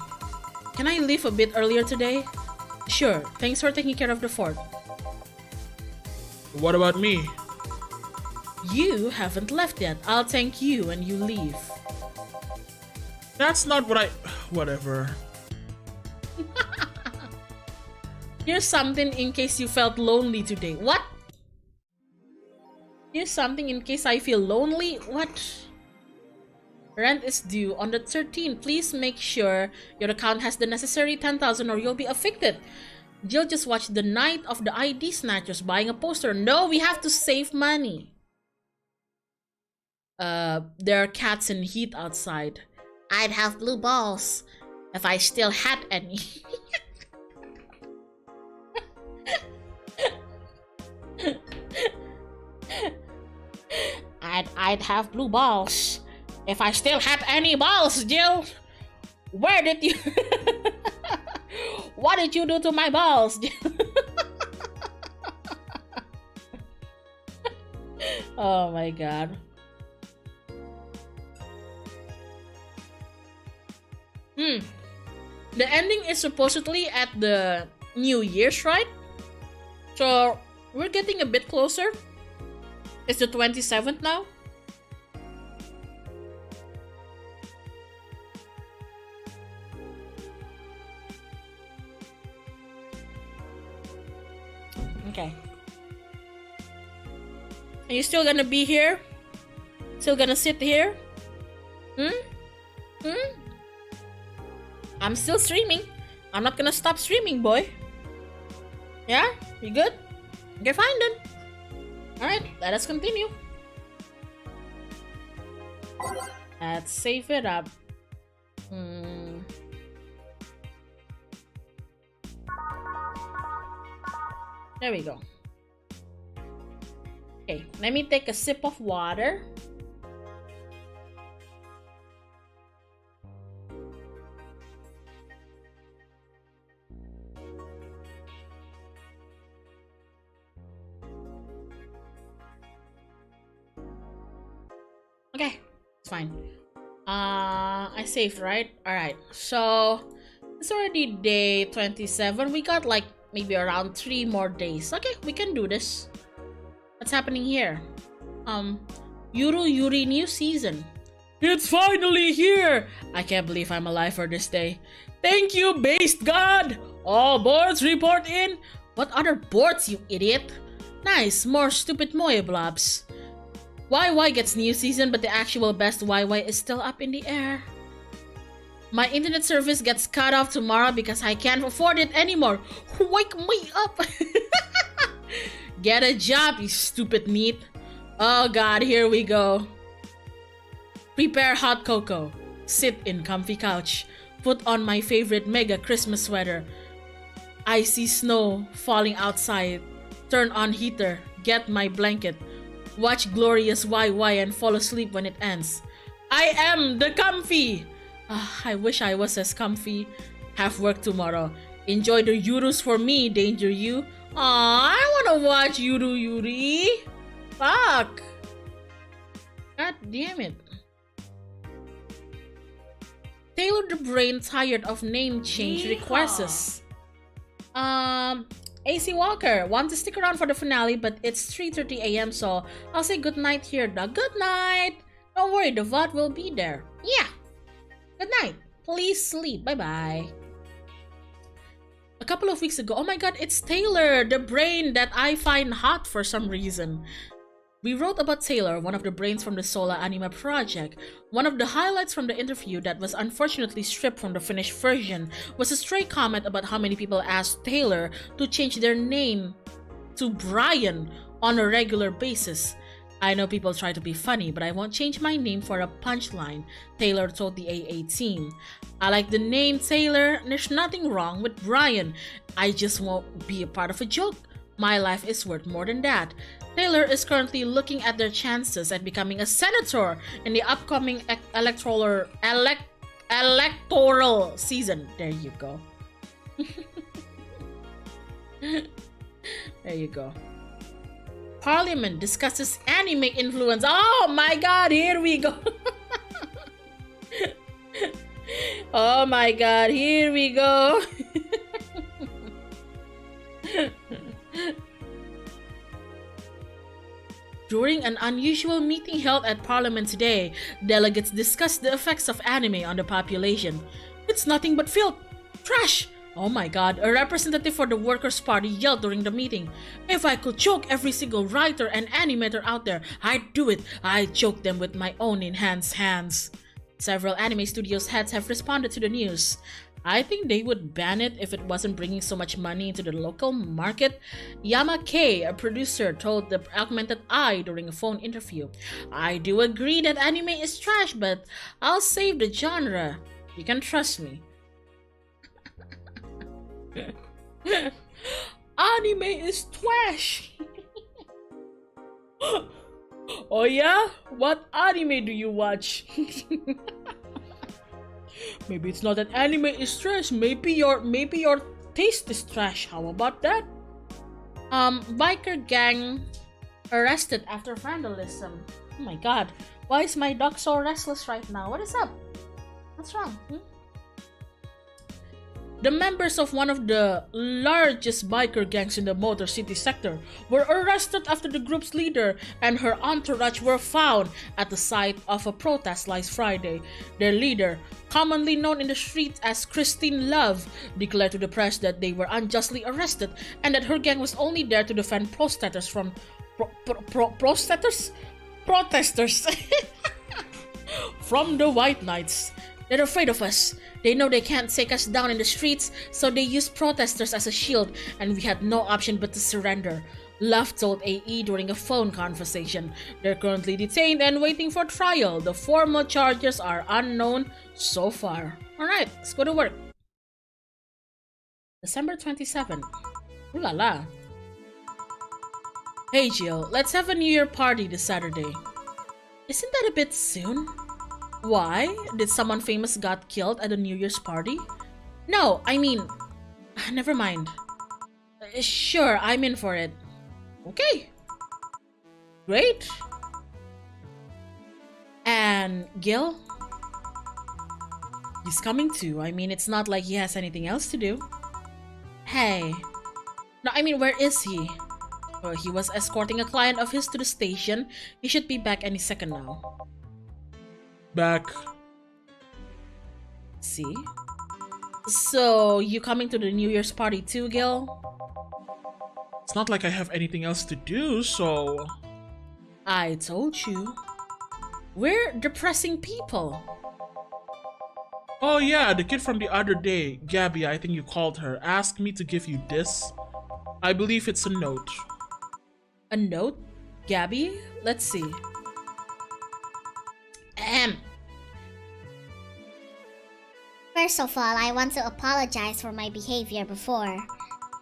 Can I leave a bit earlier today? Sure, thanks for taking care of the fort. What about me? You haven't left yet. I'll thank you when you leave. That's not what I. Whatever. Here's something in case you felt lonely today. What? Here's something in case I feel lonely. What? Rent is due on the 13th. Please make sure your account has the necessary 10,000 or you'll be evicted. Jill just watched the night of the ID snatchers buying a poster. No, we have to save money. There are cats in heat outside. I'd have blue balls if I still had any. I'd have blue balls if I still had any balls, Jill. Where did you what did you do to my balls, Jill? Oh my god. The ending is supposedly at the New Year's, right? So we're getting a bit closer. It's the 27th now. Okay. Are you still gonna be here? Still gonna sit here? I'm still streaming. I'm not gonna stop streaming, boy. Yeah? You good? Okay, fine then. Alright, let us continue. Let's save it up. There we go. Okay, let me take a sip of water. Okay, it's fine. I saved, right? Alright, so it's already day 27. We got like maybe around 3 more days. Okay, we can do this. What's happening here? Yuri new season. It's finally here! I can't believe I'm alive for this day. Thank you, based god! All boards report in. What other boards, you idiot? Nice, more stupid moe blobs. YY gets new season, but the actual best YY is still up in the air. My internet service gets cut off tomorrow because I can't afford it anymore. Wake me up! Get a job, you stupid neat. Oh god, here we go. Prepare hot cocoa. Sit in comfy couch. Put on my favorite mega Christmas sweater. Icy snow falling outside. Turn on heater. Get my blanket. Watch glorious YY and fall asleep when it ends. I am the comfy! I wish I was as comfy. Have work tomorrow. Enjoy the Yurus for me, Danger You. Aw, I wanna watch Yuri. Fuck. God damn it. Taylor the Brain tired of name change requests. AC Walker, want to stick around for the finale, but it's 3:30 a.m. so I'll say good night here, dog. Good night! Don't worry, the VOD will be there. Yeah! Good night. Please sleep. Bye-bye. A couple of weeks ago, oh my god, it's Taylor, the brain that I find hot for some reason. We wrote about Taylor, one of the brains from the Sola Anima project. One of the highlights from the interview that was unfortunately stripped from the finished version was a stray comment about how many people asked Taylor to change their name to Brian on a regular basis. I know people try to be funny, but I won't change my name for a punchline, Taylor told the AA team. I like the name Taylor, and there's nothing wrong with Brian. I just won't be a part of a joke. My life is worth more than that. Taylor is currently looking at their chances at becoming a senator in the upcoming electoral season. There you go. There you go. Parliament discusses anime influence. Oh my god, here we go. Oh my god, here we go. During an unusual meeting held at Parliament today, delegates discussed the effects of anime on the population. It's nothing but filth! Trash! Oh my god, a representative for the Workers' Party yelled during the meeting. If I could choke every single writer and animator out there, I'd do it. I'd choke them with my own enhanced hands. Several anime studios heads have responded to the news. I think they would ban it if it wasn't bringing so much money into the local market. Yama K, a producer, told the Augmented Eye during a phone interview. I do agree that anime is trash, but I'll save the genre. You can trust me. Anime is trash. Oh yeah? What anime do you watch? Maybe it's not that anime is trash. Maybe your taste is trash. How about that? Biker gang arrested after vandalism. Oh my god. Why is my dog so restless right now? What is up? What's wrong? The members of one of the largest biker gangs in the Motor City sector were arrested after the group's leader and her entourage were found at the site of a protest last Friday. Their leader, commonly known in the streets as Christine Love, declared to the press that they were unjustly arrested and that her gang was only there to defend protesters from protesters from the White Knights. They're afraid of us. They know they can't take us down in the streets, so they use protesters as a shield, and we had no option but to surrender. Love told AE during a phone conversation. They're currently detained and waiting for trial. The formal charges are unknown so far. Alright, let's go to work. December 27. Ooh la la. Hey Jill, let's have a New Year party this Saturday. Isn't that a bit soon? Why? Did someone famous got killed at a New Year's party? No, I mean... Never mind. Sure, I'm in for it. Okay. Great. And Gil? He's coming too. I mean, it's not like he has anything else to do. Hey. No, I mean, where is he? He was escorting a client of his to the station. He should be back any second now. Back. See? So, you coming to the New Year's party too, Gil? It's not like I have anything else to do, so... I told you. We're depressing people. Oh yeah, the kid from the other day, Gabby, I think you called her, asked me to give you this. I believe it's a note. A note? Gabby? Let's see. First of all, I want to apologize for my behavior before.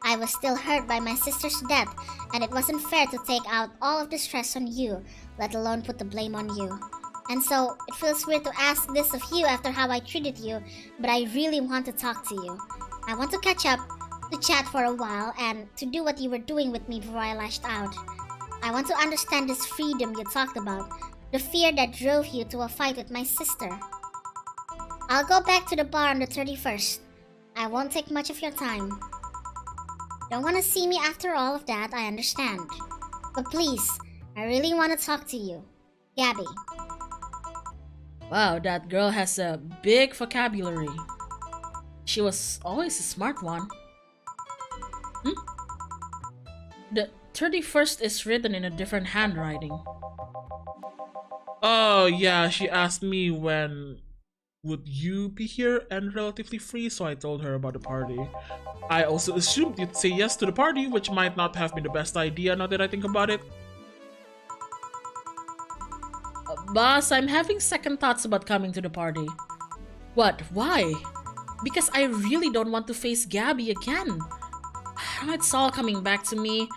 I was still hurt by my sister's death, and it wasn't fair to take out all of the stress on you, let alone put the blame on you. And so, it feels weird to ask this of you after how I treated you, but I really want to talk to you. I want to catch up, to chat for a while, and to do what you were doing with me before I lashed out. I want to understand this freedom you talked about, the fear that drove you to a fight with my sister. I'll go back to the bar on the 31st. I won't take much of your time. Don't want to see me after all of that, I understand. But please, I really want to talk to you. Gabby. Wow, that girl has a big vocabulary. She was always a smart one. The 31st is written in a different handwriting. Oh yeah, she asked me when would you be here and relatively free, so I told her about the party. I also assumed you'd say yes to the party, which might not have been the best idea now that I think about it. Boss, I'm having second thoughts about coming to the party. What? Why? Because I really don't want to face Gabby again. It's all coming back to me.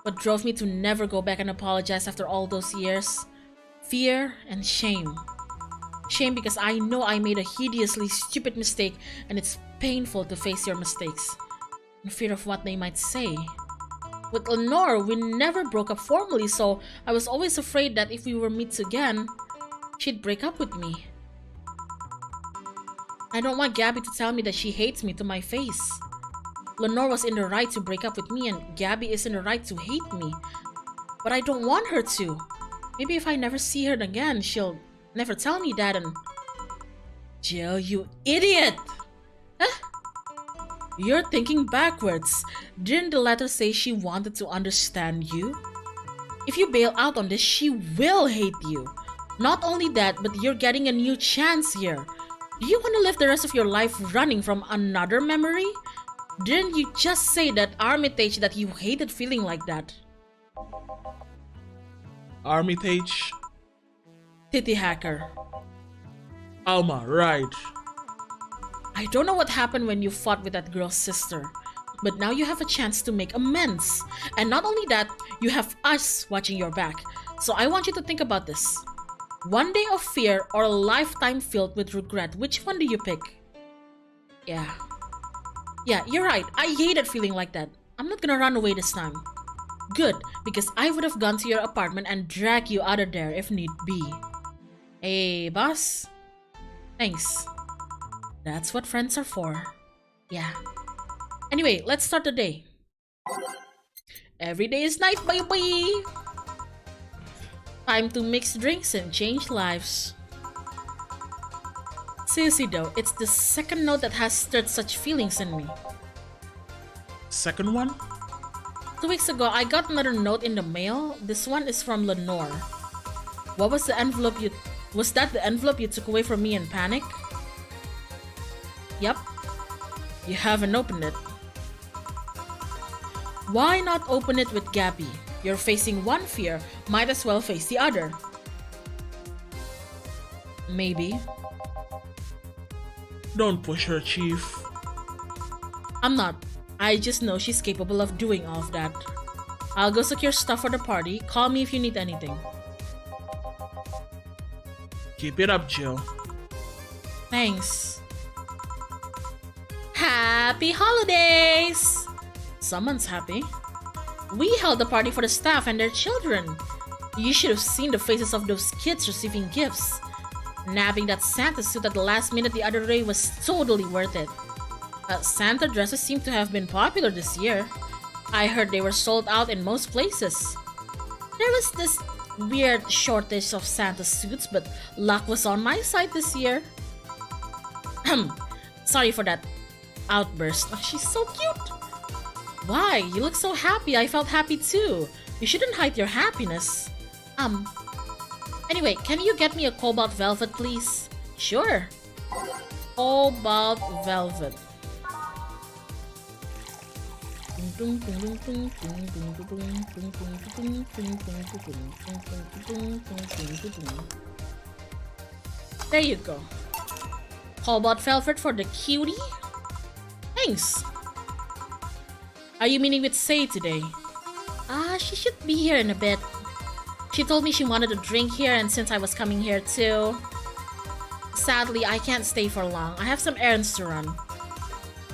What drove me to never go back and apologize after all those years? Fear and shame. Shame because I know I made a hideously stupid mistake and it's painful to face your mistakes. And fear of what they might say. With Lenore, we never broke up formally, so I was always afraid that if we were meet again, she'd break up with me. I don't want Gabby to tell me that she hates me to my face. Lenore was in the right to break up with me and Gabby is in the right to hate me. But I don't want her to. Maybe if I never see her again, she'll never tell me that and... Jill, you idiot! Huh? You're thinking backwards. Didn't the letter say she wanted to understand you? If you bail out on this, she will hate you. Not only that, but you're getting a new chance here. Do you want to live the rest of your life running from another memory? Didn't you just say that Armitage that you hated feeling like that? Armitage? Titty hacker. Alma, right. I don't know what happened when you fought with that girl's sister, but now you have a chance to make amends. And not only that, you have us watching your back. So I want you to think about this. One day of fear or a lifetime filled with regret, which one do you pick? Yeah, you're right. I hated feeling like that. I'm not gonna run away this time. Good, because I would have gone to your apartment and dragged you out of there if need be. Hey, boss. Thanks. That's what friends are for. Yeah. Anyway, let's start the day. Every day is night, baby! Time to mix drinks and change lives. Seriously though, it's the second note that has stirred such feelings in me. Second one? 2 weeks ago, I got another note in the mail. This one is from Lenore. What was the envelope you... Was that the envelope you took away from me in panic? Yep. You haven't opened it. Why not open it with Gabby? You're facing one fear, might as well face the other. Maybe. Don't push her, Chief. I'm not. I just know she's capable of doing all of that. I'll go secure stuff for the party. Call me if you need anything. Keep it up, Jill. Thanks. Happy holidays! Someone's happy. We held a party for the staff and their children. You should have seen the faces of those kids receiving gifts. Nabbing that Santa suit at the last minute the other day was totally worth it. Santa dresses seem to have been popular this year. I heard they were sold out in most places. There was this weird shortage of Santa suits, but luck was on my side this year. Sorry for that outburst. Oh, she's so cute. Why? You look so happy. I felt happy too. You shouldn't hide your happiness. Anyway, can you get me a cobalt velvet, please? Sure. Cobalt velvet. There you go. Cobalt velvet for the cutie? Thanks. Are you meeting with Say today? She should be here in a bit. She told me she wanted a drink here, and since I was coming here too... Sadly, I can't stay for long. I have some errands to run.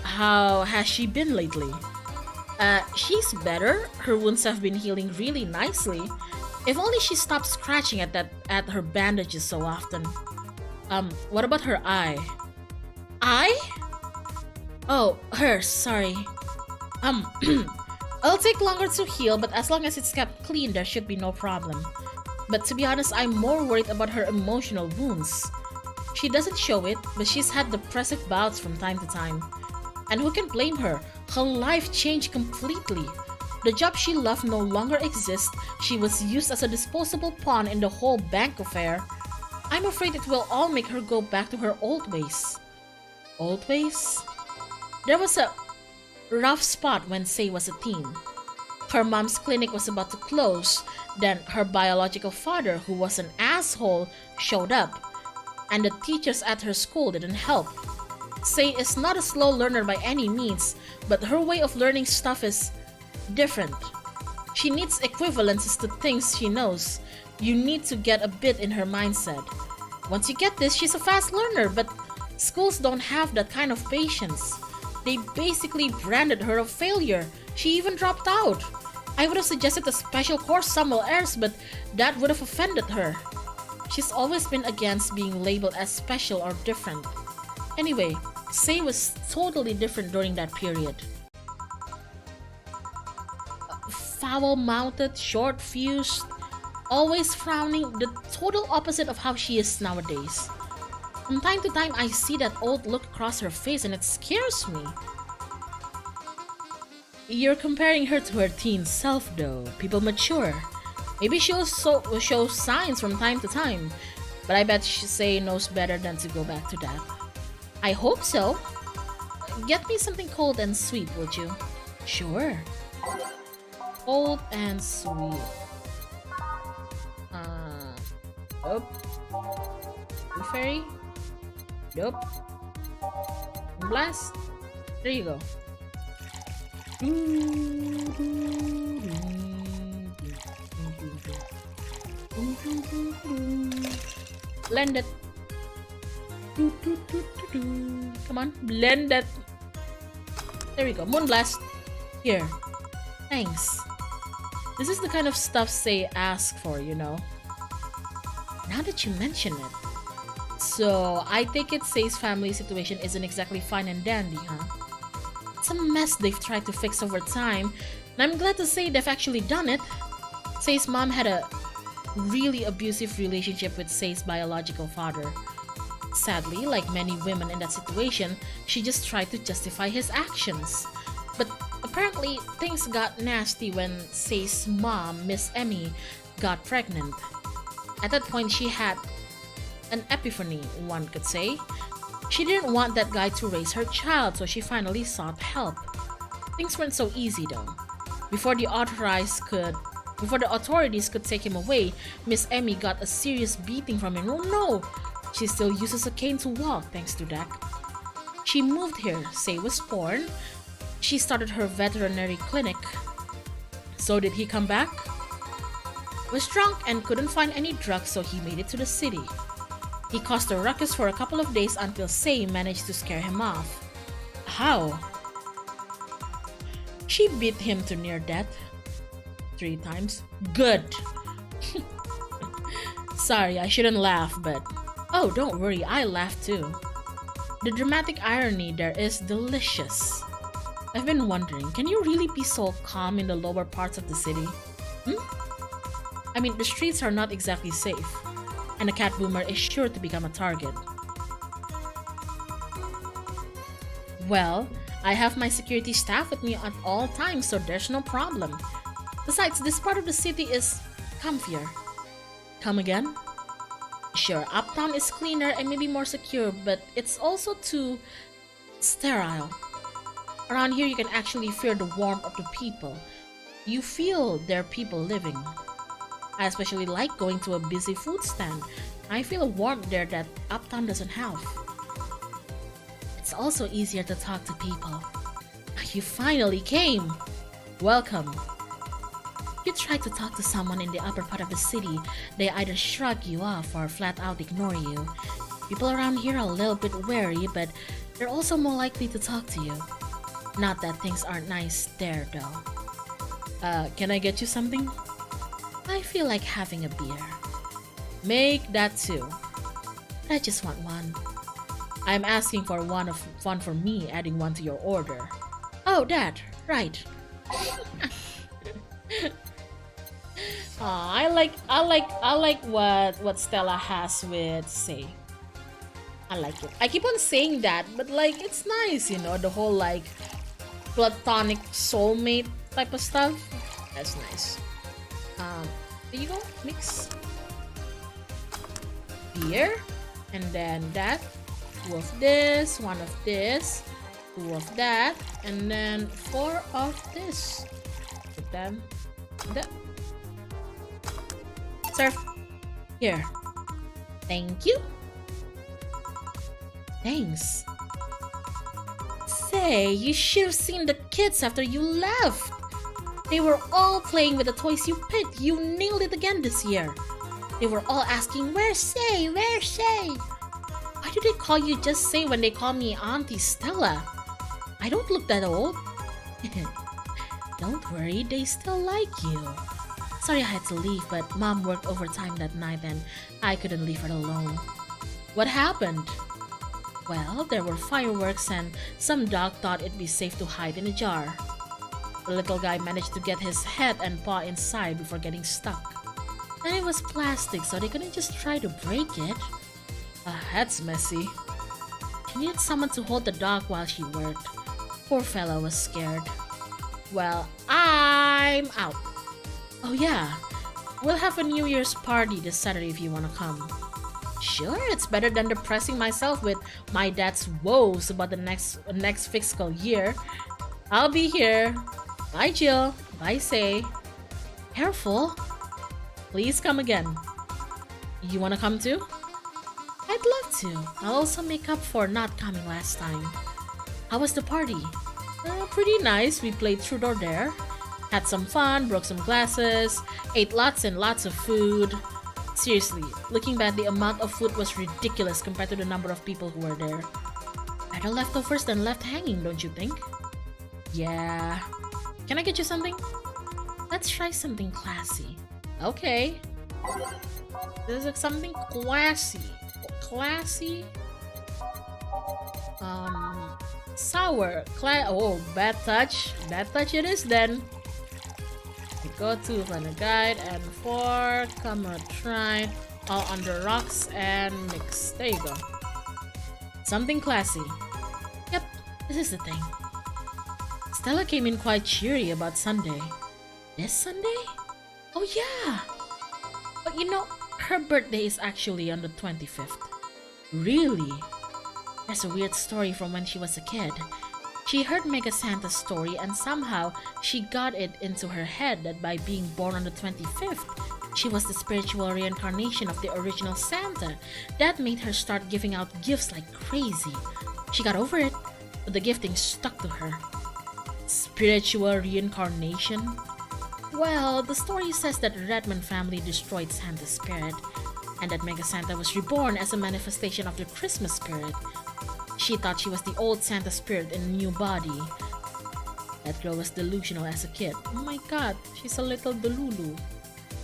How has she been lately? She's better. Her wounds have been healing really nicely. If only she stopped scratching at her bandages so often. What about her eye? Eye? Oh, hers, sorry. It'll take longer to heal, but as long as it's kept clean, there should be no problem. But to be honest, I'm more worried about her emotional wounds. She doesn't show it, but she's had depressive bouts from time to time. And who can blame her? Her life changed completely. The job she loved no longer exists. She was used as a disposable pawn in the whole bank affair. I'm afraid it will all make her go back to her old ways. Old ways? There was a rough spot when Say was a teen. Her mom's clinic was about to close, then her biological father, who was an asshole, showed up. And the teachers at her school didn't help. Say is not a slow learner by any means, but her way of learning stuff is different. She needs equivalences to things she knows. You need to get a bit in her mindset. Once you get this, she's a fast learner, but schools don't have that kind of patience. They basically branded her a failure. She even dropped out. I would have suggested a special course somewhere else, but that would have offended her. She's always been against being labeled as special or different. Anyway, Say was totally different during that period. Foul-mouthed, short-fused. Always frowning, the total opposite of how she is nowadays. From time to time, I see that old look across her face and it scares me. You're comparing her to her teen self though. People mature. Maybe she'll show signs from time to time, but I bet Say knows better than to go back to that. I hope so. Get me something cold and sweet, would you? Sure. Cold and sweet. Nope. Blue fairy? Nope. Blast? There you go. Blend it. Come on, blend it. There we go. Moonblast. Here. Thanks. This is the kind of stuff Say asks for, you know. Now that you mention it. So, I take it Say's family situation isn't exactly fine and dandy, huh? It's a mess they've tried to fix over time, and I'm glad to say they've actually done it. Say's mom had a really abusive relationship with Say's biological father. Sadly, like many women in that situation, she just tried to justify his actions. But apparently, things got nasty when Say's mom, Miss Emmy, got pregnant. At that point, she had an epiphany, one could say. She didn't want that guy to raise her child, so she finally sought help. Things weren't so easy though. Before the authorities could take him away, Miss Emmy got a serious beating from him. Oh no! She still uses a cane to walk thanks to that. She moved here, Say was born. She started her veterinary clinic. So did he come back? Was drunk and couldn't find any drugs, so he made it to the city. He caused a ruckus for a couple of days until Say managed to scare him off. How? She beat him to near death 3 times. Good. Sorry, I shouldn't laugh, but oh, don't worry, I laugh too. The dramatic irony there is delicious. I've been wondering, can you really be so calm in the lower parts of the city? I mean, the streets are not exactly safe, and a cat boomer is sure to become a target. Well, I have my security staff with me at all times, so there's no problem. Besides, this part of the city is comfier. Come again? Sure, uptown is cleaner and maybe more secure, but it's also too sterile. Around here, you can actually feel the warmth of the people. You feel there are people living. I especially like going to a busy food stand. I feel a warmth there that uptown doesn't have. It's also easier to talk to people. You finally came! Welcome. If you try to talk to someone in the upper part of the city, they either shrug you off or flat out ignore you. People around here are a little bit wary, but they're also more likely to talk to you. Not that things aren't nice there, though. Can I get you something? I feel like having a beer. Make that too. I just want one. I'm asking for one for me, adding one to your order. Oh, that, right. I like what Stella has with Say. I like it. I keep on saying that, but like it's nice, you know, the whole like platonic soulmate type of stuff. That's nice. There you go, mix. Beer, and then that, 2 of this, 1 of this, 2 of that, and then 4 of this. Put them in the serve. Here. Thank you. Thanks. Say, you should have seen the kids after you left. They were all playing with the toys you picked. You nailed it again this year. They were all asking, where's Say? Where's Say? Why do they call you just Say when they call me Auntie Stella? I don't look that old. Don't worry, they still like you. Sorry I had to leave, but Mom worked overtime that night and I couldn't leave her alone. What happened? Well, there were fireworks and some dog thought it'd be safe to hide in a jar. The little guy managed to get his head and paw inside before getting stuck. And it was plastic, so they couldn't just try to break it. That's messy. She needed someone to hold the dog while she worked. Poor fella was scared. Well, I'm out. Oh yeah, we'll have a New Year's party this Saturday if you wanna come. Sure, it's better than depressing myself with my dad's woes about the next fiscal year. I'll be here. Bye, Jill. Bye, Say. Careful. Please come again. You wanna come too? I'd love to. I'll also make up for not coming last time. How was the party? Pretty nice. We played Truth or Dare. Had some fun, broke some glasses, ate lots and lots of food. Seriously, looking back, the amount of food was ridiculous compared to the number of people who were there. Better leftovers than left hanging, don't you think? Yeah. Can I get you something? Let's try something classy. Okay. This is something classy. Classy? Sour. Oh, bad touch. Bad touch it is then. We go to find a guide and fork, come on, try, all under rocks and mix. There you go. Something classy. Yep, this is the thing. Stella came in quite cheery about Sunday. This Sunday? Oh yeah! But you know, her birthday is actually on the 25th. Really? There's a weird story from when she was a kid. She heard Mega Santa's story and somehow she got it into her head that by being born on the 25th, she was the spiritual reincarnation of the original Santa. That made her start giving out gifts like crazy. She got over it, but the gifting stuck to her. Spiritual reincarnation? Well, the story says that Redmond family destroyed Santa's spirit, and that Mega Santa was reborn as a manifestation of the Christmas spirit. She thought she was the old Santa spirit in a new body. That girl was delusional as a kid. Oh my god, she's a little delulu.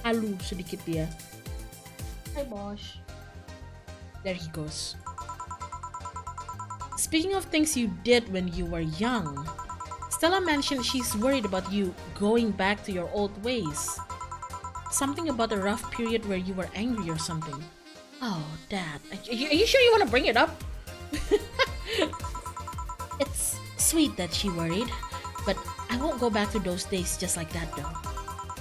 Halu sedikit dia. Hi Bosh. There he goes. Speaking of things you did when you were young, Stella mentioned she's worried about you going back to your old ways. Something about a rough period where you were angry or something. Oh, Dad. Are you sure you want to bring it up? It's sweet that she worried, but I won't go back to those days just like that though.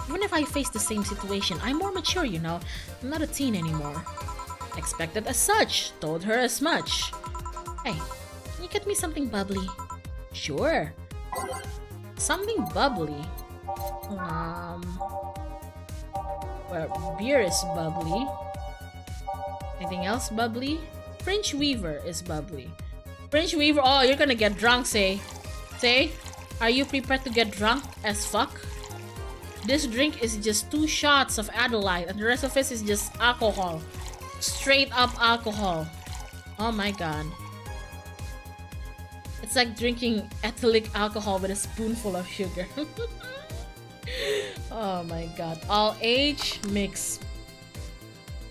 Even if I face the same situation, I'm more mature, you know. I'm not a teen anymore. Expected as such. Told her as much. Hey, can you get me something bubbly? Sure. Something bubbly. Well, beer is bubbly. Anything else bubbly? French Weaver is bubbly. French Weaver, oh, you're gonna get drunk, Say. Say, are you prepared to get drunk as fuck? This drink is just 2 shots of Adelaide and the rest of it is just alcohol. Straight up alcohol. Oh my god. It's like drinking ethylic alcohol with a spoonful of sugar. Oh my god. All age mix.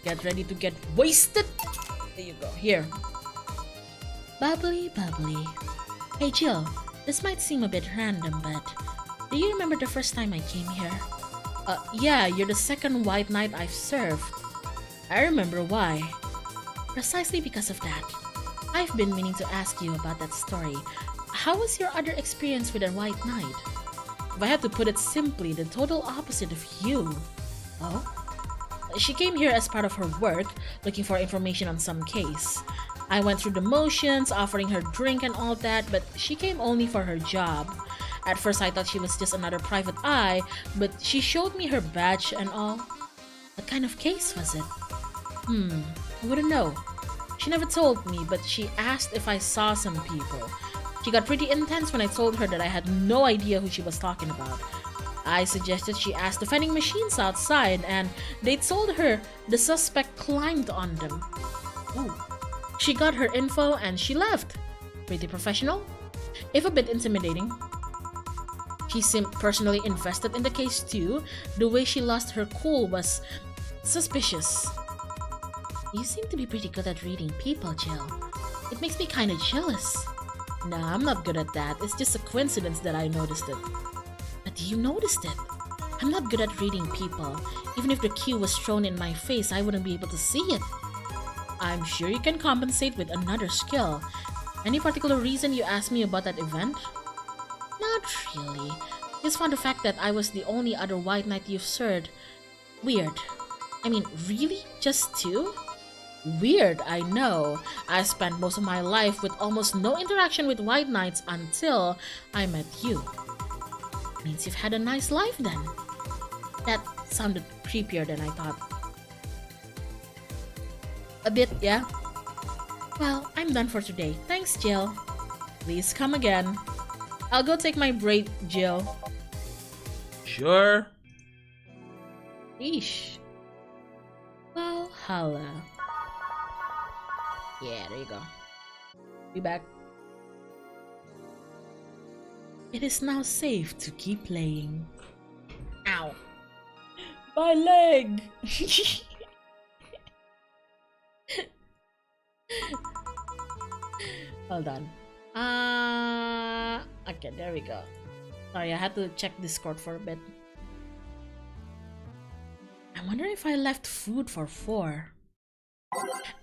Get ready to get wasted. There you go. Here. Bubbly, bubbly. Hey Jill, this might seem a bit random, but do you remember the first time I came here? Yeah, you're the second white knight I've served. I remember why. Precisely because of that. I've been meaning to ask you about that story. How was your other experience with a white knight? If I had to put it simply, the total opposite of you. Oh? She came here as part of her work, looking for information on some case. I went through the motions, offering her drink and all that, but she came only for her job. At first I thought she was just another private eye, but she showed me her badge and all. What kind of case was it? I wouldn't know. She never told me, but she asked if I saw some people. She got pretty intense when I told her that I had no idea who she was talking about. I suggested she ask the vending machines outside, and they told her the suspect climbed on them. Ooh. She got her info and she left. Pretty professional, if a bit intimidating. She seemed personally invested in the case too. The way she lost her cool was suspicious. You seem to be pretty good at reading people, Jill. It makes me kinda jealous. Nah, I'm not good at that. It's just a coincidence that I noticed it. But you noticed it. I'm not good at reading people. Even if the cue was thrown in my face, I wouldn't be able to see it. I'm sure you can compensate with another skill. Any particular reason you asked me about that event? Not really. Just found the fact that I was the only other white knight you've served weird. I mean, really? Just two? Weird, I know. I spent most of my life with almost no interaction with white knights until I met you. Means you've had a nice life then. That sounded creepier than I thought. A bit, yeah? Well, I'm done for today. Thanks, Jill. Please come again. I'll go take my break, Jill. Sure. Eesh. Valhalla. Yeah, there you go. Be back. It is now safe to keep playing. Ow. My leg! Hold on. Okay, there we go. Sorry, I had to check Discord for a bit. I wonder if I left food for 4.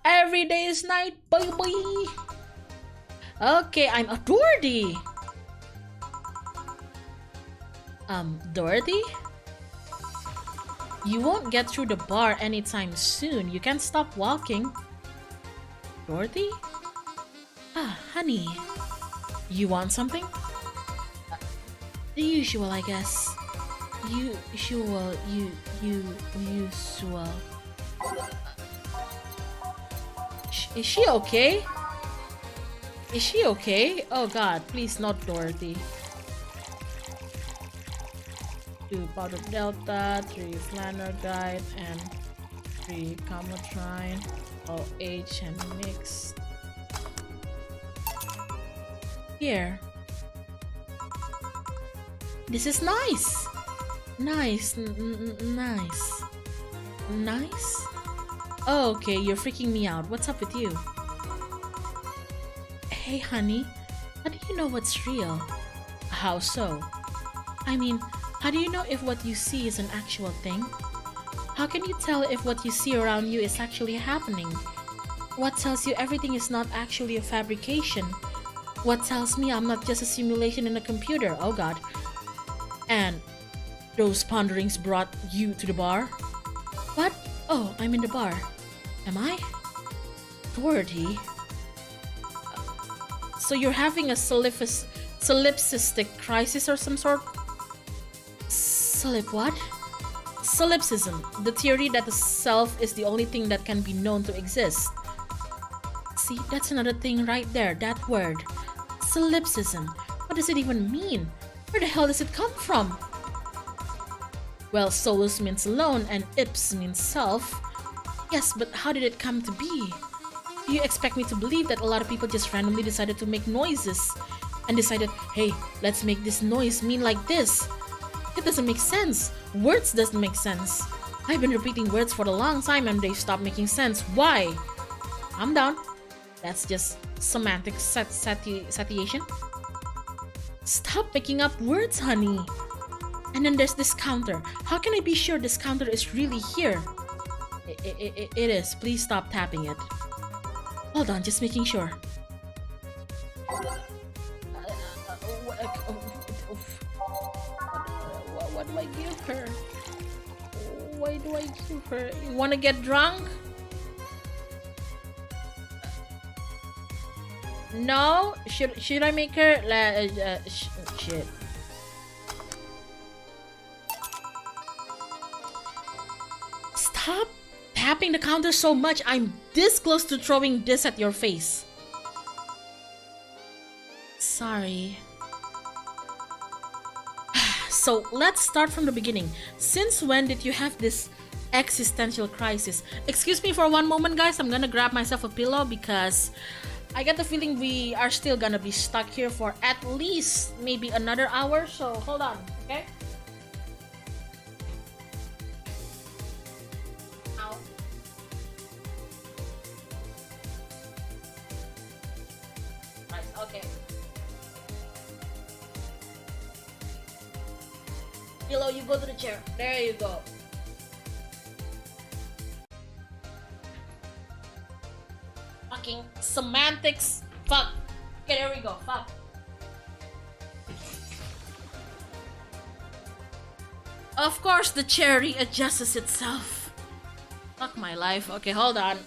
Every day is night, baby! Okay, I'm a Dorothy! Dorothy? You won't get through the bar anytime soon. You can't stop walking. Dorothy? Ah, honey. You want something? The usual, I guess. Usual. Is she okay? Is she okay? Oh god, please not Dorothy. 2 powder delta, 3 flanner guide, and 3 camotrine, all H and mixed. Here. This is nice! Nice. Nice? Oh, okay, you're freaking me out. What's up with you? Hey, honey. How do you know what's real? How so? I mean, how do you know if what you see is an actual thing? How can you tell if what you see around you is actually happening? What tells you everything is not actually a fabrication? What tells me I'm not just a simulation in a computer? Oh god. And those ponderings brought you to the bar? What? Oh, I'm in the bar. Am I? Dorothy? So you're having a solipsistic crisis or some sort? What? Solipsism, the theory that the self is the only thing that can be known to exist. See, that's another thing right there, that word. Solipsism. What does it even mean? Where the hell does it come from? Well, solus means alone and ips means self. Yes, but how did it come to be? Do you expect me to believe that a lot of people just randomly decided to make noises and decided, hey, let's make this noise mean like this? It doesn't make sense. Words doesn't make sense. I've been repeating words for a long time and they stopped making sense. Why? I'm down. That's just semantic satiation. Stop making up words, honey. And then there's this counter. How can I be sure this counter is really here? It is. Please stop tapping it. Hold on, just making sure. What do I give her? Why do I give her? You wanna get drunk? No? Should I make her? Shit. Stop tapping the counter so much. I'm this close to throwing this at your face. Sorry. So let's start from the beginning. Since when did you have this existential crisis? Excuse me for one moment, guys. I'm gonna grab myself a pillow because I get the feeling we are still gonna be stuck here for at least maybe another hour. So hold on, okay? Ow. Right, okay. Pillow, you go to the chair. There you go. Fucking semantics. Fuck. Okay, there we go. Fuck. Of course, the chair readjusts itself. Fuck my life. Okay, hold on.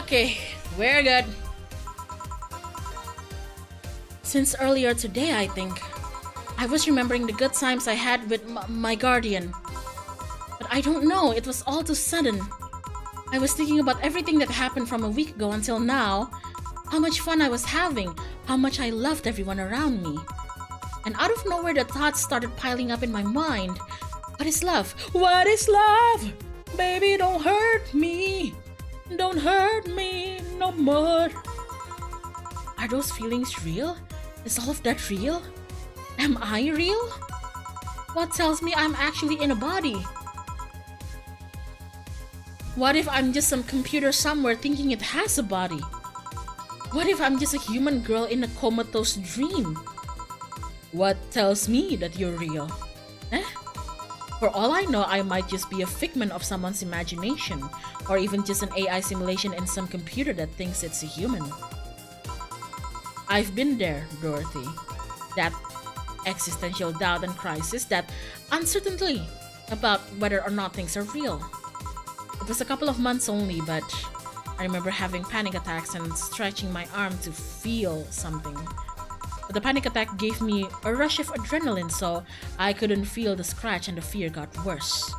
Okay, we're good. Since earlier today, I think, I was remembering the good times I had with my guardian. But I don't know, it was all too sudden. I was thinking about everything that happened from a week ago until now. How much fun I was having, how much I loved everyone around me. And out of nowhere, the thoughts started piling up in my mind. What is love? What is love? Baby, don't hurt me. Don't hurt me no more. Are those feelings real? Is all of that real? Am I real? What tells me I'm actually in a body? What if I'm just some computer somewhere thinking it has a body? What if I'm just a human girl in a comatose dream? What tells me that you're real? Eh? For all I know, I might just be a figment of someone's imagination, or even just an AI simulation in some computer that thinks it's a human. I've been there, Dorothy. That existential doubt and crisis, that uncertainty about whether or not things are real. It was a couple of months only, but I remember having panic attacks and stretching my arm to feel something. But the panic attack gave me a rush of adrenaline, so I couldn't feel the scratch and the fear got worse.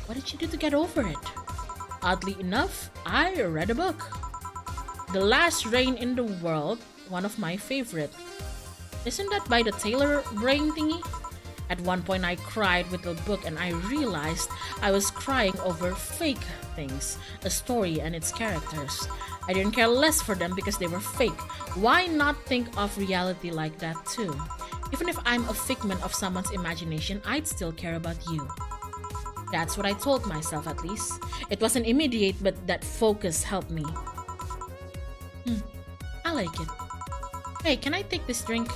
What did you do to get over it? Oddly enough, I read a book. The Last Rain in the World, one of my favorite. Isn't that by the Taylor brain thingy? At one point I cried with the book and I realized I was crying over fake things, a story and its characters. I didn't care less for them because they were fake. Why not think of reality like that too? Even if I'm a figment of someone's imagination, I'd still care about you. That's what I told myself at least. It wasn't immediate, but that focus helped me. I like it. Hey, can I take this drink?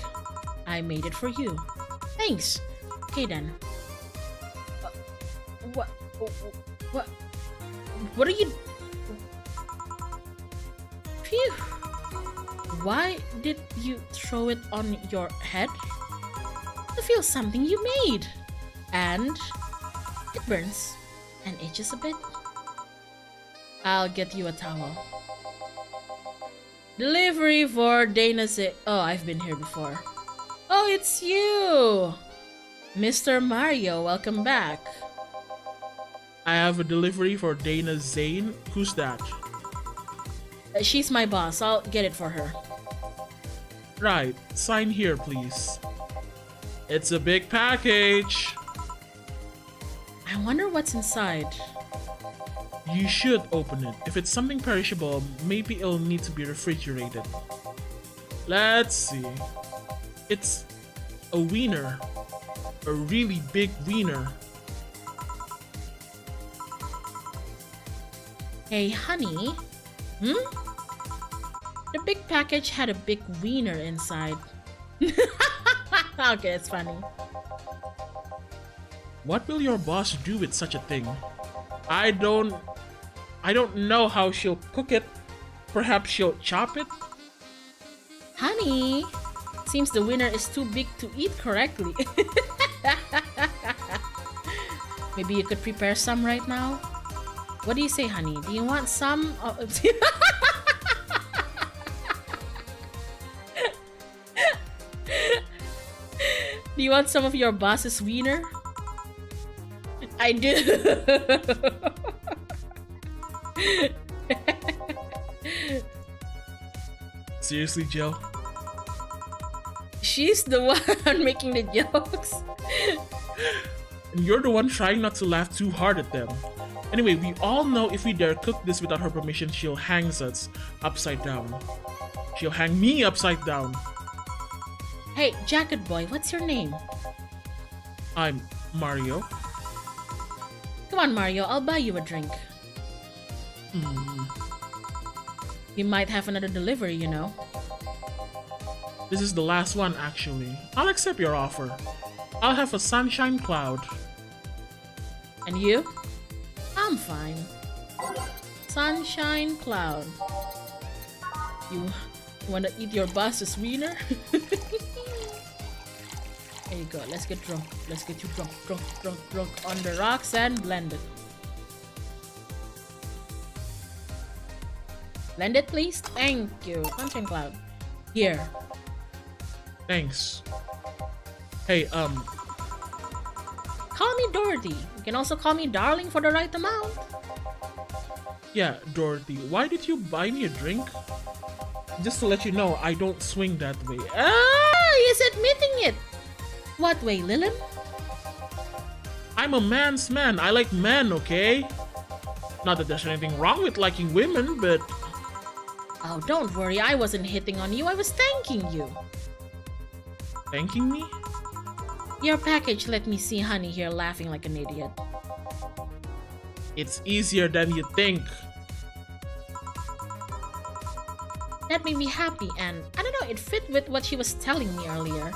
I made it for you. Thanks. Okay then. What? What are you? Phew. Why did you throw it on your head? I feel something you made. And it burns and itches a bit. I'll get you a towel. Delivery for Dana Oh, I've been here before. Oh, it's you! Mr. Mario, welcome back. I have a delivery for Dana Zane. Who's that? She's my boss. I'll get it for her. Right. Sign here, please. It's a big package. I wonder what's inside. You should open it. If it's something perishable, maybe it'll need to be refrigerated. Let's see. It's a wiener. A really big wiener. Hey, honey. The big package had a big wiener inside. Okay, it's funny. What will your boss do with such a thing? I don't know how she'll cook it. Perhaps she'll chop it? Honey, seems the winner is too big to eat correctly. Maybe you could prepare some right now? What do you say, honey? Do you want some? Do you want some of your boss's wiener? I do. Seriously, Jill? She's the one making the jokes. And you're the one trying not to laugh too hard at them. Anyway, we all know if we dare cook this without her permission, she'll hang us upside down. She'll hang me upside down. Hey, jacket boy, what's your name? I'm Mario. Come on, Mario, I'll buy you a drink. He might have another delivery, you know. This is the last one, actually. I'll accept your offer. I'll have a sunshine cloud. And you? I'm fine. Sunshine cloud. You wanna eat your boss's wiener? There you go. Let's get drunk. Let's get you drunk on the rocks and blend it. Blend it, please. Thank you. Sunshine cloud. Here. Thanks. Hey, Call me Dorothy. You can also call me darling for the right amount. yeah, Dorothy, why did you buy me a drink? Just to let you know, I don't swing that way. Ah, he's admitting it. What way, Lilin? I'm a man's man. I like men, okay? Not that there's anything wrong with liking women, but... Oh, don't worry. I wasn't hitting on you. I was thanking you. Thanking me? Your package let me see Honey here laughing like an idiot. It's easier than you think. That made me happy, and I don't know, it fit with what she was telling me earlier.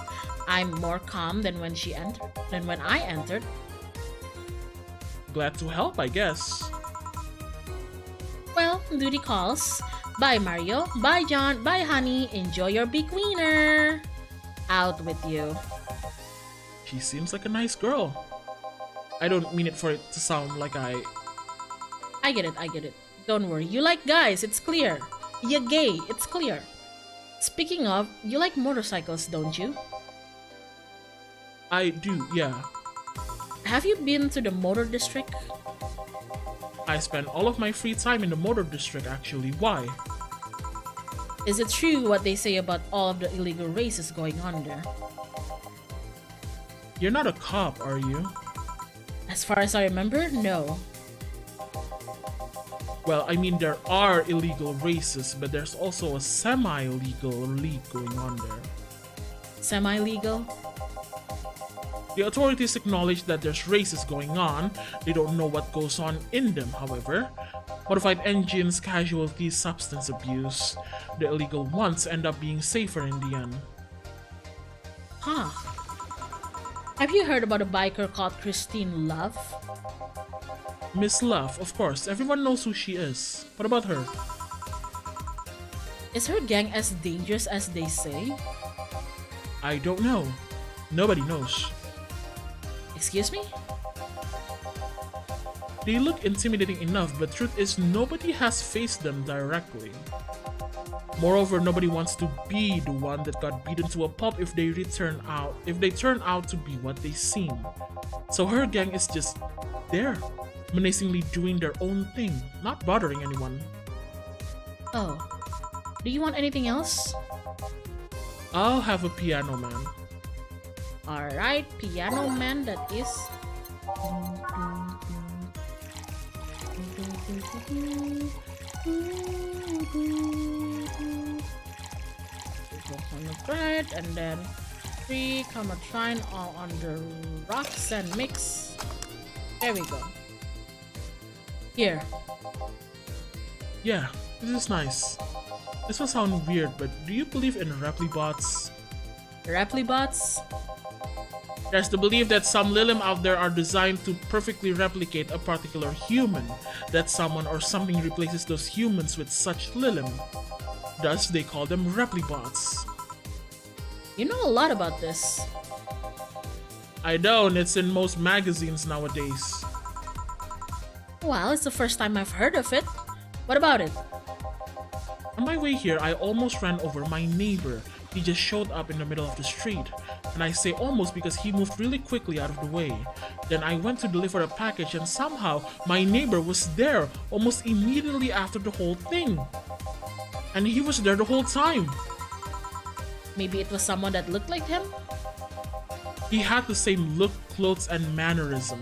I'm more calm than when I entered. Glad to help, I guess. Well, duty calls. Bye, Mario. Bye, John. Bye, Honey. Enjoy your big wiener. Out with you. She seems like a nice girl. I don't mean it for it to sound like I get it. Don't worry. You like guys, it's clear. You're gay, it's clear. Speaking of, you like motorcycles, don't you? I do, yeah. Have you been to the motor district? I spend all of my free time in the motor district, actually. Why? Is it true what they say about all of the illegal races going on there? You're not a cop, are you? As far as I remember, no. Well, I mean, there are illegal races, but there's also a semi-legal league going on there. Semi-legal? The authorities acknowledge that there's races going on. They don't know what goes on in them, however. Modified engines, casualties, substance abuse. The illegal ones end up being safer in the end. Huh. Have you heard about a biker called Christine Love? Miss Love, of course, everyone knows who she is. What about her? Is her gang as dangerous as they say? I don't know. Nobody knows. Excuse me? They look intimidating enough, but truth is nobody has faced them directly. Moreover, nobody wants to be the one that got beaten to a pulp if they turn out to be what they seem. So her gang is just there, menacingly doing their own thing, not bothering anyone. Oh. Do you want anything else? I'll have a piano man. Alright, piano man that is. On the right, and then 3, trine all on the rocks and mix. There we go. Here. Yeah, this is nice. This will sound weird, but do you believe in replibots? Replibots? There's the belief that some Lilim out there are designed to perfectly replicate a particular human, that someone or something replaces those humans with such Lilim. Thus, they call them replibots. You know a lot about this. I don't, it's in most magazines nowadays. Well, it's the first time I've heard of it. What about it? On my way here, I almost ran over my neighbor. He just showed up in the middle of the street. And I say almost because he moved really quickly out of the way. Then I went to deliver a package and somehow my neighbor was there almost immediately after the whole thing. And he was there the whole time. Maybe it was someone that looked like him? He had the same look, clothes, and mannerism.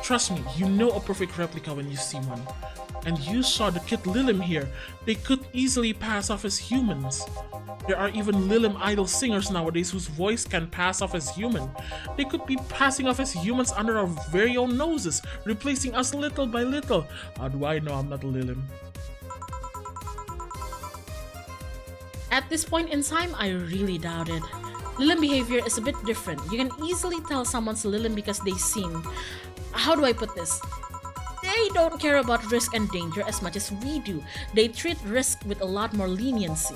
Trust me, you know a perfect replica when you see one. And you saw the kid Lilim here. They could easily pass off as humans. There are even Lilim idol singers nowadays whose voice can pass off as human. They could be passing off as humans under our very own noses, replacing us little by little. How do I know I'm not a Lilim? At this point in time, I really doubt it. Lilin behavior is a bit different. You can easily tell someone's Lilin because they seem... How do I put this? They don't care about risk and danger as much as we do. They treat risk with a lot more leniency.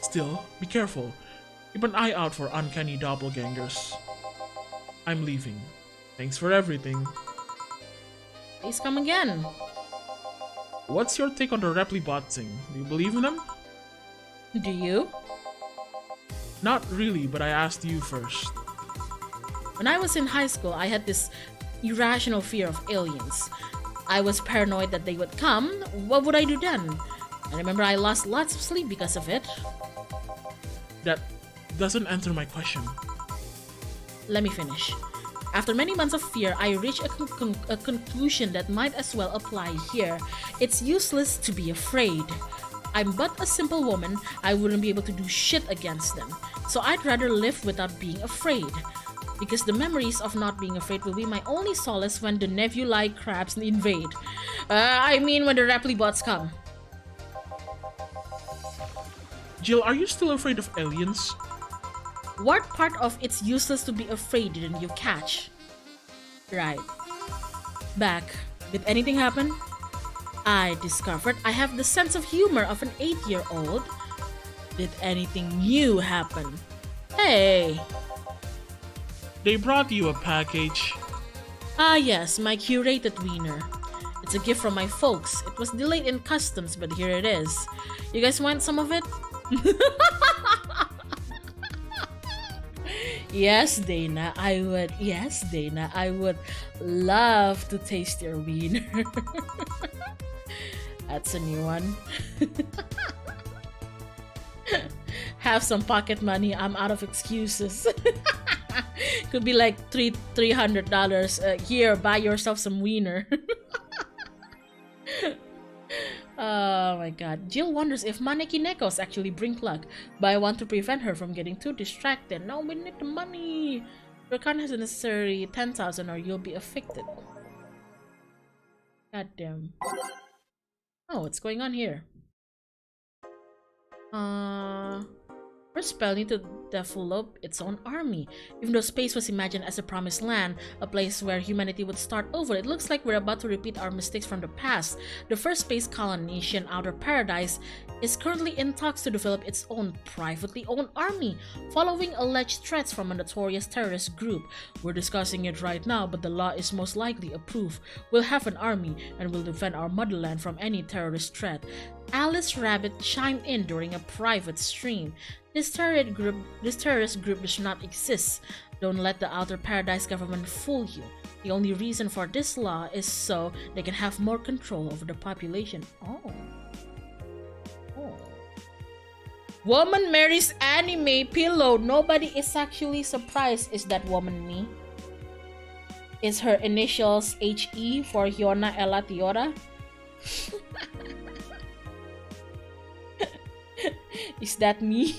Still, be careful. Keep an eye out for uncanny doppelgangers. I'm leaving. Thanks for everything. Please come again. What's your take on the Replibot thing? Do you believe in them? Do you? Not really, but I asked you first. When I was in high school, I had this irrational fear of aliens. I was paranoid that they would come. What would I do then? I remember I lost lots of sleep because of it. That doesn't answer my question. Let me finish. After many months of fear, I reached a conclusion that might as well apply here. It's useless to be afraid. I'm but a simple woman. I wouldn't be able to do shit against them. So I'd rather live without being afraid. Because the memories of not being afraid will be my only solace when the nebulae crabs invade. When the Replibots come. Jill, are you still afraid of aliens? What part of it's useless to be afraid didn't you catch? Right. Back. Did anything happen? I discovered I have the sense of humor of an 8-year-old. Did anything new happen? Hey! They brought you a package. Ah yes, my curated wiener. It's a gift from my folks. It was delayed in customs, but here it is. You guys want some of it? Yes, Dana, I would. Yes, Dana, I would love to taste your wiener. That's a new one. Have some pocket money. I'm out of excuses. Could be like $300. Here, buy yourself some wiener. Oh my god. Jill wonders if manekinekos actually bring luck, but I want to prevent her from getting too distracted. No, we need the money. Your account has a necessary 10,000 or you'll be affected. God damn. Oh, what's going on here? First spell need to develop its own army. Even though space was imagined as a promised land, a place where humanity would start over, it looks like we're about to repeat our mistakes from the past. The first space colony, Outer Paradise, is currently in talks to develop its own privately owned army, following alleged threats from a notorious terrorist group. We're discussing it right now, but the law is most likely approved. We'll have an army and will defend our motherland from any terrorist threat. Alice Rabbit chimed in during a private stream. This terrorist group does not exist. Don't let the Outer Paradise government fool you. The only reason for this law is so they can have more control over the population. Oh. Woman marries anime pillow. Nobody is actually surprised. Is that woman me? Is her initials HE for Hyona Elatiora? Is that me?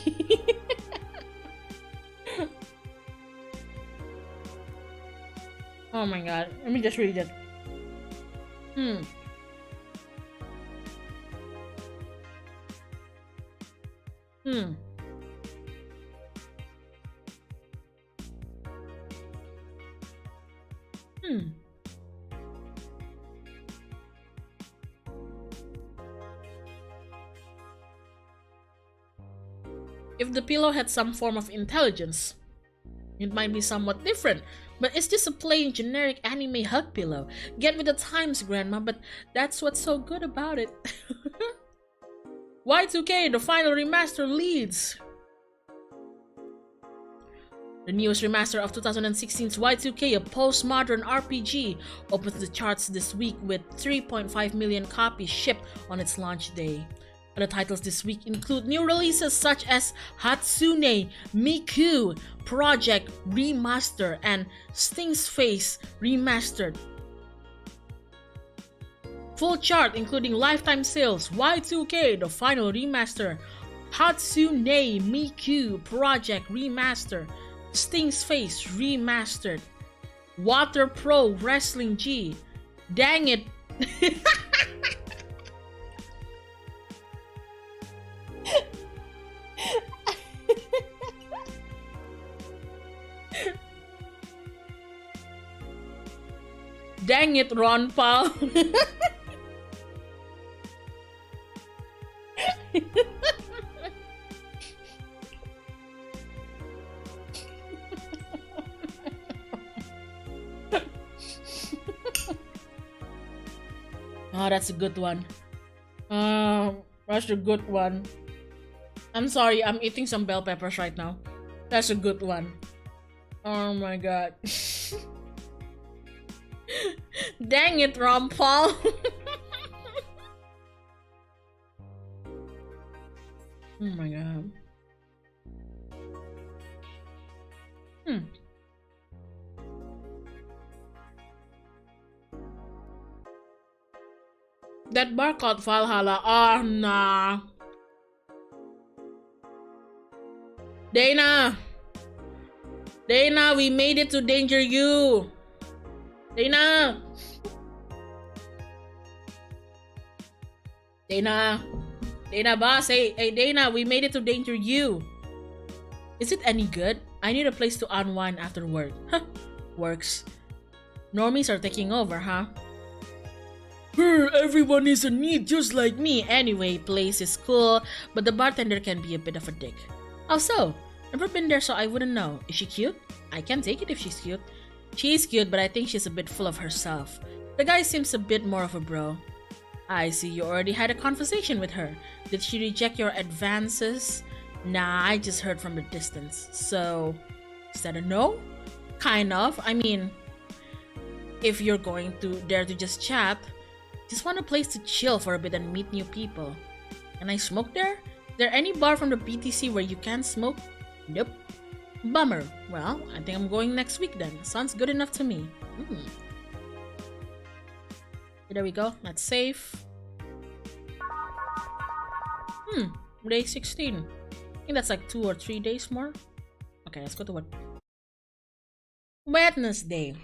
Oh my god. Let me just read it. Hmm. If the pillow had some form of intelligence, it might be somewhat different, but it's just a plain generic anime hug pillow. Get with the times, Grandma, but that's what's so good about it. Y2K, the final remaster leads. The newest remaster of 2016's Y2K, a postmodern RPG, opens the charts this week with 3.5 million copies shipped on its launch day. Other titles this week include new releases such as Hatsune Miku Project Remaster and Sting's Face Remastered. Full chart including lifetime sales, Y2K, the final remaster, Hatsune Miku Project Remaster, Sting's Face Remastered, Water Pro Wrestling G. Dang it! Dang it, Ron Paul. Oh, that's a good one. That's a good one. I'm sorry, I'm eating some bell peppers right now. That's a good one. Oh my god. Dang it, Ron Paul. Oh my god. That bar called Valhalla. Oh, nah. Dana! Dana, we made it to Danger U! Dana! Dana! Dana, boss! Hey, Dana, we made it to Danger U! Is it any good? I need a place to unwind after work. Huh, works. Normies are taking over, huh? Everyone is in need just like me. Anyway, place is cool, but the bartender can be a bit of a dick. How so? Never been there, so I wouldn't know. Is she cute? I can take it if she's cute. She's cute, but I think she's a bit full of herself. The guy seems a bit more of a bro. I see you already had a conversation with her. Did she reject your advances? Nah, I just heard from the distance. So, is that a no? Kind of. I mean, if you're going to there to just chat, just want a place to chill for a bit and meet new people. Can I smoke there? Is there any bar from the BTC where you can smoke? Nope. Bummer. Well, I think I'm going next week then. Sounds good enough to me. There we go. That's safe. Day 16. I think that's like 2 or 3 days more. Okay, let's go to what? Wednesday.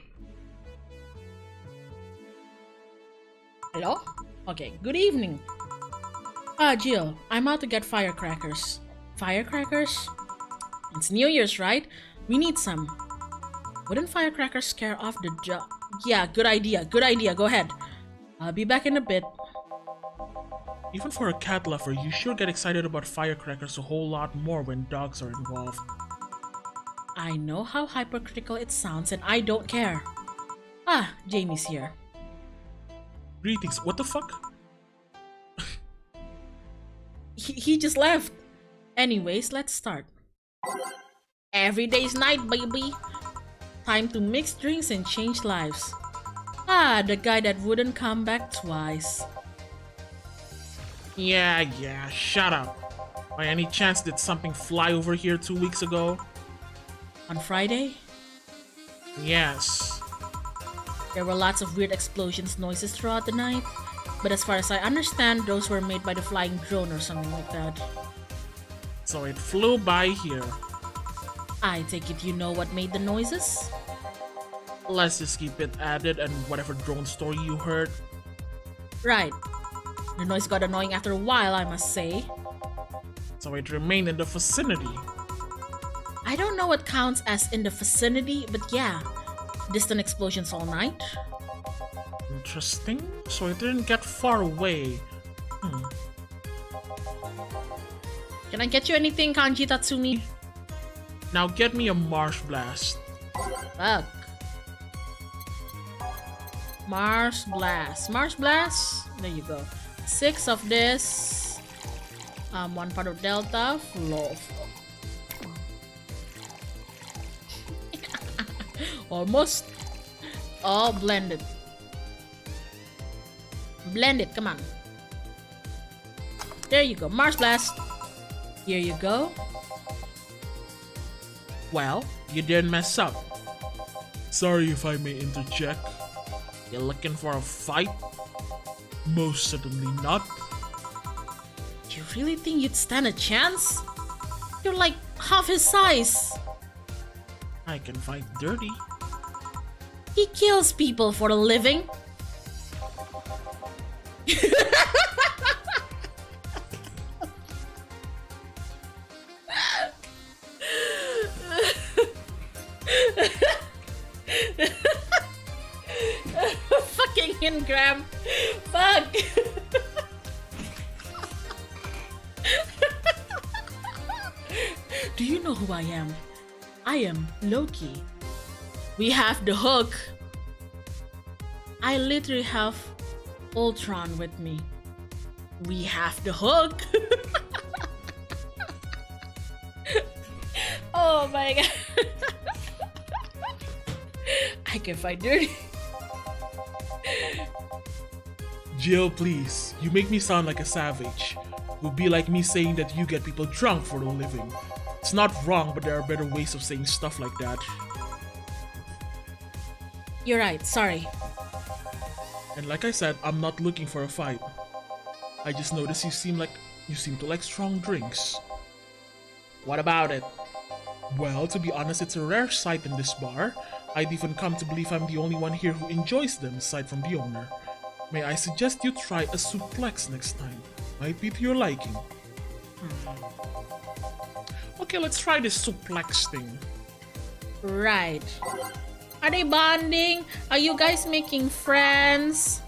Hello? Okay, good evening. Jill, I'm out to get firecrackers. Firecrackers? It's New Year's, right? We need some. Wouldn't firecrackers scare off the Yeah, good idea, go ahead. I'll be back in a bit. Even for a cat lover, you sure get excited about firecrackers a whole lot more when dogs are involved. I know how hypercritical it sounds and I don't care. Jamie's here. Greetings, what the fuck? He just left. Anyways, let's start. Every day's night, baby. Time to mix drinks and change lives. The guy that wouldn't come back twice. Yeah, shut up. By any chance did something fly over here 2 weeks ago? On Friday? Yes. There were lots of weird explosions noises throughout the night, but as far as I understand, those were made by the flying drone or something like that. So it flew by here. I take it you know what made the noises? Let's just keep it added and whatever drone story you heard. Right. The noise got annoying after a while, I must say. So it remained in the vicinity. I don't know what counts as in the vicinity, but yeah. Distant explosions all night. Interesting. So it didn't get far away. Can I get you anything, Kanji Tatsumi? Now get me a marsh blast. Fuck. Mars Blast. Mars Blast? There you go. 6 of this. 1 part of Delta. Flow. Almost all blended. Blend it, come on. There you go, Mars Blast. Here you go. Well, you didn't mess up. Sorry if I may interject. You looking for a fight? Most certainly not. You really think you'd stand a chance? You're like half his size. I can fight dirty. He kills people for a living. locking in, Graham. Fuck. Do you know who I am? I am Loki. We have the hook. I literally have Ultron with me. We have the hook. Oh my god. I can fight dirty. Jill, please. You make me sound like a savage. It would be like me saying that you get people drunk for a living. It's not wrong, but there are better ways of saying stuff like that. You're right, sorry. And like I said, I'm not looking for a fight. I just noticed you seem to like strong drinks. What about it? Well, to be honest, it's a rare sight in this bar. I'd even come to believe I'm the only one here who enjoys them aside from the owner. May I suggest you try a suplex next time? Might be to your liking. Okay, let's try this suplex thing. Right. Are they bonding? Are you guys making friends?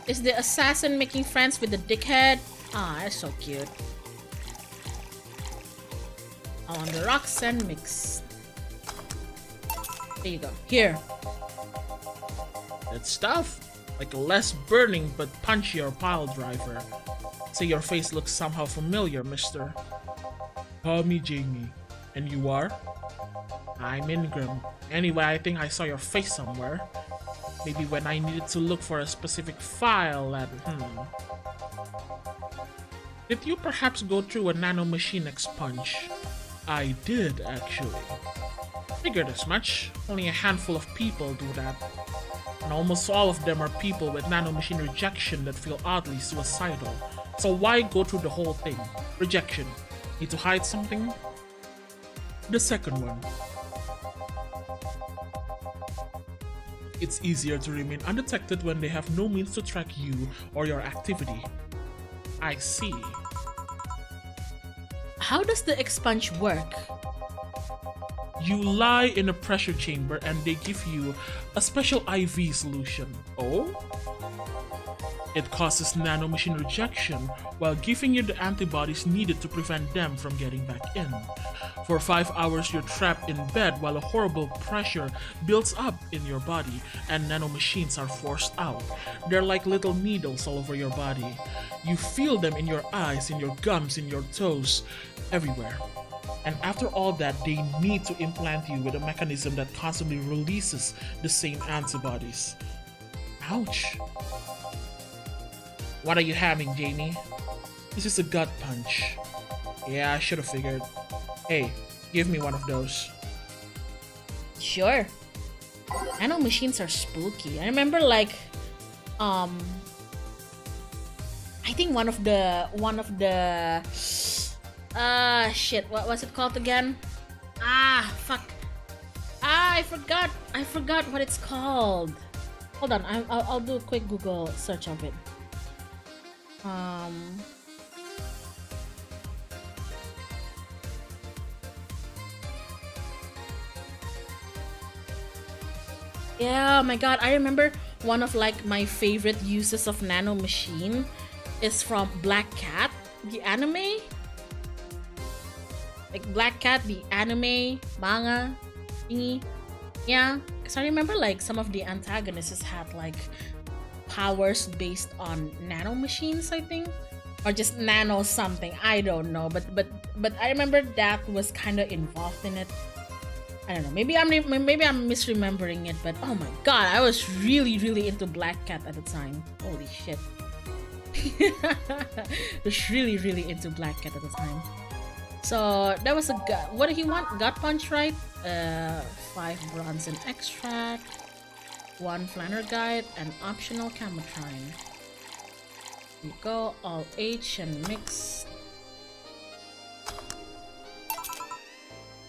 Is the assassin making friends with the dickhead? Ah, that's so cute. On the rocks and mix. There you go. Here. That stuff? Like a less burning but punchier pile driver. Say your face looks somehow familiar, mister. Call me Jamie. And you are? I'm Ingram. Anyway, I think I saw your face somewhere. Maybe when I needed to look for a specific file and Did you perhaps go through a nanomachine expunge? I did, actually. Figured as much. Only a handful of people do that. And almost all of them are people with nanomachine rejection that feel oddly suicidal. So why go through the whole thing? Rejection. Need to hide something? The second one. It's easier to remain undetected when they have no means to track you or your activity. I see. How does the expunge work? You lie in a pressure chamber and they give you a special IV solution. Oh? It causes nanomachine rejection while giving you the antibodies needed to prevent them from getting back in. For 5 hours you're trapped in bed while a horrible pressure builds up in your body and nanomachines are forced out. They're like little needles all over your body. You feel them in your eyes, in your gums, in your toes, everywhere. And after all that, they need to implant you with a mechanism that constantly releases the same antibodies. Ouch. What are you having, Jamie? This is a gut punch. Yeah, I should have figured. Hey, give me one of those. Sure. Nanomachines are spooky. I remember like I think one of the shit, what was it called again? Fuck. I forgot what it's called. Hold on, I'll do a quick Google search of it. Yeah, oh my god, I remember one of like my favorite uses of nanomachine is from Black Cat, the anime. Like Black Cat, the anime, manga, thingy. Yeah, because I remember like some of the antagonists had like powers based on nanomachines, I think, or just nano something. I don't know, but I remember that was kind of involved in it. I don't know. Maybe I'm misremembering it, but oh my god, I was really into Black Cat at the time. Holy shit! Was really into Black Cat at the time. So that was a gut. What did he want? Gut punch, right? 5 bronze and extract, 1 flanner guide, and optional camotrine. You go all H and mix.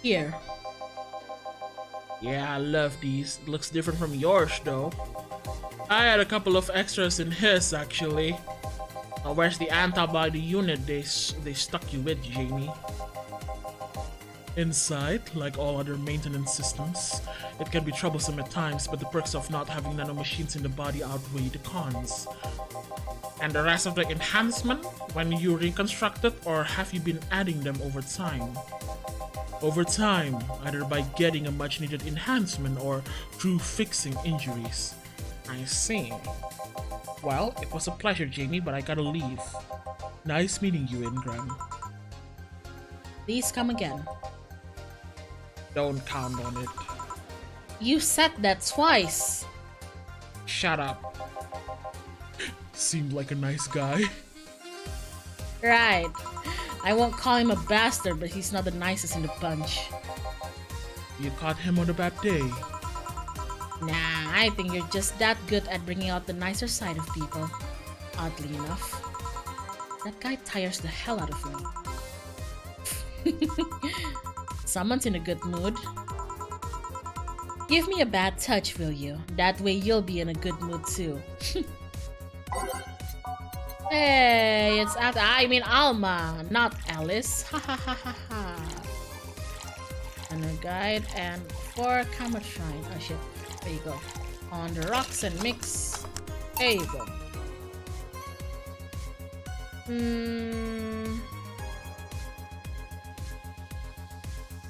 Here. Yeah, I love these. It looks different from yours though. I had a couple of extras in his actually. Now, where's the antibody unit they stuck you with, Jamie? Inside, like all other maintenance systems, it can be troublesome at times, but the perks of not having nanomachines in the body outweigh the cons. And the rest of the enhancement, when you reconstruct it, or have you been adding them over time? Over time, either by getting a much needed enhancement or through fixing injuries. I see. Well, it was a pleasure, Jamie, but I gotta leave. Nice meeting you, Ingram. Please come again. Don't count on it. You said that twice. Shut up. Seemed like a nice guy. Right. I won't call him a bastard, but he's not the nicest in the bunch. You caught him on a bad day. Nah, I think you're just that good at bringing out the nicer side of people. Oddly enough. That guy tires the hell out of me. Someone's in a good mood. Give me a bad touch, will you? That way you'll be in a good mood too. Hey, it's Alma, not Alice. Ha ha ha ha ha. And a guide and 4 camera shrine. Oh shit. There you go. On the rocks and mix. There you go.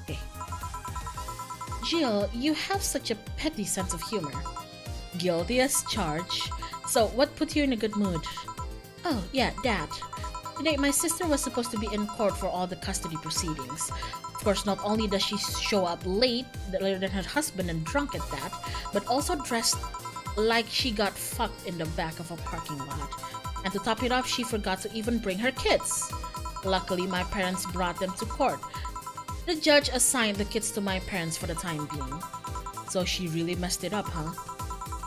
Okay. Jill, you have such a petty sense of humor. Guilty as charged. So, what put you in a good mood? Oh, yeah, that. Today, my sister was supposed to be in court for all the custody proceedings. Of course, not only does she show up late, later than her husband and drunk at that, but also dressed like she got fucked in the back of a parking lot. And to top it off, she forgot to even bring her kids. Luckily, my parents brought them to court. The judge assigned the kids to my parents for the time being. So she really messed it up, huh?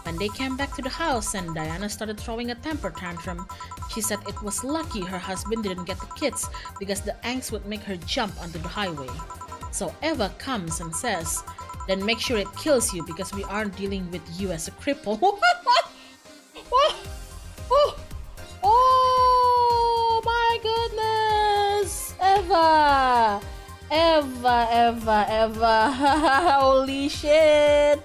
When they came back to the house and Diana started throwing a temper tantrum, she said it was lucky her husband didn't get the kids because the angst would make her jump onto the highway. So Eva comes and says, then make sure it kills you because we aren't dealing with you as a cripple. Oh my goodness! Eva! Holy shit!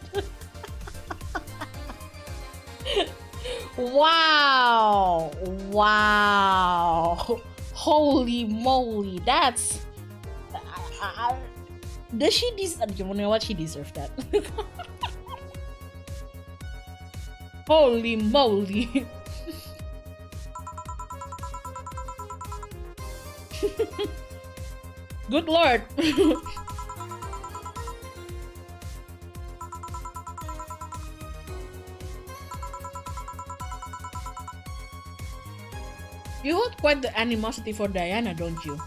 Wow! Holy moly! That's... does she deserve... You know what? She deserved that. Holy moly! Good lord! You hold quite the animosity for Diana, don't you?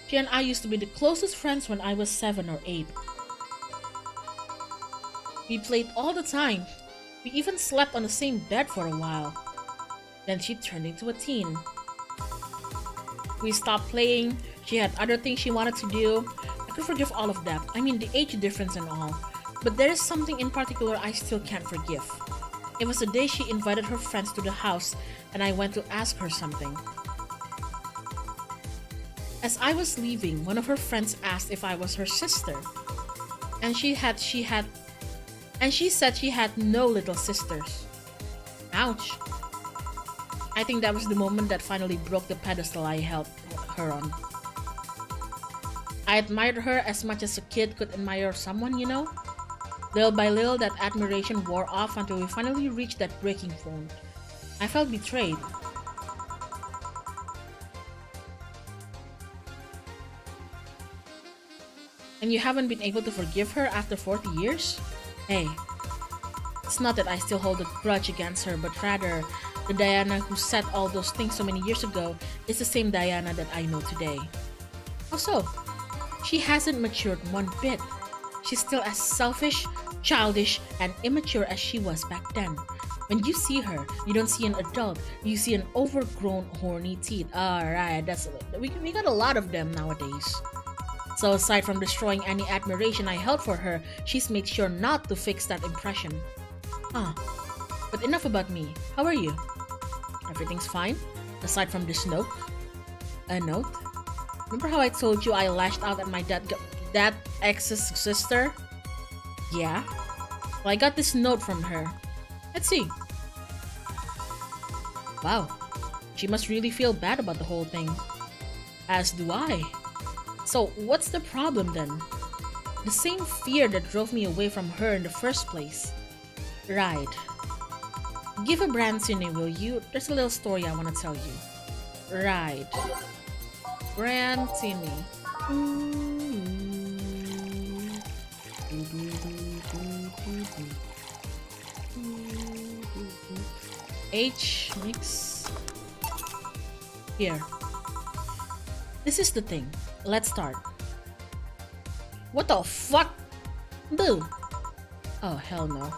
She and I used to be the closest friends when I was 7 or 8. We played all the time. We even slept on the same bed for a while. Then she turned into a teen. We stopped playing. She had other things she wanted to do. I could forgive all of that. I mean, the age difference and all. But there is something in particular I still can't forgive. It was the day she invited her friends to the house and I went to ask her something. As I was leaving, one of her friends asked if I was her sister. And she said she had no little sisters. Ouch. I think that was the moment that finally broke the pedestal I held her on. I admired her as much as a kid could admire someone, you know? Little by little, that admiration wore off until we finally reached that breaking point. I felt betrayed. And you haven't been able to forgive her after 40 years? Hey, it's not that I still hold a grudge against her, but rather, the Diana who said all those things so many years ago is the same Diana that I know today. Also, she hasn't matured one bit. She's still as selfish, childish, and immature as she was back then. When you see her, you don't see an adult, you see an overgrown, horny teen. Alright, we got a lot of them nowadays. So aside from destroying any admiration I held for her, she's made sure not to fix that impression. But enough about me. How are you? Everything's fine? Aside from this note. A note? Remember how I told you I lashed out at my dad ex's sister? Yeah. Well, I got this note from her. Let's see. Wow. She must really feel bad about the whole thing. As do I. So, what's the problem then? The same fear that drove me away from her in the first place. Right. Give a brand to me, will you? There's a little story I want to tell you. Right. Brand to me. H mix. Here. This is the thing. Let's start. What the fuck? Boo! Oh, hell no.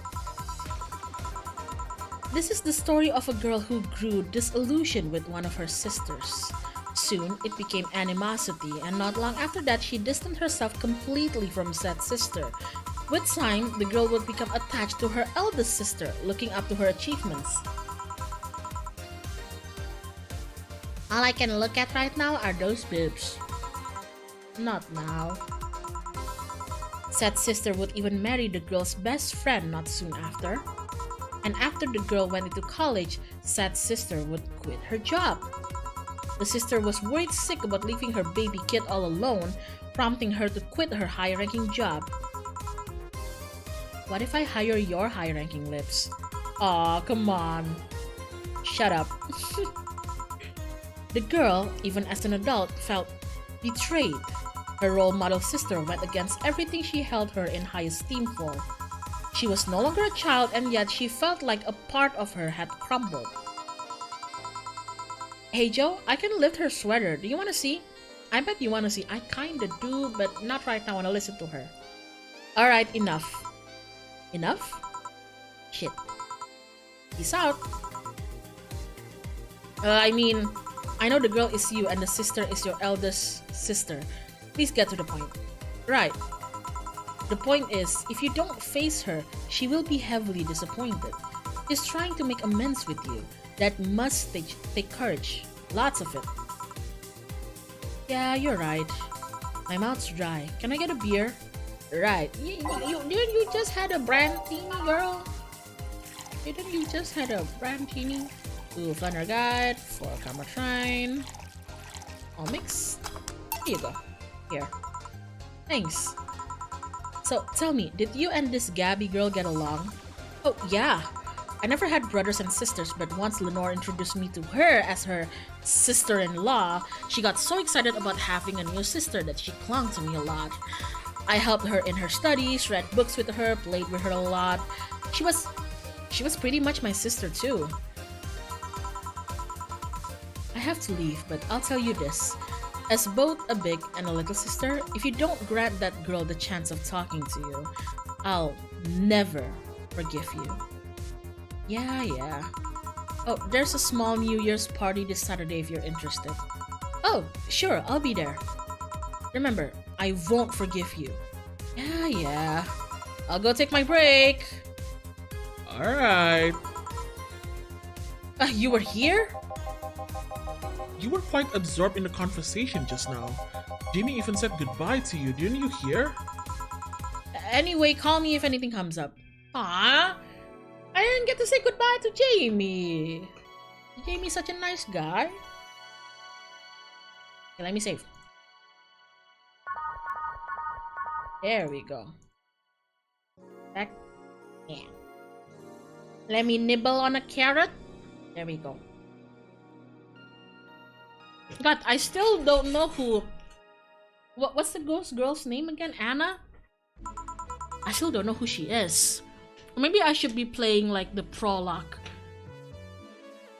This is the story of a girl who grew disillusioned with one of her sisters. Soon, it became animosity, and not long after that, she distanced herself completely from said sister. With time, the girl would become attached to her eldest sister, looking up to her achievements. All I can look at right now are those boobs. Not now. Said sister would even marry the girl's best friend not soon after. And after the girl went into college, said sister would quit her job. The sister was worried sick about leaving her baby kid all alone, prompting her to quit her high-ranking job. What if I hire your high-ranking lips? Aw, come on. Shut up. The girl, even as an adult, felt betrayed. Her role model sister went against everything she held her in high esteem for. She was no longer a child, and yet she felt like a part of her had crumbled. Hey Joe, I can lift her sweater. Do you want to see? I bet you want to see. I kinda do, but not right now. I want to listen to her. Alright, enough. Enough? Shit. Peace out. I mean, I know the girl is you and the sister is your eldest sister. Please get to the point. Right. The point is, if you don't face her, she will be heavily disappointed. She's trying to make amends with you. That must take courage. Lots of it. Yeah, you're right. My mouth's dry. Can I get a beer? Right. You just had a brandini, girl? Didn't you just had a brandini? Ooh, Flanner Guide for Camera Shrine. All mix. Here you go. Here. Thanks. So, tell me, did you and this Gabby girl get along? Oh, yeah. I never had brothers and sisters, but once Lenore introduced me to her as her sister-in-law, she got so excited about having a new sister that she clung to me a lot. I helped her in her studies, read books with her, played with her a lot. She was pretty much my sister too. I have to leave, but I'll tell you this. As both a big and a little sister, if you don't grant that girl the chance of talking to you, I'll never forgive you. Yeah. Oh, there's a small New Year's party this Saturday if you're interested. Oh, sure, I'll be there. Remember, I won't forgive you. Yeah. I'll go take my break. Alright. You were here? You were quite absorbed in the conversation just now. Jamie even said goodbye to you, didn't you hear? Anyway, call me if anything comes up. Ah, I didn't get to say goodbye to Jamie. Jamie's such a nice guy. Okay, let me save. There we go. Back. Yeah. Let me nibble on a carrot. There we go. God, I still don't know who... What's the ghost girl's name again? Anna? I still don't know who she is. Maybe I should be playing like the prologue.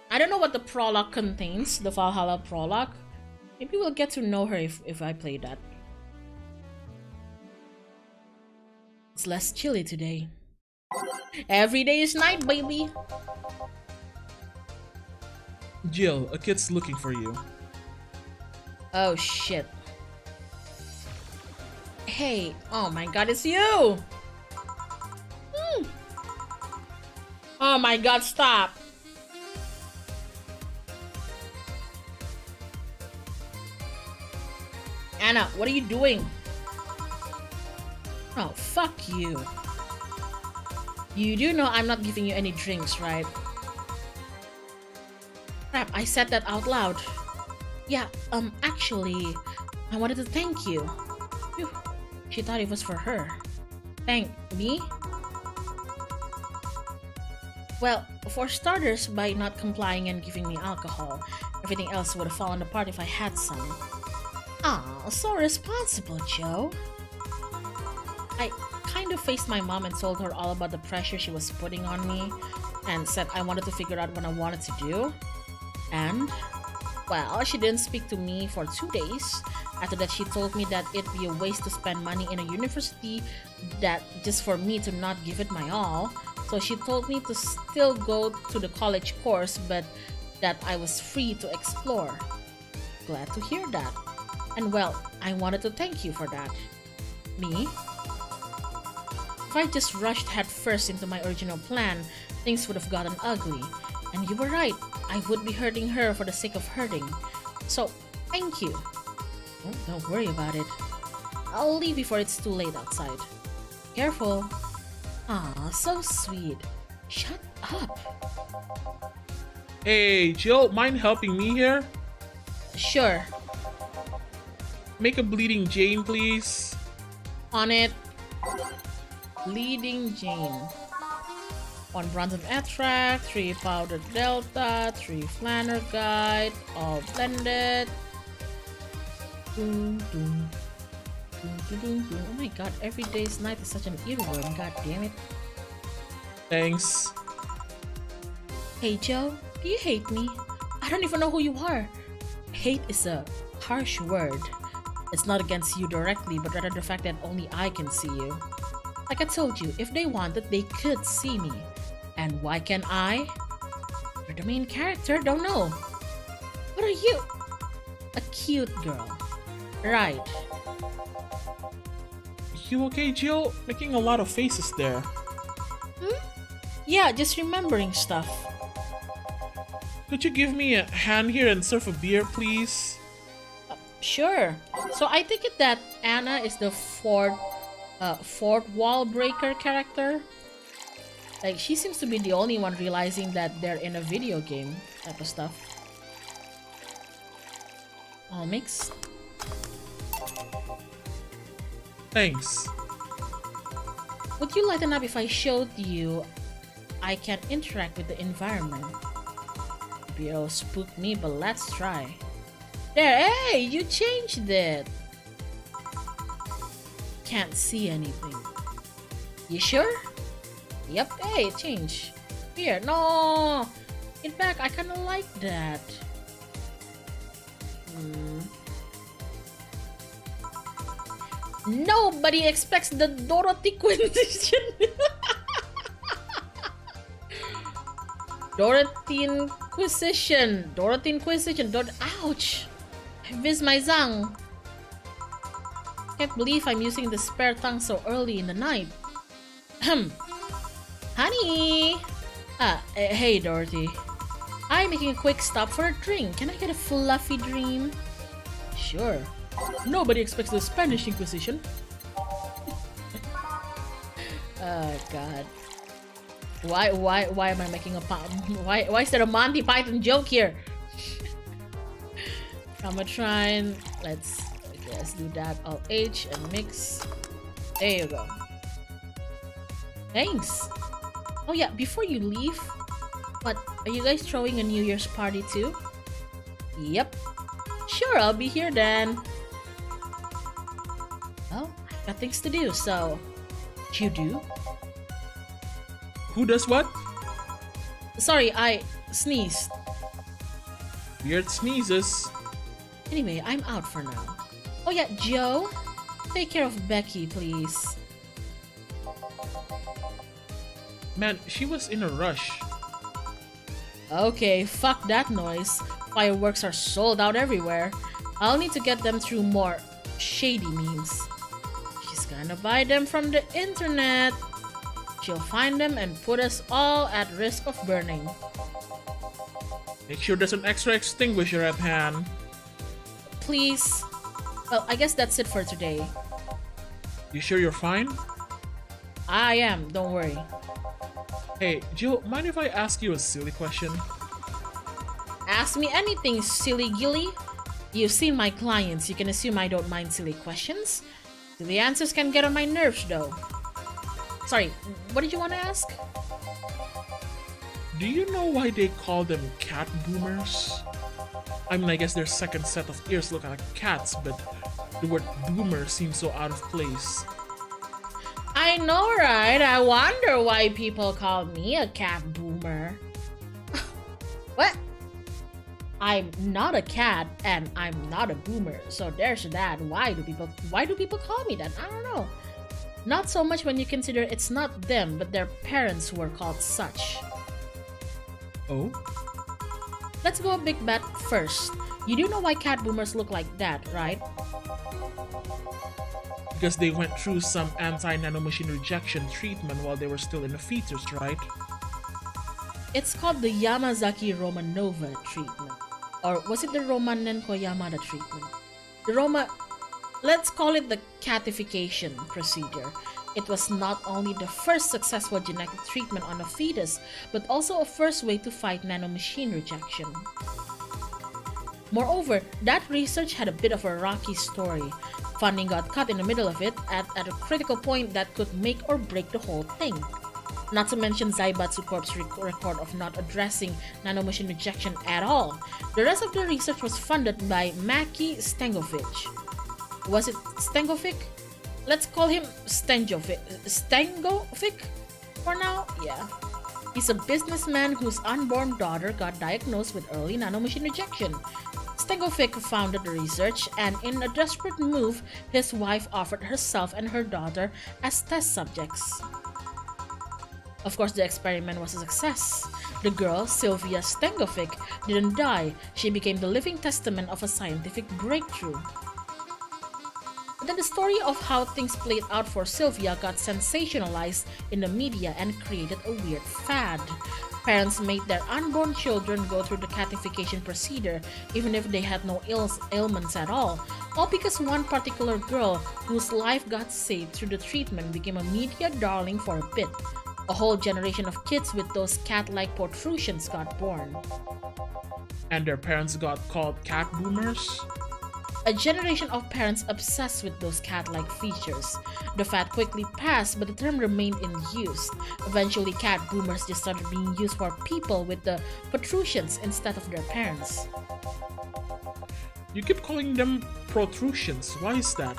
I don't know what the prologue contains, the Valhalla prologue. Maybe we'll get to know her if I play that. It's less chilly today. Every day is night, baby. Jill, a kid's looking for you. Oh shit. Hey, oh my god, it's you! Oh my god, stop! Anna, what are you doing? Oh, fuck you. You do know I'm not giving you any drinks, right? Crap, I said that out loud. Yeah, actually, I wanted to thank you. Phew, she thought it was for her. Thank me? Well, for starters, by not complying and giving me alcohol. Everything else would have fallen apart if I had some. Aw, so responsible, Joe. I kind of faced my mom and told her all about the pressure she was putting on me and said I wanted to figure out what I wanted to do. And, well, she didn't speak to me for 2 days. After that, she told me that it'd be a waste to spend money in a university that just for me to not give it my all. So she told me to still go to the college course, but that I was free to explore. Glad to hear that. And well, I wanted to thank you for that. Me? If I just rushed headfirst into my original plan, things would have gotten ugly. And you were right, I would be hurting her for the sake of hurting. So, thank you. Oh, don't worry about it. I'll leave before it's too late outside. Careful. Aw, so sweet. Shut up. Hey, Jill, mind helping me here? Sure. Make a bleeding Jane, please. On it. Bleeding Jane. 1 bronze extract, 3 powdered delta, 3 flanner guide, all blended. Dun, dun. Dun, dun, dun, dun. Oh my god, every day's night is such an earworm, god damn it. Thanks. Hey Joe, do you hate me? I don't even know who you are. Hate is a harsh word. It's not against you directly, but rather the fact that only I can see you. Like I told you, if they wanted, they could see me. And why can't I? You're the main character, don't know. What are you? A cute girl. Right. You okay, Jill? Making a lot of faces there. Yeah, just remembering stuff. Could you give me a hand here and serve a beer, please? Sure. So I take it that Anna is the fourth wall breaker character. Like, she seems to be the only one realizing that they're in a video game type of stuff. All mixed. Thanks. Would you lighten up if I showed you I can interact with the environment? Maybe it'll spook me, but let's try. There, hey, you changed it. Can't see anything. You sure? Yep, hey, it changed. Here, no! In fact, I kinda like that. Nobody expects the Dorothy Quinquisition. Dorothy Inquisition. Ouch! I whizzed my zang. Can't believe I'm using the spare tongue so early in the night. Honey! Hey Dorothy. I'm making a quick stop for a drink. Can I get a fluffy dream? Sure. Nobody expects the Spanish Inquisition. Oh god. Why am I making a why is there a Monty Python joke here? I'ma try and let's do that. Alt H and mix. There you go. Thanks. Oh yeah, before you leave, what, are you guys throwing a New Year's party too? Yep. Sure, I'll be here then. Well, I've got things to do, so you do? Who does what? Sorry, I sneezed. Weird sneezes. Anyway, I'm out for now. Oh yeah, Joe, take care of Becky, please. Man, she was in a rush. Okay, fuck that noise. Fireworks are sold out everywhere. I'll need to get them through more shady means. She's gonna buy them from the internet. She'll find them and put us all at risk of burning. Make sure there's an extra extinguisher at hand. Please. Well, I guess that's it for today. You sure you're fine? I am, don't worry. Hey, Jill, mind if I ask you a silly question? Ask me anything, silly gilly. You've seen my clients, you can assume I don't mind silly questions. Silly answers can get on my nerves though. Sorry, what did you want to ask? Do you know why they call them cat boomers? I mean, I guess their second set of ears look like cats, but the word boomer seems so out of place. I know, right? I wonder why people call me a cat boomer. What? I'm not a cat and I'm not a boomer, so there's that. Why do people call me that? I don't know. Not so much when you consider it's not them, but their parents who were called such. Oh? Let's go a big bet first. You do know why cat boomers look like that, right? Because they went through some anti-nanomachine rejection treatment while they were still in the fetus, right? It's called the Yamazaki-Romanova treatment. Or was it the Romanenko-Yamada treatment? Let's call it the catification procedure. It was not only the first successful genetic treatment on a fetus, but also a first way to fight nanomachine rejection. Moreover, that research had a bit of a rocky story. Funding got cut in the middle of it at a critical point that could make or break the whole thing. Not to mention Zaibatsu Corp's record of not addressing nanomachine rejection at all. The rest of the research was funded by Maki Stengovic. Was it Stengovic? Let's call him Stengovic. Stengovic? For now? Yeah. He's a businessman whose unborn daughter got diagnosed with early nanomachine rejection. Stengovic founded the research, and in a desperate move, his wife offered herself and her daughter as test subjects. Of course, the experiment was a success. The girl, Sylvia Stengovic, didn't die. She became the living testament of a scientific breakthrough. But then the story of how things played out for Sylvia got sensationalized in the media and created a weird fad. Parents made their unborn children go through the catification procedure even if they had no ailments at all because one particular girl whose life got saved through the treatment became a media darling for a bit. A whole generation of kids with those cat-like protrusions got born. And their parents got called cat boomers? A generation of parents obsessed with those cat-like features. The fad quickly passed, but the term remained in use. Eventually, cat boomers just started being used for people with the protrusions instead of their parents. You keep calling them protrusions. Why is that?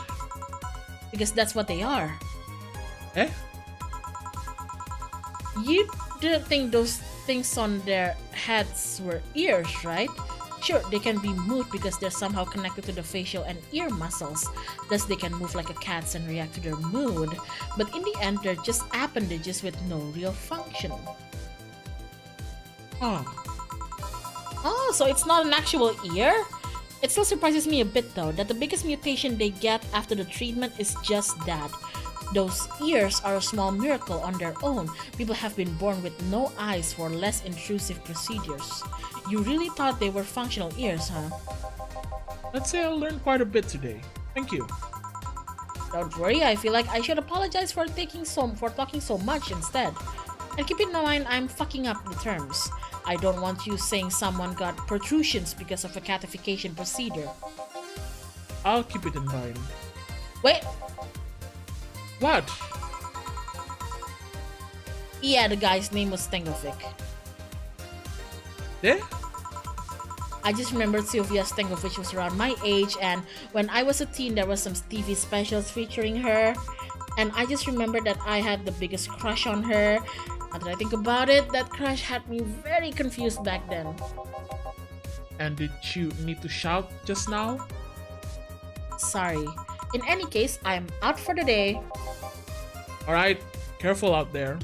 Because that's what they are. Eh? You didn't think those things on their heads were ears, right? Sure, they can be moved because they're somehow connected to the facial and ear muscles, thus they can move like a cat's and react to their mood, but in the end they're just appendages with no real function. Oh, so it's not an actual ear? It still surprises me a bit though, that the biggest mutation they get after the treatment is just that. Those ears are a small miracle on their own. People have been born with no eyes for less intrusive procedures. You really thought they were functional ears, huh? Let's say I learned quite a bit today. Thank you. Don't worry, I feel like I should apologize for talking so much instead. And keep in mind, I'm fucking up the terms. I don't want you saying someone got protrusions because of a catification procedure. I'll keep it in mind. Wait! What? Yeah, the guy's name was Stengovic. Eh? I just remembered Sylvia Stengovic was around my age, and when I was a teen there was some TV specials featuring her, and I just remembered that I had the biggest crush on her. Now that I think about it, that crush had me very confused back then. And did you need to shout just now? Sorry. In any case, I'm out for the day. Alright, careful out there.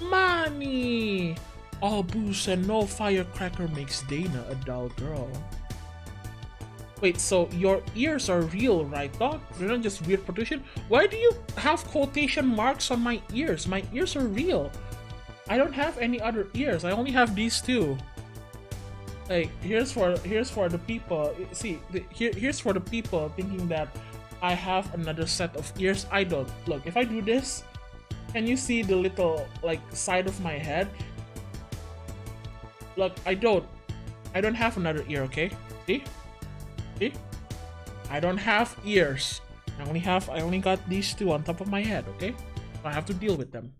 Money! All booze and no firecracker makes Dana a dull girl. Wait, so your ears are real, right, dog? They're not just weird protrusion? Why do you have quotation marks on my ears? My ears are real. I don't have any other ears. I only have these two. Like here's for the people. See, here's for the people thinking that I have another set of ears. I don't. Look, if I do this, can you see the little like side of my head? Look, I don't have another ear. Okay, see, I don't have ears. I only got these two on top of my head. Okay, so I have to deal with them.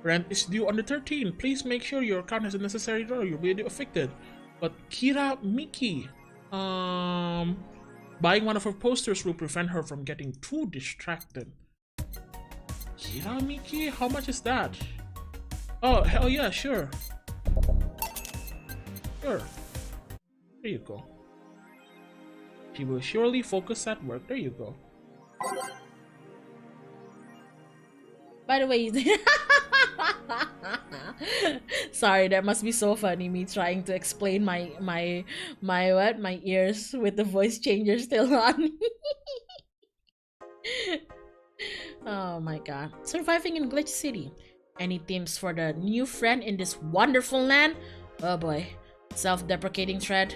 Rent is due on the 13th. Please make sure your account has the necessary dollar. You'll be affected. But Kira Miki, buying one of her posters will prevent her from getting too distracted. Kira Miki, how much is that? Oh, hell yeah, sure. Sure. There you go. She will surely focus at work. There you go. By the way, sorry, that must be so funny. Me trying to explain my ears with the voice changer still on. Oh my god. Surviving in Glitch City. Any tips for the new friend in this wonderful land? Oh boy. Self-deprecating thread.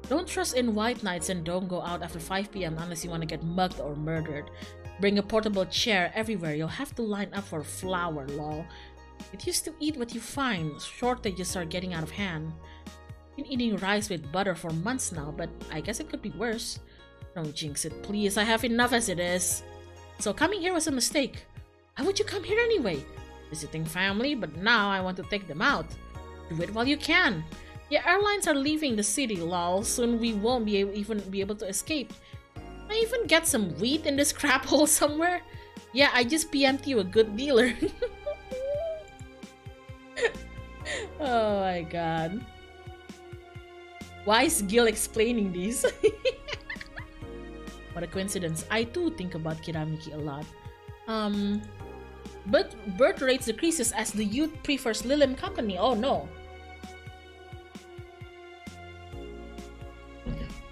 Don't trust in white knights and don't go out after 5 p.m. unless you want to get mugged or murdered. Bring a portable chair everywhere. You'll have to line up for flour, lol. It used to eat what you find. Shortages are getting out of hand. Been eating rice with butter for months now, but I guess it could be worse. Don't jinx it, please. I have enough as it is. So coming here was a mistake. Why would you come here anyway? Visiting family, but now I want to take them out. Do it while you can. Yeah, airlines are leaving the city, lol. Soon we won't even be able to escape. I even get some wheat in this crap hole somewhere. Yeah, I just PM'd you a good dealer. Oh my god. Why is Gil explaining these? What a coincidence. I too think about Kiramiki a lot. But birth rates decreases as the youth prefers Lilim company. Oh no.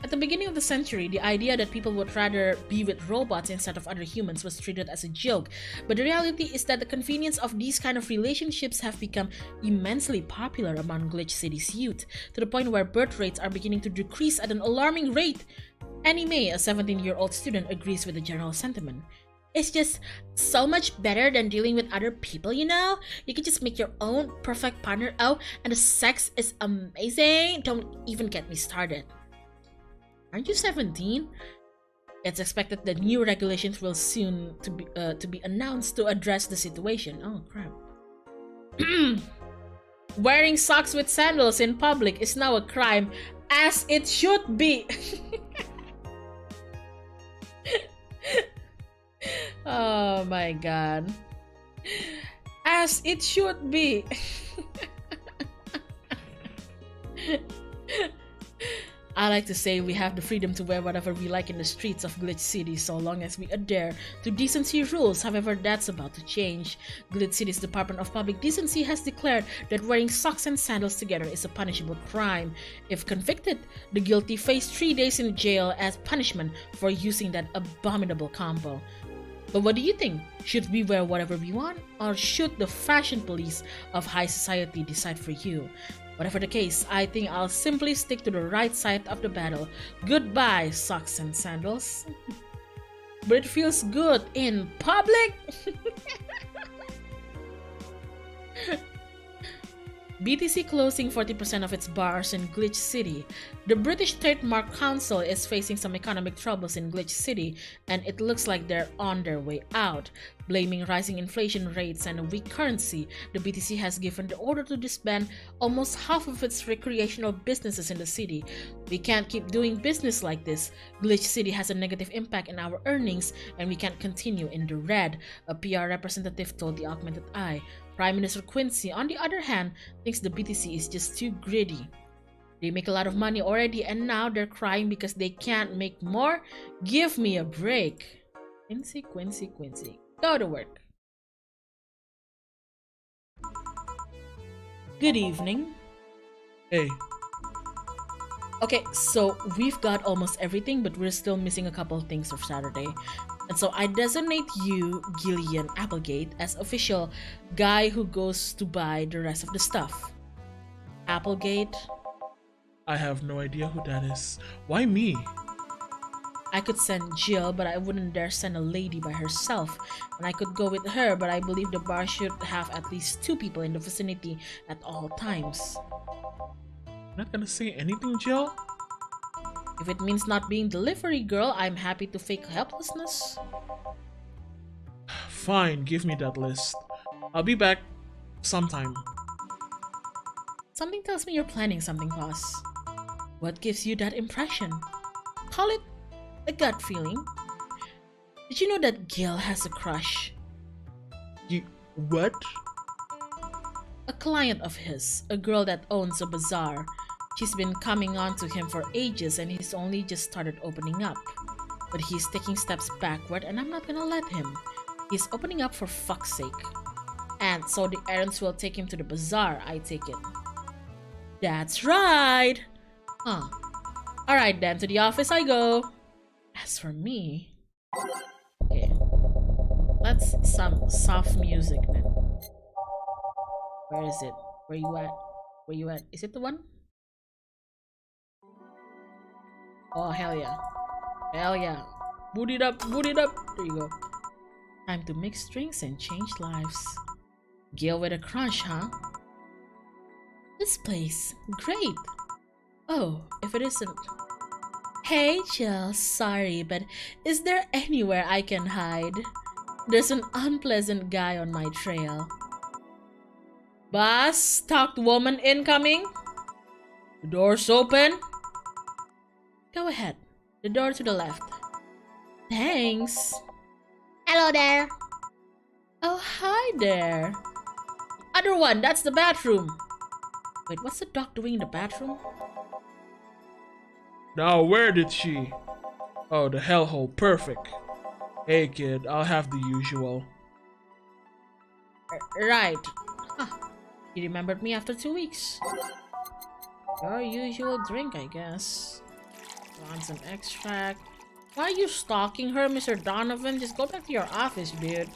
At the beginning of the century, the idea that people would rather be with robots instead of other humans was treated as a joke, but the reality is that the convenience of these kind of relationships have become immensely popular among Glitch City's youth, to the point where birth rates are beginning to decrease at an alarming rate. Anime, a 17-year-old student, agrees with the general sentiment. It's just so much better than dealing with other people, you know? You can just make your own perfect partner. Oh, and the sex is amazing. Don't even get me started. Aren't you 17? It's expected that new regulations will soon to be announced to address the situation. Oh crap. Wearing socks with sandals in public is now a crime, as it should be. Oh my god. As it should be. I like to say we have the freedom to wear whatever we like in the streets of Glitch City so long as we adhere to decency rules. However, that's about to change. Glitch City's Department of Public Decency has declared that wearing socks and sandals together is a punishable crime. If convicted, the guilty face 3 days in jail as punishment for using that abominable combo. But what do you think? Should we wear whatever we want, or should the fashion police of high society decide for you? Whatever the case, I think I'll simply stick to the right side of the battle. Goodbye, socks and sandals. But it feels good in public. BTC closing 40% of its bars in Glitch City. The British Trademark Council is facing some economic troubles in Glitch City, and it looks like they're on their way out. Blaming rising inflation rates and a weak currency, the BTC has given the order to disband almost half of its recreational businesses in the city. We can't keep doing business like this. Glitch City has a negative impact on our earnings, and we can't continue in the red, a PR representative told the Augmented Eye. Prime Minister Quincy, on the other hand, thinks the BTC is just too greedy. They make a lot of money already and now they're crying because they can't make more? Give me a break. Quincy, Quincy, Quincy. Go to work. Good evening. Hey. Okay, so we've got almost everything, but we're still missing a couple of things for Saturday. And so I designate you, Gillian Applegate, as official guy who goes to buy the rest of the stuff. Applegate? I have no idea who that is. Why me? I could send Jill, but I wouldn't dare send a lady by herself. And I could go with her, but I believe the bar should have at least 2 people in the vicinity at all times. Not gonna say anything, Jill? If it means not being delivery girl, I'm happy to fake helplessness. Fine, give me that list. I'll be back sometime. Something tells me you're planning something, boss. What gives you that impression? Call it a gut feeling. Did you know that Gil has a crush? What? A client of his, a girl that owns a bazaar. She's been coming on to him for ages and he's only just started opening up. But he's taking steps backward and I'm not gonna let him. He's opening up for fuck's sake. And so the errands will take him to the bazaar, I take it. That's right! Huh. Alright then, to the office I go. As for me... Okay. Let's some soft music then. Where is it? Where you at? Where you at? Is it the one? Oh, hell yeah. Hell yeah. Boot it up, boot it up. There you go. Time to mix drinks and change lives. Gil with a crush, huh? This place. Great. Oh, if it isn't... Hey, Jill. Sorry, but is there anywhere I can hide? There's an unpleasant guy on my trail. Boss, talked woman incoming. The door's open. Go ahead. The door to the left. Thanks. Hello there. Oh, hi there. Other one, that's the bathroom. Wait, what's the dog doing in the bathroom? Now where did she? Oh, the hellhole, perfect. Hey kid, I'll have the usual. Right. Huh. You remembered me after 2 weeks. Your usual drink, I guess. Want some extract? Why are you stalking her, Mr. Donovan? Just go back to your office, dude.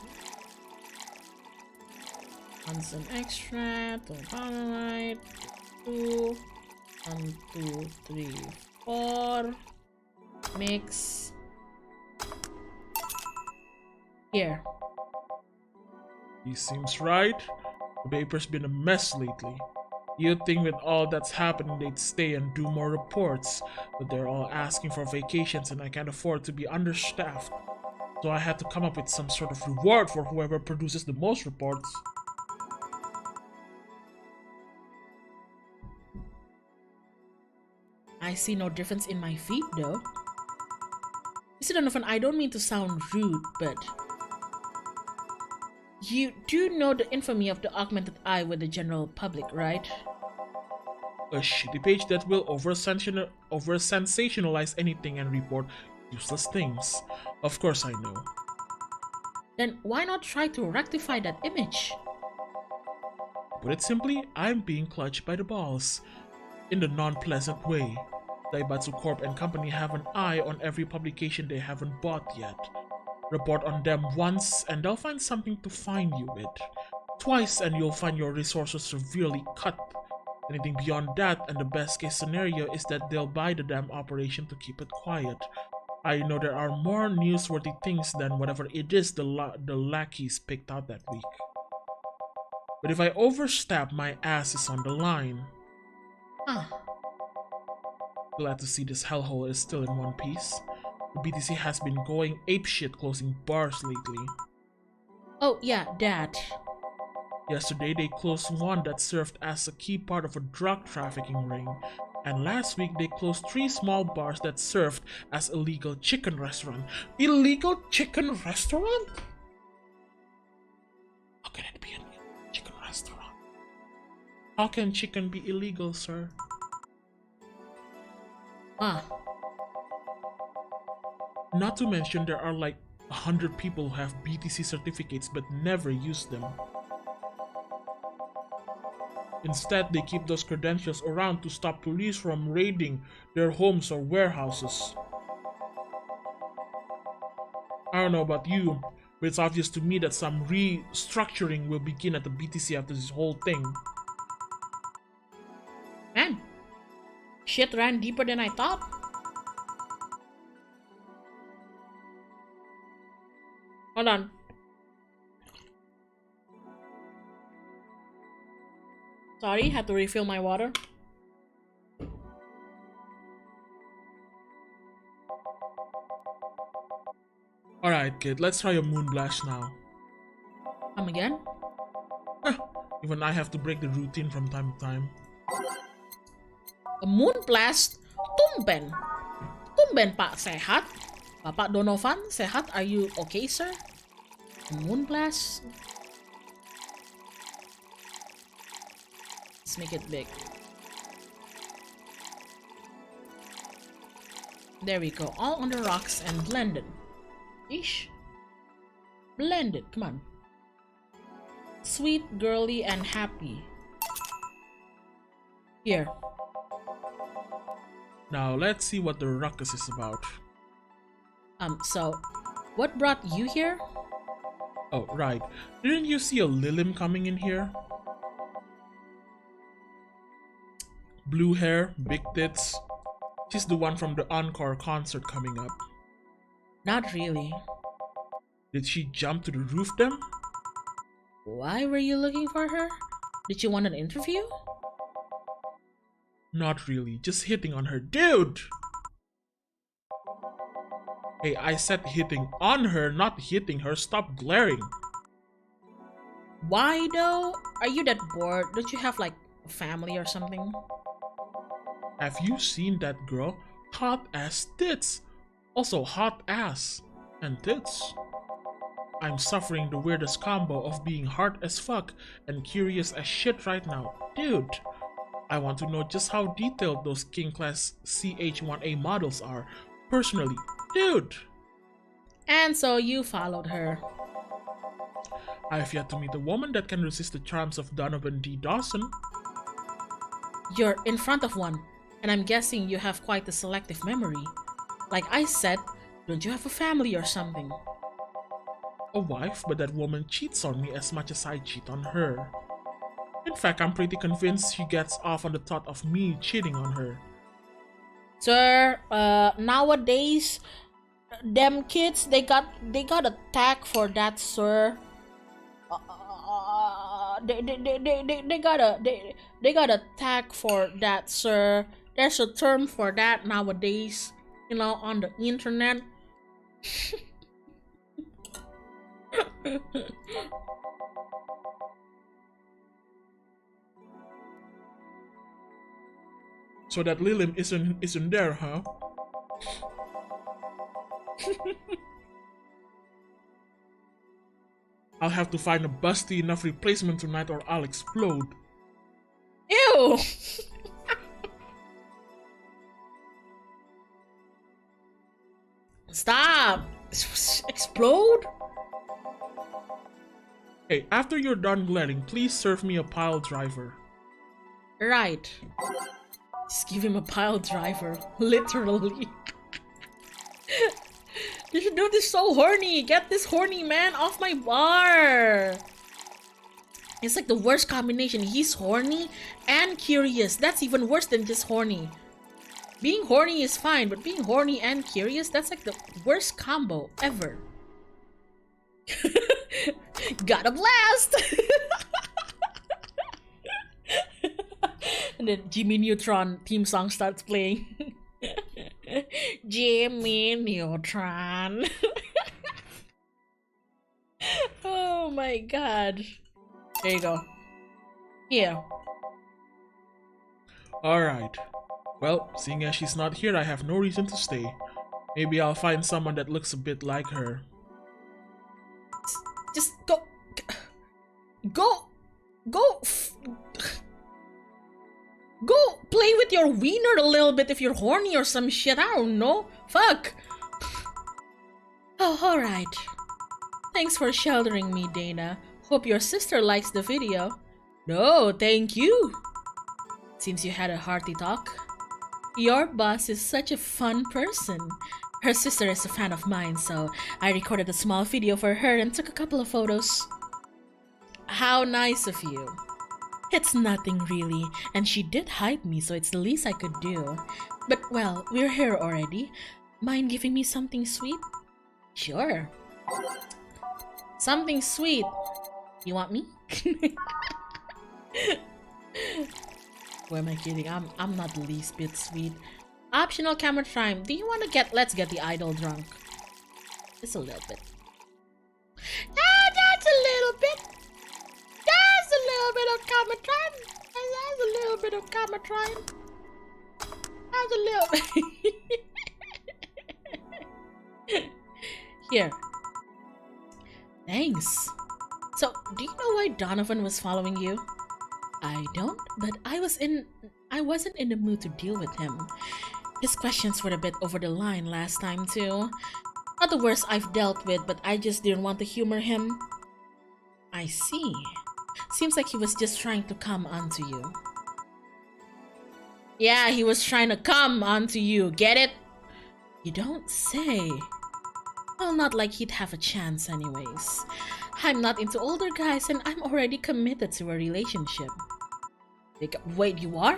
Want some extract? Alright. 2. 1, 2, 3, 4. Mix. Here. He seems right. The paper's been a mess lately. You'd think with all that's happening they'd stay and do more reports, but they're all asking for vacations and I can't afford to be understaffed. So I had to come up with some sort of reward for whoever produces the most reports. I see no difference in my feet, though. Mr. Donovan, I don't mean to sound rude, but... You do know the infamy of the augmented eye with the general public, right? A shitty page that will over-sensationalize anything and report useless things. Of course I know. Then why not try to rectify that image? Put it simply, I'm being clutched by the balls. In the non-pleasant way. Daibatsu Corp and Company have an eye on every publication they haven't bought yet. Report on them once and they'll find something to fine you with. Twice and you'll find your resources severely cut. Anything beyond that and the best case scenario is that they'll buy the damn operation to keep it quiet. I know there are more newsworthy things than whatever it is the lackeys picked out that week. But if I overstep, my ass is on the line. Ah. Glad to see this hellhole is still in one piece. The BTC has been going apeshit closing bars lately. Oh yeah, that. Yesterday they closed one that served as a key part of a drug trafficking ring, and last week they closed 3 small bars that served as illegal chicken restaurant. Illegal chicken restaurant? How can it be a chicken restaurant? How can chicken be illegal, sir? Ah. Not to mention there are like 100 people who have BTC certificates but never use them. Instead, they keep those credentials around to stop police from raiding their homes or warehouses. I don't know about you, but it's obvious to me that some restructuring will begin at the BTC after this whole thing. Man, shit ran deeper than I thought. Hold on. Sorry, had to refill my water. Alright, kid, let's try a moonblast now. Come again? Even I have to break the routine from time to time. A moon blast? Tumben. Tumben, Pak Sehat. Bapak Donovan, sehat? Are you okay, sir? A moon blast? Let's make it big. There we go. All on the rocks and blended. Ish. Blended. Come on. Sweet, girly, and happy. Here. Now let's see what the ruckus is about. So, what brought you here? Oh, right. Didn't you see a Lilim coming in here? Blue hair, big tits. She's the one from the Encore concert coming up. Not really. Did she jump to the roof then? Why were you looking for her? Did you want an interview? Not really, just hitting on her. Dude! Hey, I said hitting on her, not hitting her. Stop glaring. Why though? Are you that bored? Don't you have like a family or something? Have you seen that girl? Hot ass tits. Also hot ass and tits. I'm suffering the weirdest combo of being hard as fuck and curious as shit right now. Dude, I want to know just how detailed those King Class CH-1A models are. Personally, dude. And so you followed her. I have yet to meet a woman that can resist the charms of Donovan D. Dawson. You're in front of one, and I'm guessing you have quite a selective memory. Like I said, don't you have a family or something? A wife, but that woman cheats on me as much as I cheat on her. In fact, I'm pretty convinced she gets off on the thought of me cheating on her. Sir, nowadays, them kids, they got a tag for that, sir. They got a tag for that, sir. There's a term for that nowadays, you know, on the internet. So that Lilim isn't there, huh? I'll have to find a busty enough replacement tonight or I'll explode. Ew! Stop! Explode? Hey, after you're done glaring, please serve me a pile driver. Right. Just give him a pile driver. Literally. This dude is so horny. Get this horny man off my bar. It's like the worst combination. He's horny and curious. That's even worse than just horny. Being horny is fine, but being horny and curious, that's like the worst combo ever. Got a blast! And then Jimmy Neutron theme song starts playing. Jimmy Neutron. Oh my god. There you go. Here. Alright. Well, seeing as she's not here, I have no reason to stay. Maybe I'll find someone that looks a bit like her. Just go. Go play with your wiener a little bit if you're horny or some shit. I don't know. Fuck. Oh, alright. Thanks for sheltering me, Dana. Hope your sister likes the video. No, thank you. Seems you had a hearty talk. Your boss is such a fun person. Her sister is a fan of mine, so I recorded a small video for her and took a couple of photos. How nice of you. It's nothing really, and she did hype me, so it's the least I could do. But well, we're here already. Mind giving me something sweet? Sure. Something sweet. You want me? Who am I kidding? I'm not the least bit sweet. Optional camera time. Do you want to let's get the idol drunk? Just a little bit. Ah, that's a little bit. That's a little bit of camera time. That's a little bit of camera time. That's a little bit. Here. Thanks. So, do you know why Donovan was following you? I don't, but I wasn't in the mood to deal with him. His questions were a bit over the line last time too. Not the worst I've dealt with, but I just didn't want to humor him. I see. Seems like he was just trying to come onto you. Yeah, he was trying to come onto you. Get it? You don't say. Well, not like he'd have a chance anyways. I'm not into older guys and I'm already committed to a relationship. Wait, you are?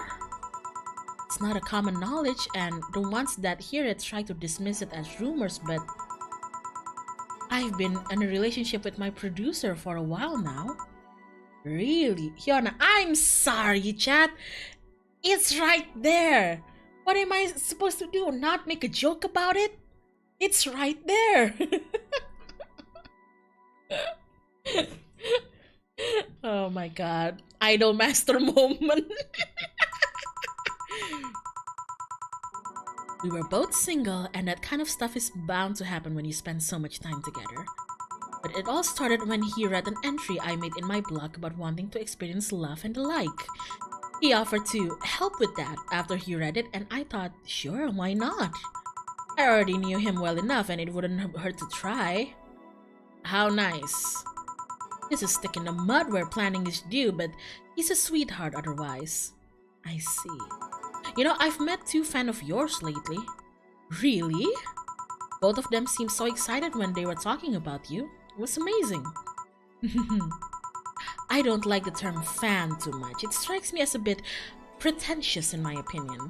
It's not a common knowledge, and the ones that hear it try to dismiss it as rumors, but I've been in a relationship with my producer for a while now. Really? Hyona, I'm sorry, chat. It's right there. What am I supposed to do? Not make a joke about it? It's right there. Oh my god. Idol master moment. We were both single, and that kind of stuff is bound to happen when you spend so much time together. But it all started when he read an entry I made in my blog about wanting to experience love and the like. He offered to help with that after he read it, and I thought, sure, why not? I already knew him well enough and it wouldn't hurt to try. How nice. He's a stick in the mud where planning is due, but he's a sweetheart otherwise. I see. You know, I've met 2 fans of yours lately. Really? Both of them seemed so excited when they were talking about you. It was amazing. I don't like the term fan too much. It strikes me as a bit pretentious in my opinion.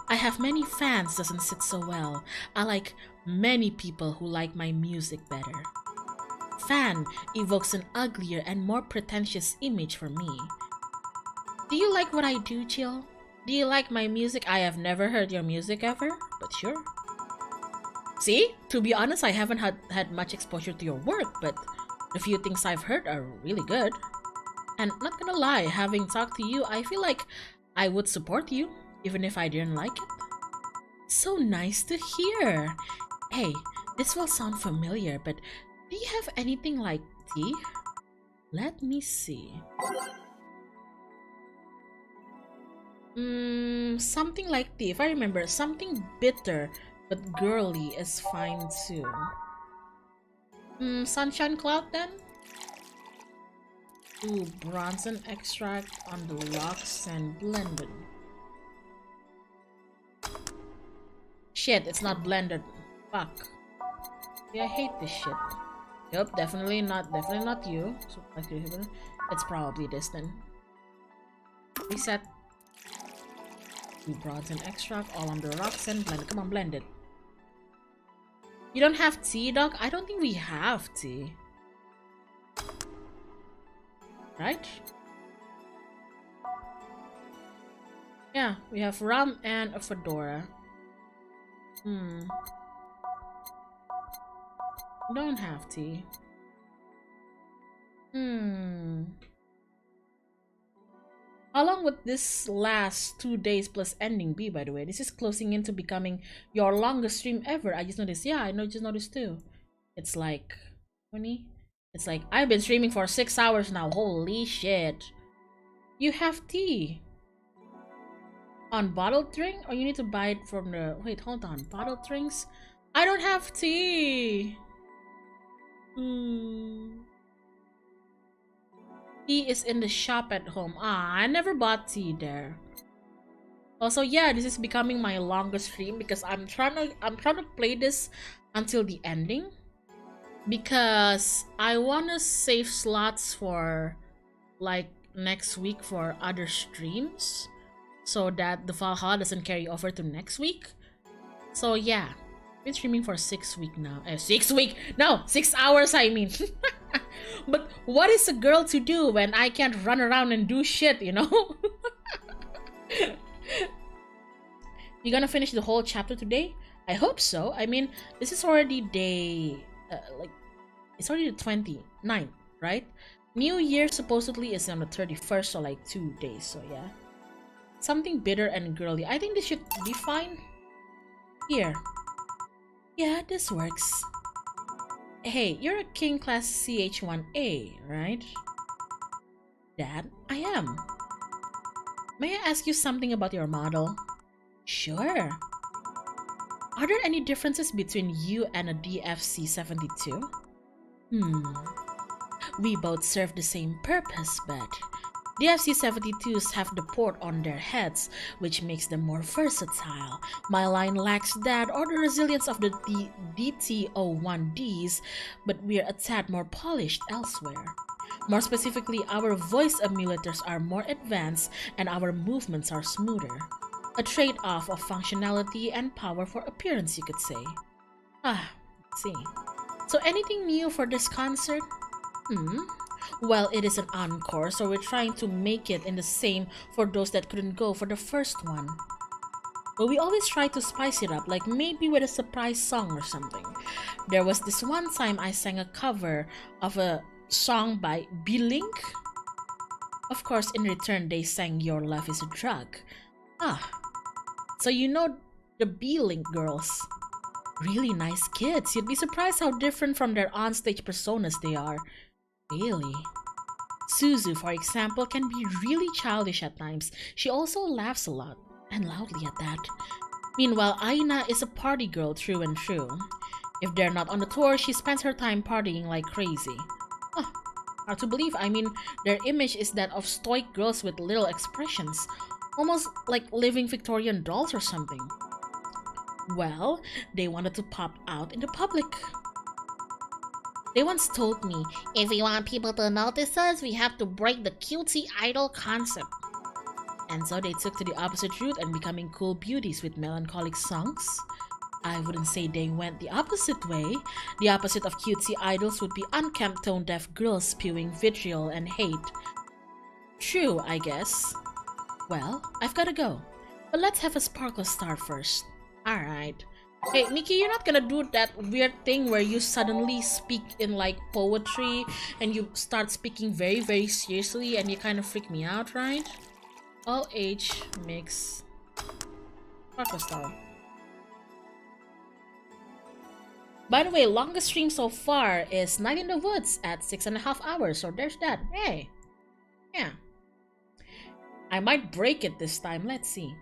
I have many fans doesn't sit so well. I like many people who like my music better. Fan evokes an uglier and more pretentious image for me. Do you like what I do, Jill? Do you like my music? I have never heard your music ever, but sure. See, to be honest, I haven't had much exposure to your work, but the few things I've heard are really good. And not gonna lie, having talked to you, I feel like I would support you, even if I didn't like it. So nice to hear. Hey, this will sound familiar, but do you have anything like tea? Let me see. Something like tea. If I remember, something bitter but girly is fine too. Sunshine cloud then? Ooh, bronze extract on the rocks and blended. Shit, it's not blended. Fuck. Yeah, I hate this shit. Yep, definitely not you. So, it's probably this then. Reset. Ooh, bronze extract all on the rocks and blended. Come on, blend it. You don't have tea, dog? I don't think we have tea. Right? Yeah, we have rum and a fedora. Don't have tea. How long would this last 2 days plus ending be, by the way? This is closing into becoming your longest stream ever. I just noticed. Yeah, I just noticed too. It's like 20. It's like I've been streaming for 6 hours now. Holy shit. You have tea. On bottled drink? Or you need to buy it from the... Wait, hold on. Bottled drinks? I don't have tea. Tea is in the shop at home. Ah, I never bought tea there. Also, yeah, this is becoming my longest stream because I'm trying to play this until the ending, because I wanna save slots for like next week for other streams, so that the Valhalla doesn't carry over to next week. So yeah, been streaming for 6 weeks now. 6 hours I mean. But what is a girl to do when I can't run around and do shit, you know? You gonna finish the whole chapter today? I hope so. I mean, this is already day it's already the 29th, right? New Year supposedly is on the 31st, so like 2 days. So yeah, something bitter and girly. I think this should be fine. Here, yeah, this works. Hey, you're a King Class CH1A, right? Dad, I am. May I ask you something about your model? Sure. Are there any differences between you and a DFC-72? We both serve the same purpose, but DFC-72s have the port on their heads, which makes them more versatile. My line lacks that or the resilience of the DT-01Ds, but we're a tad more polished elsewhere. More specifically, our voice emulators are more advanced and our movements are smoother. A trade-off of functionality and power for appearance, you could say. Let's see. So anything new for this concert? Well, it is an encore, so we're trying to make it in the same for those that couldn't go for the first one. But we always try to spice it up, like maybe with a surprise song or something. There was this one time I sang a cover of a song by B-Link. Of course, in return, they sang Your Love is a Drug. So you know the B-Link girls. Really nice kids. You'd be surprised how different from their onstage personas they are. Really. Suzu, for example, can be really childish at times. She also laughs a lot, and loudly at that. Meanwhile, Aina is a party girl through and through. If they're not on the tour, she spends her time partying like crazy. Hard to believe. I mean, their image is that of stoic girls with little expressions. Almost like living Victorian dolls or something. Well, they wanted to pop out in the public. They once told me, if we want people to notice us, we have to break the cutie idol concept. And so they took to the opposite route and becoming cool beauties with melancholic songs. I wouldn't say they went the opposite way. The opposite of cutesy idols would be unkempt tone-deaf girls spewing vitriol and hate. True, I guess. Well, I've gotta go. But let's have a sparkle start first. Alright. Hey, Mickey, you're not gonna do that weird thing where you suddenly speak in like poetry and you start speaking very, very seriously and you kind of freak me out, right? All age mix. Sparkle style. By the way, longest stream so far is Night in the Woods at 6.5 hours, so there's that. Hey. Yeah. I might break it this time, let's see.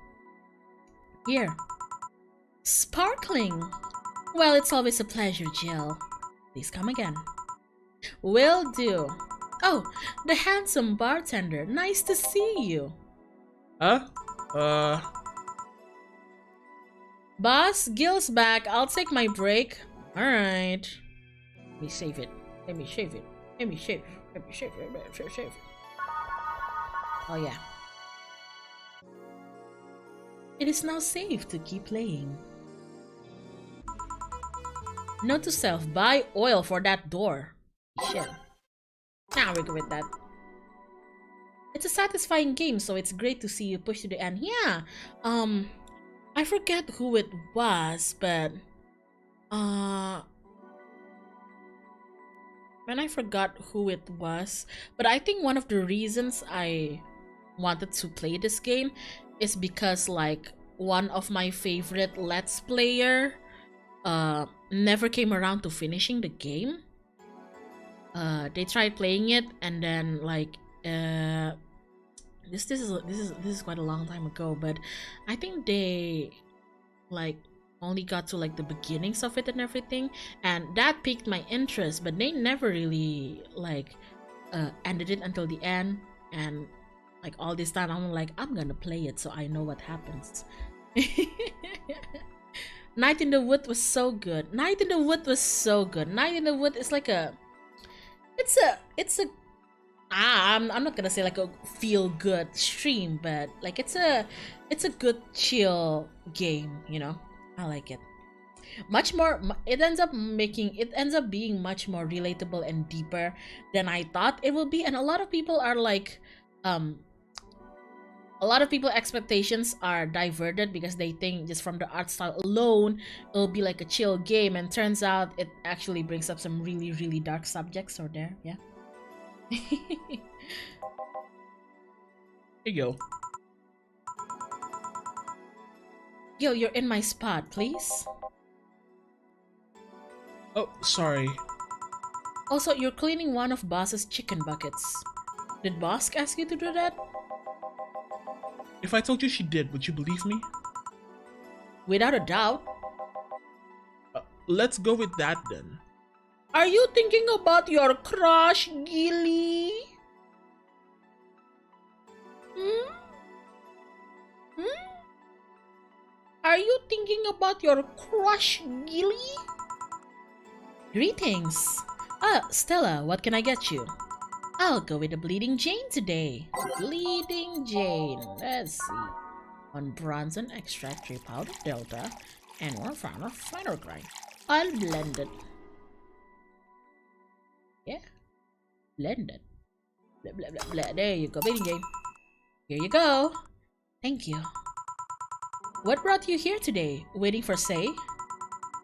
Here. Sparkling! Well, it's always a pleasure, Jill. Please come again. Will do. Oh, the handsome bartender. Nice to see you. Boss, Gil's back. I'll take my break. Alright. Let me save it. Let me shave it. Let me shave it. Let me shave it. Let me shave it. Oh yeah. It is now safe to keep playing. Note to self, buy oil for that door. Shit. Nah, we're good with that. It's a satisfying game, so it's great to see you push to the end. Yeah. I forget who it was, but when I forgot who it was, but I think one of the reasons I wanted to play this game is because like one of my favorite Let's Player never came around to finishing the game. They tried playing it and then like this is quite a long time ago, but I think they like only got to like the beginnings of it and everything, and that piqued my interest, but they never really like ended it until the end. And Like all this time, I'm like, I'm gonna play it so I know what happens. Night in the Wood was so good. Night in the Wood was so good. Night in the Wood is like a, it's a I'm not gonna say like a feel good stream, but like it's a good chill game, you know. I like it. Much more, it ends up being much more relatable and deeper than I thought it would be, and a lot of people are like, a lot of people expectations are diverted because they think just from the art style alone it'll be like a chill game, and turns out it actually brings up some really, really dark subjects or there. Yeah. Here you go. Yo, you're in my spot, please. Oh, sorry. Also, you're cleaning one of Boss's chicken buckets. Did Boss ask you to do that? If I told you she did, would you believe me? Without a doubt. Let's go with that then. Are you thinking about your crush, Gilly? Hmm? Hmm? Are you thinking about your crush, Gilly? Greetings. Stella, what can I get you? I'll go with the Bleeding Jane today. Bleeding Jane. Let's see. 1 bronze extract, 3 powder delta, and 1 finer grind. I'll blend it. Yeah. Blend it. Blah, blah, blah, blah. There you go, Bleeding Jane. Here you go. Thank you. What brought you here today? Waiting for Say?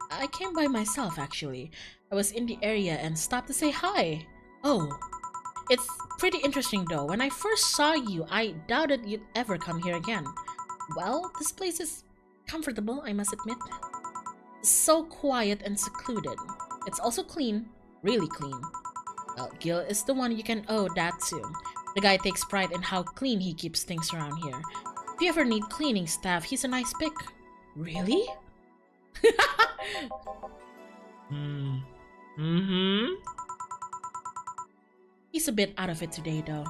I came by myself, actually. I was in the area and stopped to say hi. Oh. It's pretty interesting though. When I first saw you, I doubted you'd ever come here again. Well, this place is comfortable, I must admit. So quiet and secluded. It's also clean. Really clean. Well, Gil is the one you can owe that to. The guy takes pride in how clean he keeps things around here. If you ever need cleaning staff, he's a nice pick. Really? He's a bit out of it today, though.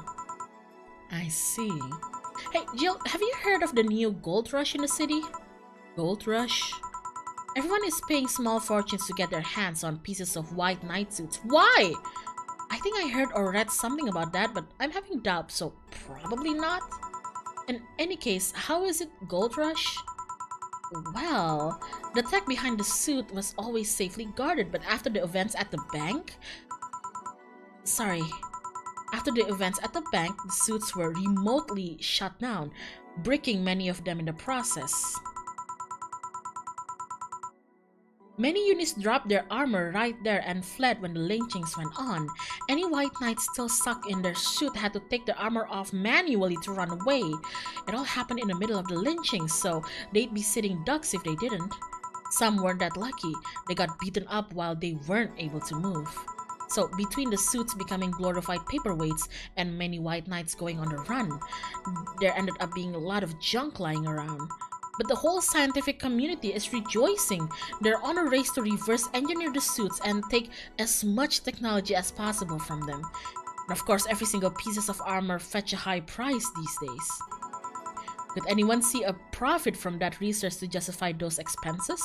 I see. Hey, Jill, have you heard of the new gold rush in the city? Gold rush? Everyone is paying small fortunes to get their hands on pieces of white knight suits. Why? I think I heard or read something about that, but I'm having doubts, so probably not. In any case, how is it gold rush? Well, the tech behind the suit was always safely guarded, but after the events at the bank... After the events at the bank, the suits were remotely shut down, bricking many of them in the process. Many units dropped their armor right there and fled when the lynchings went on. Any white knights still stuck in their suit had to take their armor off manually to run away. It all happened in the middle of the lynchings, so they'd be sitting ducks if they didn't. Some weren't that lucky. They got beaten up while they weren't able to move. So between the suits becoming glorified paperweights and many white knights going on the run, there ended up being a lot of junk lying around. But the whole scientific community is rejoicing. They're on a race to reverse engineer the suits and take as much technology as possible from them. And of course, every single pieces of armor fetch a high price these days. Could anyone see a profit from that research to justify those expenses?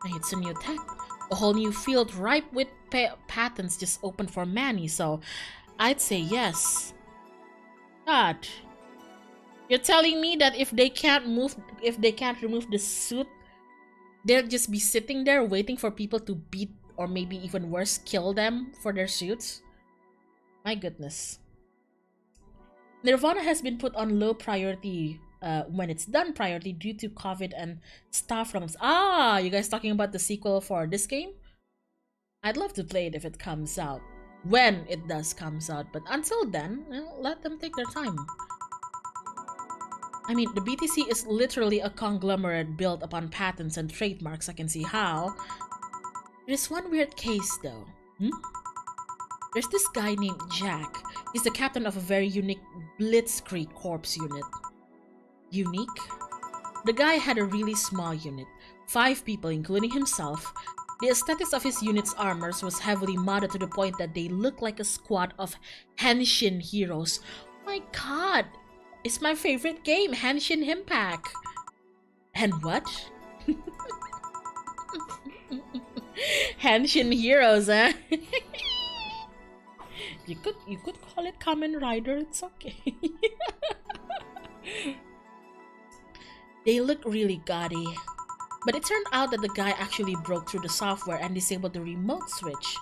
It's a new tech. A whole new field ripe with patents just opened for many, so I'd say yes. God. You're telling me that if they can't remove the suit, they'll just be sitting there waiting for people to beat or maybe even worse, kill them for their suits? My goodness. Nirvana has been put on low priority when it's done priority due to COVID and staff problems. Ah, you guys talking about the sequel for this game? I'd love to play it if it comes out. When it does comes out, but until then, let them take their time. I mean, the BTC is literally a conglomerate built upon patents and trademarks. I can see how. There's one weird case though. There's this guy named Jack. He's the captain of a very unique Blitzkrieg Corps unit. Unique? The guy had a really small unit. 5 people, including himself. The aesthetics of his unit's armors was heavily modded to the point that they look like a squad of Henshin heroes. My god! It's my favorite game, Henshin Impact. And what? Henshin Heroes, eh? You could call it Kamen Rider, it's okay. They look really gaudy. But it turned out that the guy actually broke through the software and disabled the remote switch.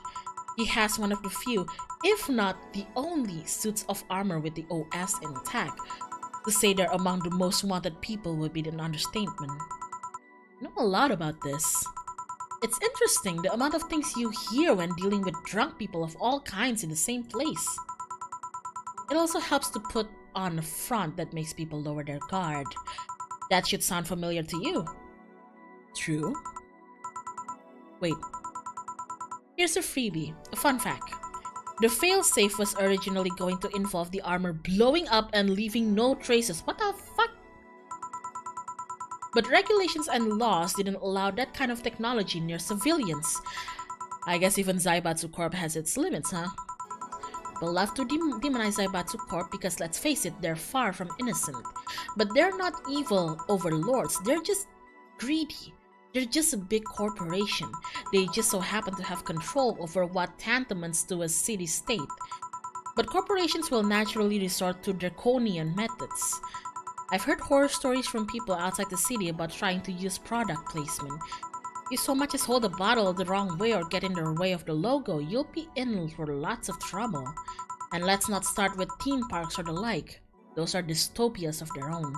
He has one of the few, if not the only, suits of armor with the OS intact. To say they're among the most wanted people would be an understatement. I know a lot about this. It's interesting the amount of things you hear when dealing with drunk people of all kinds in the same place. It also helps to put on a front that makes people lower their guard. That should sound familiar to you. True? Wait. Here's a freebie, a fun fact. The failsafe was originally going to involve the armor blowing up and leaving no traces. What the fuck? But regulations and laws didn't allow that kind of technology near civilians. I guess even Zaibatsu Corp has its limits, huh? We'll love to demonize Zaibatsu Corp because let's face it, they're far from innocent. But they're not evil overlords, they're just greedy. They're just a big corporation. They just so happen to have control over what tantamount to a city-state. But corporations will naturally resort to draconian methods. I've heard horror stories from people outside the city about trying to use product placement. You so much as hold a bottle the wrong way or get in the way of the logo, you'll be in for lots of trouble. And let's not start with theme parks or the like. Those are dystopias of their own.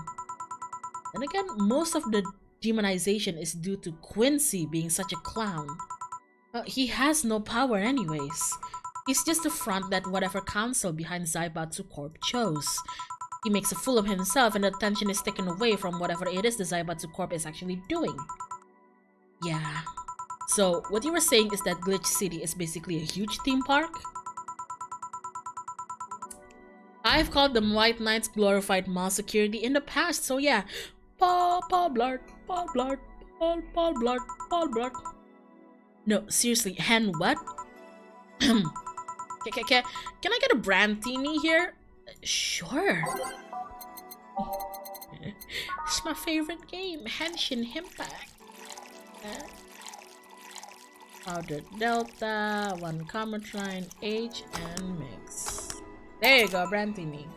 Then again, most of the demonization is due to Quincy being such a clown. He has no power anyways. He's just a front that whatever council behind Zaibatsu Corp chose. He makes a fool of himself and attention is taken away from whatever it is the Zaibatsu Corp is actually doing. Yeah. So, what you were saying is that Glitch City is basically a huge theme park? I've called the White Knights glorified mall security in the past, so yeah. Paul Blart. No, seriously, Hen, what? Can I get a brandini here? Sure. It's my favorite game, Henshin Impact. Powdered Delta, 1 Comatine, H, and mix. There you go, brandini.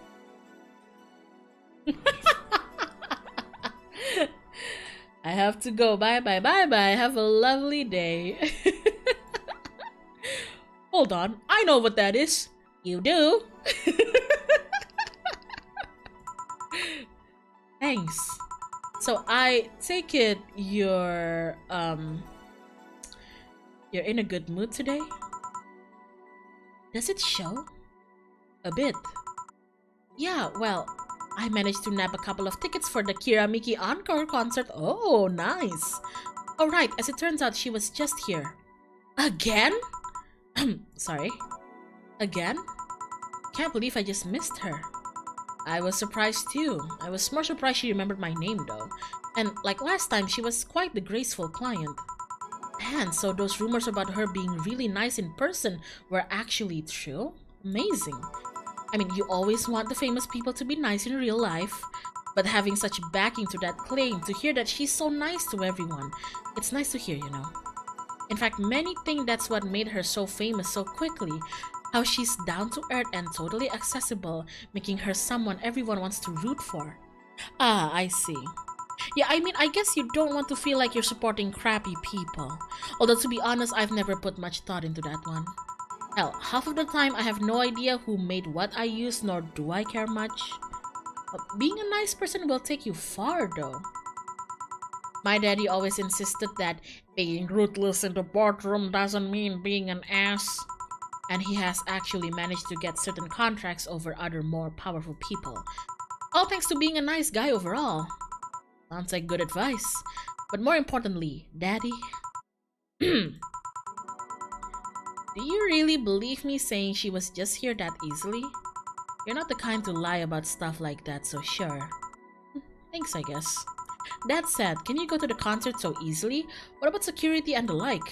I have to go. Bye. Have a lovely day. Hold on. I know what that is. You do? Thanks. So I take it you're in a good mood today? Does it show? A bit. Yeah, well, I managed to nab a couple of tickets for the Kiramiki Encore concert. Oh, nice. Alright, as it turns out, she was just here. Again? Sorry. Again? Can't believe I just missed her. I was surprised too. I was more surprised she remembered my name though. And like last time, she was quite the graceful client. Man, so those rumors about her being really nice in person were actually true? Amazing. I mean, you always want the famous people to be nice in real life, but having such backing to that claim, to hear that she's so nice to everyone, it's nice to hear, you know. In fact, many think that's what made her so famous so quickly, how she's down to earth and totally accessible, making her someone everyone wants to root for. Ah, I see. Yeah, I mean, I guess you don't want to feel like you're supporting crappy people. Although, to be honest, I've never put much thought into that one. Hell, half of the time I have no idea who made what I use, nor do I care much. Being a nice person will take you far, though. My daddy always insisted that being ruthless in the boardroom doesn't mean being an ass. And he has actually managed to get certain contracts over other more powerful people. All thanks to being a nice guy overall. Sounds like good advice. But more importantly, Daddy. Do you really believe me saying she was just here that easily? You're not the kind to lie about stuff like that, so sure. Thanks, I guess. That said, can you go to the concert so easily? What about security and the like?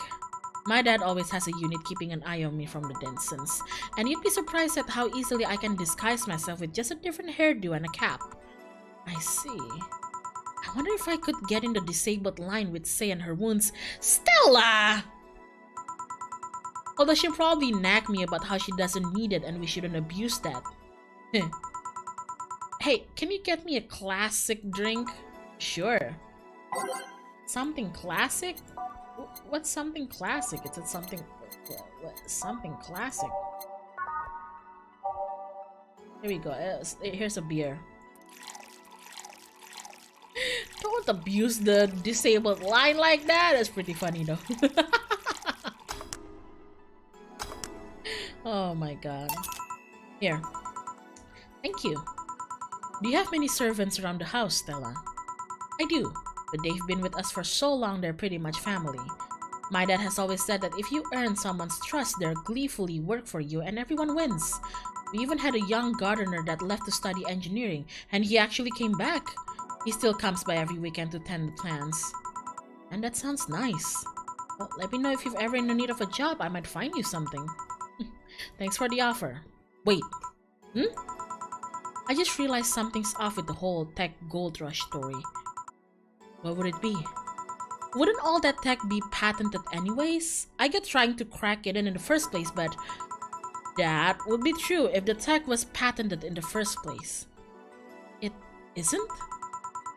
My dad always has a unit keeping an eye on me from the distance, and you'd be surprised at how easily I can disguise myself with just a different hairdo and a cap. I see. I wonder if I could get in the disabled line with Say and her wounds. Stella! Although she'll probably nag me about how she doesn't need it and we shouldn't abuse that. Hey, can you get me a classic drink? Sure. Something classic? What's something classic? It's something... something classic. Here we go. Here's a beer. Don't abuse the disabled line like that. That's pretty funny though. Oh my god. Here. Thank you. Do you have many servants around the house, Stella? I do, but they've been with us for so long they're pretty much family. My dad has always said that if you earn someone's trust, they'll gleefully work for you and everyone wins. We even had a young gardener that left to study engineering, and he actually came back. He still comes by every weekend to tend the plants. And that sounds nice. Well, let me know if you're ever in the need of a job. I might find you something. Thanks for the offer. Wait. I just realized something's off with the whole tech gold rush story. What would it be? Wouldn't all that tech be patented anyways? I get trying to crack it in the first place, but that would be true if the tech was patented in the first place. It isn't?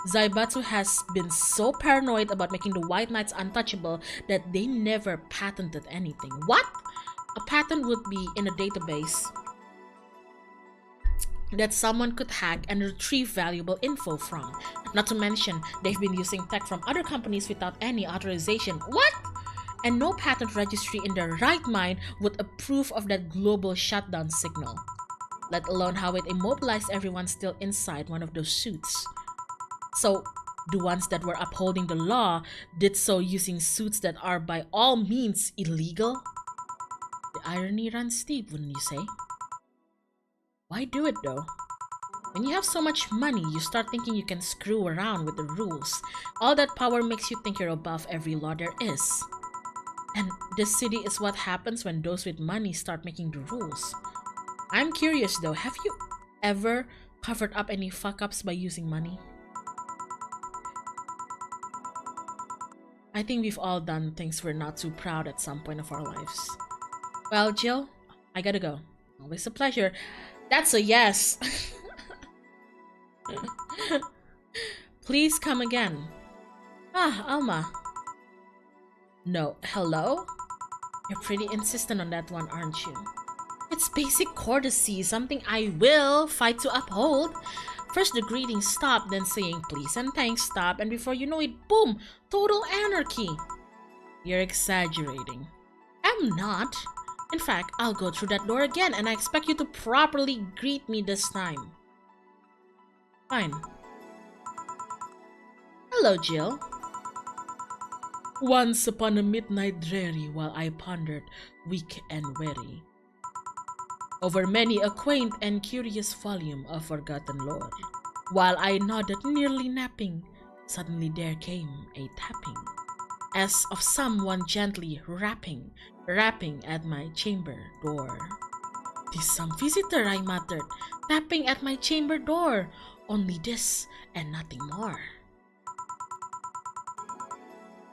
Zaibatsu has been so paranoid about making the White Knights untouchable that they never patented anything. What? A patent would be in a database that someone could hack and retrieve valuable info from. Not to mention, they've been using tech from other companies without any authorization. What? And no patent registry in their right mind would approve of that global shutdown signal. Let alone how it immobilized everyone still inside one of those suits. So, the ones that were upholding the law did so using suits that are by all means illegal? The irony runs deep, wouldn't you say? Why do it though? When you have so much money, you start thinking you can screw around with the rules. All that power makes you think you're above every law there is. And this city is what happens when those with money start making the rules. I'm curious though, have you ever covered up any fuck-ups by using money? I think we've all done things we're not too proud at some point of our lives. Well, Jill, I gotta go. Always a pleasure. That's a yes. Please come again. Ah, Alma. No, hello? You're pretty insistent on that one, aren't you? It's basic courtesy, something I will fight to uphold. First the greetings stop, then saying please and thanks stop, and before you know it, boom! Total anarchy! You're exaggerating. I'm not. In fact, I'll go through that door again, and I expect you to properly greet me this time. Fine. Hello, Jill. Once upon a midnight dreary, while I pondered, weak and weary, over many a quaint and curious volume of forgotten lore, while I nodded nearly napping, suddenly there came a tapping, as of someone gently rapping at my chamber door. "'Tis some visitor," I muttered, "tapping at my chamber door. Only this and nothing more."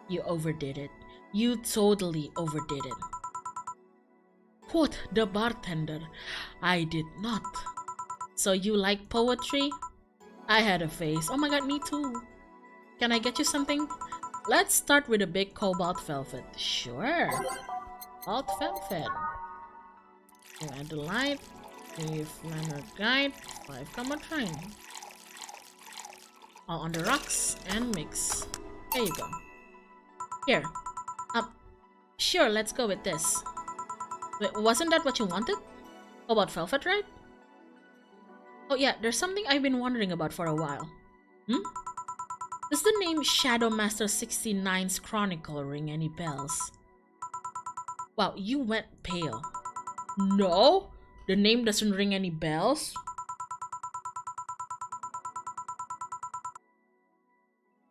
You overdid it. You totally overdid it. Quoth the bartender, "I did not." "So you like poetry?" I had a face. Oh my god, me too. Can I get you something? Let's start with a big cobalt velvet. Sure. Cobalt velvet. You add the light. The flanner guide. 5 train. All on the rocks and mix. There you go. Here. Sure, let's go with this. Wait, wasn't that what you wanted? Cobalt velvet, right? Oh yeah, there's something I've been wondering about for a while. Does the name Shadow Master 69's Chronicle ring any bells? Wow, you went pale. No? The name doesn't ring any bells?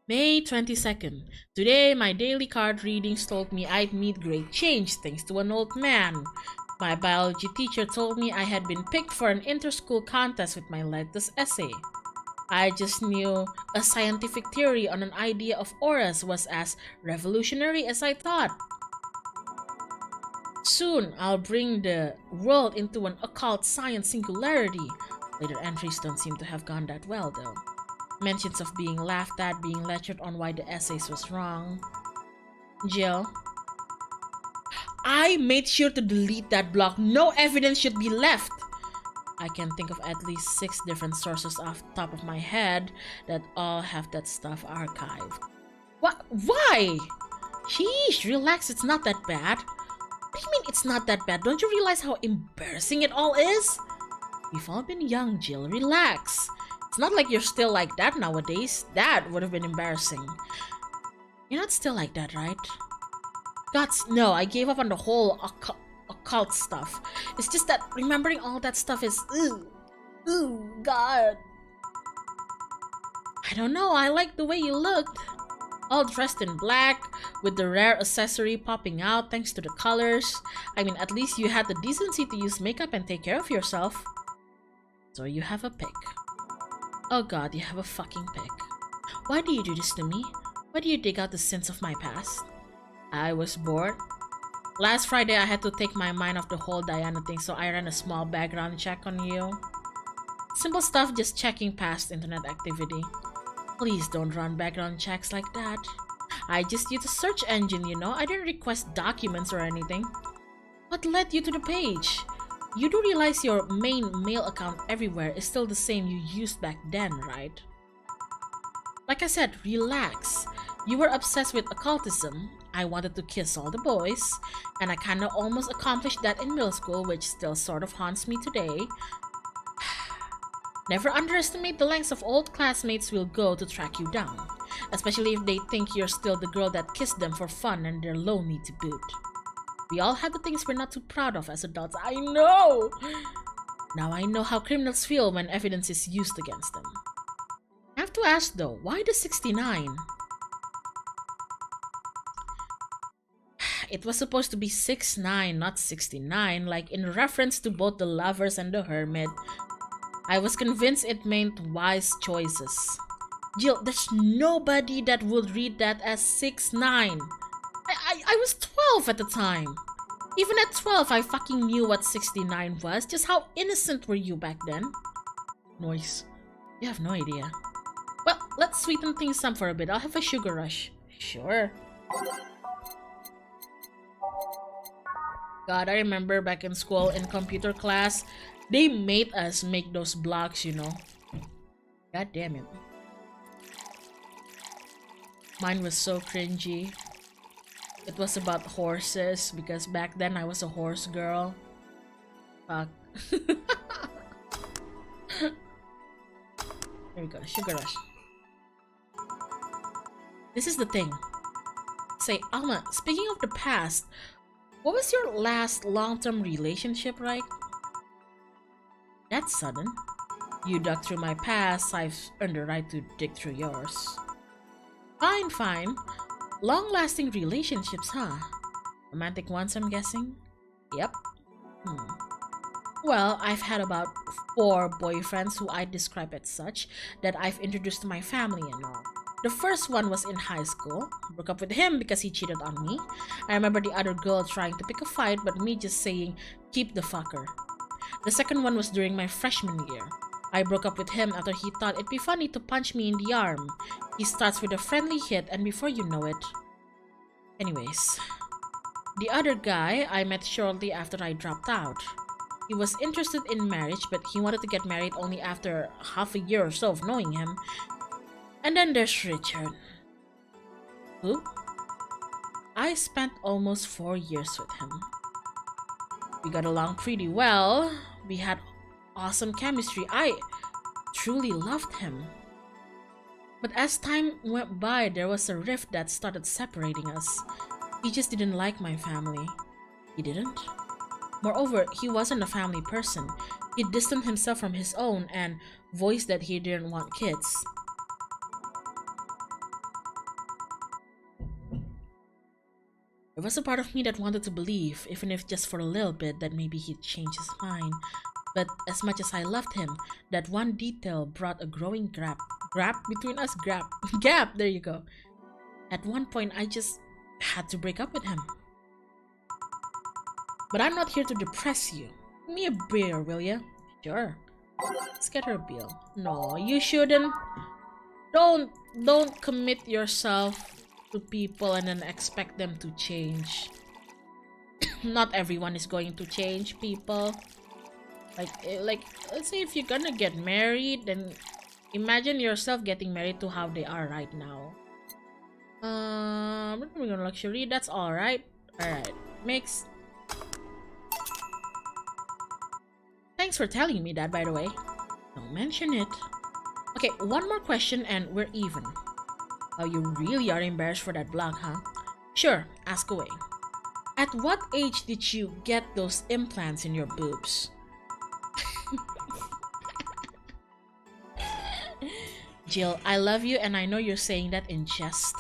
May 22nd. Today, my daily card readings told me I'd meet great change thanks to an old man. My biology teacher told me I had been picked for an inter-school contest with my latest essay. I just knew a scientific theory on an idea of auras was as revolutionary as I thought. Soon, I'll bring the world into an occult science singularity. Later entries don't seem to have gone that well, though. Mentions of being laughed at, being lectured on why the essays was wrong. Jill. I made sure to delete that blog. No evidence should be left. I can think of at least 6 different sources off the top of my head that all have that stuff archived. What? Why? Sheesh, relax, it's not that bad. What do you mean it's not that bad? Don't you realize how embarrassing it all is? We've all been young, Jill. Relax. It's not like you're still like that nowadays. That would have been embarrassing. You're not still like that, right? Gods, no, I gave up on the whole occult stuff. It's just that remembering all that stuff is... Ooh, God. I don't know, I like the way you looked. All dressed in black, with the rare accessory popping out thanks to the colors. I mean, at least you had the decency to use makeup and take care of yourself. So you have a pick. Oh God, you have a fucking pick. Why do you do this to me? Why do you dig out the sins of my past? I was bored. Last Friday, I had to take my mind off the whole Diana thing, so I ran a small background check on you. Simple stuff, just checking past internet activity. Please don't run background checks like that. I just used a search engine, you know. I didn't request documents or anything. What led you to the page? You do realize your main mail account everywhere is still the same you used back then, right? Like I said, relax. You were obsessed with occultism. I wanted to kiss all the boys, and I kinda almost accomplished that in middle school, which still sort of haunts me today. Never underestimate the lengths of old classmates will go to track you down, especially if they think you're still the girl that kissed them for fun and they're lonely to boot. We all have the things we're not too proud of as adults, I know! Now I know how criminals feel when evidence is used against them. I have to ask though, why the 69? It was supposed to be 6'9", not 69, like in reference to both the lovers and the hermit. I was convinced it meant wise choices. Jill, there's nobody that would read that as 6'9". I was 12 at the time. Even at 12, I fucking knew what 69 was. Just how innocent were you back then? Noise. You have no idea. Well, let's sweeten things up for a bit. I'll have a sugar rush. Sure. God, I remember back in school in computer class, they made us make those blocks, you know. God damn it. Mine was so cringy. It was about horses because back then I was a horse girl. Fuck. There we go, sugar rush. This is the thing. Say, Alma, speaking of the past, what was your last long-term relationship, right? That's sudden. You dug through my past, I've earned the right to dig through yours. Fine, fine. Long-lasting relationships, huh? Romantic ones, I'm guessing? Yep. Well, I've had about 4 boyfriends who I describe as such that I've introduced to my family and all. The first one was in high school. Broke up with him because he cheated on me. I remember the other girl trying to pick a fight, but me just saying, keep the fucker. The second one was during my freshman year. I broke up with him after he thought it'd be funny to punch me in the arm. He starts with a friendly hit, and before you know it... Anyways. The other guy I met shortly after I dropped out. He was interested in marriage, but he wanted to get married only after half a year or so of knowing him. And then there's Richard. Who? I spent almost 4 years with him. We got along pretty well. We had awesome chemistry. I truly loved him. But as time went by, there was a rift that started separating us. He just didn't like my family. He didn't. Moreover, he wasn't a family person. He distanced himself from his own and voiced that he didn't want kids. There was a part of me that wanted to believe, even if just for a little bit, that maybe he'd change his mind. But as much as I loved him, that one detail brought a growing gap between us. Gap. There you go. At one point, I just had to break up with him. But I'm not here to depress you. Give me a beer, will ya? Sure. Let's get her a bill. No, you shouldn't. Don't commit yourself to people and then expect them to change. Not everyone is going to change, people. Like let's say if you're gonna get married, then imagine yourself getting married to how they are right now. We're gonna luxury. That's all right. All right, mix. Thanks for telling me that, by the way. Don't mention it. Okay, one more question and we're even. Oh, you really are embarrassed for that blog, huh? Sure, ask away. At what age did you get those implants in your boobs? Jill, I love you and I know you're saying that in jest,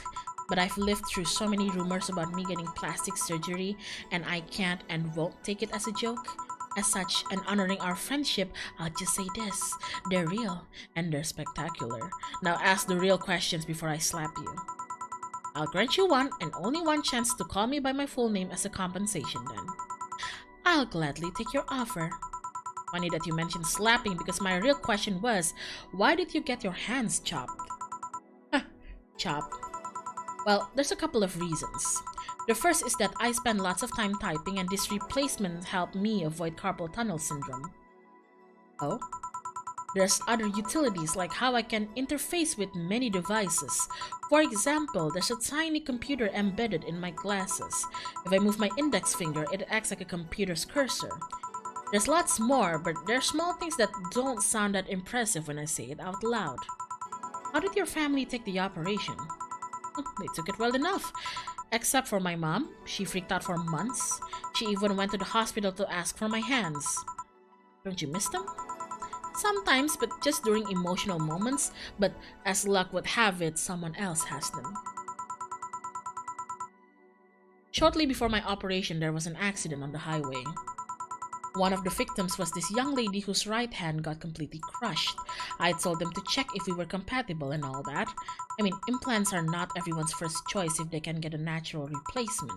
but I've lived through so many rumors about me getting plastic surgery and I can't and won't take it as a joke. As such, and honoring our friendship, I'll just say this. They're real and they're spectacular. Now ask the real questions before I slap you. I'll grant you one and only one chance to call me by my full name as a compensation then. I'll gladly take your offer. Funny that you mentioned slapping because my real question was, why did you get your hands chopped? Chopped. Well, there's a couple of reasons. The first is that I spend lots of time typing and this replacement helped me avoid carpal tunnel syndrome. Oh? There's other utilities like how I can interface with many devices. For example, there's a tiny computer embedded in my glasses. If I move my index finger, it acts like a computer's cursor. There's lots more, but there's small things that don't sound that impressive when I say it out loud. How did your family take the operation? They took it well enough. Except for my mom. She freaked out for months. She even went to the hospital to ask for my hands. Don't you miss them? Sometimes, but just during emotional moments. But as luck would have it, someone else has them. Shortly before my operation, there was an accident on the highway. One of the victims was this young lady whose right hand got completely crushed. I told them to check if we were compatible and all that. I mean, implants are not everyone's first choice if they can get a natural replacement.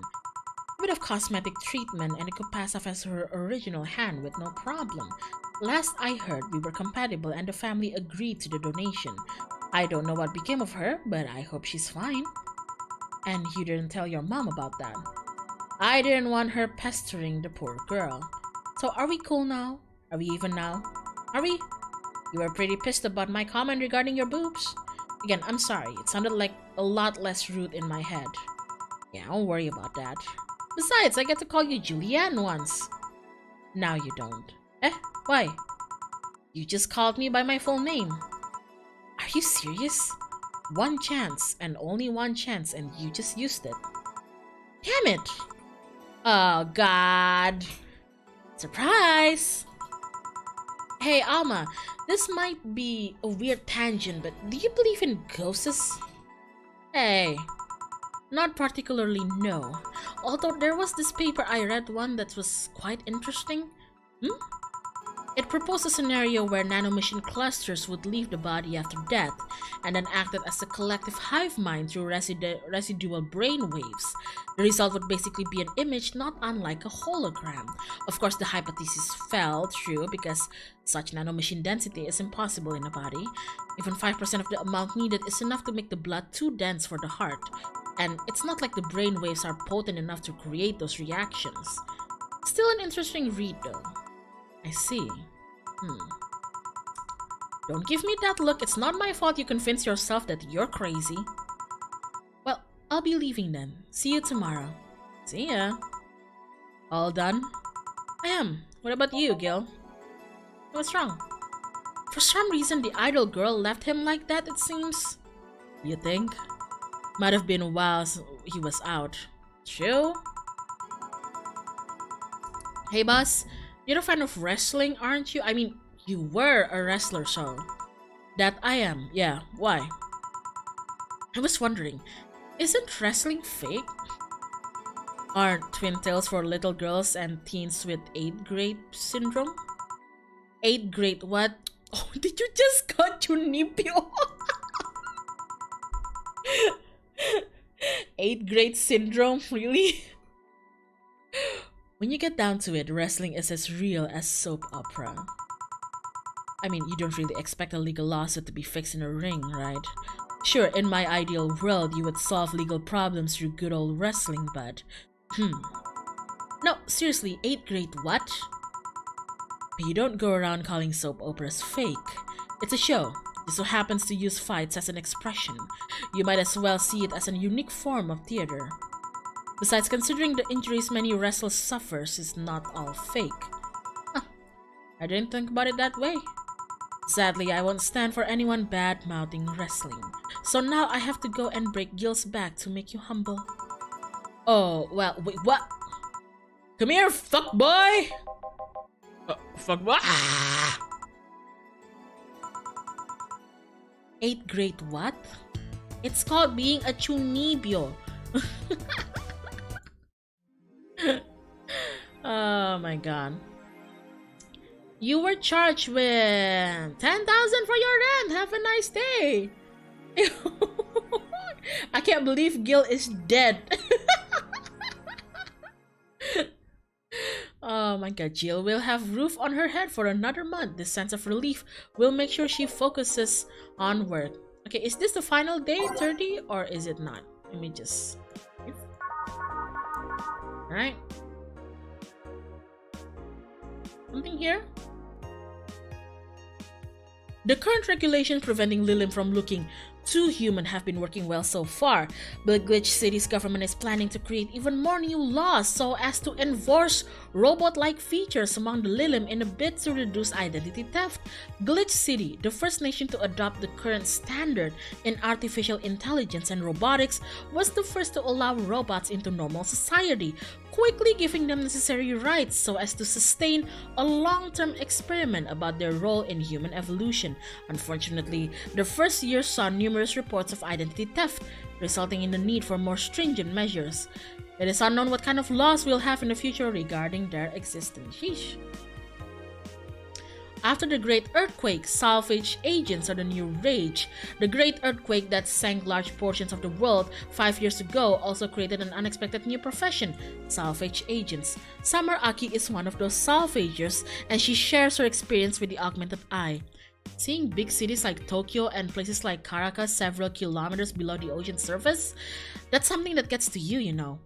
A bit of cosmetic treatment and it could pass off as her original hand with no problem. Last I heard, we were compatible and the family agreed to the donation. I don't know what became of her, but I hope she's fine. And you didn't tell your mom about that. I didn't want her pestering the poor girl. So are we cool now? Are we even now? Are we? You were pretty pissed about my comment regarding your boobs. Again, I'm sorry. It sounded like a lot less rude in my head. Yeah, don't worry about that. Besides, I get to call you Julianne once. Now you don't. Why? You just called me by my full name. Are you serious? One chance, and only one chance, and you just used it. Damn it! Oh, God. Surprise! Hey, Alma, this might be a weird tangent, but do you believe in ghosts? Hey, not particularly, no. Although there was this paper I read one that was quite interesting. It proposed a scenario where nanomachine clusters would leave the body after death and then acted as a collective hive mind through residual brain waves. The result would basically be an image not unlike a hologram. Of course, the hypothesis fell through because such nanomachine density is impossible in a body. Even 5% of the amount needed is enough to make the blood too dense for the heart. And it's not like the brain waves are potent enough to create those reactions. Still an interesting read though. I see. Don't give me that look. It's not my fault you convince yourself that you're crazy. Well, I'll be leaving then. See you tomorrow. See ya. All done? I am. What about you, Gil? What's wrong? For some reason, the idol girl left him like that, it seems. You think? Might have been a while he was out. True? Hey, boss. You're a fan of wrestling, aren't you? I mean, you were a wrestler, so... That I am, yeah. Why? I was wondering, isn't wrestling fake? Aren't twin tails for little girls and teens with 8th grade syndrome? 8th grade what? Oh, did you just cut Junipio? 8th grade syndrome, really? When you get down to it, wrestling is as real as soap opera. I mean, you don't really expect a legal lawsuit to be fixed in a ring, right? Sure, in my ideal world, you would solve legal problems through good old wrestling, but... No, seriously, 8th grade what? You don't go around calling soap operas fake. It's a show. It so happens to use fights as an expression. You might as well see it as a unique form of theater. Besides, considering the injuries many wrestlers suffers is not all fake. Huh. I didn't think about it that way. Sadly, I won't stand for anyone bad-mouthing wrestling. So now I have to go and break Gil's back to make you humble. Oh, well, wait, what? Come here, fuck boy! Fuck what? 8th grade what? It's called being a chunibyo. Oh my god. You were charged with 10,000 for your rent. Have a nice day. I can't believe Gil is dead. Oh my god, Jill will have roof on her head for another month. This sense of relief will make sure she focuses on work. Okay, is this the final day, 30, or is it not? Let me just... Alright. Something here? The current regulations preventing Lilim from looking too human have been working well so far, but Glitch City's government is planning to create even more new laws so as to enforce robot-like features among the Lilim in a bid to reduce identity theft. Glitch City, the first nation to adopt the current standard in artificial intelligence and robotics, was the first to allow robots into normal society, quickly giving them necessary rights so as to sustain a long-term experiment about their role in human evolution. Unfortunately, the first year saw numerous reports of identity theft, resulting in the need for more stringent measures. It is unknown what kind of laws we'll have in the future regarding their existence. Sheesh. After the Great Earthquake, salvage agents are the new rage. The Great Earthquake that sank large portions of the world 5 years ago also created an unexpected new profession, salvage agents. Summer Aki is one of those salvagers, and she shares her experience with the augmented eye. Seeing big cities like Tokyo and places like Caracas several kilometers below the ocean surface, that's something that gets to you, you know.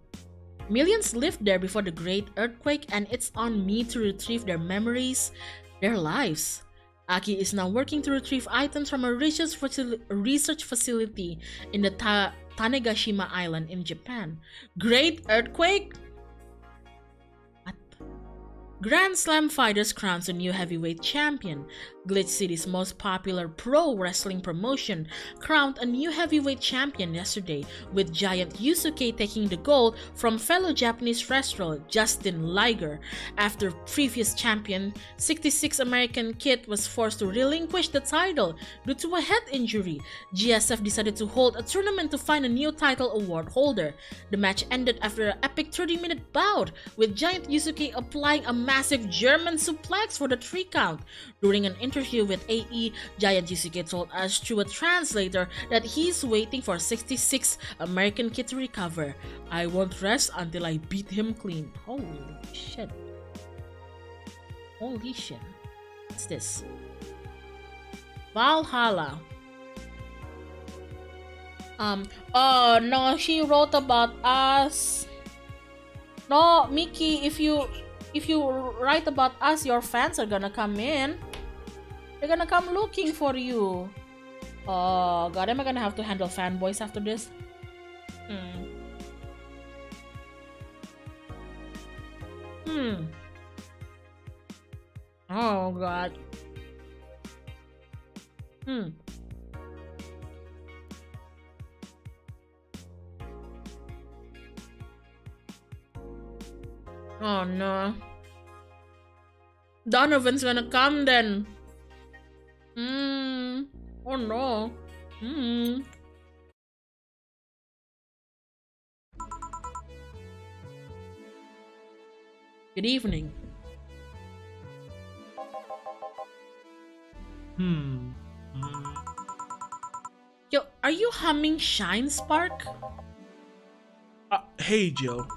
Millions lived there before the Great Earthquake, and it's on me to retrieve their memories, their lives. Aki is now working to retrieve items from a research facility in the Tanegashima Island in Japan. Great Earthquake? What? Grand Slam Fighters crowns a new heavyweight champion. Glitch City's most popular pro wrestling promotion crowned a new heavyweight champion yesterday, with Giant Yusuke taking the gold from fellow Japanese wrestler Justin Liger. After previous champion 66 American Kid was forced to relinquish the title due to a head injury, GSF decided to hold a tournament to find a new title award holder. The match ended after an epic 30-minute bout, with Giant Yusuke applying a massive German suplex for the 3 count. During an interview with AE, Giant Yusuke told us through a translator that he's waiting for 66 American Kid to recover. I won't rest until I beat him clean. Holy shit. Holy shit. What's this? Valhalla. Oh no, she wrote about us. No, Mickey, if you write about us, your fans are gonna come in. They're gonna come looking for you. Oh god, am I gonna have to handle fanboys after this? Oh god. Oh no. Donovan's gonna come then. Oh no. Good evening. Hmm. Mm. Yo, are you humming Shine Spark? Hey, Jill.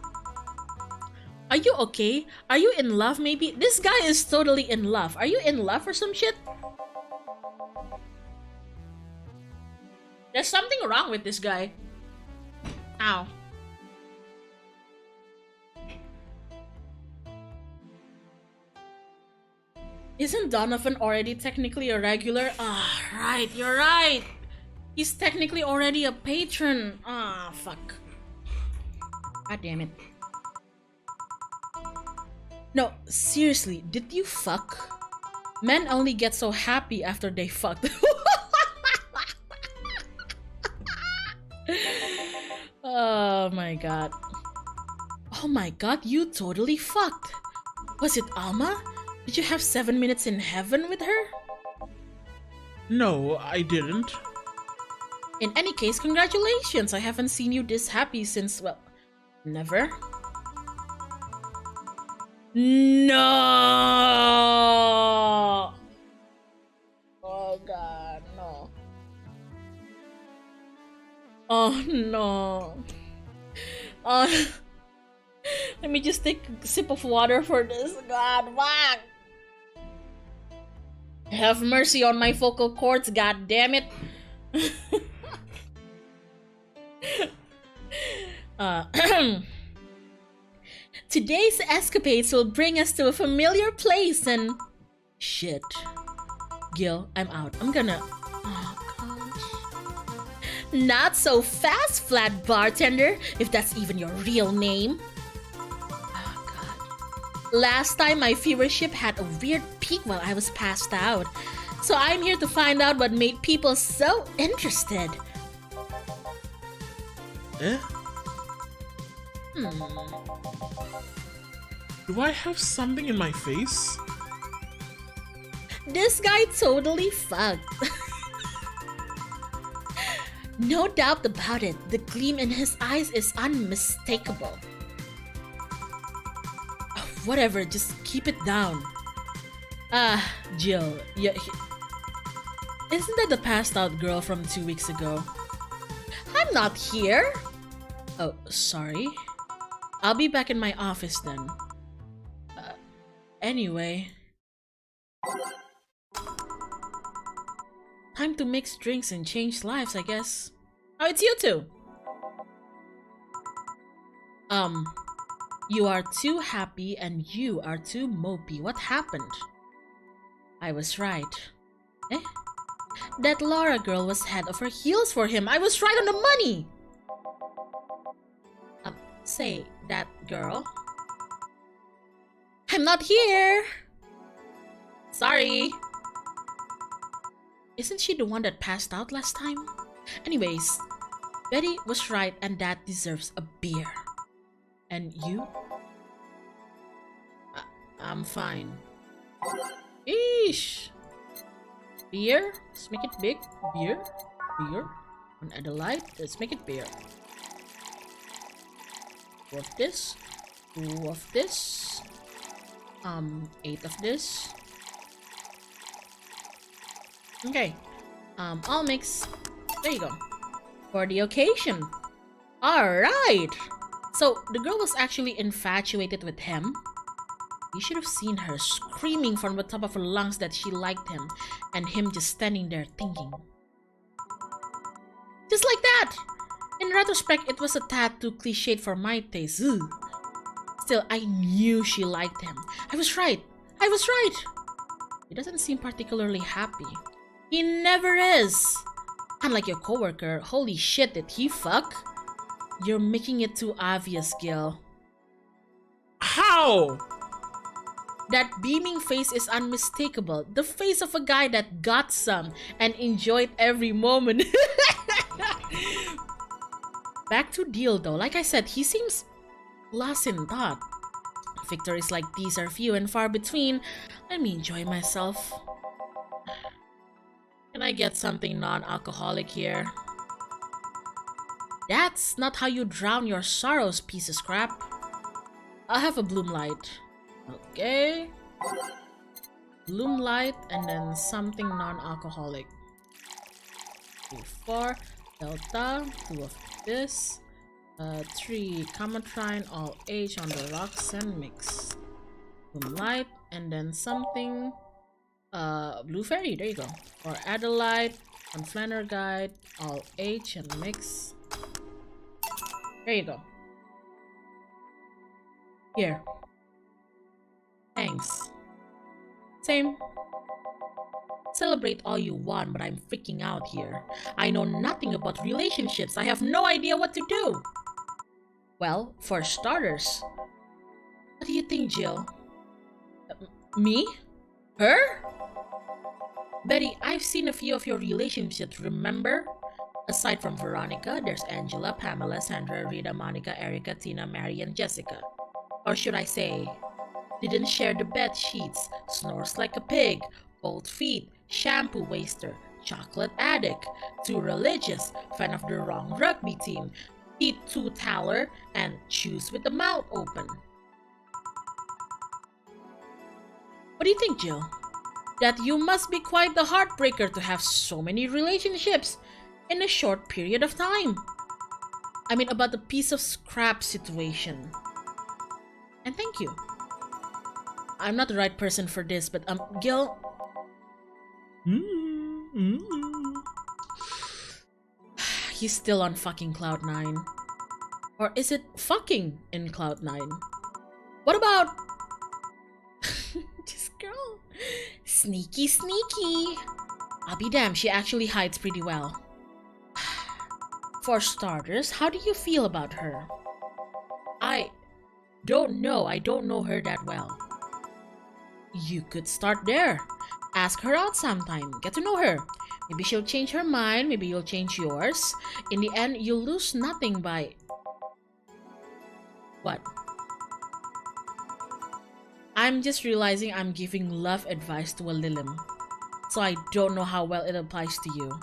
Are you okay? Are you in love maybe? This guy is totally in love. Are you in love or some shit? There's something wrong with this guy. Ow. Isn't Donovan already technically a regular? Ah, right, you're right. He's technically already a patron. Ah, fuck. God damn it. No, seriously, did you fuck? Men only get so happy after they fucked. Oh my god. Oh my god, you totally fucked. Was it Alma? Did you have 7 minutes in heaven with her? No, I didn't. In any case, congratulations. I haven't seen you this happy since, well, never. No! Oh god, no. Oh no. Oh, let me just take a sip of water for this. God, whack! Have mercy on my vocal cords, god damn it. Today's escapades will bring us to a familiar place and... Shit. Gil, I'm out. I'm gonna... Oh, gosh. Not so fast, flat bartender, if that's even your real name. Oh, God. Last time my viewership had a weird peak while I was passed out. So I'm here to find out what made people so interested. Eh? Do I have something in my face? This guy totally fucked. No doubt about it, the gleam in his eyes is unmistakable. Oh, whatever, just keep it down. Jill, yeah, isn't that the passed out girl from 2 weeks ago? I'm not here. Oh, sorry. I'll be back in my office then. Anyway. Time to mix drinks and change lives, I guess. Oh, it's you two! You are too happy and you are too mopey. What happened? I was right. Eh? That Laura girl was head over heels for him. I was right on the money! Say, that girl? I'm not here! Sorry! Isn't she the one that passed out last time? Anyways, Betty was right and that deserves a beer. And you? I'm fine. Eesh! Beer? Let's make it big. Beer? Beer? On Adelaide? Let's make it beer. 2 of this. 2 of this. 8 of this. Okay. I'll mix. There you go. For the occasion. Alright! So, the girl was actually infatuated with him. You should have seen her screaming from the top of her lungs that she liked him, and him just standing there thinking. Just like that! In retrospect, it was a tad too cliched for my taste. Ugh. Still, I knew she liked him. I was right. I was right! He doesn't seem particularly happy. He never is! Unlike your coworker, holy shit, did he fuck? You're making it too obvious, Gil. How? That beaming face is unmistakable. The face of a guy that got some and enjoyed every moment. Back to Deal though, like I said, he seems lost in thought. Victories like these are few and far between. Let me enjoy myself. Can I get something non-alcoholic here? That's not how you drown your sorrows, piece of scrap. I'll have a bloom light. Okay. bloom light, and then something non-alcoholic. 3, 4, delta, 2 of this, 3, camotrine, all H on the rocks and mix. Bloom light, and then something, blue fairy, there you go. Or Adelaide, on Flanner guide, all H and mix. There you go. Here. Thanks. Same. Celebrate all you want, but I'm freaking out here. I know nothing about relationships. I have no idea what to do. Well, for starters, what do you think, Jill? Me? Her? Betty, I've seen a few of your relationships, remember? Aside from Veronica, there's Angela, Pamela, Sandra, Rita, Monica, Erica, Tina, Mary, and Jessica. Or should I say, didn't share the bed sheets, snores like a pig, cold feet, shampoo waster, chocolate addict, too religious, fan of the wrong rugby team, eat too taller, and choose with the mouth open. What do you think, Jill? That you must be quite the heartbreaker to have so many relationships in a short period of time. I mean, about the piece of scrap situation. And thank you. I'm not the right person for this, but Gil. He's still on fucking Cloud 9. Or is it fucking in Cloud 9? What about this girl? Sneaky, sneaky. I'll be damned, she actually hides pretty well. For starters, how do you feel about her? I don't know. I don't know her that well. You could start there. Ask her out sometime. Get to know her. Maybe she'll change her mind. Maybe you'll change yours. In the end, you'll lose nothing by... What? I'm just realizing I'm giving love advice to a Lilim. So I don't know how well it applies to you.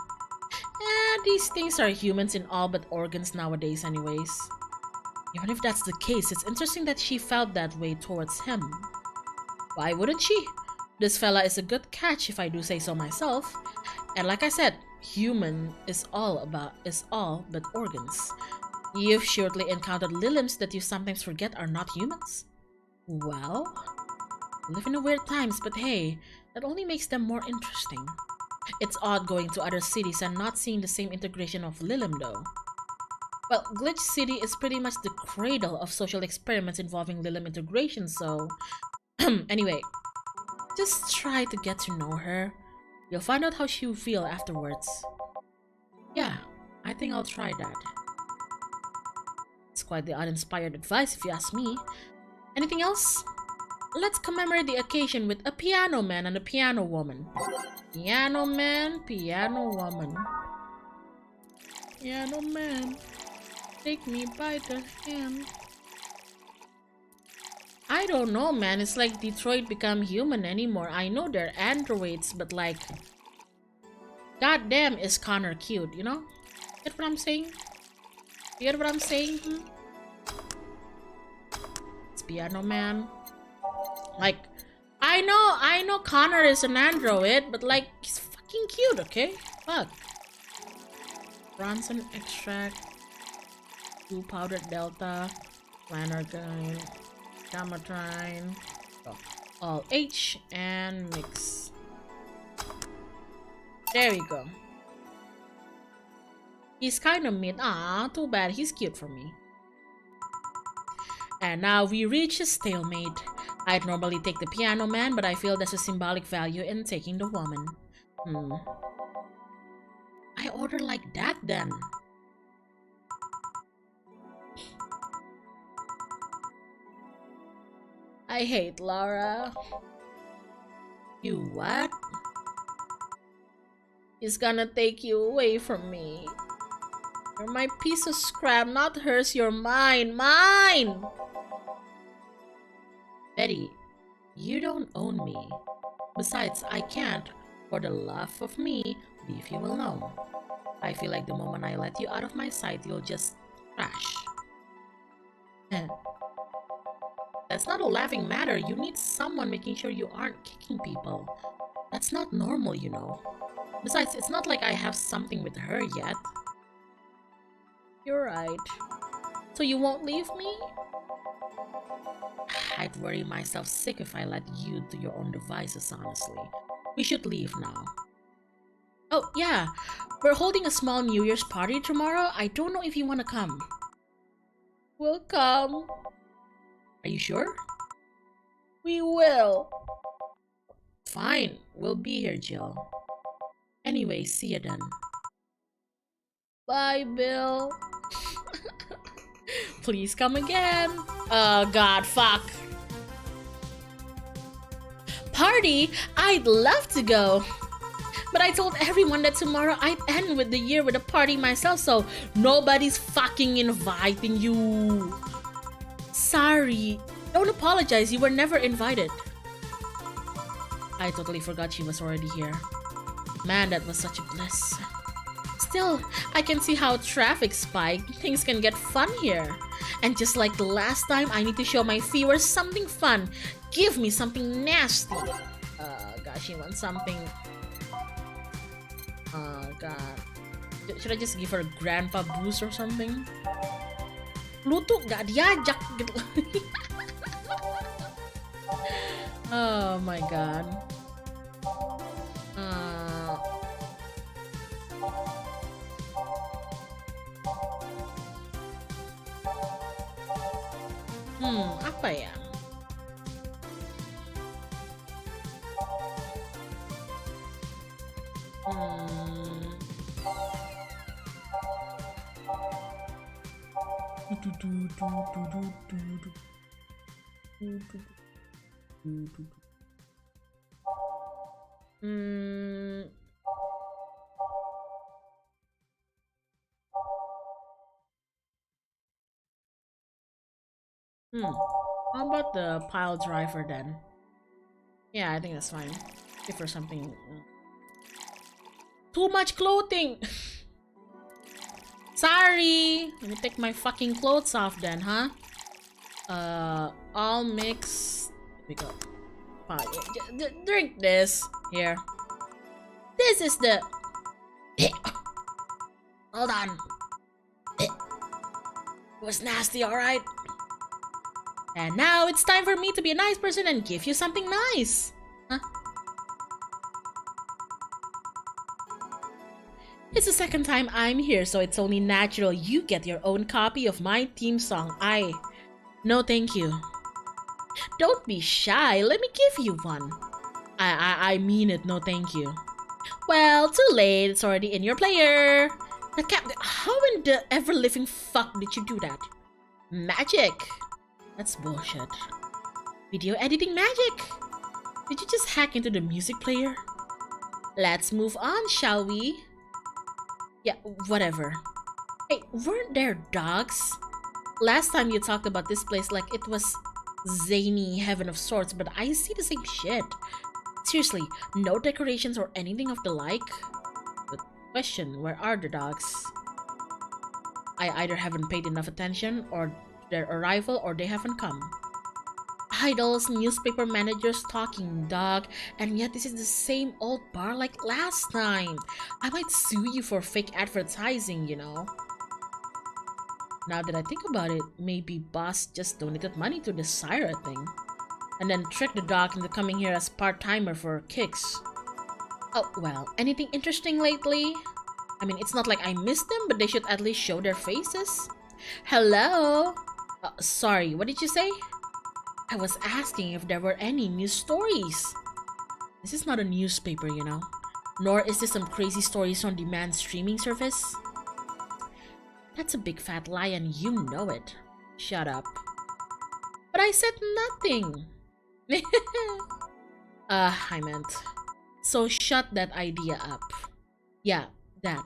These things are humans in all but organs nowadays anyways. Even if that's the case, it's interesting that she felt that way towards him. Why wouldn't she? This fella is a good catch if I do say so myself. And like I said, human is all but organs. You've surely encountered Lilims that you sometimes forget are not humans. Well, we live in a weird times, but hey, that only makes them more interesting. It's odd going to other cities and not seeing the same integration of Lilim though. Well, Glitch City is pretty much the cradle of social experiments involving Lilim integration, so... Anyway, just try to get to know her. You'll find out how she'll feel afterwards. Yeah, I think I'll try that. It's quite the uninspired advice if you ask me. Anything else? Let's commemorate the occasion with a piano man and a piano woman. Piano man, piano woman. Piano man, take me by the hand. I don't know, man. It's like Detroit become human anymore. I know they're androids, but like... Goddamn, is Connor cute, you know? Get what I'm saying? You get what I'm saying? It's piano man. Like, I know Connor is an android, but like, he's fucking cute, okay? Fuck. Bronson extract, 2 powdered delta, flanergine, camotrine, all H, and mix. There we go. He's kind of mid. Ah, too bad. He's cute for me. And now we reach a stalemate. I'd normally take the piano man, but I feel there's a symbolic value in taking the woman. I order like that then. I hate Laura. You what? He's gonna take you away from me. You're my piece of scrap, not hers, you're mine. Mine! Betty, you don't own me. Besides, I can't, for the love of me, leave you alone. I feel like the moment I let you out of my sight, you'll just crash. That's not a laughing matter. You need someone making sure you aren't kicking people. That's not normal, you know. Besides, it's not like I have something with her yet. You're right. So you won't leave me? I'd worry myself sick if I let you to your own devices, honestly. We should leave now. Oh, yeah. We're holding a small New Year's party tomorrow. I don't know if you want to come. We'll come. Are you sure? We will. Fine. We'll be here, Jill. Anyway, see you then. Bye, Bill. Please come again. Oh, God, fuck. Party? I'd love to go. But I told everyone that tomorrow I'd end with the year with a party myself, so nobody's fucking inviting you. Sorry. Don't apologize, you were never invited. I totally forgot she was already here. Man, that was such a bliss. Still, I can see how traffic spiked. Things can get fun here. And just like the last time, I need to show my viewers something fun. Give me something nasty. Gosh, she wants something. Oh, God. Should I just give her a grandpa boost or something? Lutu gak diajak gitu. Oh my God. Apa ya? How about the pile driver then? Yeah, I think that's fine. Give her something. Too much clothing! Sorry! Let me take my fucking clothes off then, huh? All mix. Here we go. Drink this. Here. This is the. Hold on. It was nasty, alright? And now it's time for me to be a nice person and give you something nice. Huh? It's the second time I'm here, so it's only natural you get your own copy of my theme song. No thank you. Don't be shy, let me give you one. I mean it, no thank you. Well, too late, it's already in your player. How in the ever-living fuck did you do that? Magic. That's bullshit. Video editing magic. Did you just hack into the music player? Let's move on, shall we? Yeah, whatever. Hey, weren't there dogs? Last time you talked about this place like it was zany heaven of sorts, but I see the same shit. Seriously, no decorations or anything of the like? But question, where are the dogs? I either haven't paid enough attention or their arrival or they haven't come. Idols, newspaper managers, talking dog, and yet this is the same old bar like last time. I might sue you for fake advertising, you know. Now that I think about it, maybe boss just donated money to the Syra thing. And then tricked the dog into coming here as part-timer for kicks. Oh, well, anything interesting lately? I mean, it's not like I missed them, but they should at least show their faces. Hello? Sorry, what did you say? I was asking if there were any news stories. This is not a newspaper, you know. Nor is this some crazy stories on demand streaming service. That's a big fat lie and you know it. Shut up. But I said nothing. I meant. So shut that idea up. Yeah, that.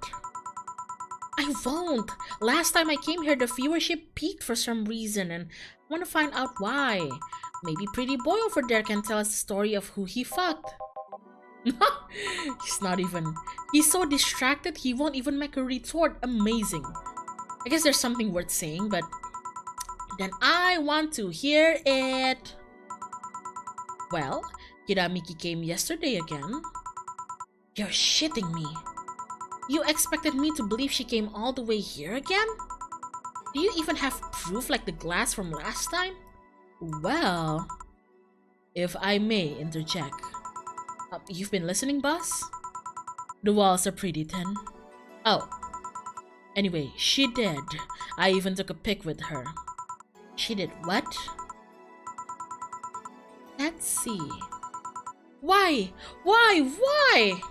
I won't. Last time I came here, the viewership peaked for some reason and I want to find out why. Maybe pretty boy over there can tell us the story of who he fucked. He's not even. He's so distracted he won't even make a retort. Amazing. I guess there's something worth saying, but Then I want to hear it. Well, Hiramiki came yesterday again. You're shitting me. You expected me to believe she came all the way here again? Do you even have proof like the glass from last time? Well, if I may interject. You've been listening, boss? The walls are pretty thin. Oh. Anyway, she did. I even took a pic with her. She did what? Let's see. Why? Why?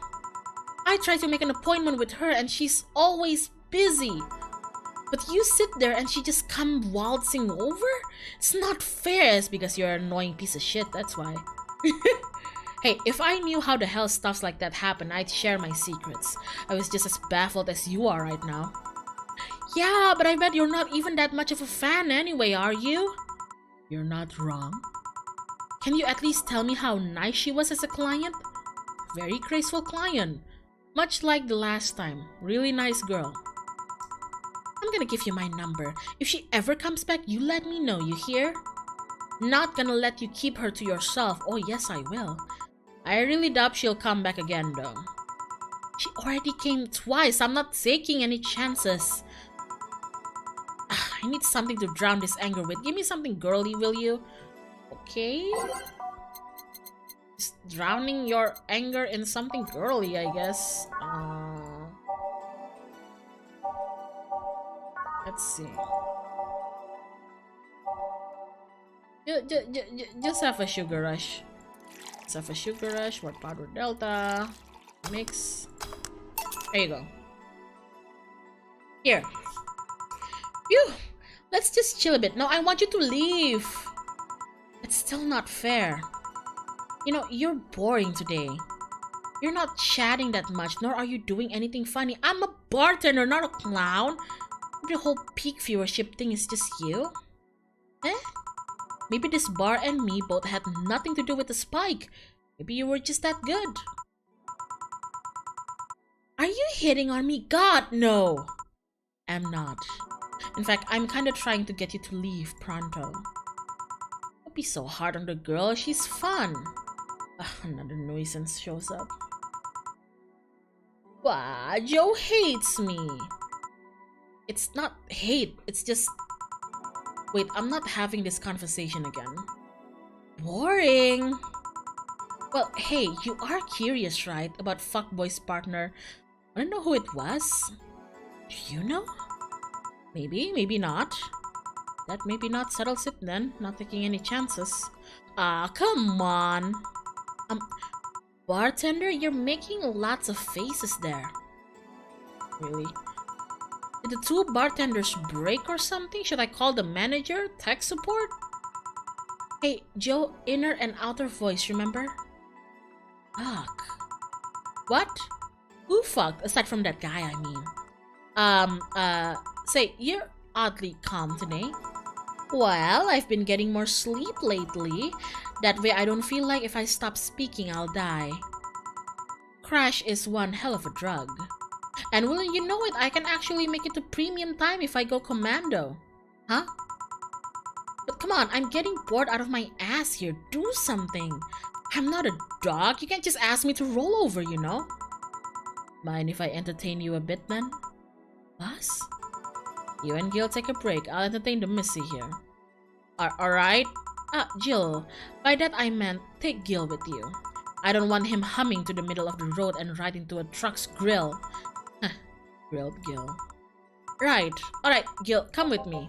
I tried to make an appointment with her and she's always busy. But you sit there and she just come waltzing over? It's not fair. It's because you're an annoying piece of shit, that's why. Hey, if I knew how the hell stuffs like that happen, I'd share my secrets. I was just as baffled as you are right now. Yeah, but I bet you're not even that much of a fan anyway, are you? You're not wrong. Can you at least tell me how nice she was as a client? Very graceful client. Much like the last time. Really nice girl. I'm gonna give you my number. If she ever comes back, you let me know, you hear? Not gonna let you keep her to yourself. Oh yes, I will. I really doubt she'll come back again though. She already came twice. I'm not taking any chances. I need something to drown this anger with. Give me something girly, will you? Okay. Just drowning your anger in something girly, I guess. Let's see. Just have a sugar rush. Let's have a sugar rush. What powder delta? Mix. There you go. Here. Phew. Let's just chill a bit. No, I want you to leave. It's still not fair. You know, you're boring today. You're not chatting that much, nor are you doing anything funny. I'm a bartender, not a clown. The whole peak viewership thing is just you? Eh? Maybe this bar and me both had nothing to do with the spike. Maybe you were just that good. Are you hitting on me? God, no! I'm not. In fact, I'm kinda trying to get you to leave pronto. Don't be so hard on the girl, she's fun. Another nuisance shows up. Wow, Joe hates me. It's not hate, it's just... Wait, I'm not having this conversation again. Boring. Well, hey, you are curious, right? About fuckboy's partner. Wanna know who it was? Do you know? Maybe, maybe not. That maybe not settles it then. Not taking any chances. Come on. Bartender, you're making lots of faces there. Really? Did the two bartenders break or something? Should I call the manager? Tech support? Hey, Joe, inner and outer voice, remember? Fuck. What? Who fucked? Aside from that guy, I mean. Say, you're oddly calm today. Well, I've been getting more sleep lately. That way I don't feel like if I stop speaking, I'll die. Crash is one hell of a drug. And wouldn't you know it, I can actually make it to premium time if I go commando. Huh? But come on, I'm getting bored out of my ass here. Do something. I'm not a dog. You can't just ask me to roll over, you know? Mind if I entertain you a bit then? Boss? You and Gil take a break. I'll entertain the missy here. Alright? Jill. By that I meant take Gil with you. I don't want him humming to the middle of the road and right into a truck's grill. Grilled Gil. Right. Alright, Gil, come with me.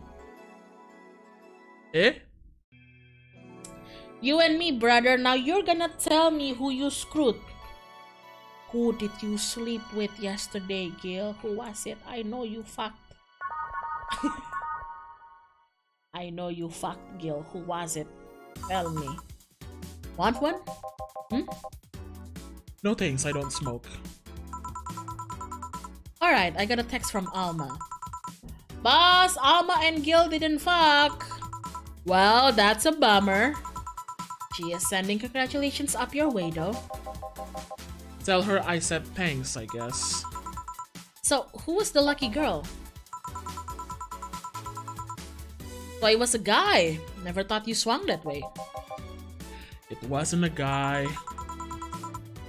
Eh? You and me, brother. Now you're gonna tell me who you screwed. Who did you sleep with yesterday, Gil? Who was it? I know you fucked. I know you fucked, Gil. Who was it? Tell me. Want one? No thanks, I don't smoke. Alright, I got a text from Alma. Boss, Alma and Gil didn't fuck. Well, that's a bummer. She is sending congratulations up your way though. Tell her I said thanks, I guess. So, who was the lucky girl? So it was a guy. Never thought you swung that way. It wasn't a guy.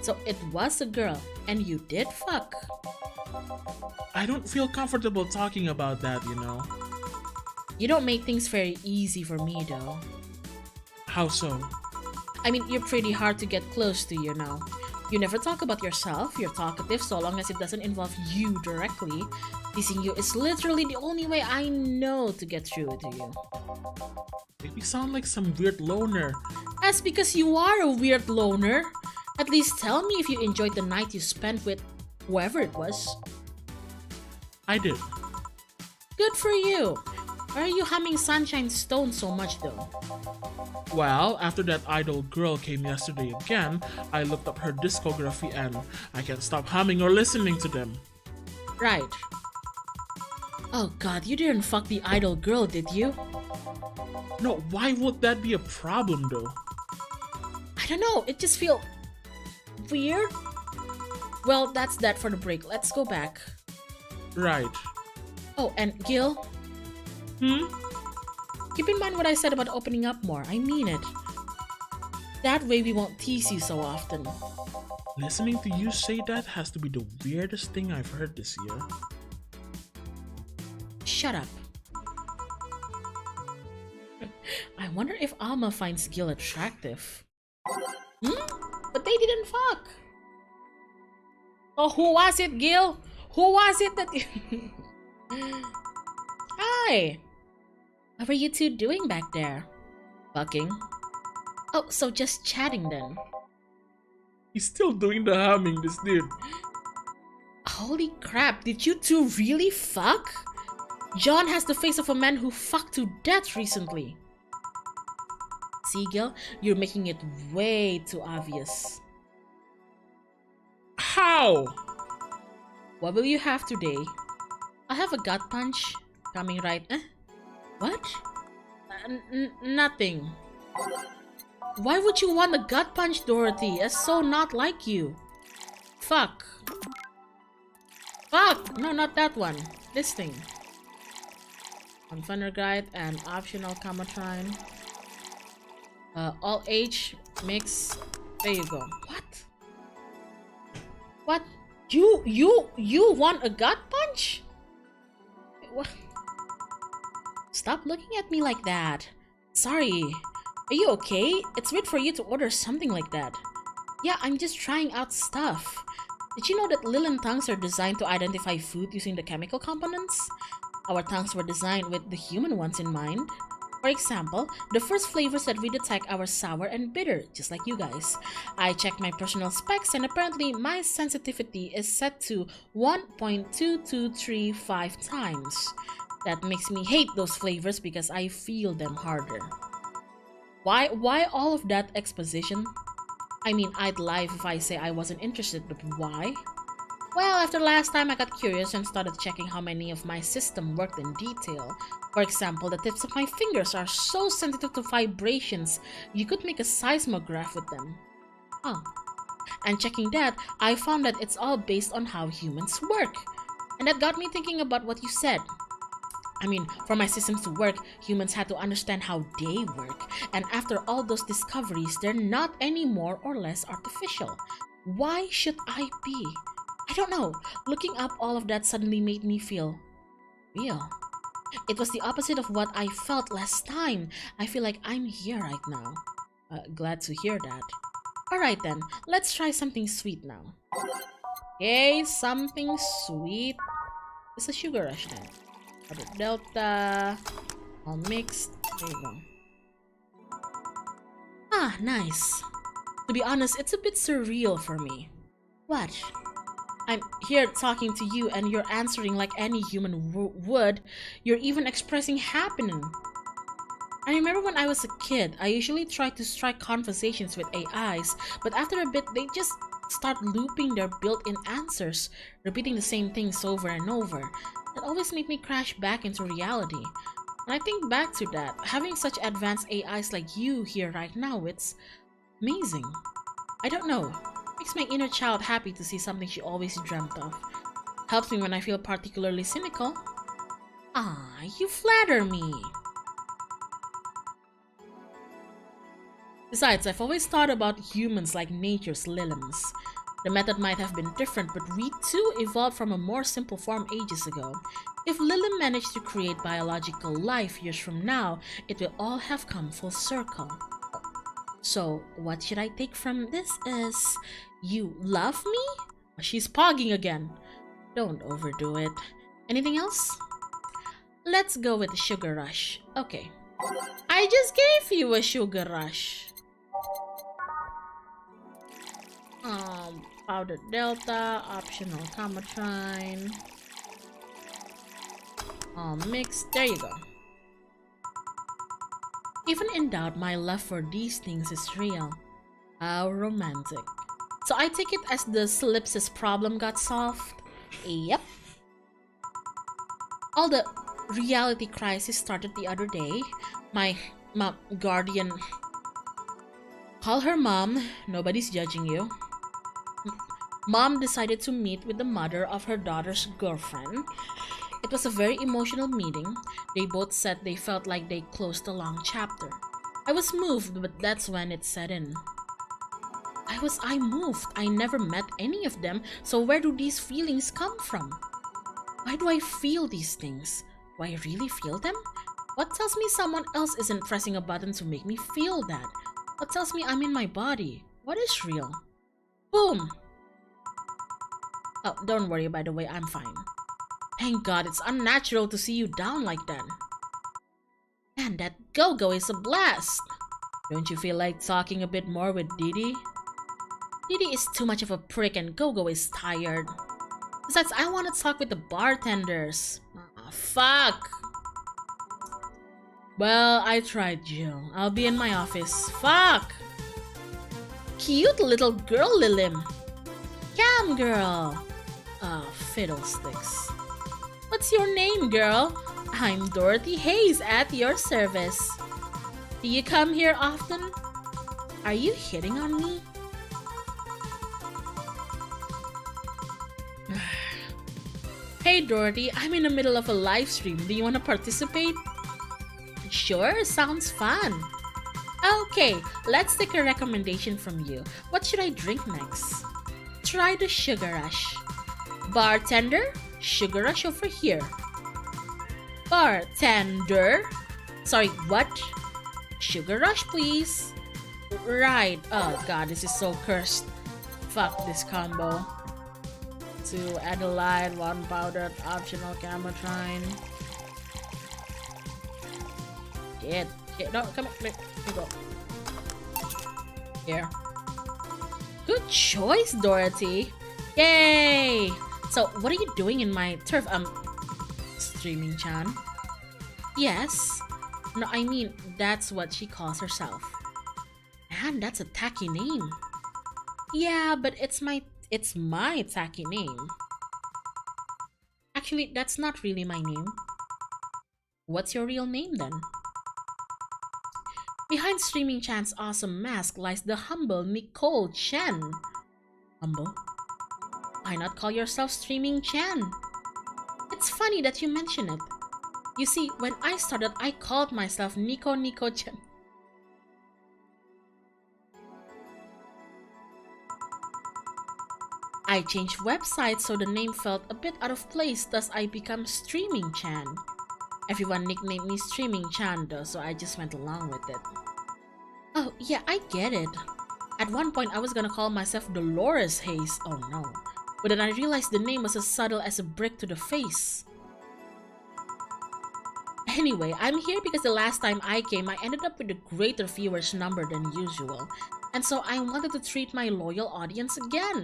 So it was a girl, and you did fuck. I don't feel comfortable talking about that, you know. You don't make things very easy for me, though. How so? I mean, you're pretty hard to get close to, you know. You never talk about yourself, you're talkative so long as it doesn't involve you directly. Teasing you is literally the only way I know to get through to you. Make me sound like some weird loner. That's because you are a weird loner. At least tell me if you enjoyed the night you spent with whoever it was. I did. Good for you. Why are you humming Sunshine Stone so much though? Well, after that idol girl came yesterday again, I looked up her discography and I can't stop humming or listening to them. Right. Oh god, you didn't fuck the idol girl, did you? No, why would that be a problem though? I don't know, it just feels weird. Well, that's that for the break. Let's go back. Right. Oh, and Gil, keep in mind what I said about opening up more. I mean it. That way we won't tease you so often. Listening to you say that has to be the weirdest thing I've heard this year. Shut up. I wonder if Alma finds Gil attractive. But they didn't fuck. Oh, who was it, Gil? Who was it that... Hi! What were you two doing back there? Fucking. Oh, so just chatting then. He's still doing the humming, this dude. Holy crap, did you two really fuck? John has the face of a man who fucked to death recently. See, Gil, you're making it way too obvious. How? What will you have today? I'll have a gut punch. Coming right. What? Nothing. Why would you want a gut punch, Dorothy? It's so not like you. Fuck. Fuck! No, not that one. This thing. On Thunder Guide and optional Kamatron. All H mix. There you go. What? What? You want a gut punch? What? Stop looking at me like that. Sorry. Are you okay? It's weird for you to order something like that. Yeah, I'm just trying out stuff. Did you know that Lilin tongues are designed to identify food using the chemical components? Our tongues were designed with the human ones in mind. For example, the first flavors that we detect are sour and bitter, just like you guys. I checked my personal specs and apparently my sensitivity is set to 1.2235 times. That makes me hate those flavors because I feel them harder. Why all of that exposition? I mean, I'd lie if I say I wasn't interested, but why? Well, after last time I got curious and started checking how many of my system worked in detail. For example, the tips of my fingers are so sensitive to vibrations, you could make a seismograph with them. Oh. And checking that, I found that it's all based on how humans work. And that got me thinking about what you said. I mean, for my systems to work, humans had to understand how they work. And after all those discoveries, they're not any more or less artificial. Why should I be? I don't know. Looking up all of that suddenly made me feel real. It was the opposite of what I felt last time. I feel like I'm here right now. Glad to hear that. Alright then, let's try something sweet now. Okay, something sweet. It's a sugar rush then. Other delta, all mixed. There you go. Ah, nice. To be honest, it's a bit surreal for me. What? I'm here talking to you and you're answering like any human would. You're even expressing happening. I remember when I was a kid, I usually tried to strike conversations with AIs, but after a bit they just start looping their built-in answers, repeating the same things over and over. That always made me crash back into reality. And I think back to that, having such advanced AIs like you here right now, it's amazing. I don't know. Makes my inner child happy to see something she always dreamt of. Helps me when I feel particularly cynical. Ah, you flatter me. Besides, I've always thought about humans like nature's lilims. The method might have been different, but we too evolved from a more simple form ages ago. If Lilim managed to create biological life years from now, it will all have come full circle. So, what should I take from this is, you love me? She's pogging again. Don't overdo it. Anything else? Let's go with the sugar rush. Okay. I just gave you a sugar rush. Powdered delta, optional comatrine. All mixed. There you go. Even in doubt, my love for these things is real. How romantic. So I take it as the solipsis problem got solved? Yep. All the reality crisis started the other day. My guardian... Call her mom. Nobody's judging you. Mom decided to meet with the mother of her daughter's girlfriend. It was a very emotional meeting. They both said they felt like they closed a long chapter. I was moved, but that's when it set in. I moved. I never met any of them, so where do these feelings come from? Why do I feel these things? Do I really feel them? What tells me someone else isn't pressing a button to make me feel that? What tells me I'm in my body? What is real? Boom! Oh, don't worry, by the way, I'm fine. Thank God, it's unnatural to see you down like that. Man, that go-go is a blast! Don't you feel like talking a bit more with Didi? Didi is too much of a prick and Go-Go is tired. Besides, I want to talk with the bartenders. Fuck! Well, I tried, Jill. I'll be in my office. Fuck! Cute little girl, Lilim. Cam girl. Fiddlesticks. What's your name, girl? I'm Dorothy Hayes at your service. Do you come here often? Are you hitting on me? Hey Dorothy, I'm in the middle of a live stream. Do you want to participate? Sure, sounds fun. Okay, let's take a recommendation from you. What should I drink next? Try the Sugar Rush. Bartender, Sugar Rush over here. Bartender? Sorry, what? Sugar Rush, please. Right. Oh god, this is so cursed. Fuck this combo. 2 Adelaide, 1 powdered, optional Camotrine. Shit. No, come here. Here you go. Here. Good choice, Dorothy. Yay! So, what are you doing in my turf? Streaming Chan? Yes. No, I mean, that's what she calls herself. Man, that's a tacky name. Yeah, but it's my tacky name. Actually, that's not really my name. What's your real name then? Behind Streaming Chan's awesome mask lies the humble Nicole Chen. Humble? Why not call yourself Streaming Chan? It's funny that you mention it. You see, when I started, I called myself Nico Chen. I changed websites so the name felt a bit out of place, thus I become Streaming Chan. Everyone nicknamed me Streaming Chan though, so I just went along with it. Oh, yeah, I get it. At one point, I was gonna call myself Dolores Hayes. Oh no. But then I realized the name was as subtle as a brick to the face. Anyway, I'm here because the last time I came, I ended up with a greater viewers number than usual. And so I wanted to treat my loyal audience again.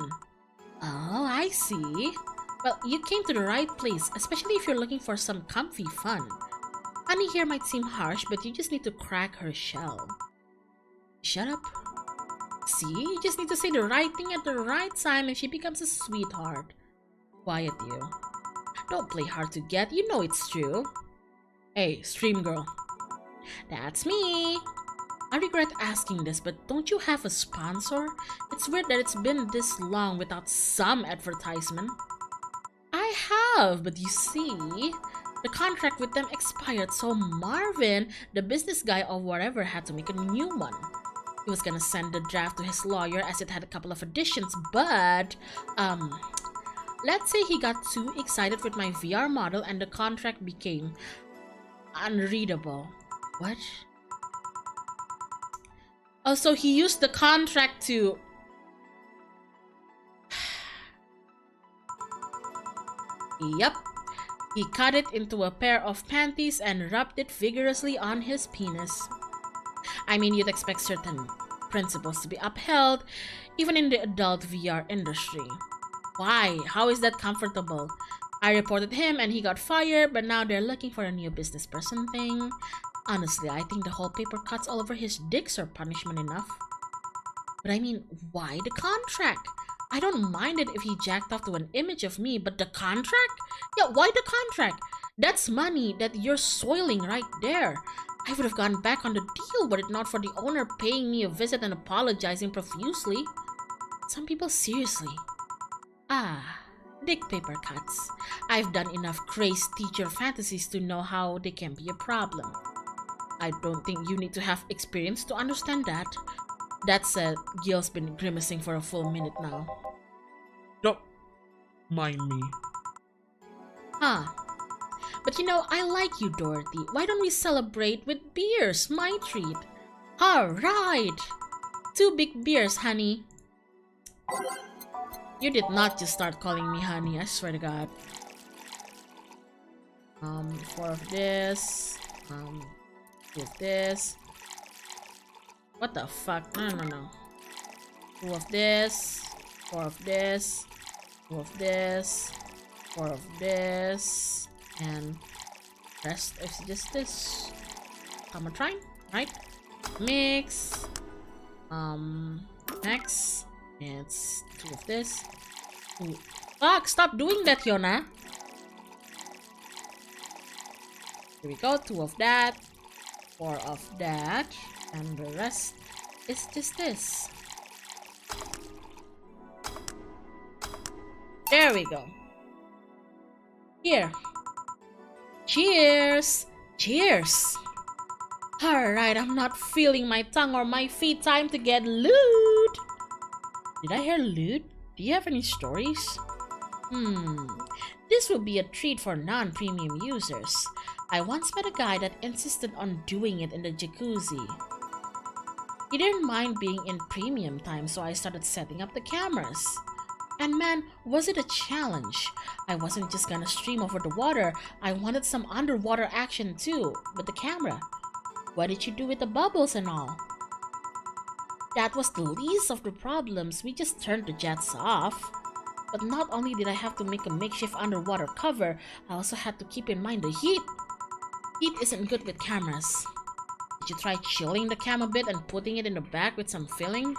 Oh, I see. Well, you came to the right place, especially if you're looking for some comfy fun. Honey here might seem harsh, but you just need to crack her shell. Shut up. See, you just need to say the right thing at the right time and she becomes a sweetheart. Quiet you. Don't play hard to get, you know it's true. Hey, stream girl. That's me. I regret asking this, but don't you have a sponsor? It's weird that it's been this long without some advertisement. I have, but you see, the contract with them expired, so Marvin, the business guy or whatever, had to make a new one. He was gonna send the draft to his lawyer as it had a couple of additions, but let's say he got too excited with my VR model and the contract became unreadable. What? Oh, so he used the contract to... Yep. He cut it into a pair of panties and rubbed it vigorously on his penis. I mean, you'd expect certain principles to be upheld, even in the adult VR industry. Why? How is that comfortable? I reported him and he got fired, but now they're looking for a new business person thing. Honestly, I think the whole paper cuts all over his dicks are punishment enough. But I mean, why the contract? I don't mind it if he jacked off to an image of me, but the contract? Yeah, why the contract? That's money that you're soiling right there. I would have gone back on the deal were it not for the owner paying me a visit and apologizing profusely. Some people seriously. Dick paper cuts. I've done enough crazed teacher fantasies to know how they can be a problem. I don't think you need to have experience to understand that. That said, Gil's been grimacing for a full minute now. Don't mind me. But you know, I like you, Dorothy. Why don't we celebrate with beers? My treat. Alright! 2 big beers, honey. You did not just start calling me honey, I swear to God. 4 of this. 2 of this. What the fuck? No. 2 of this. 4 of this. 2 of this. 4 of this. And rest is just this. Trying, right? Mix. Next. It's 2 of this. 2. Fuck, stop doing that, Hyona. Here we go, 2 of that. 4 of that. And the rest is just this. There we go. Here. Cheers! Cheers! Alright, I'm not feeling my tongue or my feet. Time to get lewd! Did I hear lewd? Do you have any stories? This would be a treat for non-premium users. I once met a guy that insisted on doing it in the jacuzzi. He didn't mind being in premium time, so I started setting up the cameras. And man, was it a challenge. I wasn't just gonna stream over the water, I wanted some underwater action too, with the camera. What did you do with the bubbles and all? That was the least of the problems, we just turned the jets off. But not only did I have to make a makeshift underwater cover, I also had to keep in mind the heat. Heat isn't good with cameras. Did you try chilling the cam a bit and putting it in the back with some filling?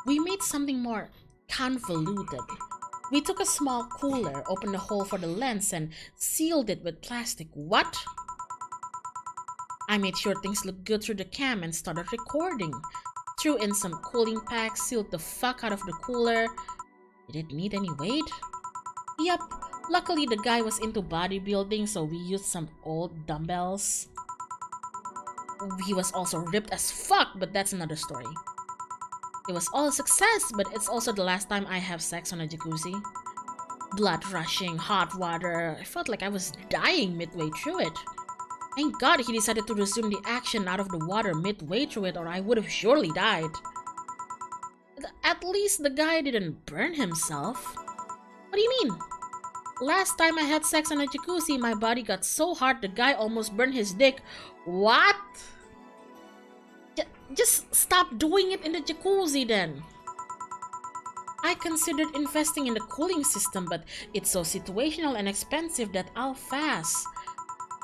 We made something more convoluted. We took a small cooler, opened a hole for the lens, and sealed it with plastic. What? I made sure things looked good through the cam and started recording. Threw in some cooling packs, sealed the fuck out of the cooler. Did it need any weight? Yup. Luckily, the guy was into bodybuilding, so we used some old dumbbells. He was also ripped as fuck, but that's another story. It was all a success, but it's also the last time I have sex on a jacuzzi. Blood rushing, hot water. I felt like I was dying midway through it. Thank God he decided to resume the action out of the water midway through it, or I would have surely died. At least the guy didn't burn himself. What do you mean? Last time I had sex on a jacuzzi, my body got so hard the guy almost burned his dick. What? Just stop doing it in the jacuzzi then. I considered investing in the cooling system, but it's so situational and expensive that I'll pass.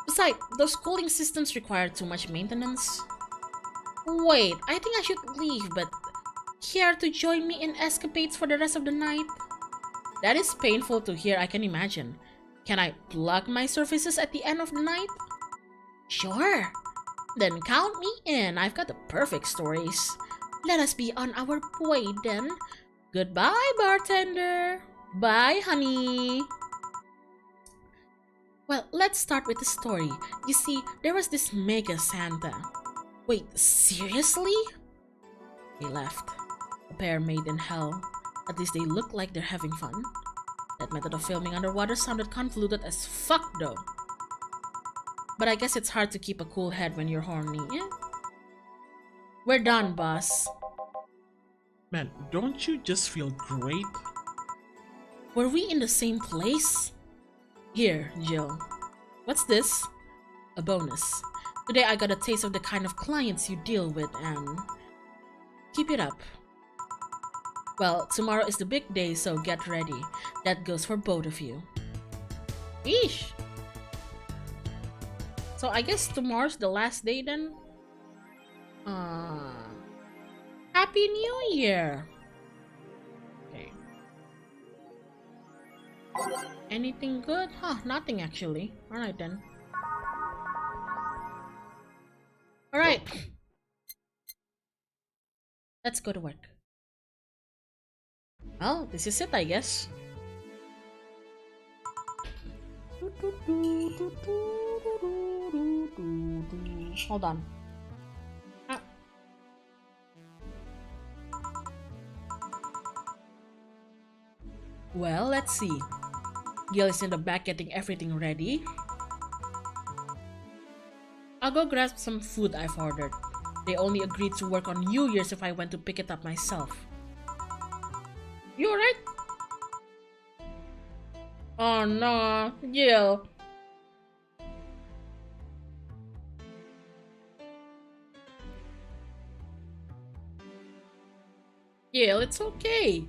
Besides, those cooling systems require too much maintenance. Wait, I think I should leave, but care to join me in escapades for the rest of the night? That is painful to hear, I can imagine. Can I plug my surfaces at the end of the night? Sure. Then count me in, I've got the perfect stories. Let us be on our way then. Goodbye, bartender. Bye, honey. Well, let's start with the story. You see, there was this mega Santa. Wait, seriously? They left. A pair made in hell. At least they look like they're having fun. That method of filming underwater sounded convoluted as fuck though. But I guess it's hard to keep a cool head when you're horny, yeah? We're done, boss. Man, don't you just feel great? Were we in the same place? Here, Jill. What's this? A bonus. Today I got a taste of the kind of clients you deal with and... keep it up. Well, tomorrow is the big day, so get ready. That goes for both of you. Eesh! So I guess tomorrow's the last day then? Happy New Year! Okay. Anything good? Huh, nothing actually. Alright then. Alright. Let's go to work. Well, this is it, I guess. Hold on. Well, let's see. Gil is in the back getting everything ready. I'll go grab some food I've ordered. They only agreed to work on New Year's if I went to pick it up myself. You alright? Oh no, Gil. Gil, it's okay.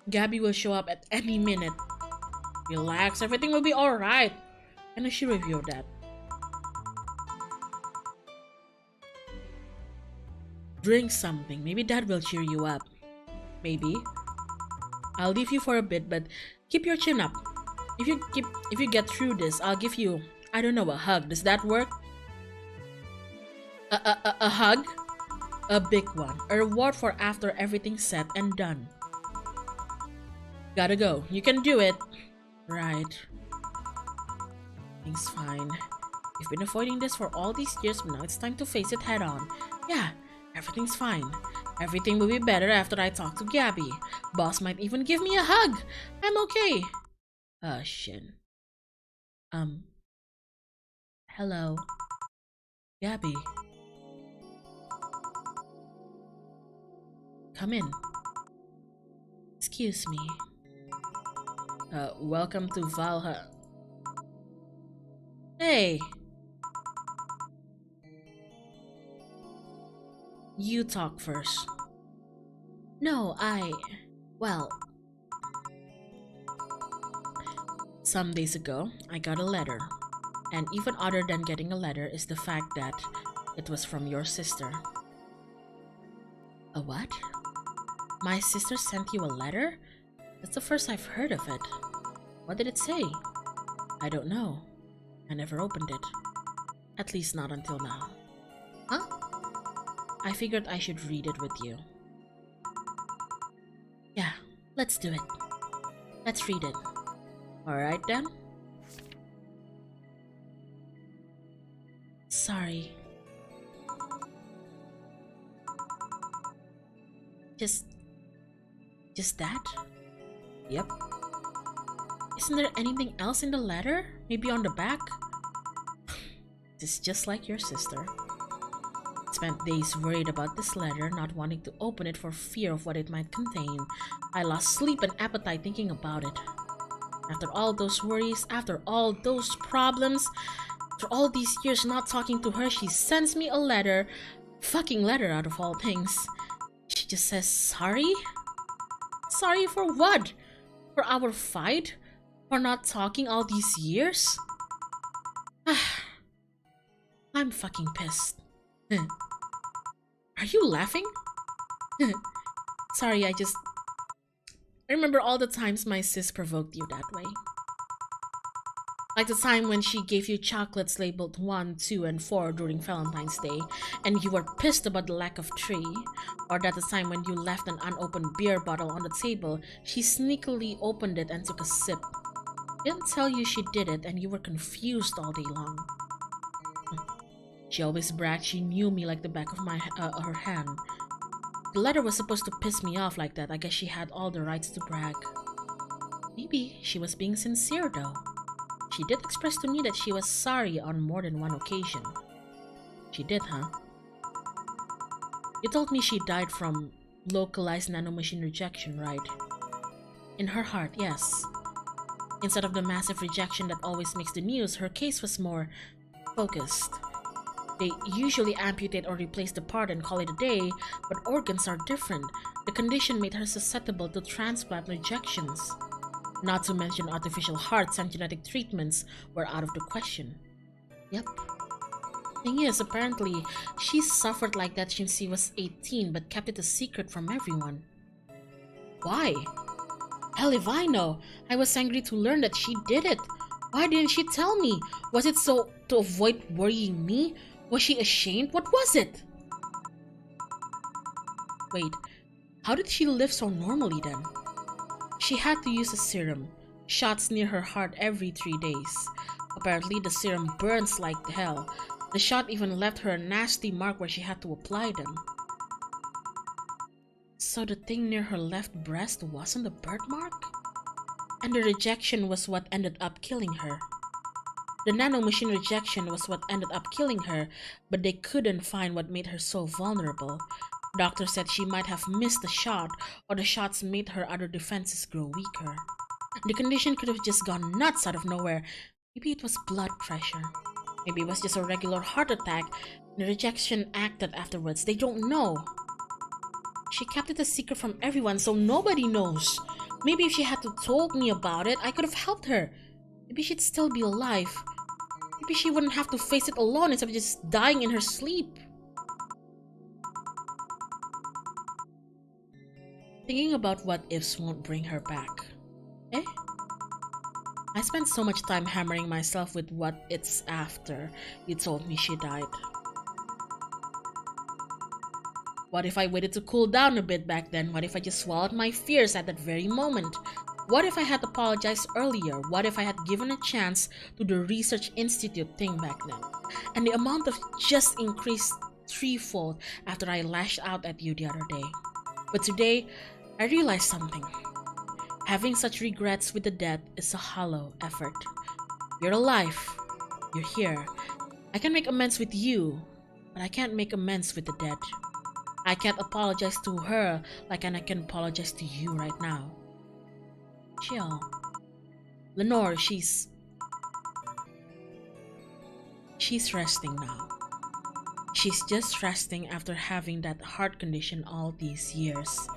Gabby will show up at any minute. Relax, everything will be alright. And I should review that. Drink something, maybe that will cheer you up. Maybe. I'll leave you for a bit, but keep your chin up. If you get through this, I'll give you, I don't know, a hug. Does that work? A hug? A big one. A reward for after everything's said and done. Gotta go. You can do it. Right. Everything's fine. You've been avoiding this for all these years, but now it's time to face it head on. Yeah, everything's fine. Everything will be better after I talk to Gabby. Boss might even give me a hug. I'm okay. Shit. Hello. Gabby. Come in. Excuse me. Welcome to Valhalla. Hey! You talk first. No, well... Some days ago, I got a letter. And even other than getting a letter is the fact that it was from your sister. A what? My sister sent you a letter? That's the first I've heard of it. What did it say? I don't know. I never opened it. At least not until now. Huh? I figured I should read it with you. Yeah, let's do it. Let's read it. Alright then? Sorry. Just that? Yep. Isn't there anything else in the letter? Maybe on the back? It's just like your sister. Spent days worried about this letter, not wanting to open it for fear of what it might contain. I lost sleep and appetite thinking about it. After all those worries, after all those problems, after all these years not talking to her, she sends me a letter. Fucking letter out of all things. She just says sorry? Sorry for what? For our fight? For not talking all these years? I'm fucking pissed. Are you laughing? Sorry, I remember all the times my sis provoked you that way. Like the time when she gave you chocolates labeled 1, 2, and 4 during Valentine's Day, and you were pissed about the lack of 3. Or that the time when you left an unopened beer bottle on the table, she sneakily opened it and took a sip. Didn't tell you she did it, and you were confused all day long. She always bragged she knew me like the back of her hand. The letter was supposed to piss me off like that. I guess she had all the rights to brag. Maybe she was being sincere though. She did express to me that she was sorry on more than one occasion. She did, huh? You told me she died from localized nanomachine rejection, right? In her heart, yes. Instead of the massive rejection that always makes the news, her case was more focused. They usually amputate or replace the part and call it a day, but organs are different. The condition made her susceptible to transplant rejections. Not to mention artificial hearts and genetic treatments were out of the question. Yep. Thing is, apparently, she suffered like that since she was 18 but kept it a secret from everyone. Why? Hell if I know. I was angry to learn that she did it. Why didn't she tell me? Was it so to avoid worrying me? Was she ashamed? What was it? Wait, how did she live so normally then? She had to use a serum, shots near her heart every 3 days. Apparently the serum burns like hell. The shot even left her a nasty mark where she had to apply them. So the thing near her left breast wasn't a birthmark? And the rejection was what ended up killing her. The nanomachine rejection was what ended up killing her, but they couldn't find what made her so vulnerable. Doctor said she might have missed the shot, or the shots made her other defenses grow weaker. The condition could have just gone nuts out of nowhere. Maybe it was blood pressure. Maybe it was just a regular heart attack. The rejection acted afterwards. They don't know. She kept it a secret from everyone, so nobody knows. Maybe if she had to told me about it, I could have helped her. Maybe she'd still be alive. Maybe she wouldn't have to face it alone instead of just dying in her sleep. Thinking about what ifs won't bring her back. Eh? I spent so much time hammering myself with what it's after you told me she died. What if I waited to cool down a bit back then? What if I just swallowed my fears at that very moment? What if I had apologized earlier? What if I had given a chance to the research institute thing back then? And the amount of just increased threefold after I lashed out at you the other day. But today, I realized something. Having such regrets with the dead is a hollow effort. You're alive. You're here. I can make amends with you, but I can't make amends with the dead. I can't apologize to her like I can apologize to you right now. Chill. Lenore, she's resting now. She's just resting after having that heart condition all these years.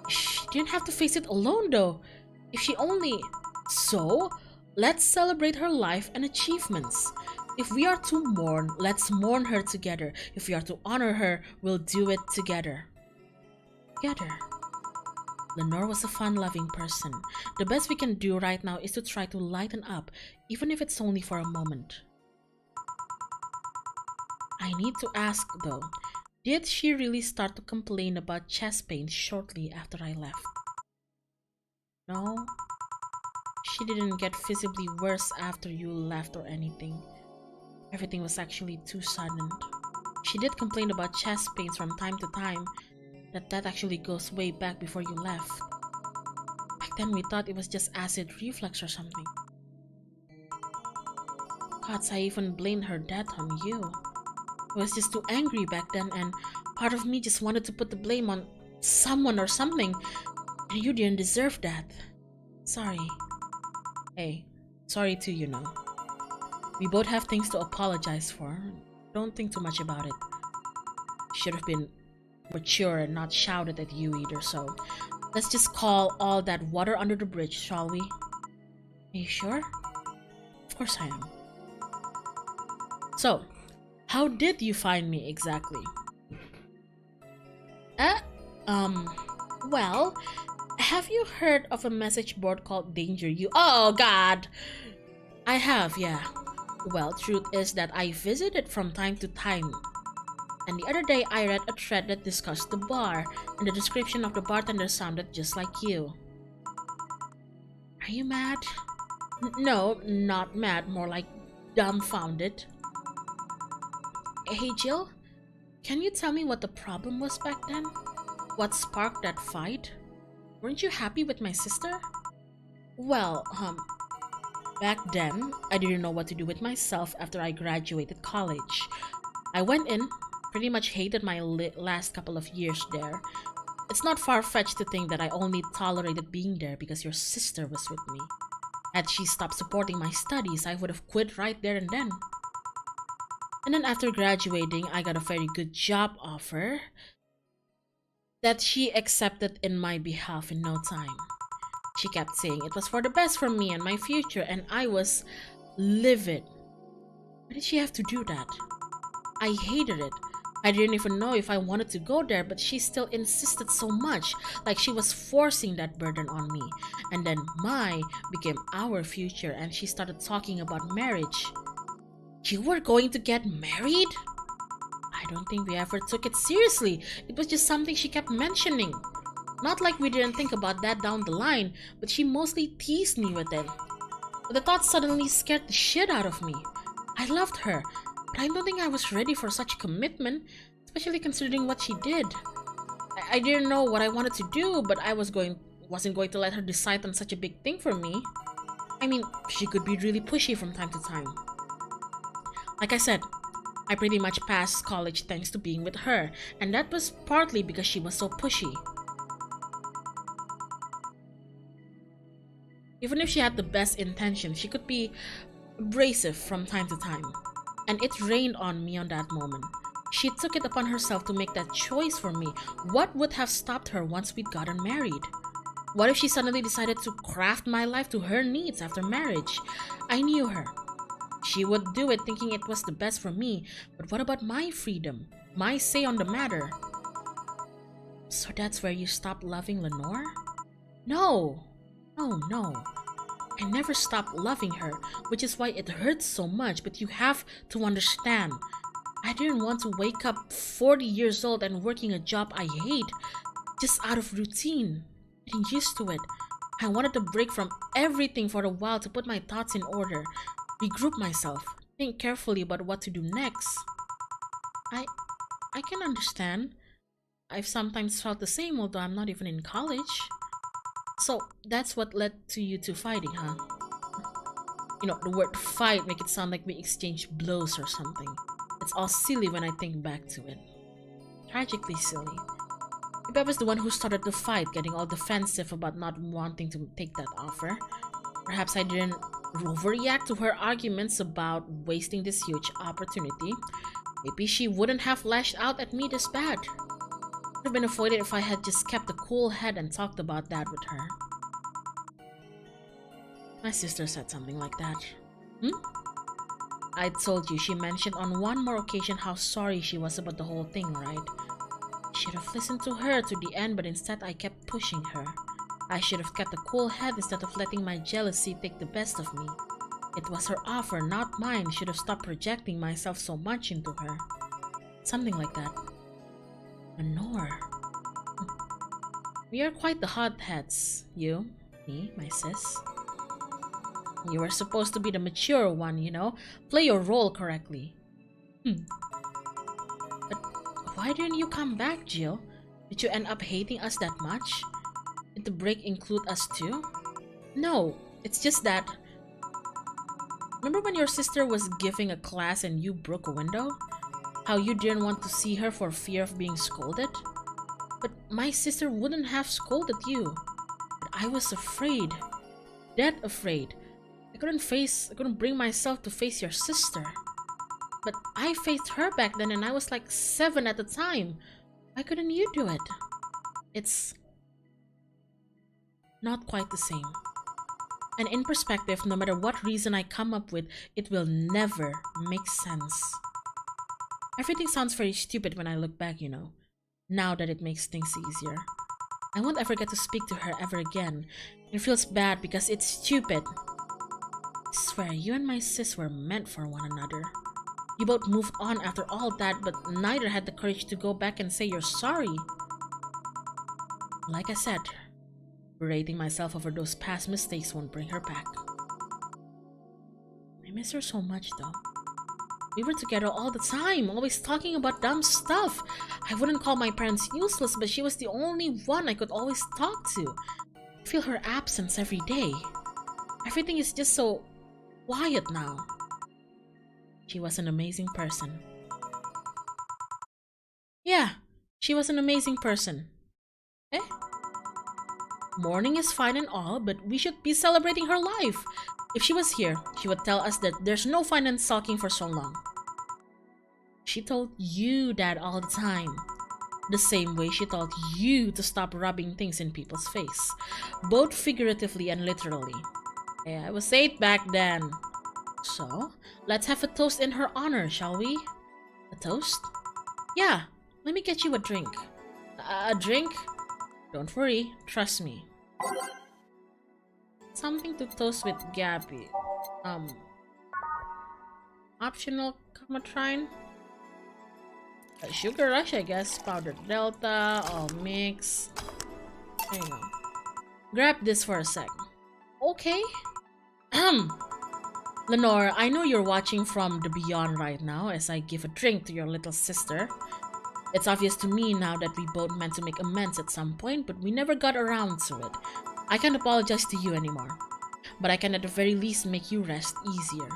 She didn't have to face it alone though. If she only... So, let's celebrate her life and achievements. If we are to mourn, let's mourn her together. If we are to honor her, we'll do it together. Together. Lenore was a fun-loving person. The best we can do right now is to try to lighten up, even if it's only for a moment. I need to ask though, did she really start to complain about chest pains shortly after I left? No, she didn't get visibly worse after you left or anything. Everything was actually too sudden. She did complain about chest pains from time to time, that actually goes way back before you left. Back then we thought it was just acid reflux or something. Gods, I even blamed her death on you. I was just too angry back then, and part of me just wanted to put the blame on someone or something, and you didn't deserve that. Sorry. Hey, sorry too, you know. We both have things to apologize for. Don't think too much about it. Should have been mature and not shouted at you either, so let's just call all that water under the bridge, shall we? Are you sure? Of course I am. So, how did you find me exactly? Well, have you heard of a message board called Danger You? Oh god! I have, yeah. Well, truth is that I visit it from time to time. And the other day I read a thread that discussed the bar, and the description of the bartender sounded just like you. Are you mad? No, not mad, more like dumbfounded. Hey Jill, can you tell me what the problem was back then? What sparked that fight? Weren't you happy with my sister? Well, back then, I didn't know what to do with myself after I graduated college. I went in, pretty much hated my last couple of years there. It's not far-fetched to think that I only tolerated being there because your sister was with me. Had she stopped supporting my studies, I would have quit right there and then. And then after graduating, I got a very good job offer that she accepted in my behalf in no time. She kept saying it was for the best for me and my future, and I was livid. Why did she have to do that? I hated it. I didn't even know if I wanted to go there, but she still insisted so much, like she was forcing that burden on me. And then my became our future, and she started talking about marriage. You were going to get married? I don't think we ever took it seriously. It was just something she kept mentioning. Not like we didn't think about that down the line, but she mostly teased me with it. But the thought suddenly scared the shit out of me. I loved her, but I don't think I was ready for such commitment, especially considering what she did. I didn't know what I wanted to do, but I wasn't going to let her decide on such a big thing for me. I mean, she could be really pushy from time to time. Like I said, I pretty much passed college thanks to being with her, and that was partly because she was so pushy. Even if she had the best intentions, she could be abrasive from time to time. And it rained on me on that moment. She took it upon herself to make that choice for me. What would have stopped her once we'd gotten married? What if she suddenly decided to craft my life to her needs after marriage? I knew her. She would do it thinking it was the best for me, but what about my freedom? My say on the matter? So that's where you stopped loving Lenore? No. Oh no. I never stopped loving her, which is why it hurts so much, but you have to understand. I didn't want to wake up 40 years old and working a job I hate, just out of routine, getting used to it. I wanted to break from everything for a while to put my thoughts in order, regroup myself, think carefully about what to do next. I can understand. I've sometimes felt the same, although I'm not even in college. So that's what led to you two fighting, huh? You know, the word fight make it sound like we exchanged blows or something. It's all silly when I think back to it. Tragically silly. Maybe I was the one who started the fight, getting all defensive about not wanting to take that offer. Perhaps I didn't overreact to her arguments about wasting this huge opportunity. Maybe she wouldn't have lashed out at me this bad. Would have been avoided if I had just kept a cool head and talked about that with her. My sister said something like that. I told you she mentioned on one more occasion how sorry she was about the whole thing, right? I should have listened to her to the end, but instead I kept pushing her. I should have kept a cool head instead of letting my jealousy take the best of me. It was her offer, not mine. Should have stopped projecting myself so much into her. Something like that. Lenore. We are quite the hotheads. You, me, my sis. You were supposed to be the mature one, you know? Play your role correctly. But why didn't you come back, Jill? Did you end up hating us that much? Did the break include us too? No, it's just that... Remember when your sister was giving a class and you broke a window? How you didn't want to see her for fear of being scolded? But my sister wouldn't have scolded you. But I was afraid. Dead afraid. I couldn't bring myself to face your sister. But I faced her back then and I was like 7 at the time. Why couldn't you do it? It's not quite the same. And in perspective, no matter what reason I come up with, it will never make sense. Everything sounds very stupid when I look back, you know. Now that it makes things easier. I won't ever get to speak to her ever again. It feels bad because it's stupid. I swear, you and my sis were meant for one another. You both moved on after all that, but neither had the courage to go back and say you're sorry. Like I said, berating myself over those past mistakes won't bring her back. I miss her so much though. We were together all the time, always talking about dumb stuff. I wouldn't call my parents useless, but she was the only one I could always talk to. I feel her absence every day. Everything is just so quiet now. She was an amazing person. Yeah, she was an amazing person. Eh? Mourning is fine and all, but we should be celebrating her life. If she was here, she would tell us that there's no fun in sulking for so long. She told you that all the time. The same way she told you to stop rubbing things in people's face. Both figuratively and literally. Yeah, I was 8 back then. So, let's have a toast in her honor, shall we? A toast? Yeah, let me get you a drink. A drink? Don't worry, trust me. Something to toast with Gabby. Optional Comatrine? A sugar rush, I guess. Powdered Delta, all mix. There you go. Grab this for a sec. Okay. Lenore, I know you're watching from the beyond right now as I give a drink to your little sister. It's obvious to me now that we both meant to make amends at some point, but we never got around to it. I can't apologize to you anymore, but I can at the very least make you rest easier.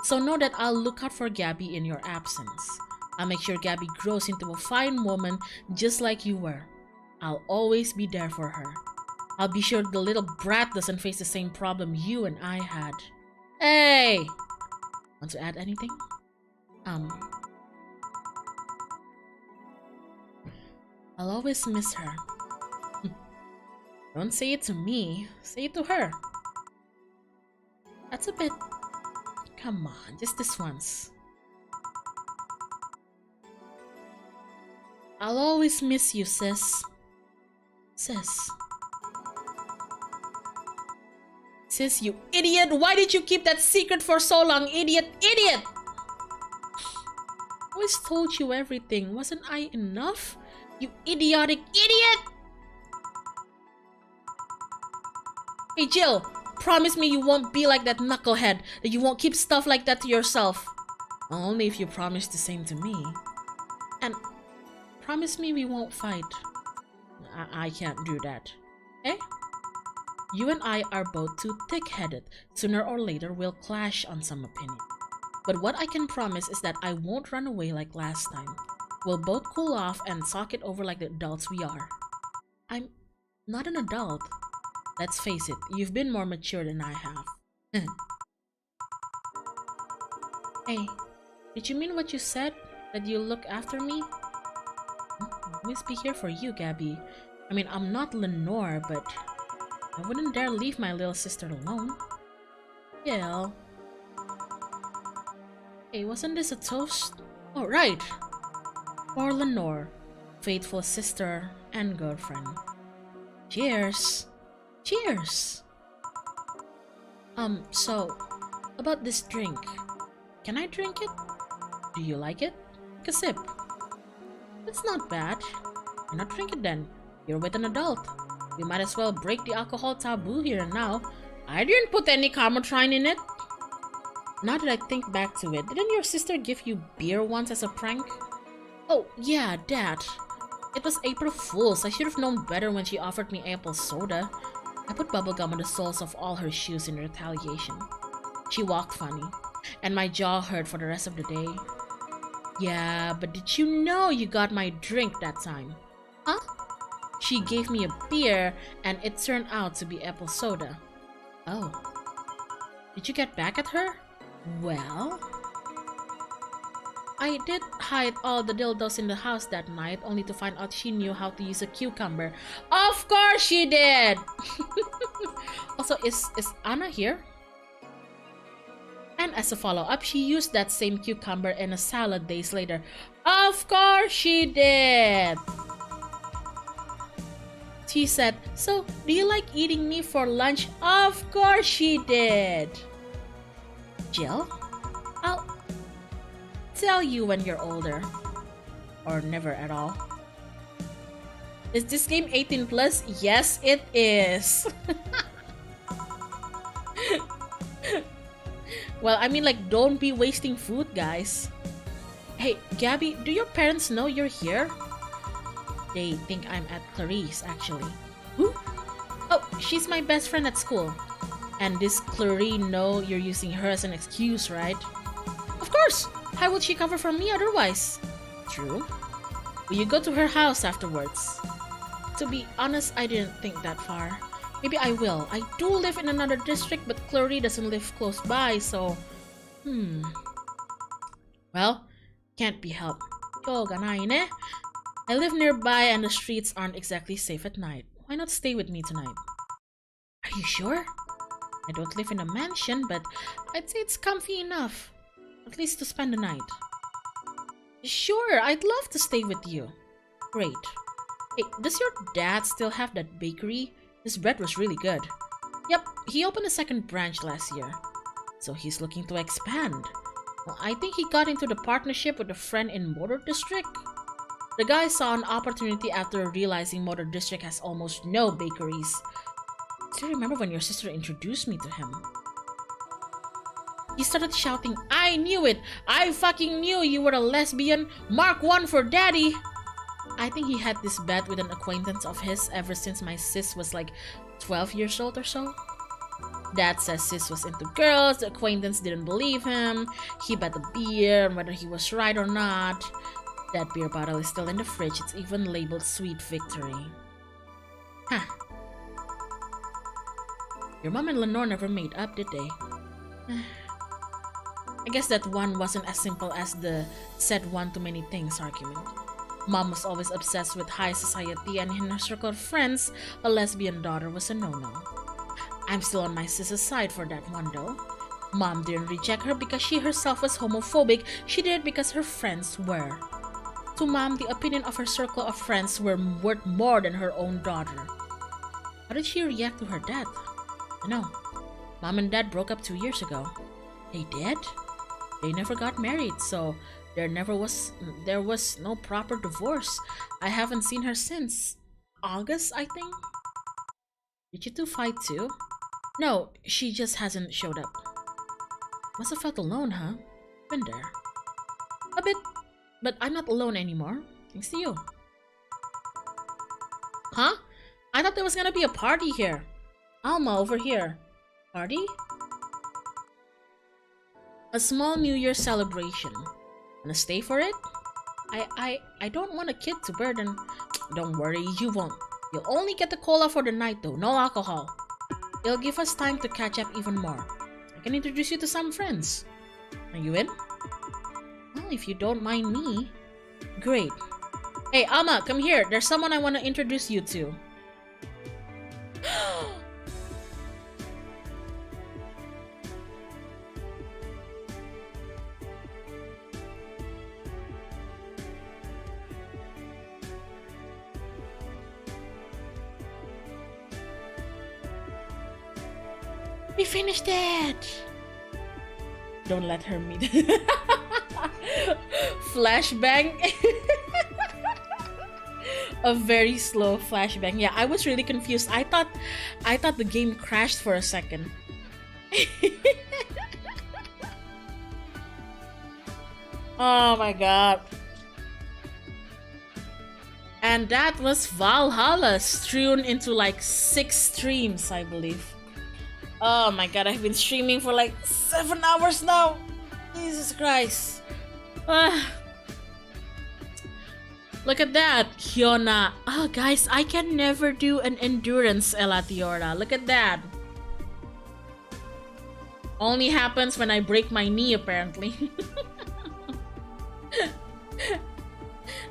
So know that I'll look out for Gabby in your absence. I'll make sure Gabby grows into a fine woman just like you were. I'll always be there for her. I'll be sure the little brat doesn't face the same problem you and I had. Hey! Want to add anything? I'll always miss her. Don't say it to me, say it to her. That's a bit... Come on, just this once. I'll always miss you, sis. Sis. Sis, you idiot! Why did you keep that secret for so long, idiot? Idiot! I always told you everything. Wasn't I enough? You idiotic idiot! Hey Jill, promise me you won't be like that knucklehead, that you won't keep stuff like that to yourself. Only if you promise the same to me. And promise me we won't fight. I can't do that. Eh? You and I are both too thick-headed. Sooner or later we'll clash on some opinion. But what I can promise is that I won't run away like last time. We'll both cool off and talk it over like the adults we are. I'm not an adult. Let's face it, you've been more mature than I have. Hey, did you mean what you said? That you'll look after me? I'll always be here for you, Gabby. I mean, I'm not Lenore, but I wouldn't dare leave my little sister alone. Jill. Hey, wasn't this a toast? Oh, right. For Lenore, faithful sister and girlfriend. Cheers. Cheers! So, about this drink. Can I drink it? Do you like it? Take a sip. That's not bad. Why not drink it then? You're with an adult. We might as well break the alcohol taboo here and now. I didn't put any Comatrine in it. Now that I think back to it, didn't your sister give you beer once as a prank? Oh, yeah, that. It was April Fool's. I should have known better when she offered me apple soda. I put bubblegum on the soles of all her shoes in retaliation. She walked funny, and my jaw hurt for the rest of the day. Yeah, but did you know you got my drink that time? Huh? She gave me a beer, and it turned out to be apple soda. Oh. Did you get back at her? Well... I did hide all the dildos in the house that night, only to find out she knew how to use a cucumber. Of course she did! Also, is Anna here? And as a follow-up, she used that same cucumber in a salad days later. Of course she did! She said, so, do you like eating me for lunch? Of course she did! Jill? I'll tell you when you're older. Or never at all. Is this game 18 plus? Yes, it is. Well, I mean, like, don't be wasting food, guys. Hey, Gabby, do your parents know you're here? They think I'm at Clarice, actually. Who? Oh, she's my best friend at school. And this Clarice know you're using her as an excuse, right? Of course! How would she cover for me otherwise? True. Will you go to her house afterwards? To be honest, I didn't think that far. Maybe I will. I do live in another district, but Clarice doesn't live close by, so... Well, can't be helped. I live nearby and the streets aren't exactly safe at night. Why not stay with me tonight? Are you sure? I don't live in a mansion, but I'd say it's comfy enough. At least to spend the night. Sure, I'd love to stay with you. Great. Hey, does your dad still have that bakery? His bread was really good. Yep, he opened a second branch last year. So he's looking to expand. Well, I think he got into the partnership with a friend in Motor District. The guy saw an opportunity after realizing Motor District has almost no bakeries. Do you remember when your sister introduced me to him? He started shouting, "I knew it! I fucking knew you were a lesbian! Mark 1 for daddy!" I think he had this bet with an acquaintance of his ever since my sis was like 12 years old or so. Dad says sis was into girls, the acquaintance didn't believe him. He bet the beer on whether he was right or not. That beer bottle is still in the fridge, it's even labeled Sweet Victory. Huh. Your mom and Lenore never made up, did they? I guess that one wasn't as simple as the said one too many things argument. Mom was always obsessed with high society, and in her circle of friends, a lesbian daughter was a no-no. I'm still on my sister's side for that one though. Mom didn't reject her because she herself was homophobic, she did it because her friends were. To Mom, the opinion of her circle of friends were worth more than her own daughter. How did she react to her death? I know. Mom and Dad broke up 2 years ago. They did? They never got married, so there was no proper divorce. I haven't seen her since August, I think. Did you two fight too? No, she just hasn't showed up. Must have felt alone, huh? Been there. A bit, but I'm not alone anymore. Thanks to you. Huh? I thought there was gonna be a party here. Alma over here. Party? A small New Year celebration. Wanna stay for it? I don't want a kid to burden. Don't worry, you won't. You'll only get the cola for the night though, no alcohol. It'll give us time to catch up even more. I can introduce you to some friends. Are you in? Well, if you don't mind me. Great. Hey, Alma, come here. There's someone I want to introduce you to. We finished it! Don't let her meet. Flashbang. A very slow flashbang. Yeah, I was really confused. I thought the game crashed for a second. Oh my god. And that was Valhalla, strewn into like 6 streams, I believe. Oh my god, I've been streaming for like 7 hours now. Jesus Christ. Look at that, Hyona. Oh guys, I can never do an endurance Elatiora. Look at that. Only happens when I break my knee, apparently.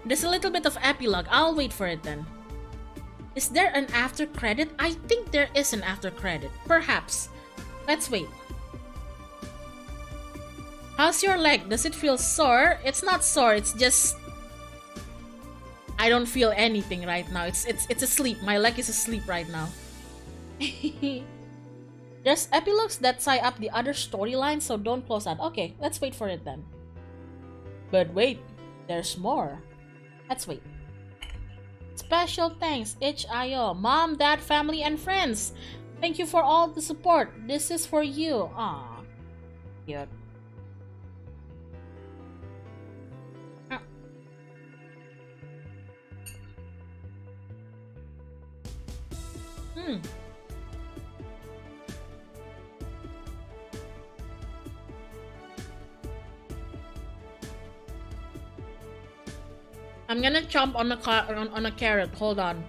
There's a little bit of epilogue. I'll wait for it then. Is there an after credit? I think there is an after credit. Perhaps. Let's wait. How's your leg? Does it feel sore? It's not sore, it's just... I don't feel anything right now. It's asleep. My leg is asleep right now. There's epilogues that tie up the other storylines, so don't close that. Okay, let's wait for it then. But wait, there's more. Let's wait. Special thanks, HIO, Mom, Dad, family, and friends. Thank you for all the support. This is for you. Aww. Cute. Hmm. I'm gonna chomp on a carrot. Hold on.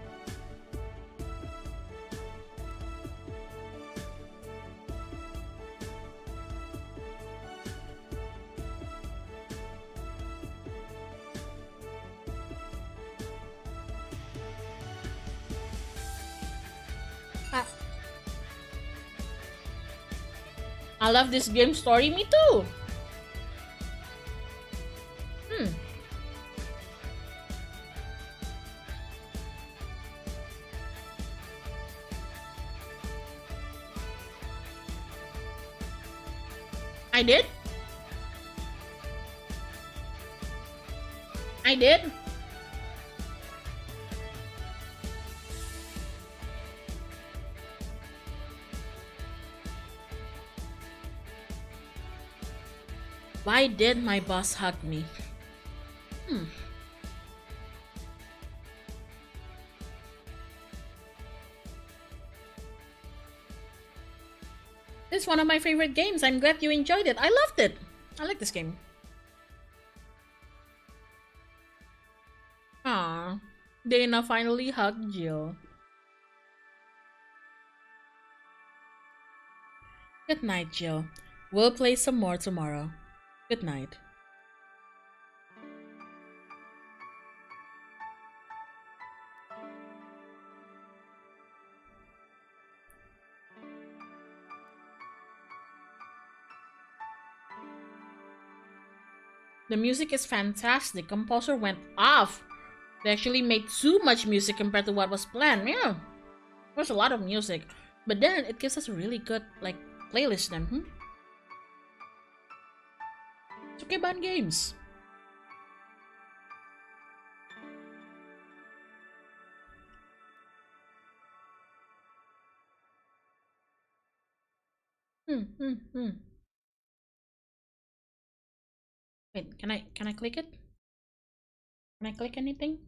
I love this game story. Me too. Hmm. I did? I did? Why did my boss hug me? Hmm. This is one of my favorite games. I'm glad you enjoyed it. I loved it. I like this game. Aww. Dana finally hugged Jill. Good night, Jill. We'll play some more tomorrow. Good night. The music is fantastic. Composer went off. They actually made too much music compared to what was planned. Yeah, there's a lot of music, but then it gives us a really good playlist then. It's okay about games. Wait, can I click it? Can I click anything?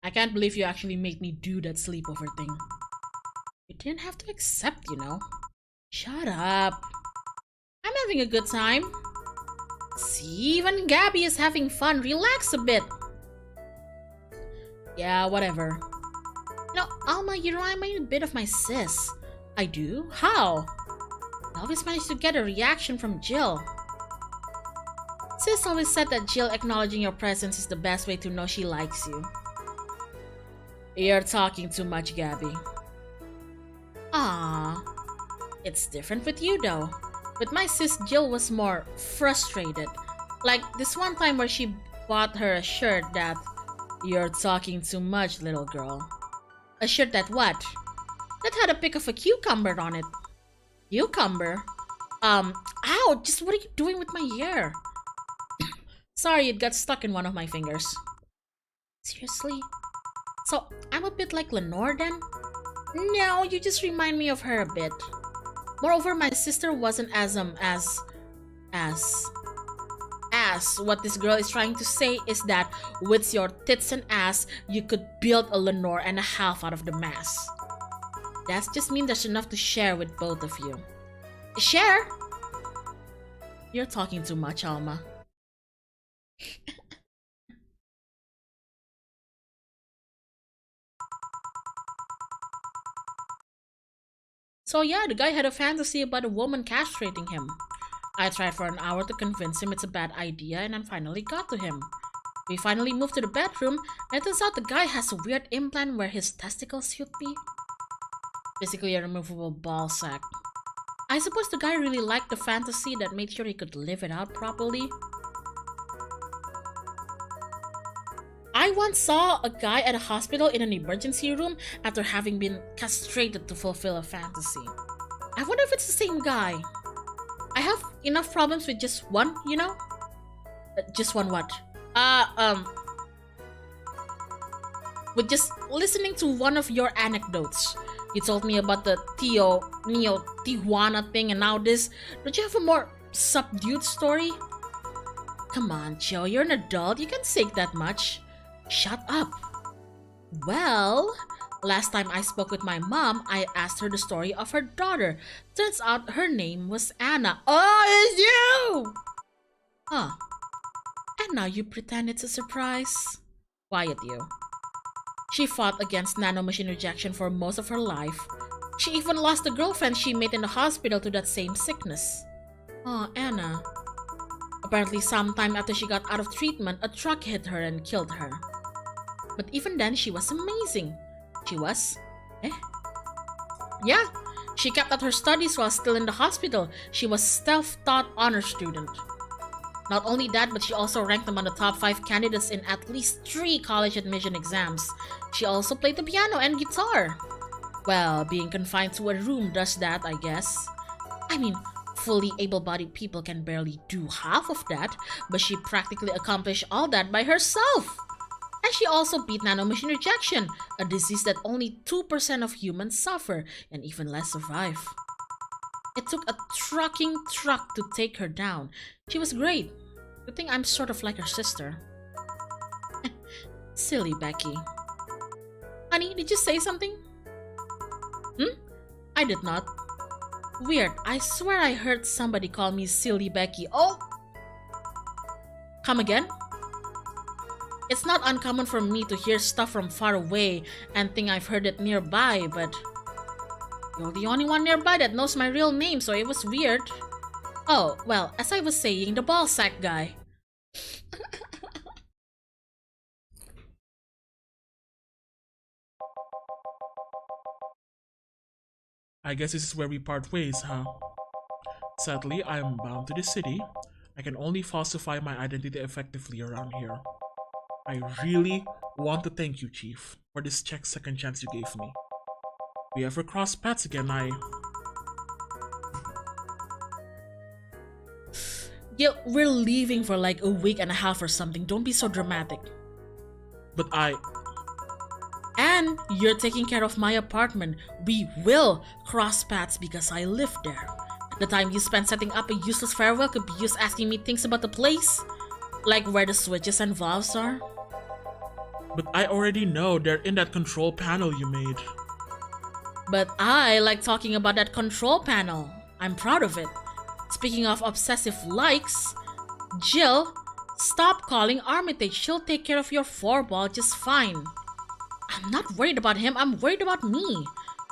I can't believe you actually made me do that sleepover thing. You didn't have to accept, you know. Shut up. I'm having a good time. See, even Gabby is having fun. Relax a bit. Yeah, whatever. You know, Alma, you remind me a bit of my sis. I do? How? I always manage to get a reaction from Jill. Sis always said that Jill acknowledging your presence is the best way to know she likes you. You're talking too much, Gabby. Ah, it's different with you though. With my sis, Jill was more frustrated. Like this one time where she bought her a shirt that "You're talking too much, little girl." A shirt that what? That had a pic of a cucumber on it. Cucumber? Ow, just what are you doing with my hair? Sorry, it got stuck in one of my fingers. Seriously? So, I'm a bit like Lenore then? No, you just remind me of her a bit. Moreover, my sister wasn't as what this girl is trying to say is that with your tits and ass, you could build a Lenore and a half out of the mass. That just means there's enough to share with both of you. Share? You're talking too much, Alma. So yeah, the guy had a fantasy about a woman castrating him. I tried for an hour to convince him it's a bad idea and then finally got to him. We finally moved to the bedroom and it turns out the guy has a weird implant where his testicles should be. Basically a removable ball sack. I suppose the guy really liked the fantasy that made sure he could live it out properly. I once saw a guy at a hospital in an emergency room after having been castrated to fulfill a fantasy. I wonder if it's the same guy. I have enough problems with just one, you know? Just one what? With just listening to one of your anecdotes. You told me about the Neo Tijuana thing and now this. Don't you have a more subdued story? Come on, Joe, you're an adult. You can't say that much. Shut up. Well, last time I spoke with my mom, I asked her the story of her daughter. Turns out her name was Anna. Oh, it's you! Huh. And now you pretend it's a surprise? Quiet, you. She fought against nanomachine rejection for most of her life. She even lost a girlfriend she met in the hospital to that same sickness. Oh, Anna. Apparently, sometime after she got out of treatment, a truck hit her and killed her. But even then, she was amazing. She was? Yeah, she kept at her studies while still in the hospital. She was self-taught honor student. Not only that, but she also ranked among the top 5 candidates in at least 3 college admission exams. She also played the piano and guitar. Well, being confined to a room does that, I guess. I mean, fully able-bodied people can barely do half of that, but she practically accomplished all that by herself. And she also beat nanomachine rejection, a disease that only 2% of humans suffer, and even less survive. It took a trucking truck to take her down. She was great. Good thing I'm sort of like her sister. Silly Becky. Honey, did you say something? I did not. Weird, I swear I heard somebody call me Silly Becky. Oh! Come again? It's not uncommon for me to hear stuff from far away and think I've heard it nearby, but you're the only one nearby that knows my real name, so it was weird. Oh, well, as I was saying, the ball sack guy. I guess this is where we part ways, huh? Sadly, I am bound to the city. I can only falsify my identity effectively around here. I really want to thank you, Chief, for this second chance you gave me. If we ever cross paths again, Gil, we're leaving for like a week and a half or something. Don't be so dramatic. But And you're taking care of my apartment. We will cross paths because I live there. The time you spent setting up a useless farewell could be used asking me things about the place. Like where the switches and valves are. But I already know they're in that control panel you made. But I like talking about that control panel. I'm proud of it. Speaking of obsessive likes, Jill, stop calling Armitage. She'll take care of your 4-ball just fine. I'm not worried about him, I'm worried about me.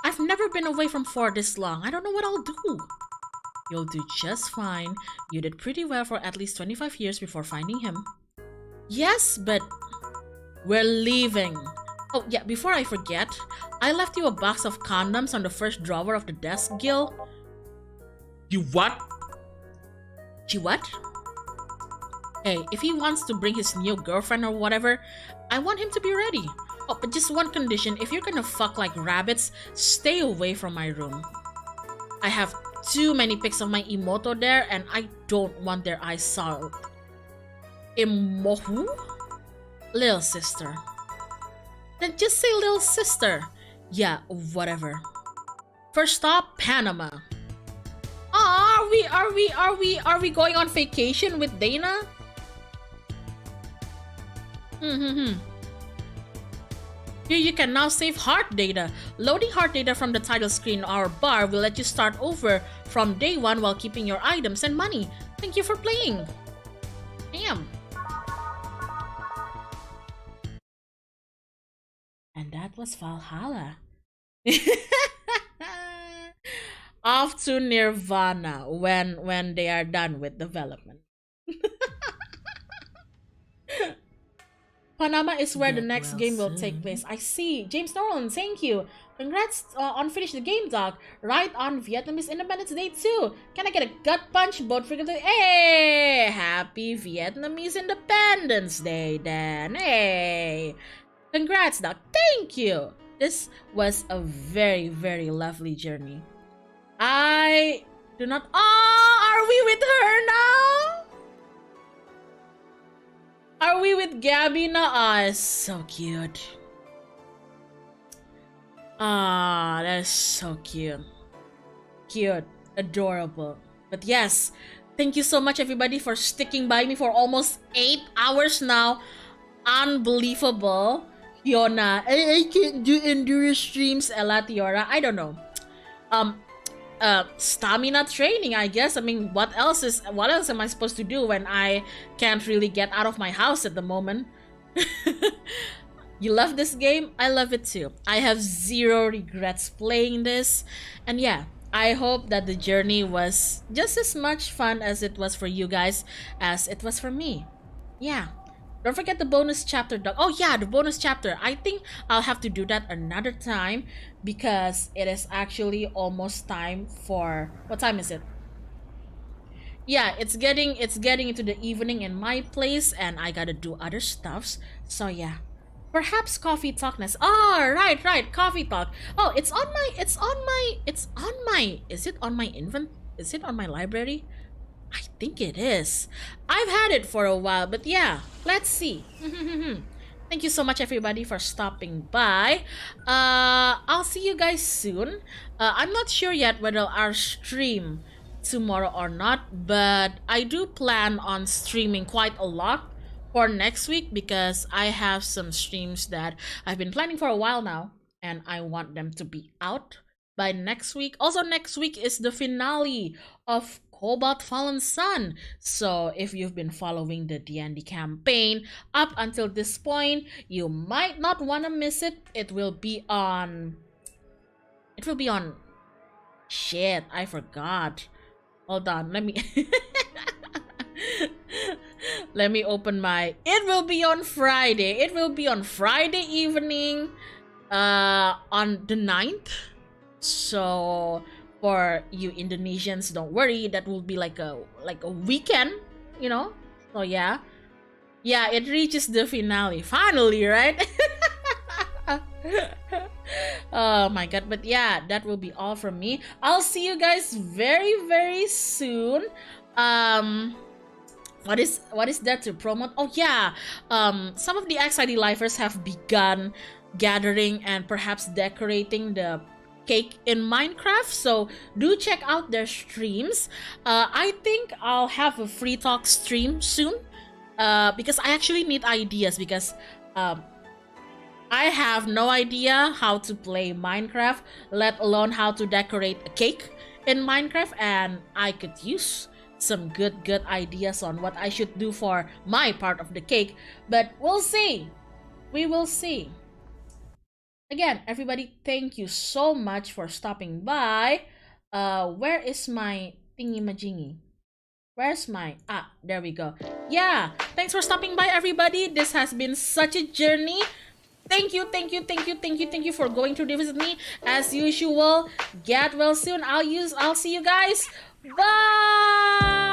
I've never been away from 4 this long. I don't know what I'll do. You'll do just fine. You did pretty well for at least 25 years before finding him. Yes, but we're leaving. Oh yeah, before I forget, I left you a box of condoms on the first drawer of the desk, Gil. You what? You what? Hey, if he wants to bring his new girlfriend or whatever, I want him to be ready. Oh, but just one condition, if you're gonna fuck like rabbits, stay away from my room. I have too many pics of my Imoto there and I don't want their eyes soiled. Imohu? Little sister. Then just say little sister. Yeah, whatever. First stop, Panama. Are we going on vacation with Dana? Here you can now save heart data. Loading heart data from the title screen on our bar will let you start over from day 1 while keeping your items and money. Thank you for playing. Damn. And that was Valhalla. Off to Nirvana when they are done with development. Panama is where the next game will take place. I see. James Nolan, thank you. Congrats on finish the game, Doc. Right on Vietnamese Independence Day too. Can I get a gut punch? Both frequently. Hey! Happy Vietnamese Independence Day, Dan. Hey! Congrats, Doc. Thank you. This was a very, very lovely journey. I do not. Oh, are we with her now? Are we with Gabby now? Ah, it's so cute. Ah, that is so cute. Cute. Adorable. But yes, thank you so much everybody for sticking by me for almost 8 hours now. Unbelievable. Hyona, I can't do endurance streams. Elatiora, I don't know. Um, stamina training, I guess. I mean, what else am I supposed to do when I can't really get out of my house at the moment? You love this game? I love it too. I have zero regrets playing this. And yeah, I hope that the journey was just as much fun as it was for you guys as it was for me. Yeah. Don't forget the bonus chapter, dog. Oh yeah, the bonus chapter. I think I'll have to do that another time because it is actually almost time for, what time is it? Yeah, it's getting into the evening in my place and I gotta do other stuffs. So yeah. Perhaps coffee talkness. Oh, right, coffee talk. Oh, is it on my is it on my library? I think it is. I've had it for a while, but yeah, let's see. Thank you so much everybody for stopping by. I'll see you guys soon. I'm not sure yet whether I'll stream tomorrow or not, but I do plan on streaming quite a lot for next week because I have some streams that I've been planning for a while now and I want them to be out by next week. Also, next week is the finale of Cobalt Fallen Sun. So if you've been following the D&D campaign up until this point, you might not want to miss it. It will be on shit, I forgot. Hold on, let me let me open my. It will be on Friday. It will be on Friday evening on the 9th. So for you Indonesians, don't worry, that will be like a weekend, you know. So yeah, it reaches the finale finally, right? Oh my god, but yeah, that will be all from me. I'll see you guys very soon. What is there to promote? Oh yeah, some of the XID lifers have begun gathering and perhaps decorating the cake in Minecraft, so do check out their streams. I think I'll have a free talk stream soon because I actually need ideas because I have no idea how to play Minecraft, let alone how to decorate a cake in Minecraft, and I could use some good ideas on what I should do for my part of the cake, but we'll see. We will see. Again, everybody, thank you so much for stopping by. Where is my thingy-majingy? Where's my... Ah, there we go. Yeah, thanks for stopping by, everybody. This has been such a journey. Thank you for going through this with me. As usual, get well soon. I'll see you guys. Bye!